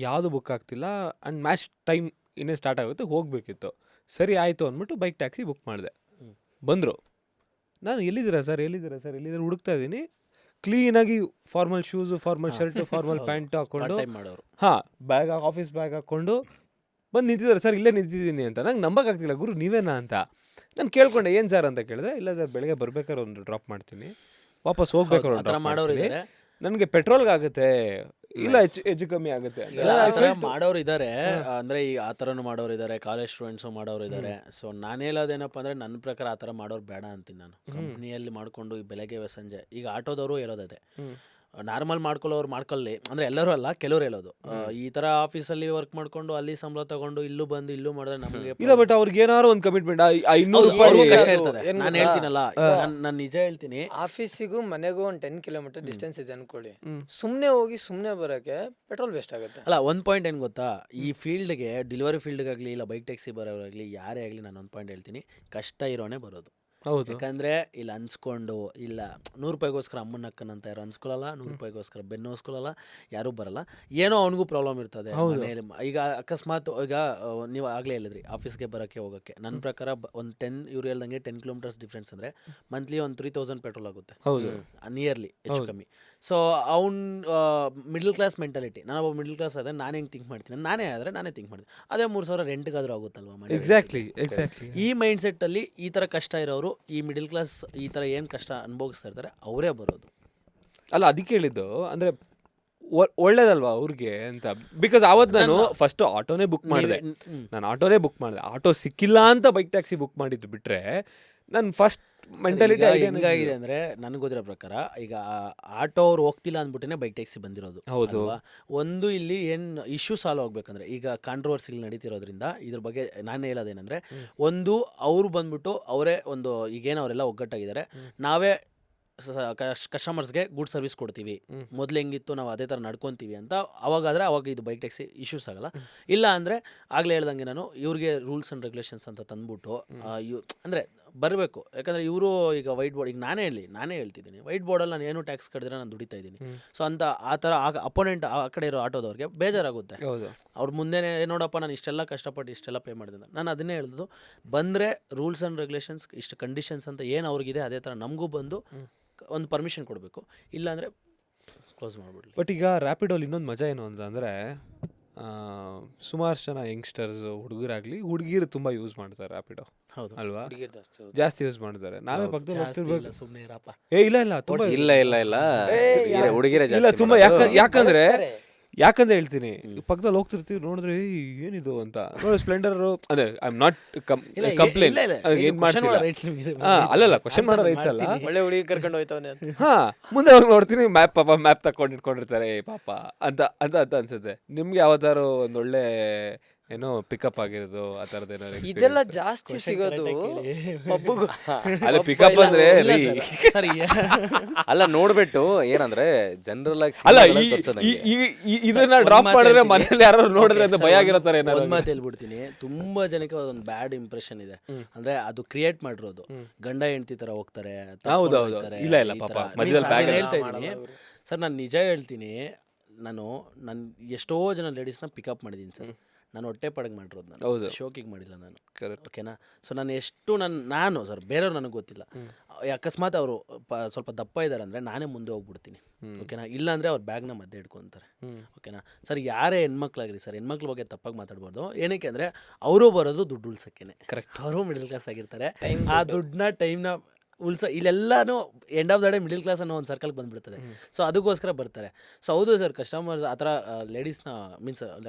ಯಾವುದು ಬುಕ್ ಆಗ್ತಿಲ್ಲ. ಆ್ಯಂಡ್ ಮ್ಯಾಚ್ ಟೈಮ್ ಇನ್ನೇ ಸ್ಟಾರ್ಟ್ ಆಗುತ್ತೆ, ಹೋಗಬೇಕಿತ್ತು. ಸರಿ ಆಯಿತು ಅಂದ್ಬಿಟ್ಟು ಬೈಕ್ ಟ್ಯಾಕ್ಸಿ ಬುಕ್ ಮಾಡಿದೆ. ಬಂದರು. ನಾನು ಎಲ್ಲಿದ್ದೀರಾ ಸರ್ ಹುಡುಕ್ತಾ ಇದ್ದೀನಿ. ಕ್ಲೀನಾಗಿ formal shoes, formal shirt, formal pant ಹಾಕ್ಕೊಂಡು, ಬ್ಯಾಗ್, ಆಫೀಸ್ ಬ್ಯಾಗ್ ಹಾಕ್ಕೊಂಡು ಬಂದು ನಿಂತಿದ್ದಾರೆ. ಸರ್ ಇಲ್ಲೇ ನಿಂತಿದ್ದೀನಿ ಅಂತ. ನಂಗೆ ನಂಬಕ್ಕಾಗ್ತಿಲ್ಲ, ಗುರು ನೀವೇನಾ ಅಂತ. ನಾನು ಕೇಳ್ಕೊಂಡೆ, ಏನು ಸರ್ ಅಂತ ಕೇಳಿದೆ. ಇಲ್ಲ ಸರ್, ಬೆಳಗ್ಗೆ ಬರ್ಬೇಕಾದ್ರೆ ಒಂದು ಡ್ರಾಪ್ ಮಾಡ್ತೀನಿ, ವಾಪಸ್ ಹೋಗ್ಬೇಕು ಆ ಥರ ಮಾಡೋರು ಇದ್ದಾರೆ. ನನಗೆ ಪೆಟ್ರೋಲ್ಗಾಗುತ್ತೆ ಇಲ್ಲ ಹೆಚ್ಚು ಕಮ್ಮಿ ಆಗುತ್ತೆ. ಆ ಥರ ಮಾಡೋರು ಇದ್ದಾರೆ, ಅಂದರೆ ಈ ಆ ಥರನೂ ಮಾಡೋರು ಇದ್ದಾರೆ, ಕಾಲೇಜ್ ಸ್ಟೂಡೆಂಟ್ಸು ಮಾಡೋರು ಇದ್ದಾರೆ. ಸೊ ನಾನು ಹೇಳೋದೇನಪ್ಪ ಅಂದರೆ ನನ್ನ ಪ್ರಕಾರ ಆ ಥರ ಮಾಡೋರು ಬೇಡ ಅಂತೀನಿ ನಾನು. ಕಂಪ್ನಿಯಲ್ಲಿ ಮಾಡಿಕೊಂಡು ಬೆಳಗ್ಗೆ ಸಂಜೆ ಈಗ ಆಟೋದವರು ಹೇಳೋದದೆ, ನಾರ್ಮಲ್ ಮಾಡ್ಕೊಳ್ಳೋರು ಮಾಡ್ಕೊಳ್ಳಿ ಅಂದರೆ ಎಲ್ಲರೂ ಅಲ್ಲ, ಕೆಲವ್ರು ಹೇಳೋದು ಈ ಥರ ಆಫೀಸಲ್ಲಿ ವರ್ಕ್ ಮಾಡ್ಕೊಂಡು ಅಲ್ಲಿ ಸಂಬಳ ತಗೊಂಡು ಇಲ್ಲೂ ಬಂದು ಇಲ್ಲೂ ಮಾಡಿದ್ರೆ ನಮಗೆ ಇಲ್ಲ. ಬಟ್ ಅವ್ರಿಗೆ ಏನಾರು ಒಂದು ಕಮಿಟ್ಮೆಂಟ್ 500 ಅವ್ರಿಗೂ ರೂಪಾಯಿ ಕಷ್ಟ ಇರ್ತದೆ. ನಾನು ಹೇಳ್ತೀನಲ್ಲ, ನಾನು ನಿಜ ಹೇಳ್ತೀನಿ, ಆಫೀಸಿಗೂ ಮನೆಗೂ ಒಂದು 10 ಕಿಲೋಮೀಟರ್ ಡಿಸ್ಟೆನ್ಸ್ ಇದೆ ಅನ್ಕೊಳ್ಳಿ, ಸುಮ್ಮನೆ ಹೋಗಿ ಸುಮ್ಮನೆ ಬರೋಕ್ಕೆ ಪೆಟ್ರೋಲ್ ವೇಸ್ಟ್ ಆಗುತ್ತೆ. ಅಲ್ಲ ಒಂದು ಪಾಯಿಂಟ್ ಏನು ಗೊತ್ತಾ, ಈ ಫೀಲ್ಡ್ಗೆ ಡೆಲಿವರಿ ಫೀಲ್ಡ್ಗಾಗಲಿ ಇಲ್ಲ ಬೈಕ್ ಟ್ಯಾಕ್ಸಿ ಬರೋರಾಗಲಿ ಯಾರೇ ಆಗಲಿ ನಾನು ಒಂದು ಪಾಯಿಂಟ್ ಹೇಳ್ತೀನಿ, ಕಷ್ಟ ಇರೋನೇ ಬರೋದು. ಹೌದು. ಯಾಕಂದರೆ ಇಲ್ಲಿ ಅನ್ಸ್ಕೊಂಡು ಇಲ್ಲ 100 ರೂಪಾಯಿಗೋಸ್ಕರ ಅಮ್ಮನ ಅಕ್ಕನಂತ ಯಾರು ಅನ್ಸ್ಕೊಳ್ಳಲ್ಲ, 100 ರೂಪಾಯಿಗೋಸ್ಕರ ಬೆನ್ನು ಹೋಸ್ಕೊಳ್ಳಲ್ಲ, ಯಾರೂ ಬರಲ್ಲ. ಏನೋ ಅವನಿಗೂ ಪ್ರಾಬ್ಲಮ್ ಇರ್ತದೆ ಮನೇಲಿ. ಈಗ ಅಕಸ್ಮಾತ್ ಈಗ ನೀವು ಆಗಲೇ ಹೇಳಿದ್ರಿ ಆಫೀಸ್ಗೆ ಬರೋಕ್ಕೆ ಹೋಗೋಕ್ಕೆ, ನನ್ನ ಪ್ರಕಾರ ಒಂದು 10 ಇವ್ರು ಹೇಳ್ದಂಗೆ 10 ಕಿಲೋಮೀಟರ್ಸ್ ಡಿಫ್ರೆನ್ಸ್ ಅಂದರೆ ಮಂತ್ಲಿ ಒಂದು 3000 ಪೆಟ್ರೋಲ್ ಆಗುತ್ತೆ. ಹೌದು. ನಿಯರ್ಲಿ ಹೆಚ್ಚು ಕಮ್ಮಿ. ಸೊ ಅವ್ನು ಮಿಡಲ್ ಕ್ಲಾಸ್ ಮೆಂಟಾಲಿಟಿ, ನಾನೊಬ್ಬ ಮಿಡಲ್ ಕ್ಲಾಸ್ ಆದರೆ ನಾನು ಹೆಂಗೆ ಥಿಂಕ್ ಮಾಡ್ತೀನಿ, ನಾನೇ ಆದರೆ ನಾನೇ ಥಿಂಕ್ ಮಾಡ್ತೀನಿ, ಅದೇ 3000 ರೆಂಟ್ಗಾದರೂ ಆಗುತ್ತಲ್ವ ಮನೆ. ಎಕ್ಸಾಕ್ಟ್ಲಿ. ಈ ಮೈಂಡ್ ಸೆಟ್ಟಲ್ಲಿ ಈ ಥರ ಕಷ್ಟ ಇರೋರು, ಈ ಮಿಡಲ್ ಕ್ಲಾಸ್ ಈ ಥರ ಏನು ಕಷ್ಟ ಅನುಭವಿಸ್ತಾ ಇರ್ತಾರೆ ಅವರೇ ಬರೋದು. ಅಲ್ಲ ಅದಕ್ಕೆ ಹೇಳಿದ್ದು ಅಂದರೆ ಒಳ್ಳೇದಲ್ವಾ ಅವ್ರಿಗೆ ಅಂತ. ಬಿಕಾಸ್ ಅವತ್ತು ನಾನು ಫಸ್ಟ್ ಆಟೋನೇ ಬುಕ್ ಮಾಡಿದೆ. ಆಟೋ ಸಿಕ್ಕಿಲ್ಲ ಅಂತ ಬೈಕ್ ಟ್ಯಾಕ್ಸಿ ಬುಕ್ ಮಾಡಿದ್ದು ಬಿಟ್ರೆ ನನ್ನ ಫಸ್ಟ್ ಮೆಂಟಾಲಿಟಿ ಹೆಂಗಾಗಿದೆ ಅಂದರೆ ನನಗೆ ಗೊತ್ತಿರೋ ಪ್ರಕಾರ ಈಗ ಆಟೋ ಅವ್ರು ಹೋಗ್ತಿಲ್ಲ ಅಂದ್ಬಿಟ್ಟೇ ಬೈಕ್ ಟ್ಯಾಕ್ಸಿ ಬಂದಿರೋದು. ಹೌದು. ಒಂದು ಇಲ್ಲಿ ಏನು ಇಶ್ಯೂ ಸಾಲ್ವ್ ಆಗ್ಬೇಕಂದ್ರೆ ಈಗ ಕಾಂಟ್ರವರ್ಸಿಗಳು ನಡೀತಿರೋದ್ರಿಂದ ಇದ್ರ ಬಗ್ಗೆ ನಾನು ಹೇಳೋದೇನೆಂದರೆ, ಒಂದು ಅವರು ಬಂದ್ಬಿಟ್ಟು ಅವರೇ ಒಂದು ಈಗೇನು ಅವರೆಲ್ಲ ಒಗ್ಗಟ್ಟಾಗಿದ್ದಾರೆ, ನಾವೇ ಕಸ್ಟಮರ್ಸ್ಗೆ ಗುಡ್ ಸರ್ವಿಸ್ ಕೊಡ್ತೀವಿ, ಮೊದಲು ಹೆಂಗಿತ್ತು ನಾವು ಅದೇ ಥರ ನಡ್ಕೊತೀವಿ ಅಂತ ಅವಾಗಾದರೆ ಅವಾಗ ಇದು ಬೈಕ್ ಟ್ಯಾಕ್ಸಿ ಇಶ್ಯೂಸ್ ಆಗಲ್ಲ. ಇಲ್ಲ ಅಂದರೆ ಆಗಲೇ ಹೇಳ್ದಂಗೆ ನಾನು ಇವ್ರಿಗೆ ರೂಲ್ಸ್ ಆ್ಯಂಡ್ ರೆಗ್ಯುಲೇಷನ್ಸ್ ಅಂತ ತಂದ್ಬಿಟ್ಟು ಅಂದರೆ ಬರಬೇಕು. ಯಾಕಂದರೆ ಇವರು ಈಗ ವೈಟ್ ಬೋರ್ಡ್, ಈಗ ನಾನೇ ಹೇಳ್ತಿದ್ದೀನಿ, ವೈಟ್ ಬೋರ್ಡಲ್ಲಿ ನಾನು ಏನು ಟ್ಯಾಕ್ಸ್ ಕಟ್ಟಿದ್ರೆ ನಾನು ದುಡಿತಾ ಇದ್ದೀನಿ. ಸೊ ಅಂತ ಆ ಥರ ಅಪೋನೆಂಟ್ ಆ ಕಡೆ ಇರೋ ಆಟೋದವ್ರಿಗೆ ಬೇಜಾರಾಗುತ್ತೆ. ಅವ್ರ ಮುಂದೆನೇ ನೋಡಪ್ಪ ನಾನು ಇಷ್ಟೆಲ್ಲ ಕಷ್ಟಪಟ್ಟು ಇಷ್ಟೆಲ್ಲ ಪೇ ಮಾಡಿದೆ. ನಾನು ಅದನ್ನೇ ಹೇಳ್ದು, ಬಂದರೆ ರೂಲ್ಸ್ ಆ್ಯಂಡ್ ರೆಗ್ಯುಲೇಷನ್ಸ್ ಇಷ್ಟು ಕಂಡೀಷನ್ಸ್ ಅಂತ ಏನು ಅವ್ರಿಗಿದೆ ಅದೇ ಥರ ನಮಗೂ ಬಂದು ಒಂದು ಪರ್ಮಿಷನ್ ಕೊಡಬೇಕು, ಇಲ್ಲಾಂದರೆ ಕ್ಲೋಸ್ ಮಾಡಿಬಿಡ್ಲಿ. ಬಟ್ ಈಗ ರ್ಯಾಪಿಡೋಲಿ ಇನ್ನೊಂದು ಮಜಾ ಏನು ಅಂದರೆ ಸುಮಾರು ಜನ ಯಂಗ್ಸ್ಟರ್ಸ್ ಹುಡುಗರಾಗಲಿ ಹುಡುಗಿರು ತುಂಬ ಯೂಸ್ ಮಾಡ್ತಾರೆ ರ್ಯಾಪಿಡೋ. ಹೌದು ಅಲ್ವಾ? ಜಾಸ್ತಿ ಯೂಸ್ ಮಾಡ್ತಾರೆ. ನಾವೇ ಪಕ್ಕದಲ್ಲಿ ಸುಮ್ಮನೆ ಇರಪ್ಪ. ಇಲ್ಲ ತುಂಬ ಹುಡುಗಿರ ಇಲ್ಲ ತುಂಬ ಯಾಕಂದ್ರೆ ಹೇಳ್ತೀನಿ, ಪಕ್ಕದಲ್ಲಿ ಹೋಗ್ತಿರ್ತೀವಿ ನೋಡಿದ್ರೆ ಏನಿದು ಅಂತ ನೋಡಿ. ಸ್ಪ್ಲೆಂಡರ್ ಅದೇ ಐ ಆಮ್ ನಾಟ್ ಕಂಪ್ಲೇನ್ ಏನ್ ಮಾಡ್ತೀವಿ. ಅಲ್ಲಲ್ಲ ಕ್ವಶನ್ ಮಾಡೋ ರೈಟ್ಸ್ ಅಲ್ಲ, ಒಳ್ಳೆ ಹುಡುಗಿ ಕರ್ಕೊಂಡು ಹೋಯ್ತವನೆ. ಮುಂದೆ ಹೋಗಿ ನೋಡ್ತೀನಿ ಮ್ಯಾಪ್ ತಕೊಂಡು ಇಟ್ಕೊಂಡಿರ್ತಾರೆ ಪಾಪ ಅಂತ ಅಂತ ಅಂತ ಅನ್ಸುತ್ತೆ. ನಿಮ್ಗೆ ಯಾವ್ದಾದ್ರು ಒಂದೊಳ್ಳೆ ಏನೋ ಪಿಕಪ್ ಆಗಿರೋದು ಆ ಥರದ್ದು ಏನಾದ್ರು? ಇದೆಲ್ಲ ಜಾಸ್ತಿ ಸಿಗೋದು ಪಬ್ಬಿಗೂ. ಅಲ್ಲ ಪಿಕಪ್ ಅಂದ್ರೆ ಸರಿ ಅಲ್ಲ ನೋಡ್ಬಿಟ್ಟು ಏನಂದ್ರೆ ಜನರಲ್ ಆಗಿ ಅಲ್ಲ ಇದನ್ನ ಡ್ರಾಪ್ ಮಾಡಿದ್ರೆ ಮನೇಲಿ ಯಾರು ನೋಡಿದ್ರೆ ಅಂತ ಭಯ ಆಗಿರೋ ಥರ ಏನಾದ್ರು? ಒಂದು ಮಾತು ಹೇಳ್ಬಿಡ್ತೀನಿ, ತುಂಬಾ ಜನಕ್ಕೆ ಒಂದು ಬ್ಯಾಡ್ ಇಂಪ್ರೆಷನ್ ಇದೆ. ಅಂದ್ರೆ ಅದು ಕ್ರಿಯೇಟ್ ಮಾಡಿರೋದು, ಗಂಡ ಹೆಂಡತಿ ತರ ಹೋಗ್ತಾರೆ. ಇಲ್ಲ ಪಾಪ ಮಧ್ಯದಲ್ಲಿ ಹೇಳ್ತಾ ಇದ್ದೀನಿ ಸರ್, ನಾನು ನಿಜ ಹೇಳ್ತೀನಿ. ನಾನು ಎಷ್ಟೋ ಜನ ಲೇಡೀಸ್ನ ಪಿಕಪ್ ಮಾಡಿದ್ದೀನಿ ಸರ್. ನಾನು ಹೊಟ್ಟೆ ಪಡಗೆ ಮಾಡಿರೋದು, ನಾನು ಶೋಕಿಗೆ ಮಾಡಿಲ್ಲ ನಾನು. ಓಕೆನಾ? ಸೊ ನಾನು ಎಷ್ಟು ನಾನು ಸರ್ ಬೇರೆಯವ್ರು ನನಗೆ ಗೊತ್ತಿಲ್ಲ. ಅಕಸ್ಮಾತ್ ಅವರು ಸ್ವಲ್ಪ ದಪ್ಪ ಇದ್ದಾರೆ ಅಂದರೆ ನಾನೇ ಮುಂದೆ ಹೋಗ್ಬಿಡ್ತೀನಿ. ಓಕೆನಾ? ಇಲ್ಲಾಂದರೆ ಅವ್ರ ಬ್ಯಾಗ್ನ ಮಧ್ಯೆ ಇಟ್ಕೊತಾರೆ. ಓಕೆನಾ ಸರ್? ಯಾರೇ ಹೆಣ್ಮಕ್ಳಾಗಿರಿ ಸರ್, ಹೆಣ್ಮಕ್ಳ ಬಗ್ಗೆ ತಪ್ಪಾಗಿ ಮಾತಾಡ್ಬಾರ್ದು. ಏನಕ್ಕೆ ಅಂದರೆ ಅವರು ಬರೋದು ದುಡ್ಡು ಉಳ್ಸೋಕ್ಕೇನೆ. ಕರೆಕ್ಟ್. ಅವರು ಮಿಡಲ್ ಕ್ಲಾಸ್ ಆಗಿರ್ತಾರೆ. ಆ ದುಡ್ಡನ್ನ ಟೈಮ್ನ ಇಲ್ಲೆಲ್ಲನೂ end of the day middle class ಅನ್ನೋ ಒಂದು ಸರ್ಕಲ್ಗೆ ಬಂದುಬಿಡ್ತದೆ. ಸೊ ಅದಕ್ಕೋಸ್ಕರ ಬರ್ತಾರೆ. ಸೊ ಹೌದು ಸರ್, ಕಸ್ಟಮರ್ಸ್ ಆ ಥರ ಲೇಡೀಸ್ನ ಮೀನ್ಸ್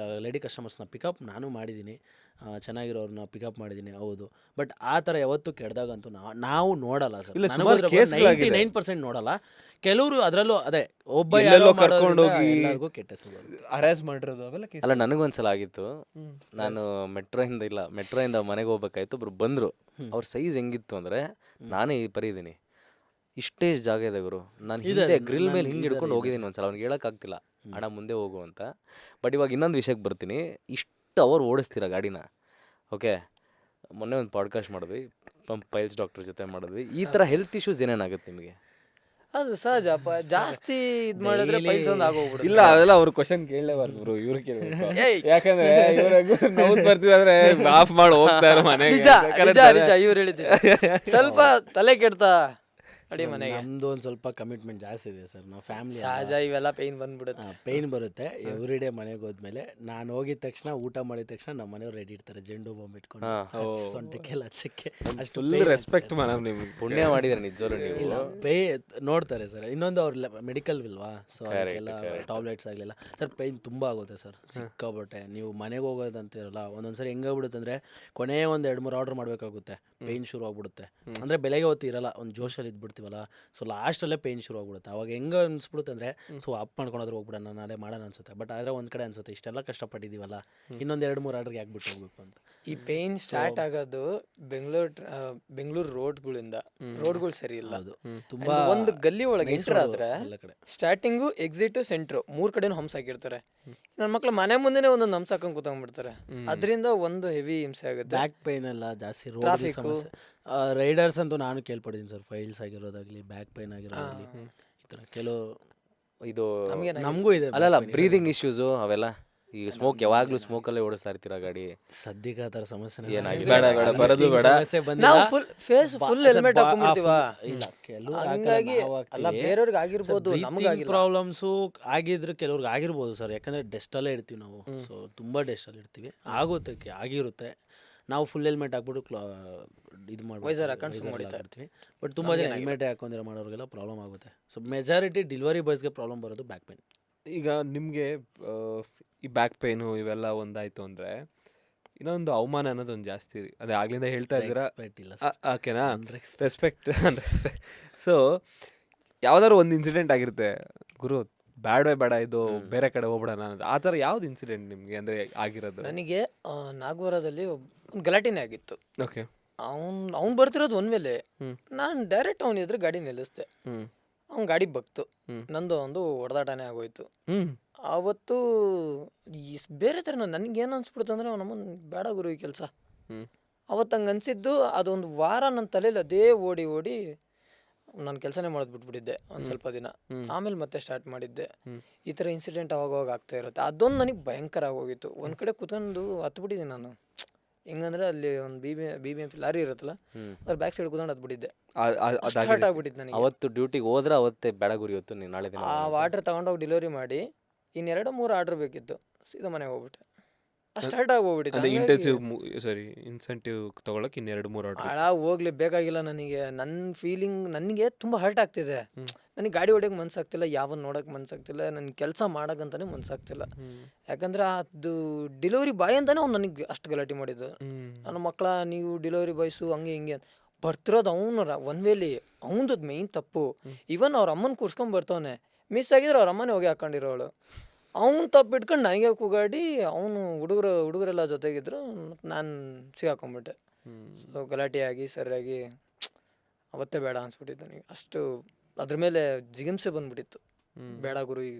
ಲೇಡಿ ಕಸ್ಟಮರ್ಸ್ನ ಪಿಕಪ್ ನಾನು ಮಾಡಿದ್ದೀನಿ, ಚೆನ್ನಾಗಿರೋರನ್ನ ಪಿಕಪ್ ಮಾಡಿದ್ದೀನಿ. ಹೌದು, ಬಟ್ ಆ ಥರ ಯಾವತ್ತೂ ಕೆಡ್ದಾಗಂತೂ ನಾವು ನೋಡಲ್ಲ ಸರ್. 99% ನೋಡಲ್ಲ. ಕೆಲವರು ಅದರಲ್ಲೂ ಅದೇ ಒಬ್ಬ ಕರ್ಕೊಂಡೋಗಿ ಕೆಟ್ಟ ಹೆಸರು ಹರಾಸ್ ಮಾಡಿರೋದು ಅವೆಲ್ಲ. ಅಲ್ಲ ನನಗೊಂದ್ಸಲ ಆಗಿತ್ತು. ನಾನು ಮೆಟ್ರೋಯಿಂದ ಮನೆಗೆ ಹೋಗ್ಬೇಕಾಯ್ತು. ಒಬ್ರು ಬಂದರು. ಅವ್ರ ಸೈಜ್ ಹೆಂಗಿತ್ತು ಅಂದರೆ ನಾನೇ ಈ ಪರಿ ಇದ್ದೀನಿ, ಇಷ್ಟೇ ಜಾಗ ಇದೆ ಗುರು. ನಾನು ಹಿಂದೆ ಗ್ರಿಲ್ ಮೇಲೆ ಹಿಂಗೆ ಹಿಡ್ಕೊಂಡು ಹೋಗಿದ್ದೀನಿ ಒಂದ್ಸಲ. ಅವ್ನಿಗೆ ಹೇಳೋಕ್ಕಾಗ್ತಿಲ್ಲ ಅಣ್ಣ ಮುಂದೆ ಹೋಗು ಅಂತ. ಬಟ್ ಇವಾಗ ಇನ್ನೊಂದು ವಿಷಯಕ್ಕೆ ಬರ್ತೀನಿ. ಇಷ್ಟು ಅವರ್ ಓಡಿಸ್ತೀರ ಗಾಡಿನ. ಓಕೆ, ಮೊನ್ನೆ ಒಂದು ಪಾಡ್ಕಾಸ್ಟ್ ಮಾಡಿದ್ವಿ, ಪೈಲ್ಸ್ ಡಾಕ್ಟರ್ ಜೊತೆ ಮಾಡಿದ್ವಿ. ಈ ಥರ ಹೆಲ್ತ್ ಇಶ್ಯೂಸ್ ಏನೇನಾಗುತ್ತೆ ನಿಮಗೆ? ಅದು ಸಹಜಪ್ಪ, ಜಾಸ್ತಿ ಇದು ಮಾಡಿದ್ರೆ ಪೈಲ್ಸ್ ಒಂದು ಆಗೋಗ್ಬಿಡುತ್ತೆ. ಇಲ್ಲ ಅದೆಲ್ಲ ಅವ್ರು ಕ್ವಶನ್ ಕೇಳಲೇಬಾರ್ದು ಬ್ರೋ, ಇವ್ರು ಕೇಳಬೇಕು. ಯಾಕಂದ್ರೆ ಇವ್ರು ಬರ್ತಿದ್ರೆ ಆಫ್ ಮಾಡಿ ಹೋಗ್ತಾರೆ ಮನೆಗೆ. ನಿಜ ಇವ್ರು ಹೇಳಿದ್ದೆ. ಸ್ವಲ್ಪ ತಲೆ ಕೆಡ್ತಾ ಅಡಿ ಮನೆಗೆ. ನಮ್ಮದು ಒಂದು ಸ್ವಲ್ಪ ಕಮಿಟ್ಮೆಂಟ್ ಜಾಸ್ತಿ ಇದೆ ಸರ್. ನಾವು ಫ್ಯಾಮಿಲಿ ಸಹಜ ಇವೆಲ್ಲ ಪೇನ್ ಬಂದ್ಬಿಡುತ್ತೆ. ಪೇಯ್ನ್ ಬರುತ್ತೆ. ಎವ್ರಿ ಡೇ ಮನೆಗೆ ಹೋದ್ಮೇಲೆ ನಾನು ಹೋಗಿದ ತಕ್ಷಣ ಊಟ ಮಾಡಿದ ತಕ್ಷಣ ನಮ್ಮ ಮನೆಯವ್ರು ರೆಡಿ ಇರ್ತಾರೆ ಜೆಂಡು ಬಾಂಬ್ ಇಟ್ಕೊಂಡು ಸೊಂಟಕ್ಕೆಲ್ಲ ಹಚ್ಚಕ್ಕೆ. ಅಷ್ಟು ಫುಲ್ ರೆಸ್ಪೆಕ್ಟ್ ಮೇಡಮ್ ನಿಮ್ಗೆ. ಪುಣ್ಯ ಮಾಡಿದ್ರೆ ನಿಜವಲ್ಲೂ ನೀವು. ಇಲ್ಲ ನೋಡ್ತಾರೆ ಸರ್. ಇನ್ನೊಂದು ಅವ್ರ ಮೆಡಿಕಲ್ ಇಲ್ವಾ, ಸೊ ಅದಕ್ಕೆಲ್ಲ ಟಾಬ್ಲೆಟ್ಸ್ ಆಗಲಿಲ್ಲ ಸರ್. ಪೇಯ್ನ್ ತುಂಬ ಆಗುತ್ತೆ ಸರ್, ಸಿಕ್ಕಾಬಟ್ಟೆ. ನೀವು ಮನೆಗೆ ಹೋಗೋದಂತಿರಲ್ಲ, ಒಂದೊಂದ್ಸರಿ ಹೆಂಗಾಗ್ಬಿಡುತ್ತೆ ಅಂದರೆ ಕೊನೆ ಒಂದು 2-3 ಆರ್ಡರ್ ಮಾಡಬೇಕಾಗುತ್ತೆ, ಪೇಯ್ನ್ ಶುರು ಆಗ್ಬಿಡುತ್ತೆ. ಅಂದರೆ ಬೆಳಗ್ಗೆ ಹೊತ್ತು ಇರಲ್ಲ, ಒಂದು ಜೋಶಲ್ಲಿ ಇದ್ಬಿಡ್ತೀವಲ್ಲ, ಸೊ ಲಾಸ್ಟಲ್ಲೇ ಪೇಯ್ನ್ ಶುರು ಆಗ್ಬಿಡುತ್ತೆ. ಅವಾಗ ಹೆಂಗೆ ಅನ್ಸ್ಬಿಡುತ್ತೆ ಅಂದರೆ ಸೊ ಅಪ್ ಮಾಡ್ಕೊಂಡ್ರೆ ಹೋಗ್ಬಿಡೋಣ, ನಾಳೆ ಮಾಡೋಣ ಅನ್ಸುತ್ತೆ. ಬಟ್ ಆದರೆ ಒಂದು ಕಡೆ ಅನ್ಸುತ್ತೆ ಇಷ್ಟೆಲ್ಲ ಕಷ್ಟಪಟ್ಟಿದ್ದೀವಲ್ಲ, ಇನ್ನೊಂದು 2-3 ಆರ್ಡರ್ಗೆ ಯಾಕೆ ಹೋಗ್ಬೇಕು ಅಂತ. ಈ ಪೇನ್ ಸ್ಟಾರ್ಟ್ ಆಗೋದು ಬೆಂಗಳೂರು ರೋಡ್ಗಳು ಸರಿ ಇಲ್ಲ. ಅದು And ತುಂಬಾ ಒಂದು ಗಲ್ಲಿ ಒಳಗೆ ಎಂಟರ್ ಆದ್ರೆ ಎಲ್ಲ ಕಡೆ ಸ್ಟಾರ್ಟಿಂಗು ಎಕ್ಸಿಟ್ ಸೆಂಟ್ರು 3 ಕಡೆನೂ ಹಂಸ ಹಾಕಿರ್ತಾರೆ. ನನ್ನ ಮಕ್ಳು ಮನೆ ಮುಂದೆನೆ ಒಂದೊಂದು ಹಂಸ ಹಾಕೊಂಡ್ ಕೂತ್ಕೊಂಡ್ಬಿಡ್ತಾರೆ. ಅದರಿಂದ ಒಂದು ಹೆವಿ ಹಿಂಸೆ ಆಗುತ್ತೆ. ಬ್ಯಾಕ್ ಪೇನ್ ಎಲ್ಲ ಜಾಸ್ತಿ, ರೋಡ್ Traffic. ಸಮಸ್ಯೆ. ರೈಡರ್ಸ್ ಅಂತೂ ನಾನು ಕೇಳ್ಪಟ್ಟಿದ್ದೀನಿ ಸರ್, ಫೈಲ್ಸ್ ಆಗಿರೋದಾಗಲಿ, ಬ್ಯಾಕ್ ಪೇನ್ ಆಗಿರೋದಾಗಲಿ, ಈ ಥರ ಕೆಲವು ಇದು ನಮಗೂ ಇದೆ. ಅಲ್ಲಲ್ಲ ಬ್ರೀದಿಂಗ್ ಇಶ್ಯೂಸು ಅವೆಲ್ಲ. ಈಗ ಸ್ಮೋಕ್ ಯಾವಾಗ್ಲೂ ಸ್ಮೋಕಲ್ಲೇ ಓಡಿಸ್ತಾ ಇರ್ತೀರಾ ಗಾಡಿ? ಸದ್ಯಕ್ಕೆ ಆ ಥರ ಸಮಸ್ಯೆ ಏನಾಗಿದೆ? ಬೇಡ ಬರೋದು ಬೇಡ. ನಾವು ಫೇಸ್ ಫುಲ್ ಹೆಲ್ಮೆಟ್ ಹಾಕೊಂಡ್ಬಿಡ್ತೀವ. ಇಲ್ಲ, ಕೆಲವು ಹಂಗಾಗಿ ಅಲ್ಲ, ಬೇರೆಯವ್ರಿಗೆ ಆಗಿರ್ಬೋದು, ನಮಗಾಗಿಲ್ಲ. ಪ್ರಾಬ್ಲಮ್ಸು ಆಗಿದ್ರೆ ಕೆಲವ್ರಿಗೆ ಆಗಿರ್ಬೋದು ಸರ್. ಯಾಕಂದ್ರೆ ಡೆಸ್ಟಲ್ಲೇ ಇರ್ತೀವಿ ನಾವು, ಸೊ ತುಂಬ ಡೆಸ್ಟಲ್ಲಿ ಇರ್ತೀವಿ. ಆಗುತ್ತೆ, ಆಗಿರುತ್ತೆ. ನಾವು ಫುಲ್ ಹೆಲ್ಮೆಟ್ ಹಾಕ್ಬಿಟ್ಟು ಇದು Visor ಹಾಕೊಂಡು ಮಾಡ್ಬಿಟ್ಟು ಇರ್ತೀವಿ. ಬಟ್ ತುಂಬ ಜನ ಹೆಲ್ಮೆಟ್ ಹಾಕೊಂಡಿರೋ ಮಾಡೋರಿಗೆಲ್ಲ ಪ್ರಾಬ್ಲಮ್ ಆಗುತ್ತೆ. ಸೊ ಮೆಜಾರಿಟಿ ಡೆಲಿವರಿ ಬಾಯ್ಸ್ಗೆ ಪ್ರಾಬ್ಲಮ್ ಬರೋದು ಬ್ಯಾಕ್ ಪೇನ್. ಈಗ ನಿಮಗೆ ಈ ಬ್ಯಾಕ್ ಪೇನು ಇವೆಲ್ಲ ಒಂದಾಯ್ತು ಅಂದರೆ ಇನ್ನೊಂದು ಅವಮಾನ ಅನ್ನೋದು ಒಂದು ಜಾಸ್ತಿ. ಅದೇ ಆಗ್ಲಿಂದ ಹೇಳ್ತಾ ಇದ್ದೀರಾ, ಇಲ್ಲ ಓಕೆನಾ? ರೆಸ್ಪೆಕ್ಟ್. ಸೊ ಯಾವ್ದಾದ್ರು ಒಂದು ಇನ್ಸಿಡೆಂಟ್ ಆಗಿರುತ್ತೆ, ಗುರು ಬೇಡ ಇದು ಬೇರೆ ಕಡೆ ಹೋಗ್ಬಿಡೋಣ ಅನ್ನೋದು. ಆ ಥರ ಯಾವ್ದು ಇನ್ಸಿಡೆಂಟ್ ನಿಮಗೆ ಅಂದರೆ ಆಗಿರೋದು? ನನಗೆ ನಾಗವಾರದಲ್ಲಿ ಒಂದು ಗಲಾಟೆನೇ ಆಗಿತ್ತು. ಓಕೆ. ಅವ್ನು ಬರ್ತಿರೋದು ಒಂದ್ ಮೇಲೆ, ನಾನು ಡೈರೆಕ್ಟ್ ಅವ್ನ ಎದುರು ಗಾಡಿ ನಿಲ್ಲಿಸ್ದೆ. ಅವ್ನ ಗಾಡಿ ಬಗ್ತು, ನಂದು ಒಂದು ಹೊಡೆದಾಟನೇ ಆಗೋಯ್ತು. ಆವತ್ತು ಬೇರೆ ಥರ ನನಗೇನು ಅನ್ಸ್ಬಿಡ್ತು ಅಂದರೆ ಅವನಮ್ಮನ ಬೇಡ ಗುರು ಈ ಕೆಲಸ. ಅವತ್ತು ಹಂಗೆ ಅನಿಸಿದ್ದು. ಅದೊಂದು ವಾರ ನನ್ನ ತಲೆಯಲ್ಲಿ ಅದೇ ಓಡಿ ನಾನು ಕೆಲಸನೇ ಮಾಡೋದು ಬಿಟ್ಬಿಟ್ಟಿದ್ದೆ ಒಂದು ಸ್ವಲ್ಪ ದಿನ. ಆಮೇಲೆ ಮತ್ತೆ ಸ್ಟಾರ್ಟ್ ಮಾಡಿದ್ದೆ. ಈ ಥರ ಇನ್ಸಿಡೆಂಟ್ ಅವಾಗ ಆಗ್ತಾ ಇರುತ್ತೆ. ಅದೊಂದು ನನಗೆ ಭಯಂಕರ ಆಗೋಗಿತ್ತು. ಒಂದು ಕಡೆ ಕುತ್ಕೊಂಡು ಹತ್ಬಿಟ್ಟಿದ್ದೀನಿ ನಾನು. ಹೆಂಗಂದ್ರೆ ಅಲ್ಲಿ ಒಂದು BBMP ಲಾರಿ ಇರುತ್ತಲ್ಲ, ಅದ್ರ ಬ್ಯಾಕ್ ಸೈಡ್ ಕುತ್ಕೊಂಡು ಹತ್ಬಿಟ್ಟಿದ್ದೆ. ಸ್ಟಾರ್ಟ್ ಆಗ್ಬಿಟ್ಟಿತ್ತು ನನಗೆ. ಅವತ್ತು ಡ್ಯೂಟಿಗೆ ಹೋದ್ರೆ ಅವತ್ತೇ ಬೇಡ ಗುರಿ ಇವತ್ತು ನೀನು ನಾಳೆ ದಿನ ಆ ವಾಟರ್ ತಗೊಂಡೋಗಿ ಡೆಲಿವರಿ ಮಾಡಿ 2-3 ಆರ್ಡರ್ ಬೇಕಿತ್ತು, ಸೀದಾ ಮನೆಗೆ ಹೋಗ್ಬಿಟ್ಟೆ. ಸ್ಟಾರ್ಟ್ ಆಗಿ ಹೋಗ್ಬಿಟ್ಟಿತ್ತು. ಇನ್ಸೆಂಟಿವ್ ತಗೊಳಕ್ 2-3 ಆರ್ಡರ್. ಹಾಳ ಹೋಗ್ಲಿ, ಬೇಕಾಗಿಲ್ಲ ನನಗೆ. ನನ್ನ ಫೀಲಿಂಗ್ ನನಗೆ ತುಂಬ ಹರ್ಟ್ ಆಗ್ತಿದೆ. ನನಗೆ ಗಾಡಿ ಹೊಡಿಯೋಕೆ ಮನ್ಸಾಗ್ತಿಲ್ಲ, ಯಾವನ್ ನೋಡೋಕೆ ಮನ್ಸಾಗ್ತಿಲ್ಲ, ನನ್ನ ಕೆಲಸ ಮಾಡೋಕ್ಕಂತಾನೆ ಮನ್ಸಾಗ್ತಿಲ್ಲ. ಯಾಕಂದ್ರೆ ಅದು ಡೆಲಿವರಿ ಬಾಯ್ ಅಂತಾನೆ ಅವ್ನು ನನಗೆ ಅಷ್ಟು ಗಲಾಟೆ ಮಾಡಿದ್ದು. ನನ್ನ ಮಕ್ಕಳ ನೀವು ಡೆಲಿವರಿ ಬಾಯ್ಸು ಹಂಗೆ ಹಿಂಗೆ ಬರ್ತಿರೋದು ಅವನು ಒನ್ ವೇಲಿ. ಅವನದು ಮೇಯ್ನ್ ತಪ್ಪು. ಇವನ್ ಅವ್ರ ಅಮ್ಮನ ಕೂರ್ಸ್ಕೊಂಡ್ ಬರ್ತವನೆ, ಮಿಸ್ ಆಗಿದ್ರೆ ಅವ್ರ ಅಮ್ಮನೇ ಹೋಗಿ ಹಾಕೊಂಡಿರೋಳು. ಅವ್ನು ತಪ್ಪು ಇಟ್ಕೊಂಡು ನನಗೆ ಕೂಗಾಡಿ, ಅವನು ಹುಡುಗರೆಲ್ಲ ಜೊತೆಗಿದ್ರು, ನಾನು ಸಿಗಾಕೊಂಡ್ಬಿಟ್ಟೆ. ಸೊ ಗಲಾಟೆ ಆಗಿ ಸರಿಯಾಗಿ ಅವತ್ತೇ ಬೇಡ ಅನ್ಸ್ಬಿಟ್ಟಿತ್ತು ನನಗೆ. ಅಷ್ಟು ಅದ್ರ ಮೇಲೆ ಜಿಗಿಂಸೆ ಬಂದ್ಬಿಟ್ಟಿತ್ತು. ಬೇಡ ಗುರು ಈ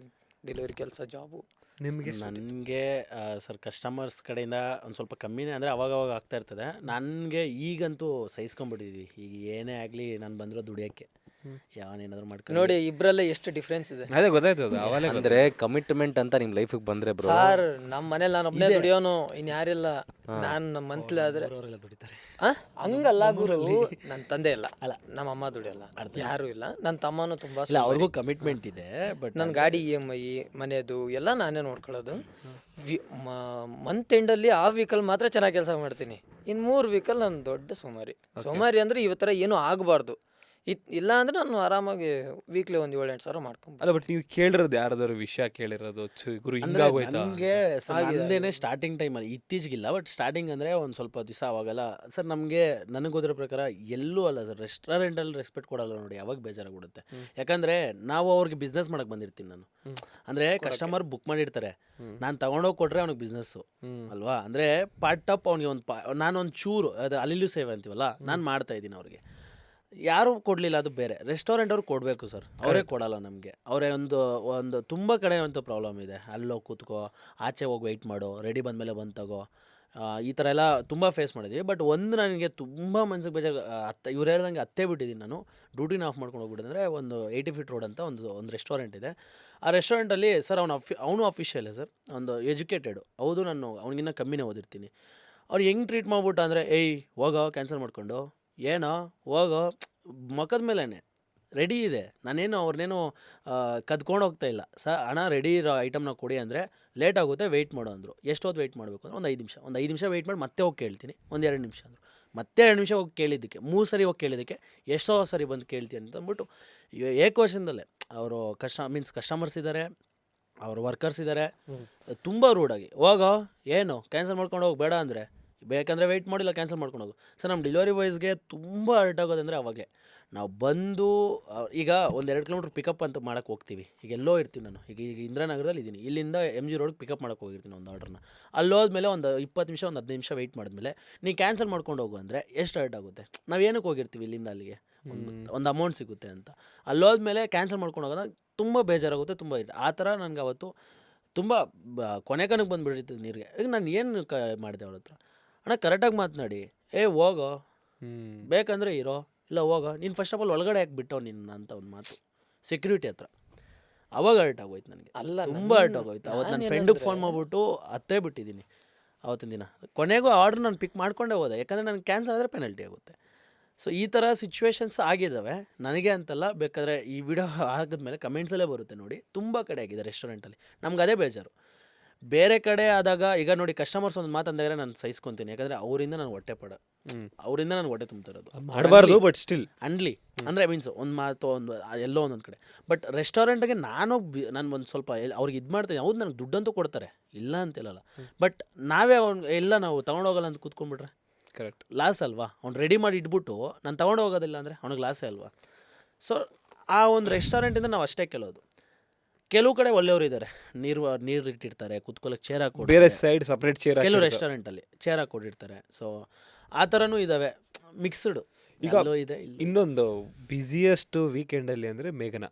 ಡೆಲಿವರಿ ಕೆಲಸ ಜಾಬು. ನಿಮಗೆ ನನಗೆ ಸರ್ ಕಸ್ಟಮರ್ಸ್ ಕಡೆಯಿಂದ ಒಂದು ಸ್ವಲ್ಪ ಕಮ್ಮಿನೇ, ಅಂದರೆ ಅವಾಗ ಆಗ್ತಾ ಇರ್ತದೆ. ನನಗೆ ಈಗಂತೂ ಸಹಿಸ್ಕೊಂಡ್ಬಿಟ್ಟಿದ್ವಿ. ಈಗ ಏನೇ ಆಗಲಿ ನಾನು ಬಂದಿರೋ ದುಡಿಯೋಕ್ಕೆ, ಯಾವನೇನಾದ್ರು ಮಾಡ್ಕೊಂಡು. ನೋಡಿ ಇಬ್ರಲ್ಲೇ ಎಷ್ಟು ಡಿಫ್ರೆನ್ಸ್ ಇದೆ. ಅದೇ ಗೊತ್ತಾಯ್ತು ಅದು ಅವಾಗಲೇ. ಅಂದ್ರೆ ಕಮಿಟ್ಮೆಂಟ್ ಅಂತ ನಿಮ್ ಲೈಫಿಗೆ ಬಂದ್ರೆ ಬ್ರೋ. ಸರ್ ನಮ್ಮ ಮನೇಲಿ ನಾನು ಒಬ್ಬನೇ ದುಡಿಯೋನು, ಇನ್ಯಾರಿಲ್ಲ. ನಾನು ಮಂತ್ಲಿ ಆದ್ರೆ ಅವರೆಲ್ಲ ದುಡಿತಾರೆ. ಹಂಗಲ್ಲ ಗುರು, ನನ್ನ ತಂದೆ ಇಲ್ಲ, ನಮ್ಮ ಅಮ್ಮ ದುಡಿಯಲ್ಲ, ಯಾರು ಇಲ್ಲ. ನನ್ನ ತಮ್ಮನೂ ತುಂಬಾ ಇಲ್ಲ, ಅವ್ರಿಗೂ ಕಮಿಟ್ಮೆಂಟ್ ಇದೆ. ಬಟ್ ನನ್ನ ಗಾಡಿ EMI ಮನೆದು ಎಲ್ಲ ನಾನೇ ನೋಡ್ಕೊಳ್ಳೋದು. ಮಂತ್ ಎಂಡಲ್ಲಿ ಆ ವೀಕಲ್ ಮಾತ್ರ ಚೆನ್ನಾಗಿ ಕೆಲಸ ಮಾಡ್ತೀನಿ. ಇನ್ನು 3 ವೀಕಲ್ ನಾನು ದೊಡ್ಡ ಸೋಮಾರಿ ಅಂದ್ರೆ ಇವತ್ತರ ಏನೂ ಆಗಬಾರ್ದು. ಇಲ್ಲ ಅಂದ್ರೆ ನಾನು ಆರಾಮಾಗಿ ವೀಕ್ಲಿ ಒಂದು 7-8 ಸಾವಿರ ಮಾಡ್ಕೊಂಡು. ಅಲ್ಲ, ಬಟ್ ನೀವು ಕೇಳಿರೋದು ಯಾರಾದ್ರು ವಿಷಯ ಕೇಳಿರೋದು, ಗುರು ಹಿಂಗಾಗೋಯ್ತಾ? ನನಗೆ ನಂದೇನೆ ಸ್ಟಾರ್ಟಿಂಗ್ ಟೈಮಲ್ಲಿ, ಇತ್ತೀಚೆಗಿಲ್ಲ, ಬಟ್ ಸ್ಟಾರ್ಟಿಂಗ್ ಅಂದರೆ ಒಂದು ಸ್ವಲ್ಪ ದಿವಸ ಅವಾಗೆಲ್ಲ ಸರ್ ನನಗೆ ಹೋದ್ರ ಪ್ರಕಾರ ಎಲ್ಲೂ ಅಲ್ಲ ಸರ್, ರೆಸ್ಟೋರೆಂಟಲ್ಲಿ ರೆಸ್ಪೆಕ್ಟ್ ಕೊಡಲ್ಲ ನೋಡಿ, ಅವಾಗ ಬೇಜಾರಾಗ್ಬಿಡುತ್ತೆ. ಯಾಕಂದರೆ ನಾವು ಅವ್ರಿಗೆ ಬಿಸ್ನೆಸ್ ಮಾಡೋಕ್ಕೆ ಬಂದಿರ್ತೀನಿ ನಾನು. ಅಂದರೆ ಕಸ್ಟಮರ್ ಬುಕ್ ಮಾಡಿರ್ತಾರೆ, ನಾನು ತೊಗೊಂಡೋಗಿ ಕೊಟ್ಟರೆ ಅವ್ನಿಗೆ ಬಿಸ್ನೆಸ್ಸು ಅಲ್ವಾ. ಅಂದರೆ ಪಾರ್ಟ್ ಅಪ್ ಅವ್ನಿಗೆ ನಾನೊಂದು ಚೂರು ಅದು ಅಲ್ಲಿಲ್ಲೂ ಸೇವೆ ಅಂತೀವಲ್ಲ, ನಾನು ಮಾಡ್ತಾಯಿದ್ದೀನಿ ಅವ್ರಿಗೆ. ಯಾರು ಕೊಡಲಿಲ್ಲ, ಅದು ಬೇರೆ. ರೆಸ್ಟೋರೆಂಟ್ ಅವ್ರು ಕೊಡಬೇಕು ಸರ್, ಅವರೇ ಕೊಡಲ್ಲ ನಮಗೆ. ಅವರೇ ಒಂದು ತುಂಬ ಕಡೆ ಅಂತ ಪ್ರಾಬ್ಲಮ್ ಇದೆ. ಅಲ್ಲೋಗಿ ಕೂತ್ಕೋ, ಆಚೆ ಹೋಗಿ ವೆಯ್ಟ್ ಮಾಡೋ, ರೆಡಿ ಬಂದಮೇಲೆ ಬಂದು ತಗೋ, ಈ ಥರ ಎಲ್ಲ ತುಂಬ ಫೇಸ್ ಮಾಡಿದ್ವಿ. ಬಟ್ ಒಂದು ನನಗೆ ತುಂಬ ಮನ್ಸಿಗೆ ಬೇಜಾರು, ಇವ್ರು ಹೇಳ್ದಂಗೆ ಹತ್ತೇ ಬಿಟ್ಟಿದ್ದೀನಿ ನಾನು. ಡ್ಯೂಟಿನ ಆಫ್ ಮಾಡ್ಕೊಂಡು ಹೋಗ್ಬಿಟ್ಟಿದ್ದೆ. ಅಂದರೆ ಒಂದು 80 ಫೀಟ್ ರೋಡ್ ಅಂತ ಒಂದು ರೆಸ್ಟೋರೆಂಟ್ ಇದೆ. ಆ ರೆಸ್ಟೋರೆಂಟಲ್ಲಿ ಸರ್ ಅವನು ಅಫಿಷಿಯಲ್ಲೇ ಸರ್, ಒಂದು ಎಜುಕೇಟೆಡು. ಹೌದು, ನಾನು ಅವ್ನಿಗಿನ್ನ ಕಮ್ಮಿನೇ ಓದಿರ್ತೀನಿ. ಅವ್ರು ಹೆಂಗೆ ಟ್ರೀಟ್ ಮಾಡ್ಬಿಟ್ಟು ಅಂದರೆ, ಏಯ್ ಹೋಗೋ ಕ್ಯಾನ್ಸಲ್ ಮಾಡ್ಕೊಂಡು, ಏನೋ ಹೋಗೋ, ಮುಖದ ಮೇಲೇ ರೆಡಿ ಇದೆ, ನಾನೇನು ಅವ್ರನ್ನೇನು ಕದ್ಕೊಂಡು ಹೋಗ್ತಾ ಇಲ್ಲ. ಹಣ ರೆಡಿ ಇರೋ ಐಟಮ್ನ ಕೊಡಿ ಅಂದರೆ ಲೇಟ್ ಆಗುತ್ತೆ ವೆಯ್ಟ್ ಮಾಡೋ ಅಂದರು. ಎಷ್ಟೊತ್ತು ವೆಯ್ಟ್ ಮಾಡಬೇಕು ಅಂದರೆ ಒಂದು 5 ನಿಮಿಷ ವೆಯ್ಟ್ ಮಾಡಿ ಮತ್ತೆ ಹೋಗಿ ಕೇಳ್ತೀನಿ. 2 ನಿಮಿಷ ಅಂದರು. ಮತ್ತೆ 2 ನಿಮಿಷ ಹೋಗಿ ಕೇಳಿದ್ದಕ್ಕೆ 3 ಸರಿ ಹೋಗಿ ಕೇಳಿದ್ದಕ್ಕೆ ಎಷ್ಟೋ ಸರಿ ಬಂದು ಕೇಳ್ತೀನಿ ಅಂತ ಅಂದ್ಬಿಟ್ಟು ಏಕವಚನದಲ್ಲೇ ಅವರು ಕಸ್ಟಮರ್ಸ್ ಇದ್ದಾರೆ, ಅವ್ರ ವರ್ಕರ್ಸ್ ಇದ್ದಾರೆ, ತುಂಬ ರೂಡಾಗಿ ಹೋಗೋ ಏನು ಕ್ಯಾನ್ಸಲ್ ಮಾಡ್ಕೊಂಡು ಹೋಗಿ, ಬೇಡ ಅಂದರೆ ಬೇಕಂದರೆ ವೆಯ್ಟ್ ಮಾಡಿಲ್ಲ ಕ್ಯಾನ್ಸಲ್ ಮಾಡ್ಕೊಂಡು ಹೋಗು. ಸೊ ನಮ್ಮ ಡೆಲಿವರಿ ಬಾಯ್ಸ್ಗೆ ತುಂಬ ಹರ್ಟ್ ಆಗೋದಂದರೆ ಅವಾಗಲೇ ನಾವು ಬಂದು ಈಗ 1-2 ಕಿಲೋಮೀಟ್ರ್ ಪಿಕಪ್ ಅಂತ ಮಾಡೋಕ್ಕೆ ಹೋಗ್ತೀವಿ. ಈಗ ಎಲ್ಲೋ ಇರ್ತೀವಿ ನಾನು, ಈಗ ಇಂದಿರಾನಗರದಲ್ಲಿ ಇದ್ದೀನಿ, ಇಲ್ಲಿಂದ MG ರೋಡ್ಗೆ ಪಿಕಪ್ ಮಾಡೋಕ್ಕೆ ಹೋಗಿರ್ತೀನಿ ಒಂದು ಆರ್ಡ್ರನ್ನ. ಅಲ್ಲೋದ್ಮೇಲೆ ಒಂದು 20 ನಿಮಿಷ 15 ನಿಮಿಷ ವೆಯ್ಟ್ ಮಾಡಿದ್ಮೇಲೆ ನೀ ಕ್ಯಾನ್ಸಲ್ ಮಾಡ್ಕೊಂಡು ಹೋಗು ಅಂದರೆ ಎಷ್ಟು ಹರ್ಟ್ ಆಗುತ್ತೆ. ನಾವು ಏನಕ್ಕೆ ಹೋಗಿರ್ತೀವಿ ಇಲ್ಲಿಂದ ಅಲ್ಲಿಗೆ, ಒಂದು ಅಮೌಂಟ್ ಸಿಗುತ್ತೆ ಅಂತ. ಅಲ್ಲೋದ್ಮೇಲೆ ಕ್ಯಾನ್ಸಲ್ ಮಾಡ್ಕೊಂಡು ಹೋಗೋದಾಗ ತುಂಬ ಬೇಜಾರಾಗುತ್ತೆ, ತುಂಬ ಇದೆ. ಆ ಥರ ನನಗೆ ಅವತ್ತು ತುಂಬ ಕೊನೆಗೆ ಬಂದುಬಿಟ್ಟಿತ್ತು ನೀರಿಗೆ. ಈಗ ನಾನು ಏನು ಮಾಡಿದೆ ಅವ್ರ ಹತ್ರ, ಅಣ್ಣ ಕರೆಕ್ಟಾಗಿ ಮಾತನಾಡಿ, ಹೋಗೋ ಬೇಕಂದರೆ ಇರೋ, ಇಲ್ಲ ಹೋಗೋ, ನೀನು ಫಸ್ಟ್ ಆಫ್ ಆಲ್ ಒಳಗಡೆ ಯಾಕೆ ಬಿಟ್ಟೋ ನಿನ್ನ ಅಂತ ಒಂದು ಮಾತು ಸೆಕ್ಯೂರಿಟಿ ಹತ್ರ. ಅವಾಗ ಹರ್ಟ್ ಆಗೋಯ್ತು ನನಗೆ, ತುಂಬ ಹರ್ಟ್ ಆಗೋಯ್ತು. ಅವತ್ತು ನನ್ನ ಫ್ರೆಂಡಿಗೆ ಫೋನ್ ಮಾಡಿಬಿಟ್ಟು ಹತ್ತೇ ಬಿಟ್ಟಿದ್ದೀನಿ ಅವತ್ತಿನ ದಿನ. ಕೊನೆಗೂ ಆರ್ಡ್ರ್ ನಾನು ಪಿಕ್ ಮಾಡ್ಕೊಂಡೇ ಹೋದೆ, ಯಾಕಂದರೆ ನನಗೆ ಕ್ಯಾನ್ಸಲ್ ಆದರೆ ಪೆನಲ್ಟಿ ಆಗುತ್ತೆ. ಸೊ ಈ ಥರ ಸಿಚುವೇಶನ್ಸ್ ಆಗಿದ್ದಾವೆ ನನಗೆ ಅಂತಲ್ಲ, ಬೇಕಾದರೆ ಈ ವಿಡಿಯೋ ಆಗಿದ್ಮೇಲೆ ಕಮೆಂಟ್ಸಲ್ಲೇ ಬರುತ್ತೆ ನೋಡಿ, ತುಂಬ ಕಡೆ ಆಗಿದೆ ರೆಸ್ಟೋರೆಂಟಲ್ಲಿ. ನಮ್ಗೆ ಅದೇ ಬೇಜಾರು. ಬೇರೆ ಕಡೆ ಆದಾಗ ಈಗ ನೋಡಿ ಕಸ್ಟಮರ್ಸ್ ಒಂದು ಮಾತಂದರೆ ನಾನು ಸಹಿಸ್ಕೊತೀನಿ, ಯಾಕಂದರೆ ಅವರಿಂದ ನಾನು ಹೊಟ್ಟೆ ಅವರಿಂದ ನಾನು ಹೊಟ್ಟೆ ತುಂಬ್ತಿರೋದು ಮಾಡಬಾರ್ದು. ಬಟ್ ಸ್ಟಿಲ್ ಅನ್ಲಿ ಅಂದರೆ ಮೀನ್ಸ್ ಒಂದು ಮಾತು ಎಲ್ಲೋ ಒಂದೊಂದು ಕಡೆ. ಬಟ್ ರೆಸ್ಟೋರೆಂಟ್ಗೆ ನಾನು ಒಂದು ಸ್ವಲ್ಪ ಅವ್ರಿಗೆ ಇದು ಮಾಡ್ತೀನಿ. ಹೌದು ನನಗೆ ದುಡ್ಡಂತೂ ಕೊಡ್ತಾರೆ, ಇಲ್ಲ ಅಂತಿಲ್ಲಲ್ಲ. ಬಟ್ ನಾವೇ ಎಲ್ಲ ನಾವು ತೊಗೊಂಡೋಗಲ್ಲ ಅಂತ ಕೂತ್ಕೊಂಡ್ಬಿಟ್ರೆ ಕರೆಕ್ಟ್ ಲಾಸ್ ಅಲ್ವಾ. ಅವ್ನು ರೆಡಿ ಮಾಡಿ ಇಟ್ಬಿಟ್ಟು ನಾನು ತೊಗೊಂಡು ಹೋಗೋದಿಲ್ಲ ಅಂದರೆ ಅವ್ನಿಗೆ ಲಾಸೇ ಅಲ್ವಾ. ಸೊ ಆ ಒಂದು ರೆಸ್ಟೋರೆಂಟಿಂದ ನಾವು ಅಷ್ಟೇ ಕೆಲವು ಕಡೆ ಒಳ್ಳೆಯವರು ಇದ್ದಾರೆ, ನೀರು ಇಟ್ಟಿರ್ತಾರೆ, ಕುತ್ಕೊಳ್ಳೋಕೆ ಚೇರ್ ಹಾಕಿ ಬೇರೆ ಸೈಡ್ ಸಪ್ರೇಟ್ ಚೇರ್. ಕೆಲವು ರೆಸ್ಟೋರೆಂಟಲ್ಲಿ ಚೇರ್ ಹಾಕ್ಕೊಟ್ಟಿರ್ತಾರೆ. ಸೊ ಆ ಥರನೂ ಇದ್ದಾವೆ, ಮಿಕ್ಸ್ಡು ಈಗ ಇದೆ. ಇನ್ನೊಂದು ಬ್ಯುಸಿಯೆಸ್ಟ್ ವೀಕೆಂಡಲ್ಲಿ ಅಂದರೆ ಮೇಘನಾ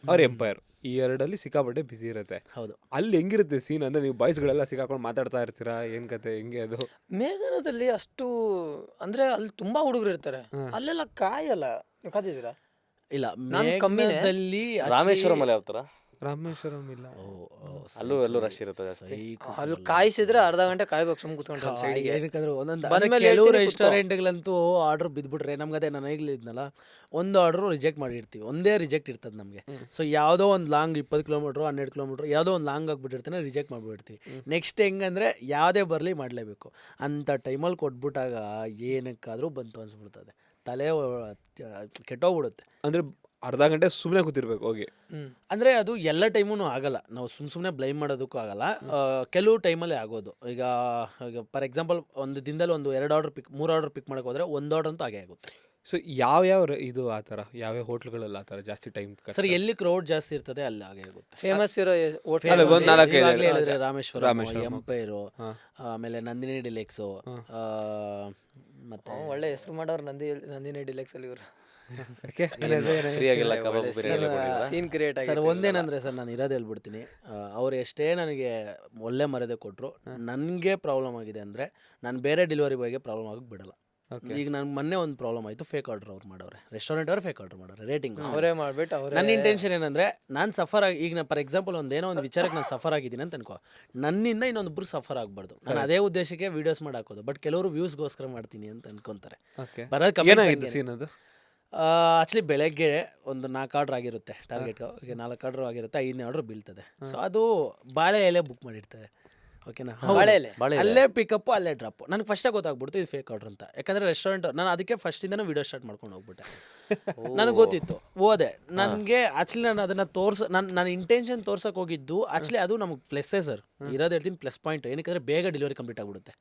ಅವ್ರ ಎಂಪೈರ್, ಈ ಎರಡಲ್ಲಿ ಸಿಕ್ಕಾಪಟ್ಟೆ ಬ್ಯುಸಿ ಇರುತ್ತೆ. ಹೌದು. ಅಲ್ಲಿ ಹೆಂಗಿರುತ್ತೆ ಸೀನ್ ಅಂದರೆ ನೀವು ಬಾಯ್ಸ್ಗಳೆಲ್ಲ ಸಿಕ್ಕಾಕೊಂಡು ಮಾತಾಡ್ತಾ ಇರ್ತೀರಾ, ಏನು ಕತೆ ಹೆಂಗೆ ಅದು? ಮೇಘನದಲ್ಲಿ ಅಷ್ಟು ಅಂದರೆ ಅಲ್ಲಿ ತುಂಬ ಹುಡುಗರು ಇರ್ತಾರೆ, ಅಲ್ಲೆಲ್ಲ ಕಾಯಲ್ಲ. ನೀವು ಕಾದಿದ್ದೀರಾ? ಇಲ್ಲ, ನಾನು ಕಮ್ಮಿನೇ. ಮೇಘದಲ್ಲಿ ರಾಮೇಶ್ವರಂ ಯಾವ ಥರ ರಾಮೇಶ್ವರಂ ಇಲ್ಲ, ಅಲ್ಲೂ ರಶ್ ಇರುತ್ತೆ ಜಾಸ್ತಿ. ಅಲ್ಲಿ ಕಾಯಿಸಿದ್ರೆ ಅರ್ಧ ಗಂಟೆ ಕಾಯ್ಬೇಕು ಸುಮ್ ಕೂತ್ಕೊಂಡ್ರೆ ಸೈಡಿಗೆ. ಏನಕ್ಕಂದ್ರೆ ಬಂದ್ಮೇಲೆ ಕೆಲವು ಹೇಳ್ತೀನಿ ರೆಸ್ಟೋರೆಂಟ್ಗಳಂತೂ ಆರ್ಡ್ರ್ ಬಿದ್ದುಬಿಟ್ರೆ ನಮ್ಗೆ ಅದೇ ನಾನು ಹೇಳಿದ್ನಲ್ಲ, ಒಂದು ಆರ್ಡ್ರು ರಿಜೆಕ್ಟ್ ಮಾಡಿರ್ತೀವಿ, ಒಂದೇ ರಿಜೆಕ್ಟ್ ಇರ್ತದೆ ನಮಗೆ. ಸೊ ಯಾವುದೋ ಒಂದು ಲಾಂಗ್ 20 ಕಿಲೋಮೀಟ್ರು 12 ಕಿಲೋಮೀಟ್ರು ಯಾವುದೋ ಒಂದು ಲಾಂಗ್ ಆಗಿಬಿಟ್ಟಿರ್ತಾನೆ, ರಿಜೆಕ್ಟ್ ಮಾಡಿಬಿಡ್ತೀವಿ. ನೆಕ್ಸ್ಟ್ ಹೆಂಗಂದರೆ ಯಾವುದೇ ಬರಲಿ ಮಾಡಲೇಬೇಕು ಅಂತ ಟೈಮಲ್ಲಿ ಕೊಟ್ಬಿಟ್ಟಾಗ ಏನಕ್ಕಾದರೂ ಬಂತು ಅನ್ಸ್ಬಿಡ್ತದೆ, ತಲೆ ಕೆಟ್ಟೋಗ್ಬಿಡುತ್ತೆ. ಅಂದರೆ ಅರ್ಧ ಗಂಟೆ ಸುಮ್ಮನೆ ಕೂತಿರ್ಬೇಕು ಹೋಗಿ. ಅಂದರೆ ಅದು ಎಲ್ಲ ಟೈಮೂ ಆಗಲ್ಲ, ನಾವು ಸುಮ್ಮನೆ ಬ್ಲೈಮ್ ಮಾಡೋದಕ್ಕೂ ಆಗಲ್ಲ. ಕೆಲವು ಟೈಮಲ್ಲೇ ಆಗೋದು. ಈಗ ಫಾರ್ ಎಕ್ಸಾಂಪಲ್ ಒಂದು ದಿನದಲ್ಲಿ 2 ಆರ್ಡ್ರ್ 3 ಆರ್ಡ್ರ್ ಪಿಕ್ ಮಾಡೋಕೆ ಹೋದರೆ 1 ಆರ್ಡ್ರ್ ಅಂತೂ ಆಗೇ ಆಗುತ್ತೆ. ಸೊ ಯಾವ್ಯಾವ ಇದು ಆ ಥರ ಯಾವ್ಯಾವ ಹೋಟ್ಲ್ಗಳಲ್ಲಿ ಆ ಥರ ಜಾಸ್ತಿ ಟೈಮ್? ಸರ್, ಎಲ್ಲಿ ಕ್ರೌಡ್ ಜಾಸ್ತಿ ಇರ್ತದೆ ಅಲ್ಲಿ ಆಗೇ ಆಗುತ್ತೆ. ಫೇಮಸ್ ಇರೋ ಹೇಳಿದ್ರೆ ರಾಮೇಶ್ವರಂ, ಎಂಪೈರು, ಆಮೇಲೆ ನಂದಿನಿ ಡಿಲೆಕ್ಸು, ಮತ್ತೆ ಒಳ್ಳೆ ಹೆಸರು ಮಾಡೋರು ನಂದಿನಿ ಡಿಲೆಕ್ಸ್ ಅಲ್ಲಿ ಇವರು ಫ್ರೀಯಾಗೆಲ್ಲ ಕಬಾಬ್ ಬಿರಿಯಾನಿ ಸೀನ್ ಕ್ರಿಯೇಟ್ ಆಗಿ. ಸರ್ ಒಂದೇನಂದರೆ ಸರ್, ನಾನು ಇರೋದು ಹೇಳ್ಬಿಡ್ತೀನಿ, ಅವ್ರು ಎಷ್ಟೇ ನನಗೆ ಒಳ್ಳೆ ಮರ್ಯಾದೆ ಕೊಟ್ಟರು, ನನಗೆ ಪ್ರಾಬ್ಲಮ್ ಆಗಿದೆ ಅಂದರೆ ನಾನು ಬೇರೆ ಡೆಲಿವರಿ ಬಾಯ್ಗೆ ಪ್ರಾಬ್ಲಮ್ ಆಗಕ್ಕೆ ಬಿಡಲ್ಲ. ಈಗ ನನಗೆ ಮೊನ್ನೆ ಒಂದು ಪ್ರಾಬ್ಲಮ್ ಆಯಿತು, ಫೇಕ್ ಆರ್ಡರ್ ಅವ್ರು ಮಾಡೋರೆ, ರೆಸ್ಟೋರೆಂಟ್ ಅವ್ರು ಫೇಕ್ ಆರ್ಡರ್ ಮಾಡೋರೆ ರೇಟಿಂಗ್. ಅವರೇ ಮಾಡಿಬಿಟ್ಟು ನನ್ನ ಇಂಟೆನ್ಷನ್ ಏನಂದರೆ, ನಾನು ಸಫರ್ ಆಗಿ ಈಗ ಫಾರ್ ಎಕ್ಸಾಂಪಲ್ ಏನೋ ಒಂದು ವಿಚಾರಕ್ಕೆ ನಾನು ಸಫರ್ ಆಗಿದ್ದೀನಿ ಅಂತ ಅನ್ಕೋ, ನನ್ನಿಂದ ಇನ್ನೊಂದು ಸಫರ್ ಆಗಬಾರ್ದು. ನಾನು ಅದೇ ಉದ್ದೇಶಕ್ಕೆ ವೀಡಿಯೋಸ್ ಮಾಡಿ ಹಾಕೋದು. ಬಟ್ ಕೆಲವರು ವ್ಯೂಸ್ಗೋಸ್ಕರ ಮಾಡ್ತೀನಿ ಅಂತ ಅನ್ಕೊಂತಾರೆ. ಬರೋದು ಕಮ್ಮಿ ಸೀನ್ ಅದು. ಆ್ಯಕ್ಚುಲಿ ಬೆಳಗ್ಗೆ ಒಂದು 4 ಆರ್ಡ್ರ್ ಆಗಿರುತ್ತೆ ಟಾರ್ಗೆಟ್. ಈಗ 4 ಆರ್ಡ್ರ್ ಆಗಿರುತ್ತೆ, 5ನೇ ಆರ್ಡ್ರ್ ಬೀಳ್ತದೆ. ಸೊ ಅದು ಬಾಳೆ ಎಲೆ ಬುಕ್ ಮಾಡಿರ್ತಾರೆ, ಓಕೆನಾ? ಅಲ್ಲೇ ಪಿಕಪ್ಪು ಅಲ್ಲೇ ಡ್ರಾಪು. ನನಗೆ ಫಸ್ಟಾಗಿ ಗೊತ್ತಾಗ್ಬಿಡ್ತು ಇದು ಫೇಕ್ ಆರ್ಡ್ರ್ ಅಂತ. ಯಾಕಂದರೆ ರೆಸ್ಟೋರೆಂಟ್ ನಾನು ಅದಕ್ಕೆ ಫಸ್ಟಿಂದನೂ ವೀಡಿಯೋ ಸ್ಟಾರ್ಟ್ ಮಾಡ್ಕೊಂಡು ಹೋಗ್ಬಿಟ್ಟೆ. ನನಗೆ ಗೊತ್ತಿತ್ತು, ಹೋದೆ. ನನಗೆ ಆ್ಯಕ್ಚುಲಿ ನಾನು ಅದನ್ನು ನನ್ನ ಇಂಟೆನ್ಷನ್ ತೋರ್ಸಕ್ಕೆ ಹೋಗಿದ್ದು ಆ್ಯಕ್ಚುಲಿ ಅದು ನಮಗೆ ಪ್ಲಸ್ಸೇ ಸರ್, ಇರೋದು ಹೇಳ್ತೀನಿ ಪ್ಲಸ್ ಪಾಯಿಂಟ್. ಏನಕ್ಕೆ ಬೇಗ ಡೆಲಿವರಿ ಕಂಪ್ಲೀಟ್ ಆಗಿಬಿಡುತ್ತೆ.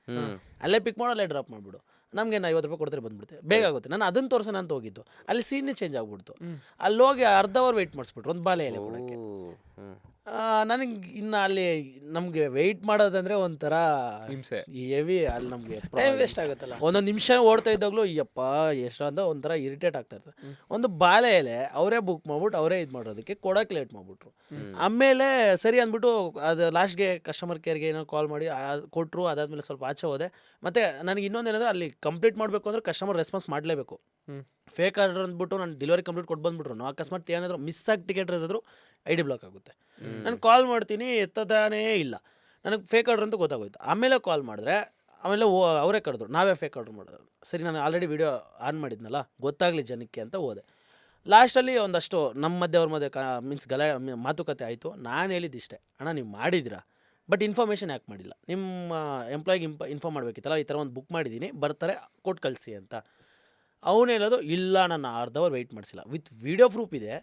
ಅಲ್ಲೇ ಪಿಕ್ ಮಾಡೋ ಅಲ್ಲೇ ಡ್ರಾಪ್ ಮಾಡಿಬಿಡು, ನಮಗೆ 50 ರೂಪಾಯಿ ಕೊಡ್ತಾರೆ ಬಂದ್ಬಿಡುತ್ತೆ, ಬೇಗ ಆಗುತ್ತೆ. ನಾನು ಅದನ್ನು ತೋರ್ಸೋಣ ಅಂತ ಹೋಗಿದ್ದು, ಅಲ್ಲಿ ಸೀನೇ ಚೇಂಜ್ ಆಗ್ಬಿಡ್ತು. ಅಲ್ಲಿ ಹೋಗಿ ಅರ್ಧ ಅವರ್ ವೆಯ್ಟ್ ಮಾಡಿಸ್ಬಿಟ್ರು ಒಂದು ಬಾಳೆ ಎಲೆ ಕೊಡೋಕ್ಕೆ. ನನಗೆ ಇನ್ನು ಅಲ್ಲಿ ನಮಗೆ ವೆಯ್ಟ್ ಮಾಡೋದಂದರೆ ಒಂಥರ ಹಿಂಸೆ, ಹೆವಿ. ಅಲ್ಲಿ ನಮಗೆ ಟೈಮ್ ವೇಸ್ಟ್ ಆಗುತ್ತಲ್ಲ. ಒಂದೊಂದು ನಿಮಿಷ ಓಡ್ತಾ ಇದ್ದಾಗಲೂ ಯಪ್ಪ ಎಷ್ಟು ಅಂತ ಒಂಥರ ಇರಿಟೇಟ್ ಆಗ್ತಾ ಇರ್ತದೆ. ಒಂದು ಬಾಳೆ ಎಲೆ ಅವರೇ ಬುಕ್ ಮಾಡ್ಬಿಟ್ಟು ಅವರೇ ಇದು ಮಾಡೋದಕ್ಕೆ ಕೊಡೋಕೆ ಲೇಟ್ ಮಾಡಿಬಿಟ್ರು. ಆಮೇಲೆ ಸರಿ ಅಂದ್ಬಿಟ್ಟು ಅದು ಲಾಸ್ಟ್ಗೆ ಕಸ್ಟಮರ್ ಕೇರ್ಗೆ ಏನೋ ಕಾಲ್ ಮಾಡಿ ಕೊಟ್ಟರು. ಅದಾದಮೇಲೆ ಸ್ವಲ್ಪ ಆಚೆ ಹೋದೆ. ಮತ್ತು ನನಗೆ ಇನ್ನೊಂದೇನಂದರೆ ಅಲ್ಲಿ ಕಂಪ್ಲೀಟ್ ಮಾಡಬೇಕು ಅಂದರೆ ಕಸ್ಟಮರ್ ರೆಸ್ಪಾನ್ಸ್ ಮಾಡಲೇಬೇಕು. ಫೇಕ್ ಆರ್ಡರ್ ಅಂದ್ಬಿಟ್ಟು ನಾನು ಡೆಲಿವರಿ ಕಂಪ್ಲೀಟ್ ಕೊಟ್ಟು ಬಂದುಬಿಟ್ರು, ಅಕಸ್ಮಾತ್ ಏನಾದರೂ ಮಿಸ್ ಆಗಿ ಟಿಕೆಟ್ ಇರೋದಾದ್ರು ID ಬ್ಲಾಕ್ ಆಗುತ್ತೆ. ನಾನು ಕಾಲ್ ಮಾಡ್ತೀನಿ, ಎತ್ತದಾನೇ ಇಲ್ಲ. ನನಗೆ ಫೇಕ್ ಆರ್ಡ್ರ್ ಅಂತ ಗೊತ್ತಾಗೋಯ್ತು. ಆಮೇಲೆ ಕಾಲ್ ಮಾಡಿದ್ರೆ ಆಮೇಲೆ ಅವರೇ ಕರೆದ್ರು, ನಾವೇ ಫೇಕ್ ಆರ್ಡ್ರ್ ಮಾಡೋದು. ಸರಿ, ನಾನು ಆಲ್ರೆಡಿ ವೀಡಿಯೋ ಆನ್ ಮಾಡಿದ್ನಲ್ಲ, ಗೊತ್ತಾಗಲಿ ಜನಕ್ಕೆ ಅಂತ ಹೋದೆ. ಲಾಸ್ಟಲ್ಲಿ ಒಂದಷ್ಟು ನಮ್ಮ ಮಧ್ಯೆ ಅವ್ರ ಮಧ್ಯೆ ಮೀನ್ಸ್ ಮಾತುಕತೆ ಆಯಿತು. ನಾನು ಹೇಳಿದ್ದಿಷ್ಟೇ, ಅಣ್ಣ ನೀವು ಮಾಡಿದ್ದೀರಾ ಬಟ್ ಇನ್ಫಾರ್ಮೇಷನ್ ಯಾಕೆ ಮಾಡಿಲ್ಲ, ನಿಮ್ಮ ಎಂಪ್ಲಾಯಿಗೆ ಇನ್ಫಾರ್ಮ್ ಮಾಡಬೇಕಿತ್ತಲ್ಲ, ಈ ಥರ ಒಂದು ಬುಕ್ ಮಾಡಿದ್ದೀನಿ ಬರ್ತಾರೆ ಕೊಟ್ಟು ಕಳಿಸಿ ಅಂತ. ಅವನು ಹೇಳೋದು ಇಲ್ಲ ನಾನು ಅರ್ಧ ಅವರ್ ವೆಯ್ಟ್ ಮಾಡಿಸಿಲ್ಲ, ವಿತ್ ವಿಡಿಯೋ ಪ್ರೂಫ್ ಇದೆ,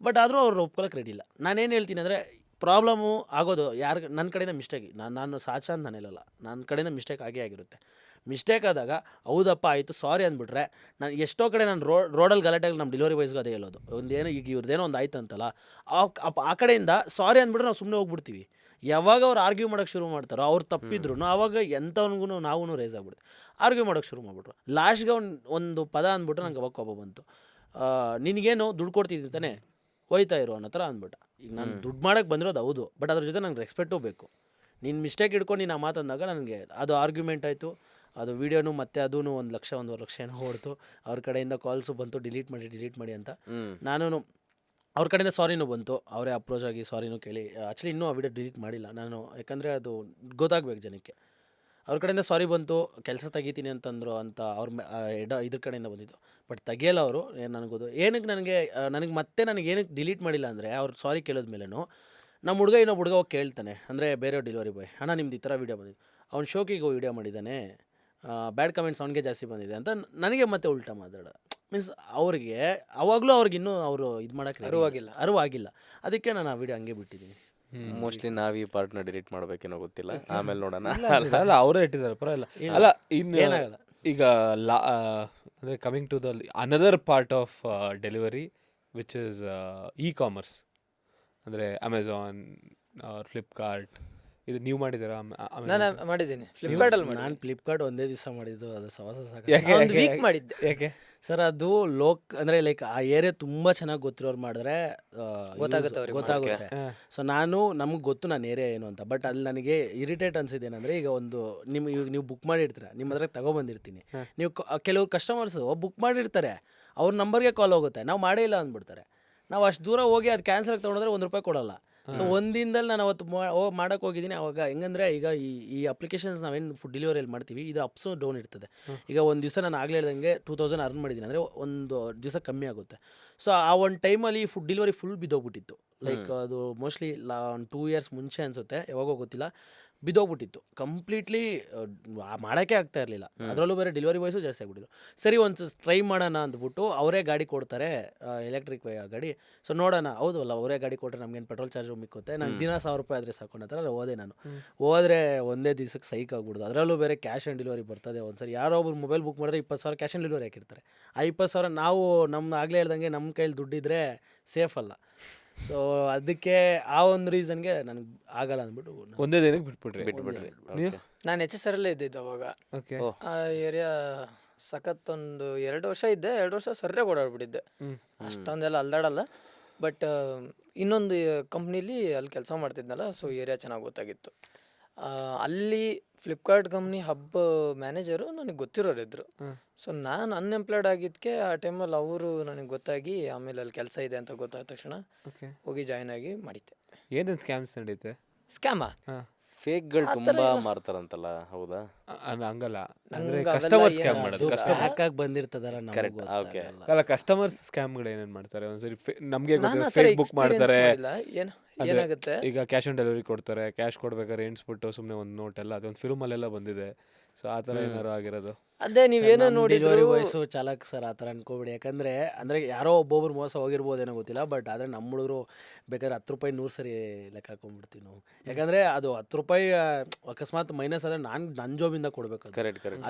ಬಟ್ ಆದರೂ ಅವ್ರು ಒಪ್ಕೊಳ್ಳೋಕೆ ರೆಡಿ ಇಲ್ಲ. ನಾನೇನು ಹೇಳ್ತೀನಿ ಅಂದರೆ ಪ್ರಾಬ್ಲಮ್ಮು ಆಗೋದು ಯಾರು ನನ್ನ ಕಡೆಯಿಂದ ಮಿಸ್ಟೇಕ್, ನಾನು ಸಾಚ ಅಂತ ನಾನು ಹೇಳಲ್ಲ, ನನ್ನ ಕಡೆಯಿಂದ ಮಿಸ್ಟೇಕ್ ಆಗೇ ಆಗಿರುತ್ತೆ. ಮಿಸ್ಟೇಕ್ ಆದಾಗ ಹೌದಪ್ಪ ಆಯಿತು ಸಾರಿ ಅಂದ್ಬಿಟ್ರೆ, ನಾನು ಎಷ್ಟೋ ಕಡೆ ನಾನು ರೋಡಲ್ಲಿ ಗಲಾಟೆಗೆ ನಮ್ಮ ಡೆಲಿವರಿ ಬಾಯ್ಸ್ಗೂ ಅದೇ ಹೇಳೋದು, ಒಂದೇನೋ ಈಗ ಇವ್ರದ್ದೇನೋ ಒಂದು ಆಯ್ತು ಅಂತಲ್ಲ, ಆ ಕಡೆಯಿಂದ ಸಾರಿ ಅಂದ್ಬಿಟ್ರೆ ನಾವು ಸುಮ್ಮನೆ ಹೋಗ್ಬಿಡ್ತೀವಿ. ಯಾವಾಗ ಅವ್ರು ಆರ್ಗ್ಯೂ ಮಾಡೋಕ್ಕೆ ಶುರು ಮಾಡ್ತಾರೋ, ಅವ್ರು ತಪ್ಪಿದ್ರು ಆವಾಗ ಎಂಥವನಿಗೂ ನಾವು ರೇಸ್ ಆಗ್ಬಿಡುತ್ತೆ, ಆರ್ಗ್ಯೂ ಮಾಡೋಕ್ಕೆ ಶುರು ಮಾಡಿಬಿಟ್ರು. ಲಾಸ್ಟ್ಗೆ ಒಂದು ಪದ ಅಂದ್ಬಿಟ್ರೆ ನಂಗೆ ಅವಾಗ ಕೋಪ ಬಂತು. ನಿನಗೇನು ದುಡ್ಡು ಕೊಡ್ತಿದ್ದಿ ತಾನೆ ಹೋಯ್ತಾ ಇರೋ ಅನ್ನೋ ಥರ ಅಂದ್ಬಿಟ್ಟ. ಈಗ ನಾನು ದುಡ್ಡು ಮಾಡೋಕ್ಕೆ ಬಂದಿರೋದು ಹೌದು, ಬಟ್ ಅದ್ರ ಜೊತೆ ನಂಗೆ ರೆಸ್ಪೆಕ್ಟು ಬೇಕು. ನಿನ್ನ ಮಿಸ್ಟೇಕ್ ಹಿಡ್ಕೊಂಡು ನೀನು ಆ ಮಾತಂದಾಗ ನನಗೆ ಅದು ಆರ್ಗ್ಯುಮೆಂಟ್ ಆಯಿತು. ಅದು ವೀಡಿಯೋನು ಮತ್ತು ಅದೂ 1 ಲಕ್ಷ 1.5 ಲಕ್ಷ ಏನೋ ಹೊಡ್ತು. ಅವ್ರ ಕಡೆಯಿಂದ ಕಾಲ್ಸು ಬಂತು, ಡಿಲೀಟ್ ಮಾಡಿ ಅಂತ. ನಾನು ಅವ್ರ ಕಡೆಯಿಂದ ಸಾರಿನೂ ಬಂತು, ಅವರೇ ಅಪ್ರೋಚ್ ಆಗಿ ಸಾರಿನೂ ಕೇಳಿ. ಆ್ಯಕ್ಚುಲಿ ಇನ್ನೂ ಆ ವಿಡಿಯೋ ಡಿಲೀಟ್ ಮಾಡಿಲ್ಲ ನಾನು, ಯಾಕಂದರೆ ಅದು ಗೊತ್ತಾಗಬೇಕು ಜನಕ್ಕೆ. ಅವ್ರ ಕಡೆಯಿಂದ ಸಾರಿ ಬಂತು, ಕೆಲಸ ತೆಗಿತೀನಿ ಅಂತಂದರು ಅಂತ ಅವ್ರ ಇದ್ರ ಕಡೆಯಿಂದ ಬಂದಿದ್ದು. ಬಟ್ ತೆಗಿಯಲ್ಲ ಅವರು. ನನಗೋದು ಏನಕ್ಕೆ ನನಗೆ ಮತ್ತೆ ಏನಕ್ಕೆ ಡಿಲೀಟ್ ಮಾಡಿಲ್ಲ ಅಂದರೆ, ಅವ್ರು ಸಾರಿ ಕೇಳಿದ್ಮೇಲೆನೂ ನಮ್ಮ ಇನ್ನೊಬ್ಬ ಹುಡುಗ ಹೋಗಿ ಕೇಳ್ತಾನೆ, ಅಂದರೆ ಬೇರೆ ಡೆಲಿವರಿ ಬಾಯ್, ಅಣ್ಣ ನಿಮ್ದು ಈ ಥರ ವೀಡಿಯೋ ಬಂದಿದ್ದು, ಅವ್ನು ಶೋಕಿಗೆ ವೀಡಿಯೋ ಮಾಡಿದ್ದಾನೆ, ಬ್ಯಾಡ್ ಕಮೆಂಟ್ಸ್ ಅವ್ನಿಗೆ ಜಾಸ್ತಿ ಬಂದಿದೆ ಅಂತ ನನಗೆ ಮತ್ತೆ ಉಲ್ಟಾ ಮಾತಾಡೋದು. ಮೀನ್ಸ್ ಅವ್ರಿಗೆ ಅವಾಗಲೂ ಅವ್ರಿಗಿನ್ನೂ ಅವರು ಇದು ಮಾಡೋಕ್ಕೆ ಅರಿವಾಗಿಲ್ಲ. ಅದಕ್ಕೆ ನಾನು ಆ ವಿಡಿಯೋ ಹಂಗೆ ಬಿಟ್ಟಿದ್ದೀನಿ. ಮೋಸ್ಟ್ಲಿ ನಾವು ಈ ಪಾರ್ಟ್ನ ಡಿಲೀಟ್ ಮಾಡ್ಬೇಕೇನೋ ಗೊತ್ತಿಲ್ಲ, ಆಮೇಲೆ ನೋಡೋಣ. ಅಲ್ಲ ಅವರೇ ಇಟ್ಟಿದ್ದಾರೆ ಪರವಾಗಿಲ್ಲ. ಅಲ್ಲ ಇನ್ನು ಏನಾಗಲ್ಲ. ಈಗ ಅಂದರೆ coming to the another part of delivery which is e-commerce, ಅಂದರೆ ಅಮೆಝಾನ್, ಫ್ಲಿಪ್ಕಾರ್ಟ್, ಇದು ನೀವು ಮಾಡಿದ್ದೀರಾ? ನಾನು ಮಾಡಿದ್ದೀನಿ ಫ್ಲಿಪ್ಕಾರ್ಟಲ್ಲಿ. ನಾನು ಫ್ಲಿಪ್ಕಾರ್ಟ್ ಒಂದೇ ದಿವಸ ಮಾಡಿದ್ದು, ಅದು ಸವಾಸ ಒಂದು ವೀಕ್ ಮಾಡಿದ್ದೆ. ಯಾಕೆ ಸರ್? ಅದು ಅಂದರೆ ಲೈಕ್ ಆ ಏರಿಯಾ ತುಂಬ ಚೆನ್ನಾಗಿ ಗೊತ್ತಿರೋರು ಮಾಡಿದ್ರೆ ಗೊತ್ತಾಗುತ್ತೆ. ಸೊ ನಮಗೆ ಗೊತ್ತು ನಾನು ಏರಿಯಾ ಏನು ಅಂತ, ಬಟ್ ಅಲ್ಲಿ ನನಗೆ ಇರಿಟೇಟ್ ಅನ್ಸಿದ್ದೇನೆಂದರೆ, ಈಗ ನೀವು ಬುಕ್ ಮಾಡಿರ್ತೀರ, ನಿಮ್ಮ ಹತ್ರ ತಗೊಬಂದಿರ್ತೀನಿ, ನೀವು ಕೆಲವ್ರು ಕಸ್ಟಮರ್ಸು ಬುಕ್ ಮಾಡಿರ್ತಾರೆ, ಅವ್ರ ನಂಬರ್ಗೆ ಕಾಲ್ ಹೋಗುತ್ತೆ, ನಾವು ಮಾಡೇ ಇಲ್ಲ ಅಂದ್ಬಿಡ್ತಾರೆ. ನಾವು ಅಷ್ಟು ದೂರ ಹೋಗಿ ಅದು ಕ್ಯಾನ್ಸಲ್ ಆಗಿ ತೊಗೊಂಡ್ರೆ ₹1 ಕೊಡೋಲ್ಲ. ಸೊ ಒಂದಿನದಲ್ಲಿ ನಾನು ಅವತ್ತು ಮಾಡೋಕ್ಕೆ ಹೋಗಿದ್ದೀನಿ. ಅವಾಗ ಹೆಂಗಂದರೆ, ಈಗ ಈ ಅಪ್ಲಿಕೇಶನ್ಸ್ ನಾವೇನು ಫುಡ್ ಡೆಲಿವರಿಯಲ್ಲಿ ಮಾಡ್ತೀವಿ, ಇದು ಅಪ್ಸು ಡೌನ್ ಇರ್ತದೆ. ಈಗ ಒಂದು ದಿವಸ ನಾನು ಆಗಲೇ ಹೇಳ್ದಂಗೆ 2000 ಅರ್ನ್ ಮಾಡಿದ್ದೀನಿ ಅಂದರೆ ಒಂದು ದಿವಸ ಕಮ್ಮಿ ಆಗುತ್ತೆ. ಸೊ ಆ ಒಂದು ಟೈಮಲ್ಲಿ ಫುಡ್ ಡೆಲಿವರಿ ಫುಲ್ ಬಿದ್ದೋಗ್ಬಿಟ್ಟಿತ್ತು. ಲೈಕ್ ಅದು ಮೋಸ್ಟ್ಲಿ 2 ಇಯರ್ಸ್ ಮುಂಚೆ ಅನಿಸುತ್ತೆ, ಯಾವಾಗೋ ಗೊತ್ತಿಲ್ಲ, ಬಿದ್ದೋಗ್ಬಿಟ್ಟಿತ್ತು ಕಂಪ್ಲೀಟ್ಲಿ. ಮಾಡೋಕ್ಕೆ ಆಗ್ತಾ ಇರಲಿಲ್ಲ. ಅದರಲ್ಲೂ ಬೇರೆ ಡೆಲಿವರಿ ಬಾಯ್ಸು ಜಾಸ್ತಿ ಆಗಿಬಿಟ್ಟಿದ್ರು. ಸರಿ ಒಂದು ಟ್ರೈ ಮಾಡೋಣ ಅಂದ್ಬಿಟ್ಟು ಅವರೇ ಗಾಡಿ ಕೊಡ್ತಾರೆ, ಎಲೆಕ್ಟ್ರಿಕ್ ಗಾಡಿ. ಸೊ ನೋಡೋಣ, ಹೌದು ಅಲ್ಲ, ಅವರೇ ಗಾಡಿ ಕೊಟ್ಟರೆ ನಮಗೇನು ಪೆಟ್ರೋಲ್ ಚಾರ್ಜ್ ಮಿಕ್ಕುತ್ತೆ, ನಂಗೆ ದಿನ ₹1000 ಆದರೆ ಸಾಕು ಅನ್ನೋ ಥರ ಹೋದೆ ನಾನು. ಹೋದರೆ ಒಂದೇ ದಿವಸಕ್ಕೆ ಸೈಕ್ ಆಗ್ಬಿಡ್ದು. ಅದರಲ್ಲೂ ಬೇರೆ ಕ್ಯಾಶ್ ಆನ್ ಡೆಲಿವರಿ ಬರ್ತದೆ. ಒಂದು ಸರಿ ಯಾರೋ ಒಬ್ರು ಮೊಬೈಲ್ ಬುಕ್ ಮಾಡಿದ್ರೆ 20,000 ಕ್ಯಾಶ್ ಆನ್ ಡೆಲಿವರಿ ಹಾಕಿರ್ತಾರೆ. ಆ 20,000 ನಾವು ಆಗಲೇ ಹೇಳ್ದಂಗೆ ನಮ್ಮ ಕೈಲಿ ದುಡ್ಡಿದ್ರೆ ಸೇಫ್ ಅಲ್ಲ. ಸೊ ಅದಕ್ಕೆ ಆ ಒಂದು ರೀಸನ್ಗೆ ನನಗೆ ಆಗಲ್ಲ ಅಂದ್ಬಿಟ್ಟು ಒಂದೇ ದಿನಕ್ಕೆ ಬಿಟ್ಬಿಟ್ರಿ. ನಾನು HSRಲ್ಲೇ ಇದ್ದಿದ್ದು ಅವಾಗ. ಓಕೆ. ಆ ಏರಿಯಾ ಸಖತ್ ಒಂದು 2 ವರ್ಷ ಇದ್ದೆ. 2 ವರ್ಷ ಸರಿಯಾಗಿ ಓಡಾಡ್ಬಿಟ್ಟಿದ್ದೆ, ಅಷ್ಟೊಂದೆಲ್ಲ ಅಲ್ದಾಡಲ್ಲ. ಬಟ್ ಇನ್ನೊಂದು ಕಂಪ್ನೀಲಿ ಅಲ್ಲಿ ಕೆಲಸ ಮಾಡ್ತಿದ್ನಲ್ಲ, ಸೊ ಏರಿಯಾ ಚೆನ್ನಾಗಿ ಗೊತ್ತಾಗಿತ್ತು. ಅಲ್ಲಿ ಫ್ಲಿಪ್ಕಾರ್ಟ್ ಕಂಪ್ನಿ ಹಬ್ ಮ್ಯಾನೇಜರು ನನಗೆ ಗೊತ್ತಿರೋರಿದ್ರು. ಸೊ ನಾನು ಅನ್ಎಂಪ್ಲಾಯ್ಡ್ ಆಗಿದ್ದಕ್ಕೆ ಆ ಟೈಮಲ್ಲಿ ಅವರು ನನಗೆ ಗೊತ್ತಾಗಿ, ಆಮೇಲೆ ಅಲ್ಲಿ ಕೆಲಸ ಇದೆ ಅಂತ ಗೊತ್ತಾದ ತಕ್ಷಣ ಹೋಗಿ ಜಾಯ್ನ್ ಆಗಿ ಮಾಡಿದ್ದೆ. ಏನೇನು ಸ್ಕ್ಯಾಮ್ಸ್ ನಡೀತೆ? ಸ್ಕ್ಯಾಮಾ? ಫೇಕ್ಗಳು ತುಂಬಾ ಮಾರ್ತಾರಂತಲ್ಲ, ಹೌದಾ? ಹಂಗಲ್ಲ, ಅಂದ್ರೆ ಕಸ್ಟಮರ್ ಸ್ಕ್ಯಾಮ್ ಮಾಡೋದು. ಹಾಕಾಗಿ ಬಂದಿರ್ತದಲ್ಲ, ಅಲ್ಲ, ಕಸ್ಟಮರ್ಸ್ ಸ್ಕ್ಯಾಮ್ಗಳು ಏನೇನು ಮಾಡ್ತಾರೆ? ಒಂದ್ಸರಿ ನಮಗೆ ಫೇಕ್ ಬುಕ್ ಮಾಡ್ತಾರೆ. ಏನಾಗುತ್ತೆ, ಈಗ ಕ್ಯಾಶ್ ಆನ್ ಡೆಲಿವರಿ ಕೊಡ್ತಾರೆ, ಕ್ಯಾಶ್ ಕೊಡ್ಬೇಕಾದ್ರೆ ಎಣಿಸ್ಬಿಟ್ಟು ಸುಮ್ಮನೆ ಒಂದು ನೋಟ್ ಎಲ್ಲ, ಅದೊಂದು ಫಿಲ್ಮಲ್ಲೆಲ್ಲ ಬಂದಿದೆ. ಸೊ ಆ ಥರ ಏನಾರು ಆಗಿರೋದು? ಅದೇ ನೀವೇನೋ ಡೆಲಿವರಿ ಬಾಯ್ಸು ಚಾಲಕ್ ಸರ್, ಆ ಥರ ಅನ್ಕೋಬೇಡಿ. ಯಾಕಂದರೆ ಯಾರೋ ಒಬ್ಬೊಬ್ರು ಮೋಸ ಹೋಗಿರ್ಬೋದೇನೋ ಗೊತ್ತಿಲ್ಲ, ಬಟ್ ಆದರೆ ನಮ್ಮ ಹುಡುಗರು ಬೇಕಾದ್ರೆ ₹10 100 ಸರಿ ಲೆಕ್ಕ ಹಾಕೊಂಡ್ಬಿಡ್ತೀವಿ ನಾವು. ಯಾಕಂದರೆ ಅದು ₹10 ಅಕಸ್ಮಾತ್ ಮೈನಸ್ ಆದರೆ ನನ್ನ ಜಾಬಿಂದ ಕೊಡಬೇಕು.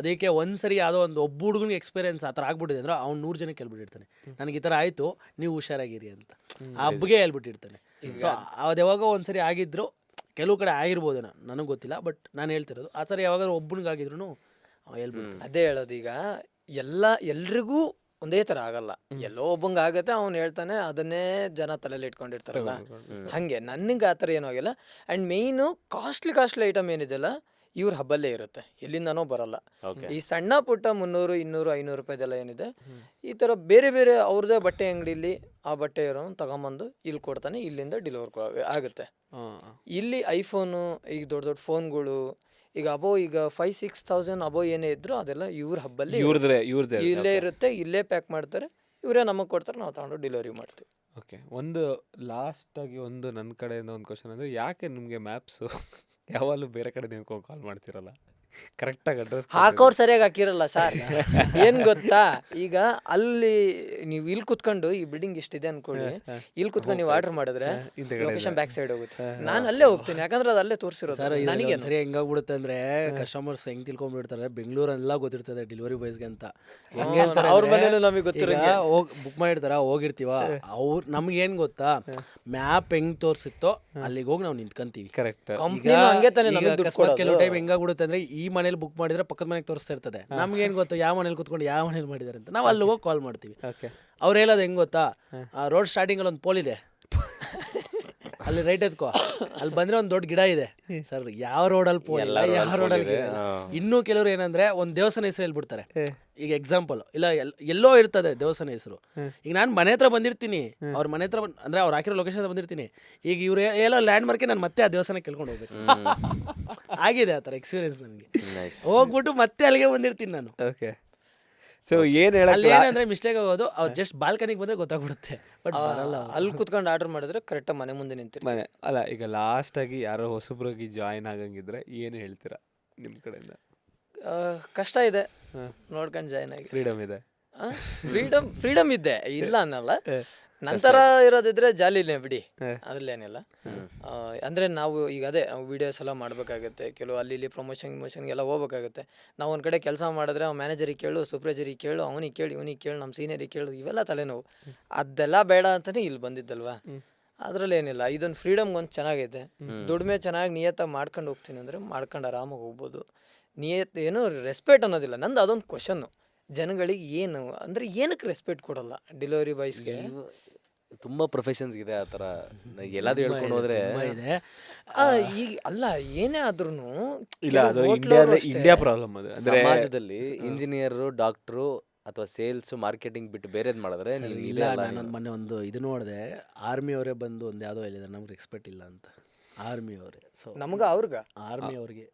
ಅದಕ್ಕೆ ಒಂದು ಸರಿ ಯಾವುದೋ ಒಬ್ಬ ಹುಡುಗನಿಗೆ ಎಕ್ಸ್ಪೀರಿಯನ್ಸ್ ಆ ಥರ ಆಗ್ಬಿಟ್ಟಿದೆ ಅಂದರೆ, ಅವ್ನು 100 ಜನಕ್ಕೆ ಹೇಳ್ಬಿಟ್ಟಿರ್ತಾನೆ, ನನಗೆ ಈ ಥರ ಆಯಿತು, ನೀವು ಹುಷಾರಾಗಿರಿ ಅಂತ. ಆ ಹಬ್ಬಿಗೆ ಹೇಳ್ಬಿಟ್ಟಿರ್ತಾನೆ. ಸೊ ಅದು ಯಾವಾಗೋ ಒಂದು ಸರಿ ಆಗಿದ್ರು, ಕೆಲವು ಕಡೆ ಆಗಿರ್ಬೋದೇನೋ, ನನಗೆ ಗೊತ್ತಿಲ್ಲ, ಬಟ್ ನಾನು ಹೇಳ್ತಿರೋದು ಆ ಥರ ಯಾವಾಗಾದ್ರು ಒಬ್ಬನಿಗಾಗಿದ್ರು ಹೇಳ್ಬಿಡ್ತಾನೆ. ಅದೇ ಹೇಳೋದು, ಈಗ ಎಲ್ರಿಗೂ ಒಂದೇ ಥರ ಆಗಲ್ಲ. ಎಲ್ಲೋ ಒಬ್ಬಂಗೆ ಆಗತ್ತೆ, ಅವ್ನು ಹೇಳ್ತಾನೆ, ಅದನ್ನೇ ಜನ ತಲೆಯಲ್ಲಿ ಇಟ್ಕೊಂಡಿರ್ತಾರಲ್ಲ, ಹಾಗೆ ನನಗೆ ಆ ಥರ ಏನೂ ಆಗಿಲ್ಲ. ಆ್ಯಂಡ್ ಮೇಯ್ನು ಕಾಸ್ಟ್ಲಿ ಐಟಮ್ ಏನಿದೆಯಲ್ಲ, ಇವ್ರ ಹಬ್ಬಲ್ಲೇ ಇರುತ್ತೆ, ಎಲ್ಲಿಂದನೋ ಬರಲ್ಲ. ಈ ಸಣ್ಣ ಪುಟ್ಟ 300 200 500 ರೂಪಾಯಿದೆಲ್ಲ ಏನಿದೆ, ಈ ಥರ ಬೇರೆ ಬೇರೆ ಅವ್ರದ್ದೇ ಬಟ್ಟೆ ಅಂಗಡಿಲಿ ಆ ಬಟ್ಟೆ ಇರೋನು ತಗೊಂಬಂದು ಇಲ್ಲಿ ಕೊಡ್ತಾನೆ, ಇಲ್ಲಿಂದ ಡೆಲಿವರ್ ಆಗುತ್ತೆ. ಇಲ್ಲಿ ಐಫೋನು, ಈಗ ದೊಡ್ಡ ದೊಡ್ಡ ಫೋನ್ಗಳು, ಈಗ ಈಗ 5,000 6,000 ಏನೇ ಇದ್ರು ಅದೆಲ್ಲ ಇವ್ರ ಹಬ್ಬಲ್ಲಿ ಇಲ್ಲೇ ಇರುತ್ತೆ, ಇಲ್ಲೇ ಪ್ಯಾಕ್ ಮಾಡ್ತಾರೆ, ಇವರೇ ನಮಗೆ ಕೊಡ್ತಾರೆ, ನಾವು ತಗೊಂಡು ಡೆಲಿವರಿ ಮಾಡ್ತೀವಿ. ಓಕೆ. ಒಂದು ಲಾಸ್ಟಾಗಿ ಒಂದು ನನ್ನ ಕಡೆಯಿಂದ ಒಂದು ಕ್ವಶನ್ ಅಂದರೆ, ಯಾಕೆ ನಿಮಗೆ ಮ್ಯಾಪ್ಸು ಯಾವಾಗಲೂ ಬೇರೆ ಕಡೆ ನಿಂತ್ಕೊಂಡು ಕಾಲ್ ಮಾಡ್ತಿರಲ್ಲ? ಕರೆಕ್ಟಾಗಿ ಅಡ್ರೆಸ್ ಹಾಕೋರು ಸರಿಯಾಗಿ ಹಾಕಿರಲ್ಲ ಸರ್. ಏನ್ ಗೊತ್ತಾ, ಈಗ ಅಲ್ಲಿ ನೀವು ಇಲ್ಲಿ ಕುತ್ಕೊಂಡು ಈ ಬಿಲ್ಡಿಂಗ್ ಇಷ್ಟಿದೆ ಅನ್ಕೊಳ್ಳಿ, ಇಲ್ಲಿ ಕುತ್ಕೊಂಡು ನೀವು ಆರ್ಡರ್ ಮಾಡಿದ್ರೆ ಲೊಕೇಶನ್ ಬ್ಯಾಕ್ ಸೈಡ್ ಹೋಗುತ್ತೆ. ನಾನು ಅಲ್ಲೇ ಹೋಗ್ತೀನಿ, ಯಾಕಂದ್ರೆ ಅದು ಅಲ್ಲೇ ತೋರಿಸಿರೋದು. ಸರ್ ನನಗೆ ಸರಿ ಹೆಂಗಾಗ್ಬಿಡುತ್ತೆ ಅಂದ್ರೆ ಕಸ್ಟಮರ್ಸ್ ಹೆಂಗ್ ತಿಳ್ಕೊಂಡ್ಬಿಡ್ತಾರೆ, ಬೆಂಗಳೂರೆಲ್ಲ ಗೊತ್ತಿರ್ತದೆ ಡೆಲಿವರಿ ಬಾಯ್ಸ್ಗೆ ಅಂತ. ಹೆಂಗ್ ಹೇಳ್ತಾರೆ ಅವ್ರ ಮನೇಲಿ ನಮಗೆ ಗೊತ್ತಿರೋ ಹೋಗಿ ಬುಕ್ ಮಾಡಿರ್ತಾರ, ಹೋಗಿರ್ತೀವ, ಅವ್ರು ನಮ್ಗೆ ಏನ್ ಗೊತ್ತಾ, ಮ್ಯಾಪ್ ಹೆಂಗ್ ತೋರ್ಸಿತ್ತೋ ಅಲ್ಲಿಗೆ ಹೋಗಿ ನಾವು ನಿಂತ್ಕೊಂತೀವಿ. ಕರೆಕ್ಟ್. ಕಂಪ್ನಿನೂ ಹಂಗೆ ತಾನೇ ನಮಗೆ ದುಡ್ಡು ಅಕಸ್ಮಾತ್ ಕೊಡೋದು. ಕೆಲವು ಟೈಮ್ ಹೆಂಗಾಗ್ಬಿಡುತ್ತೆ ಅಂದ್ರೆ, ಈ ಮನೇಲಿ ಬುಕ್ ಮಾಡಿದ್ರೆ ಪಕ್ಕದ ಮನೆಗೆ ತೋರಿಸ್ತಾ ಇರ್ತದೆ, ನಮ್ಗೇನ್ ಗೊತ್ತು ಯಾವ ಮನೇಲಿ ಕುತ್ಕೊಂಡು ಯಾವ ಮನೇಲಿ ಮಾಡಿದಾರೆ ಅಂತ. ನಾವು ಅಲ್ಲಿ ಹೋಗಿ ಕಾಲ್ ಮಾಡ್ತೀವಿ. ಓಕೆ. ಅವ್ರು ಹೇಳೋದು ಹೆಂಗ್ ಗೊತ್ತಾ, ರೋಡ್ ಸ್ಟಾರ್ಟಿಂಗ್ ಅಲ್ಲಿ ಒಂದು ಪೋಲ್ ಇದೆ, ಅಲ್ಲಿ ರೈಟ್ ಎತ್ಕೋ, ಅಲ್ಲಿ ಬಂದ್ರೆ ಒಂದು ದೊಡ್ಡ ಗಿಡ ಇದೆ. ಸರ್ ಯಾವ ರೋಡಲ್ಲಿ ಪೋಲ್ ಇಲ್ಲ, ಯಾವ ರೋಡಲ್ಲಿ ಗಿಡ ಇಲ್ಲ. ಇನ್ನೂ ಕೆಲವರು ಏನಂದ್ರೆ ಒಂದು ದೇವಸ್ಥಾನ ಹೆಸರು ಹೇಳ್ಬಿಡ್ತಾರೆ. ಈಗ ಎಕ್ಸಾಂಪಲ್ ಇಲ್ಲ, ಎಲ್ಲೋ ಇರ್ತದೆ ದೇವಸ್ಥಾನ ಹೆಸರು. ಈಗ ನಾನು ಮನೆ ಹತ್ರ ಬಂದಿರ್ತೀನಿ, ಅವ್ರ ಮನೆ ಹತ್ರ ಅಂದ್ರೆ ಅವ್ರು ಹಾಕಿರೋ ಲೊಕೇಶನ್ ಬಂದಿರ್ತೀನಿ. ಈಗ ಇವ್ರು ಎಲ್ಲೋ ಲ್ಯಾಂಡ್ ಮಾರ್ಕೆ ನಾನು ಮತ್ತೆ ಆ ದೇವಸ್ಥಾನಕ್ಕೆ ಕೇಳ್ಕೊಂಡು ಹೋಗ್ಬೇಕು. ಆಗಿದೆ ಆ ಥರ ಎಕ್ಸ್ಪೀರಿಯನ್ಸ್ ನನಗೆ. ಹೋಗ್ಬಿಟ್ಟು ಮತ್ತೆ ಅಲ್ಲಿಗೆ ಬಂದಿರ್ತೀನಿ ನಾನು. ಓಕೆ. ಸೊ ಏನು ಹೇಳಲ್ಲ, ಅಲ್ಲಿ ಏನಂದ್ರೆ ಮಿಸ್ಟೇಕ್ ಆಗೋದು, ಅವ್ರು ಜಸ್ಟ್ ಬಾಲ್ಕನಿಗೆ ಬಂದ್ರೆ ಗೊತ್ತಾಗ್ಬಿಡುತ್ತೆ, ಬಟ್ ಬರಲ್ಲ. ಅಲ್ಲಿ ಕುತ್ಕೊಂಡು ಆರ್ಡರ್ ಮಾಡಿದ್ರೆ ಕರೆಕ್ಟಾಗಿ ಮನೆ ಮುಂದೆ ನಿಂತಿರ್ತೀವಿ. ಮನೆ ಅಲ್ಲ. ಈಗ ಲಾಸ್ಟಾಗಿ ಯಾರೋ ಹೊಸಬ್ರಾಗಿ ಜಾಯ್ನ್ ಆಗಂಗಿದ್ರೆ ಏನು ಹೇಳ್ತೀರಾ ನಿಮ್ಮ ಕಡೆಯಿಂದ? ಕಷ್ಟ ಇದೆ, ನೋಡ್ಕೊಂಡು ಜಾಯ್ನ್ ಆಗಿ. ಫ್ರೀಡಮ್ ಇದೆ, ಫ್ರೀಡಮ್ ಇದೆ, ಇಲ್ಲ ಅನ್ನಲ್ಲ. ನಂತರ ಇರೋದಿದ್ರೆ ಜಾಲಿನೇ ಬಿಡಿ, ಅದ್ರಲ್ಲೇನಿಲ್ಲ. ಅಂದರೆ ನಾವು ಈಗ ಅದೇ ವೀಡಿಯೋಸ್ ಎಲ್ಲ ಮಾಡಬೇಕಾಗತ್ತೆ, ಕೆಲವು ಅಲ್ಲಿ ಇಲ್ಲಿ ಪ್ರಮೋಷನ್ಗೆಲ್ಲ ಹೋಗ್ಬೇಕಾಗತ್ತೆ. ನಾವು ಒಂದು ಕಡೆ ಕೆಲಸ ಮಾಡಿದ್ರೆ ಮ್ಯಾನೇಜರಿಗೆ ಕೇಳು, ಸೂಪರ್ವೈಸರಿಗೆ ಕೇಳು, ಅವನಿಗೆ ಕೇಳು, ಇವನಿಗೆ ಕೇಳು, ನಮ್ಮ ಸೀನಿಯರಿಗೆ ಕೇಳು, ಇವೆಲ್ಲ ತಲೆನೋವು. ಅದೆಲ್ಲ ಬೇಡ ಅಂತಲೇ ಇಲ್ಲಿ ಬಂದಿದ್ದಲ್ವಾ. ಅದರಲ್ಲೇನಿಲ್ಲ, ಇದೊಂದು ಫ್ರೀಡಮ್ ಒಂದು ಚೆನ್ನಾಗೈತೆ. ದುಡಿಮೆ ಚೆನ್ನಾಗಿ ನಿಯತ್ತಾಗಿ ಮಾಡ್ಕೊಂಡು ಹೋಗ್ತೀನಿ ಅಂದರೆ ಮಾಡ್ಕೊಂಡು ಆರಾಮಾಗಿ ಹೋಗ್ಬೋದು. ನಿಯತ್ ಏನು ರೆಸ್ಪೆಕ್ಟ್ ಅನ್ನೋದಿಲ್ಲ. ನಂದು ಅದೊಂದು ಕ್ವಶನ್ನು, ಜನಗಳಿಗೆ ಏನು ಅಂದರೆ ಏನಕ್ಕೆ ರೆಸ್ಪೆಕ್ಟ್ ಕೊಡಲ್ಲ ಡೆಲಿವರಿ ಬಾಯ್ಸ್ಗೆ? ತುಂಬಾ ಪ್ರೊಫೆಷನ್ಸ್ ಇದೆ ಆ ಥರ, ಎಲ್ಲಾದ್ರೂ ಹೇಳ್ಕೊಂಡು ಹೋದ್ರೆ ಇದೆ. ಈಗ ಅಲ್ಲ, ಏನೇ ಆದ್ರೂ ಇಲ್ಲ ಅದು ಇಂಡಿಯಾ ಪ್ರಾಬ್ಲಮ್. ಅದು ಅಂದರೆ ಸಮಾಜದಲ್ಲಿ ಇಂಜಿನಿಯರು, ಡಾಕ್ಟ್ರು ಅಥವಾ ಸೇಲ್ಸ್, ಮಾರ್ಕೆಟಿಂಗ್ ಬಿಟ್ಟು ಬೇರೆದ್ ಮಾಡಿದ್ರೆ ಇಲ್ಲ, ನಾನೊಂದು ಮೊನ್ನೆ ಒಂದು ಇದು ನೋಡಿದೆ, ಆರ್ಮಿ ಅವರೇ ಬಂದು ಒಂದು ಯಾವುದೋ ಹೇಳಿದ್ದಾರೆ, ನಮ್ಗೆ ರೆಸ್ಪೆಕ್ಟ್ ಇಲ್ಲ ಅಂತ. ಆರ್ಮಿ ಅವರೇ. ಸೊ ನಮ್ಗೆ ಅವ್ರಿಗೆ ಆರ್ಮಿ ಅವ್ರಿಗೆ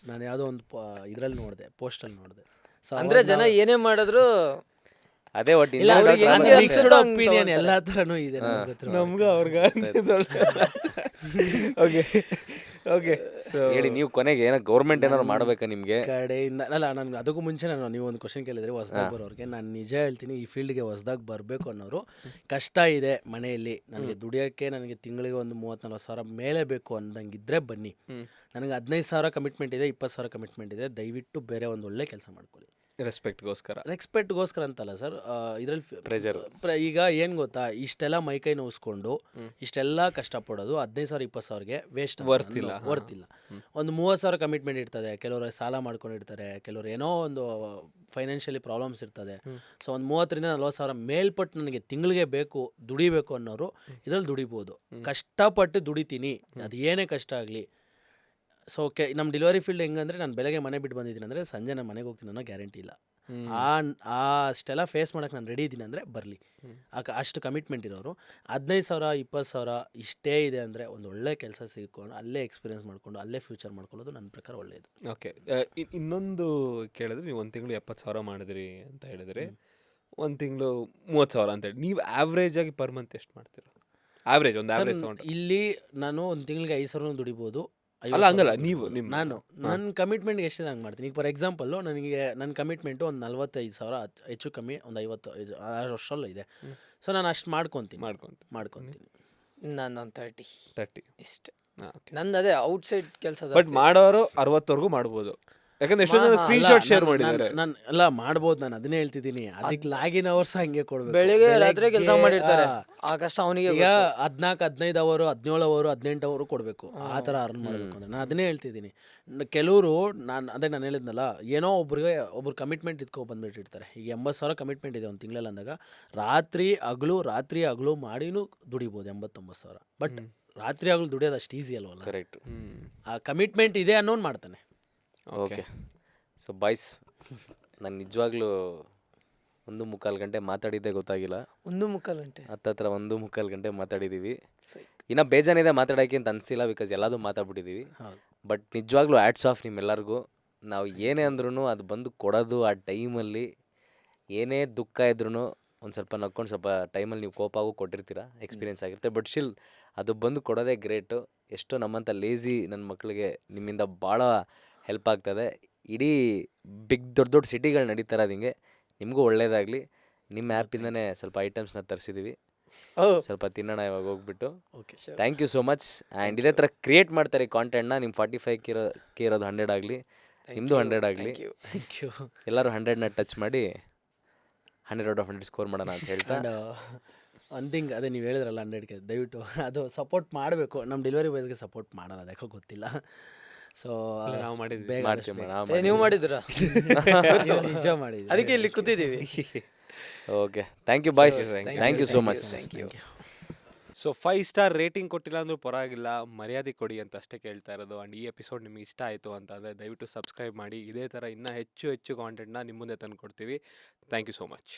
ನಾನು ಯಾವುದೋ ಒಂದು ಇದರಲ್ಲಿ ನೋಡಿದೆ, ಪೋಸ್ಟಲ್ಲಿ ನೋಡಿದೆ. ಸೊ ಅಂದ್ರೆ ಜನ ಏನೇ ಮಾಡಿದ್ರು ಅದೇ ಒಟ್ಟು ಇಲ್ಲ, ಅವ್ರಿಗೆ ಅವ್ರಿಗೆ ಹೆಂಗೆ mixed ಅನ್ಸುತ್ತೋ opinion ಹಂಗೆ ಎಲ್ಲ ಥರನೂ ಇದೆ, ನನಗೆ ಗೊತ್ತಿರೋ ನಮ್ಗೆ ಅವ್ರಿಗೆ ಓಕೆ. ಓಕೆ. ಸೊ ಹೇಳಿ, ನೀವು ಕೊನೆಗೆ ಏನೋ ಗೌರ್ಮೆಂಟ್ ಏನಾದ್ರು ಮಾಡ್ಬೇಕಾ ನಿಮಗೆ ಕಡೆಯಿಂದ? ಅಲ್ಲ, ನನಗೆ ಅದಕ್ಕೂ ಮುಂಚೆ ನೀವು ಒಂದು ಕ್ವಶನ್ ಕೇಳಿದ್ರೆ ಹೊಸ್ದಾಗಿ ಬರೋರಿಗೆ, ನಾನು ನಿಜ ಹೇಳ್ತೀನಿ, ಈ ಫೀಲ್ಡ್ಗೆ ಹೊಸ್ದಾಗಿ ಬರಬೇಕು ಅನ್ನೋರು, ಕಷ್ಟ ಇದೆ ಮನೆಯಲ್ಲಿ, ನನಗೆ ದುಡಿಯೋಕ್ಕೆ ನನಗೆ ತಿಂಗಳಿಗೆ ಒಂದು 30-40 ಸಾವಿರ ಮೇಲೆ ಬೇಕು ಅಂದಂಗಿದ್ರೆ ಬನ್ನಿ. ನನಗೆ 15 ಸಾವಿರ ಕಮಿಟ್ಮೆಂಟ್ ಇದೆ, 20 ಸಾವಿರ ಕಮಿಟ್ಮೆಂಟ್ ಇದೆ. ದಯವಿಟ್ಟು ಬೇರೆ ಒಂದು ಒಳ್ಳೆ ಕೆಲಸ ಮಾಡ್ಕೊಳ್ಳಿ. ರೆಸ್ಪೆಕ್ಟ್ಗೋಸ್ಕರ ಅಂತಲ್ಲ ಸರ್, ಇದರಲ್ಲಿ ಪ್ರೆಷರ್. ಈಗ ಏನು ಗೊತ್ತಾ, ಇಷ್ಟೆಲ್ಲ ಮೈಕೈ ನೋವಿಸ್ಕೊಂಡು ಇಷ್ಟೆಲ್ಲ ಕಷ್ಟಪಡೋದು 15 ಸಾವಿರ 20 ಸಾವಿರಗೆ ವೇಸ್ಟ್, ವರ್ತಿಲ್ಲ. ಒಂದು 30 ಸಾವಿರ ಕಮಿಟ್ಮೆಂಟ್ ಇರ್ತದೆ, ಕೆಲವರು ಸಾಲ ಮಾಡ್ಕೊಂಡಿರ್ತಾರೆ, ಕೆಲವರು ಏನೋ ಒಂದು ಫೈನಾನ್ಷಿಯಲಿ ಪ್ರಾಬ್ಲಮ್ಸ್ ಇರ್ತದೆ. ಸೊ ಒಂದು 30-40 ಸಾವಿರ ಮೇಲ್ಪಟ್ಟು ನನಗೆ ತಿಂಗಳಿಗೆ ಬೇಕು, ದುಡಿಬೇಕು ಅನ್ನೋರು ಇದರಲ್ಲಿ ದುಡಿಬೋದು. ಕಷ್ಟಪಟ್ಟು ದುಡಿತೀನಿ, ಅದು ಏನೇ ಕಷ್ಟ ಆಗಲಿ. ಸೊ ನಮ್ಮ ಡೆಲಿವರಿ ಫೀಲ್ಡ್ ಹೆಂಗಂದ್ರೆ, ನಾನು ಬೆಳಗ್ಗೆ ಮನೆ ಬಿಟ್ಟು ಬಂದಿದ್ದೀನಿ ಅಂದರೆ ಸಂಜೆ ನಾನು ಮನೆಗೆ ಹೋಗ್ತೀನಿ ಅನ್ನೋ ಗ್ಯಾರಂಟಿ ಇಲ್ಲ. ಅಷ್ಟೆಲ್ಲ ಫೇಸ್ ಮಾಡೋಕ್ಕೆ ನಾನು ರೆಡಿ ಇದ್ದೀನಿ ಅಂದರೆ ಬರಲಿ. ಅಷ್ಟು ಕಮಿಟ್ಮೆಂಟ್ ಇರೋರು 15 ಸಾವಿರ 20 ಸಾವಿರ ಇಷ್ಟೇ ಇದೆ ಅಂದರೆ ಒಂದು ಒಳ್ಳೆ ಕೆಲಸ ಸಿಕ್ಕೊಂಡು ಅಲ್ಲೇ ಎಕ್ಸ್ಪೀರಿಯನ್ಸ್ ಮಾಡಿಕೊಂಡು ಅಲ್ಲೇ ಫ್ಯೂಚರ್ ಮಾಡ್ಕೊಳ್ಳೋದು ನನ್ನ ಪ್ರಕಾರ ಒಳ್ಳೆಯದು. ಓಕೆ. ಇನ್ನೊಂದು ಕೇಳಿದ್ರೆ, ನೀವು ಒಂದು ತಿಂಗಳು 70 ಸಾವಿರ ಮಾಡಿದ್ರಿ ಅಂತ ಹೇಳಿದ್ರಿ, ಒಂದು ತಿಂಗಳು 30 ಸಾವಿರ ಅಂತ ಹೇಳಿ, ನೀವು ಆವ್ರೇಜ್ ಆಗಿ ಪರ್ ಮಂತ್ ಎಷ್ಟು ಮಾಡ್ತೀರಾ? ಆವ್ರೇಜ್ ಒಂದು ಆವ್ರೇಜ್ ತಗೊಂಡ್ರೆ ಇಲ್ಲಿ ನಾನು ಒಂದು ತಿಂಗಳಿಗೆ 5 ಸಾವಿರ ದುಡಿಬೋದು. ಅಲ್ಲ ಹಂಗಲ್ಲ, ನೀವು ನಾನು ನನ್ನ ಕಮಿಟ್ಮೆಂಟ್ಗೆ ಎಷ್ಟಿದೆ ಹಂಗೆ ಮಾಡ್ತೀನಿ. ಈಗ ಫಾರ್ ಎಕ್ಸಾಂಪಲ್ಲು ನನಗೆ ನನ್ನ ಕಮಿಟ್ಮೆಂಟು ಒಂದು 45 ಸಾವಿರ, ಹೆಚ್ಚು ಕಮ್ಮಿ ಒಂದು 50 ವರ್ಷಲ್ಲ ಇದೆ. ಸೊ ನಾನು ಅಷ್ಟು ಮಾಡ್ಕೊತೀನಿ. ನಾನು ಒಂದು 30 ಇಷ್ಟೇ. ಓಕೆ. ನಂದು ಅದೇ ಔಟ್ಸೈಡ್ ಕೆಲಸ. ಬಟ್ ಮಾಡೋರು 60ವರೆಗೂ ಮಾಡ್ಬೋದು, ಯಾಕಂದ್ರೆ ಎಷ್ಟೋ ಜನ ಸ್ಕ್ರೀನ್ಶಾಟ್ ಶೇರ್ ಮಾಡಿದ್ದಾರೆ. ನಾನು ಎಲ್ಲ ಮಾಡ್ಬೋದು, ನಾನು ಅದನ್ನೇ ಹೇಳ್ತಿದ್ದೀನಿ. ಅದಕ್ಕೆ ಲಾಗಿನ್ ಅವರ್ಸ್ ಹಂಗೆ ಕೊಡ್ಬೇಕು. ಬೆಳಿಗ್ಗೆ ರಾತ್ರಿ ಕೆಲಸ ಮಾಡಿರ್ತಾರೆ, ಆ ಕಷ್ಟ ಅವನಿಗೆ. ಈಗ 14, 15 ಅವರು, 17 ಅವರು, 18 ಅವರು ಕೊಡಬೇಕು, ಆ ಥರ ಅರ್ನ್ ಮಾಡಬೇಕು ಅಂದ್ರೆ ನಾನು ಅದನ್ನೇ ಹೇಳ್ತಿದ್ದೀನಿ. ಕೆಲವರು ನಾನು ಹೇಳಿದ್ನಲ್ಲ, ಏನೋ ಒಬ್ರು ಕಮಿಟ್ಮೆಂಟ್ ಇದ್ಕೊ ಬಂದ್ಬಿಟ್ಟಿರ್ತಾರೆ. ಈಗ 80 ಸಾವಿರ ಕಮಿಟ್ಮೆಂಟ್ ಇದೆ ಒಂದು ತಿಂಗಳಲ್ಲಿ ಅಂದಾಗ, ರಾತ್ರಿ ಹಗಲು ಮಾಡಿನೂ ದುಡಿಬೋದು 80-90 ಸಾವಿರ. ಬಟ್ ರಾತ್ರಿ ಹಗಲು ದುಡಿಯೋದು ಅಷ್ಟು ಈಸಿ ಅಲ್ವಲ್ಲ. ಕರೆಕ್ಟ್. ಆ ಕಮಿಟ್ಮೆಂಟ್ ಇದೆ ಅನ್ನೋನು ಮಾಡ್ತಾನೆ. ಓಕೆ. ಸೊ ಬಾಯ್ಸ್, ನಾನು ನಿಜವಾಗ್ಲೂ 1.25 ಗಂಟೆ ಮಾತಾಡಿದ್ದೆ ಗೊತ್ತಾಗಿಲ್ಲ. 1.25 ಗಂಟೆ ಹತ್ತತ್ರ 1.25 ಗಂಟೆ ಮಾತಾಡಿದ್ದೀವಿ. ಇನ್ನು ಬೇಜಾನಿದೆ ಮಾತಾಡೋಕ್ಕೆ ಅಂತ ಅನಿಸಿಲ್ಲ, ಬಿಕಾಸ್ ಎಲ್ಲದೂ ಮಾತಾಡ್ಬಿಟ್ಟಿದ್ದೀವಿ. ಬಟ್ ನಿಜವಾಗ್ಲೂ ಹ್ಯಾಟ್ಸ್ ಆಫ್ ನಿಮ್ಮೆಲ್ಲರಿಗೂ. ನಾವು ಏನೇ ಅಂದ್ರೂ ಅದು ಬಂದು ಕೊಡೋದು, ಆ ಟೈಮಲ್ಲಿ ಏನೇ ದುಃಖ ಇದ್ರೂ ಒಂದು ಸ್ವಲ್ಪ ನಕ್ಕೊಂಡು ಸ್ವಲ್ಪ ಟೈಮಲ್ಲಿ ನೀವು ಕೋಪಾಗೂ ಕೊಟ್ಟಿರ್ತೀರ, ಎಕ್ಸ್ಪೀರಿಯೆನ್ಸ್ ಆಗಿರುತ್ತೆ. ಬಟ್ ಸ್ಟಿಲ್ ಅದು ಬಂದು ಕೊಡೋದೇ ಗ್ರೇಟು. ಎಷ್ಟೋ ನಮ್ಮಂಥ ಲೇಝಿ ನನ್ನ ಮಕ್ಕಳಿಗೆ ನಿಮ್ಮಿಂದ ಭಾಳ ಹೆಲ್ಪ್ ಆಗ್ತದೆ. ಇಡೀ ದೊಡ್ಡ ದೊಡ್ಡ ಸಿಟಿಗಳು ನಡೀತಾ ಇರೋದು ಹಿಂಗೆ. ನಿಮಗೂ ಒಳ್ಳೇದಾಗಲಿ. ನಿಮ್ಮ ಆ್ಯಪಿಂದನೇ ಸ್ವಲ್ಪ ಐಟಮ್ಸ್ನ ತರಿಸಿದ್ದೀವಿ, ಸ್ವಲ್ಪ ತಿನ್ನೋಣ ಇವಾಗ ಹೋಗ್ಬಿಟ್ಟು. Okay thank you so much. And ಇದೇ ಥರ ಕ್ರಿಯೇಟ್ ಮಾಡ್ತಾರೆ ಕಾಂಟೆಂಟ್ನ. ನಿಮ್ಮ 45K ಇರೋದು 100 ಆಗಲಿ, ನಿಮ್ಮದು 100 ಆಗಲಿ. Thank you. ಎಲ್ಲರೂ 100ನ ಟಚ್ ಮಾಡಿ 100/100 ಸ್ಕೋರ್ ಮಾಡೋಣ ಅಂತ ಹೇಳ್ತಾ ಆ್ಯಂಡ್ ಒನ್ ಥಿಂಗ್, ಅದೇ ನೀವು ಹೇಳಿದ್ರಲ್ಲ 100ಗೆ, ದಯವಿಟ್ಟು ಅದು ಸಪೋರ್ಟ್ ಮಾಡಬೇಕು. ನಮ್ಮ ಡೆಲಿವರಿ ಬಾಯ್ಸ್ಗೆ ಸಪೋರ್ಟ್ ಮಾಡಲ್ಲ, ಅದಕ್ಕೋ ಗೊತ್ತಿಲ್ಲ. ಸೊ ನಾವು ಮಾಡಿದ್ವಿ. ಬೇಗ ಮಾಡ್ತೀವಿ ನೀವು ಮಾಡಿದ್ರ ನಿಜ ಮಾಡಿದ್ವಿ. ಅದಕ್ಕೆ ಇಲ್ಲಿ ಕೂತಿದ್ದೀವಿ. Okay, thank you boys. Thank you so much. Thank you. So 5 star rating ಕೊಟ್ಟಿಲ್ಲ ಅಂದ್ರೂ ಪರವಾಗಿಲ್ಲ, ಮರ್ಯಾದೆ ಕೊಡಿ ಅಂತ ಅಷ್ಟೇ ಕೇಳ್ತಾ ಇರೋದು. ಆ್ಯಂಡ್ ಈ ಎಪಿಸೋಡ್ ನಿಮಗೆ ಇಷ್ಟ ಆಯಿತು ಅಂತಂದರೆ ದಯವಿಟ್ಟು ಸಬ್ಸ್ಕ್ರೈಬ್ ಮಾಡಿ. ಇದೇ ಥರ ಇನ್ನೂ ಹೆಚ್ಚು ಕಾಂಟೆಂಟ್ನ ನಿಮ್ಮ ಮುಂದೆ ತಂದು ಕೊಡ್ತೀವಿ. Thank you so much.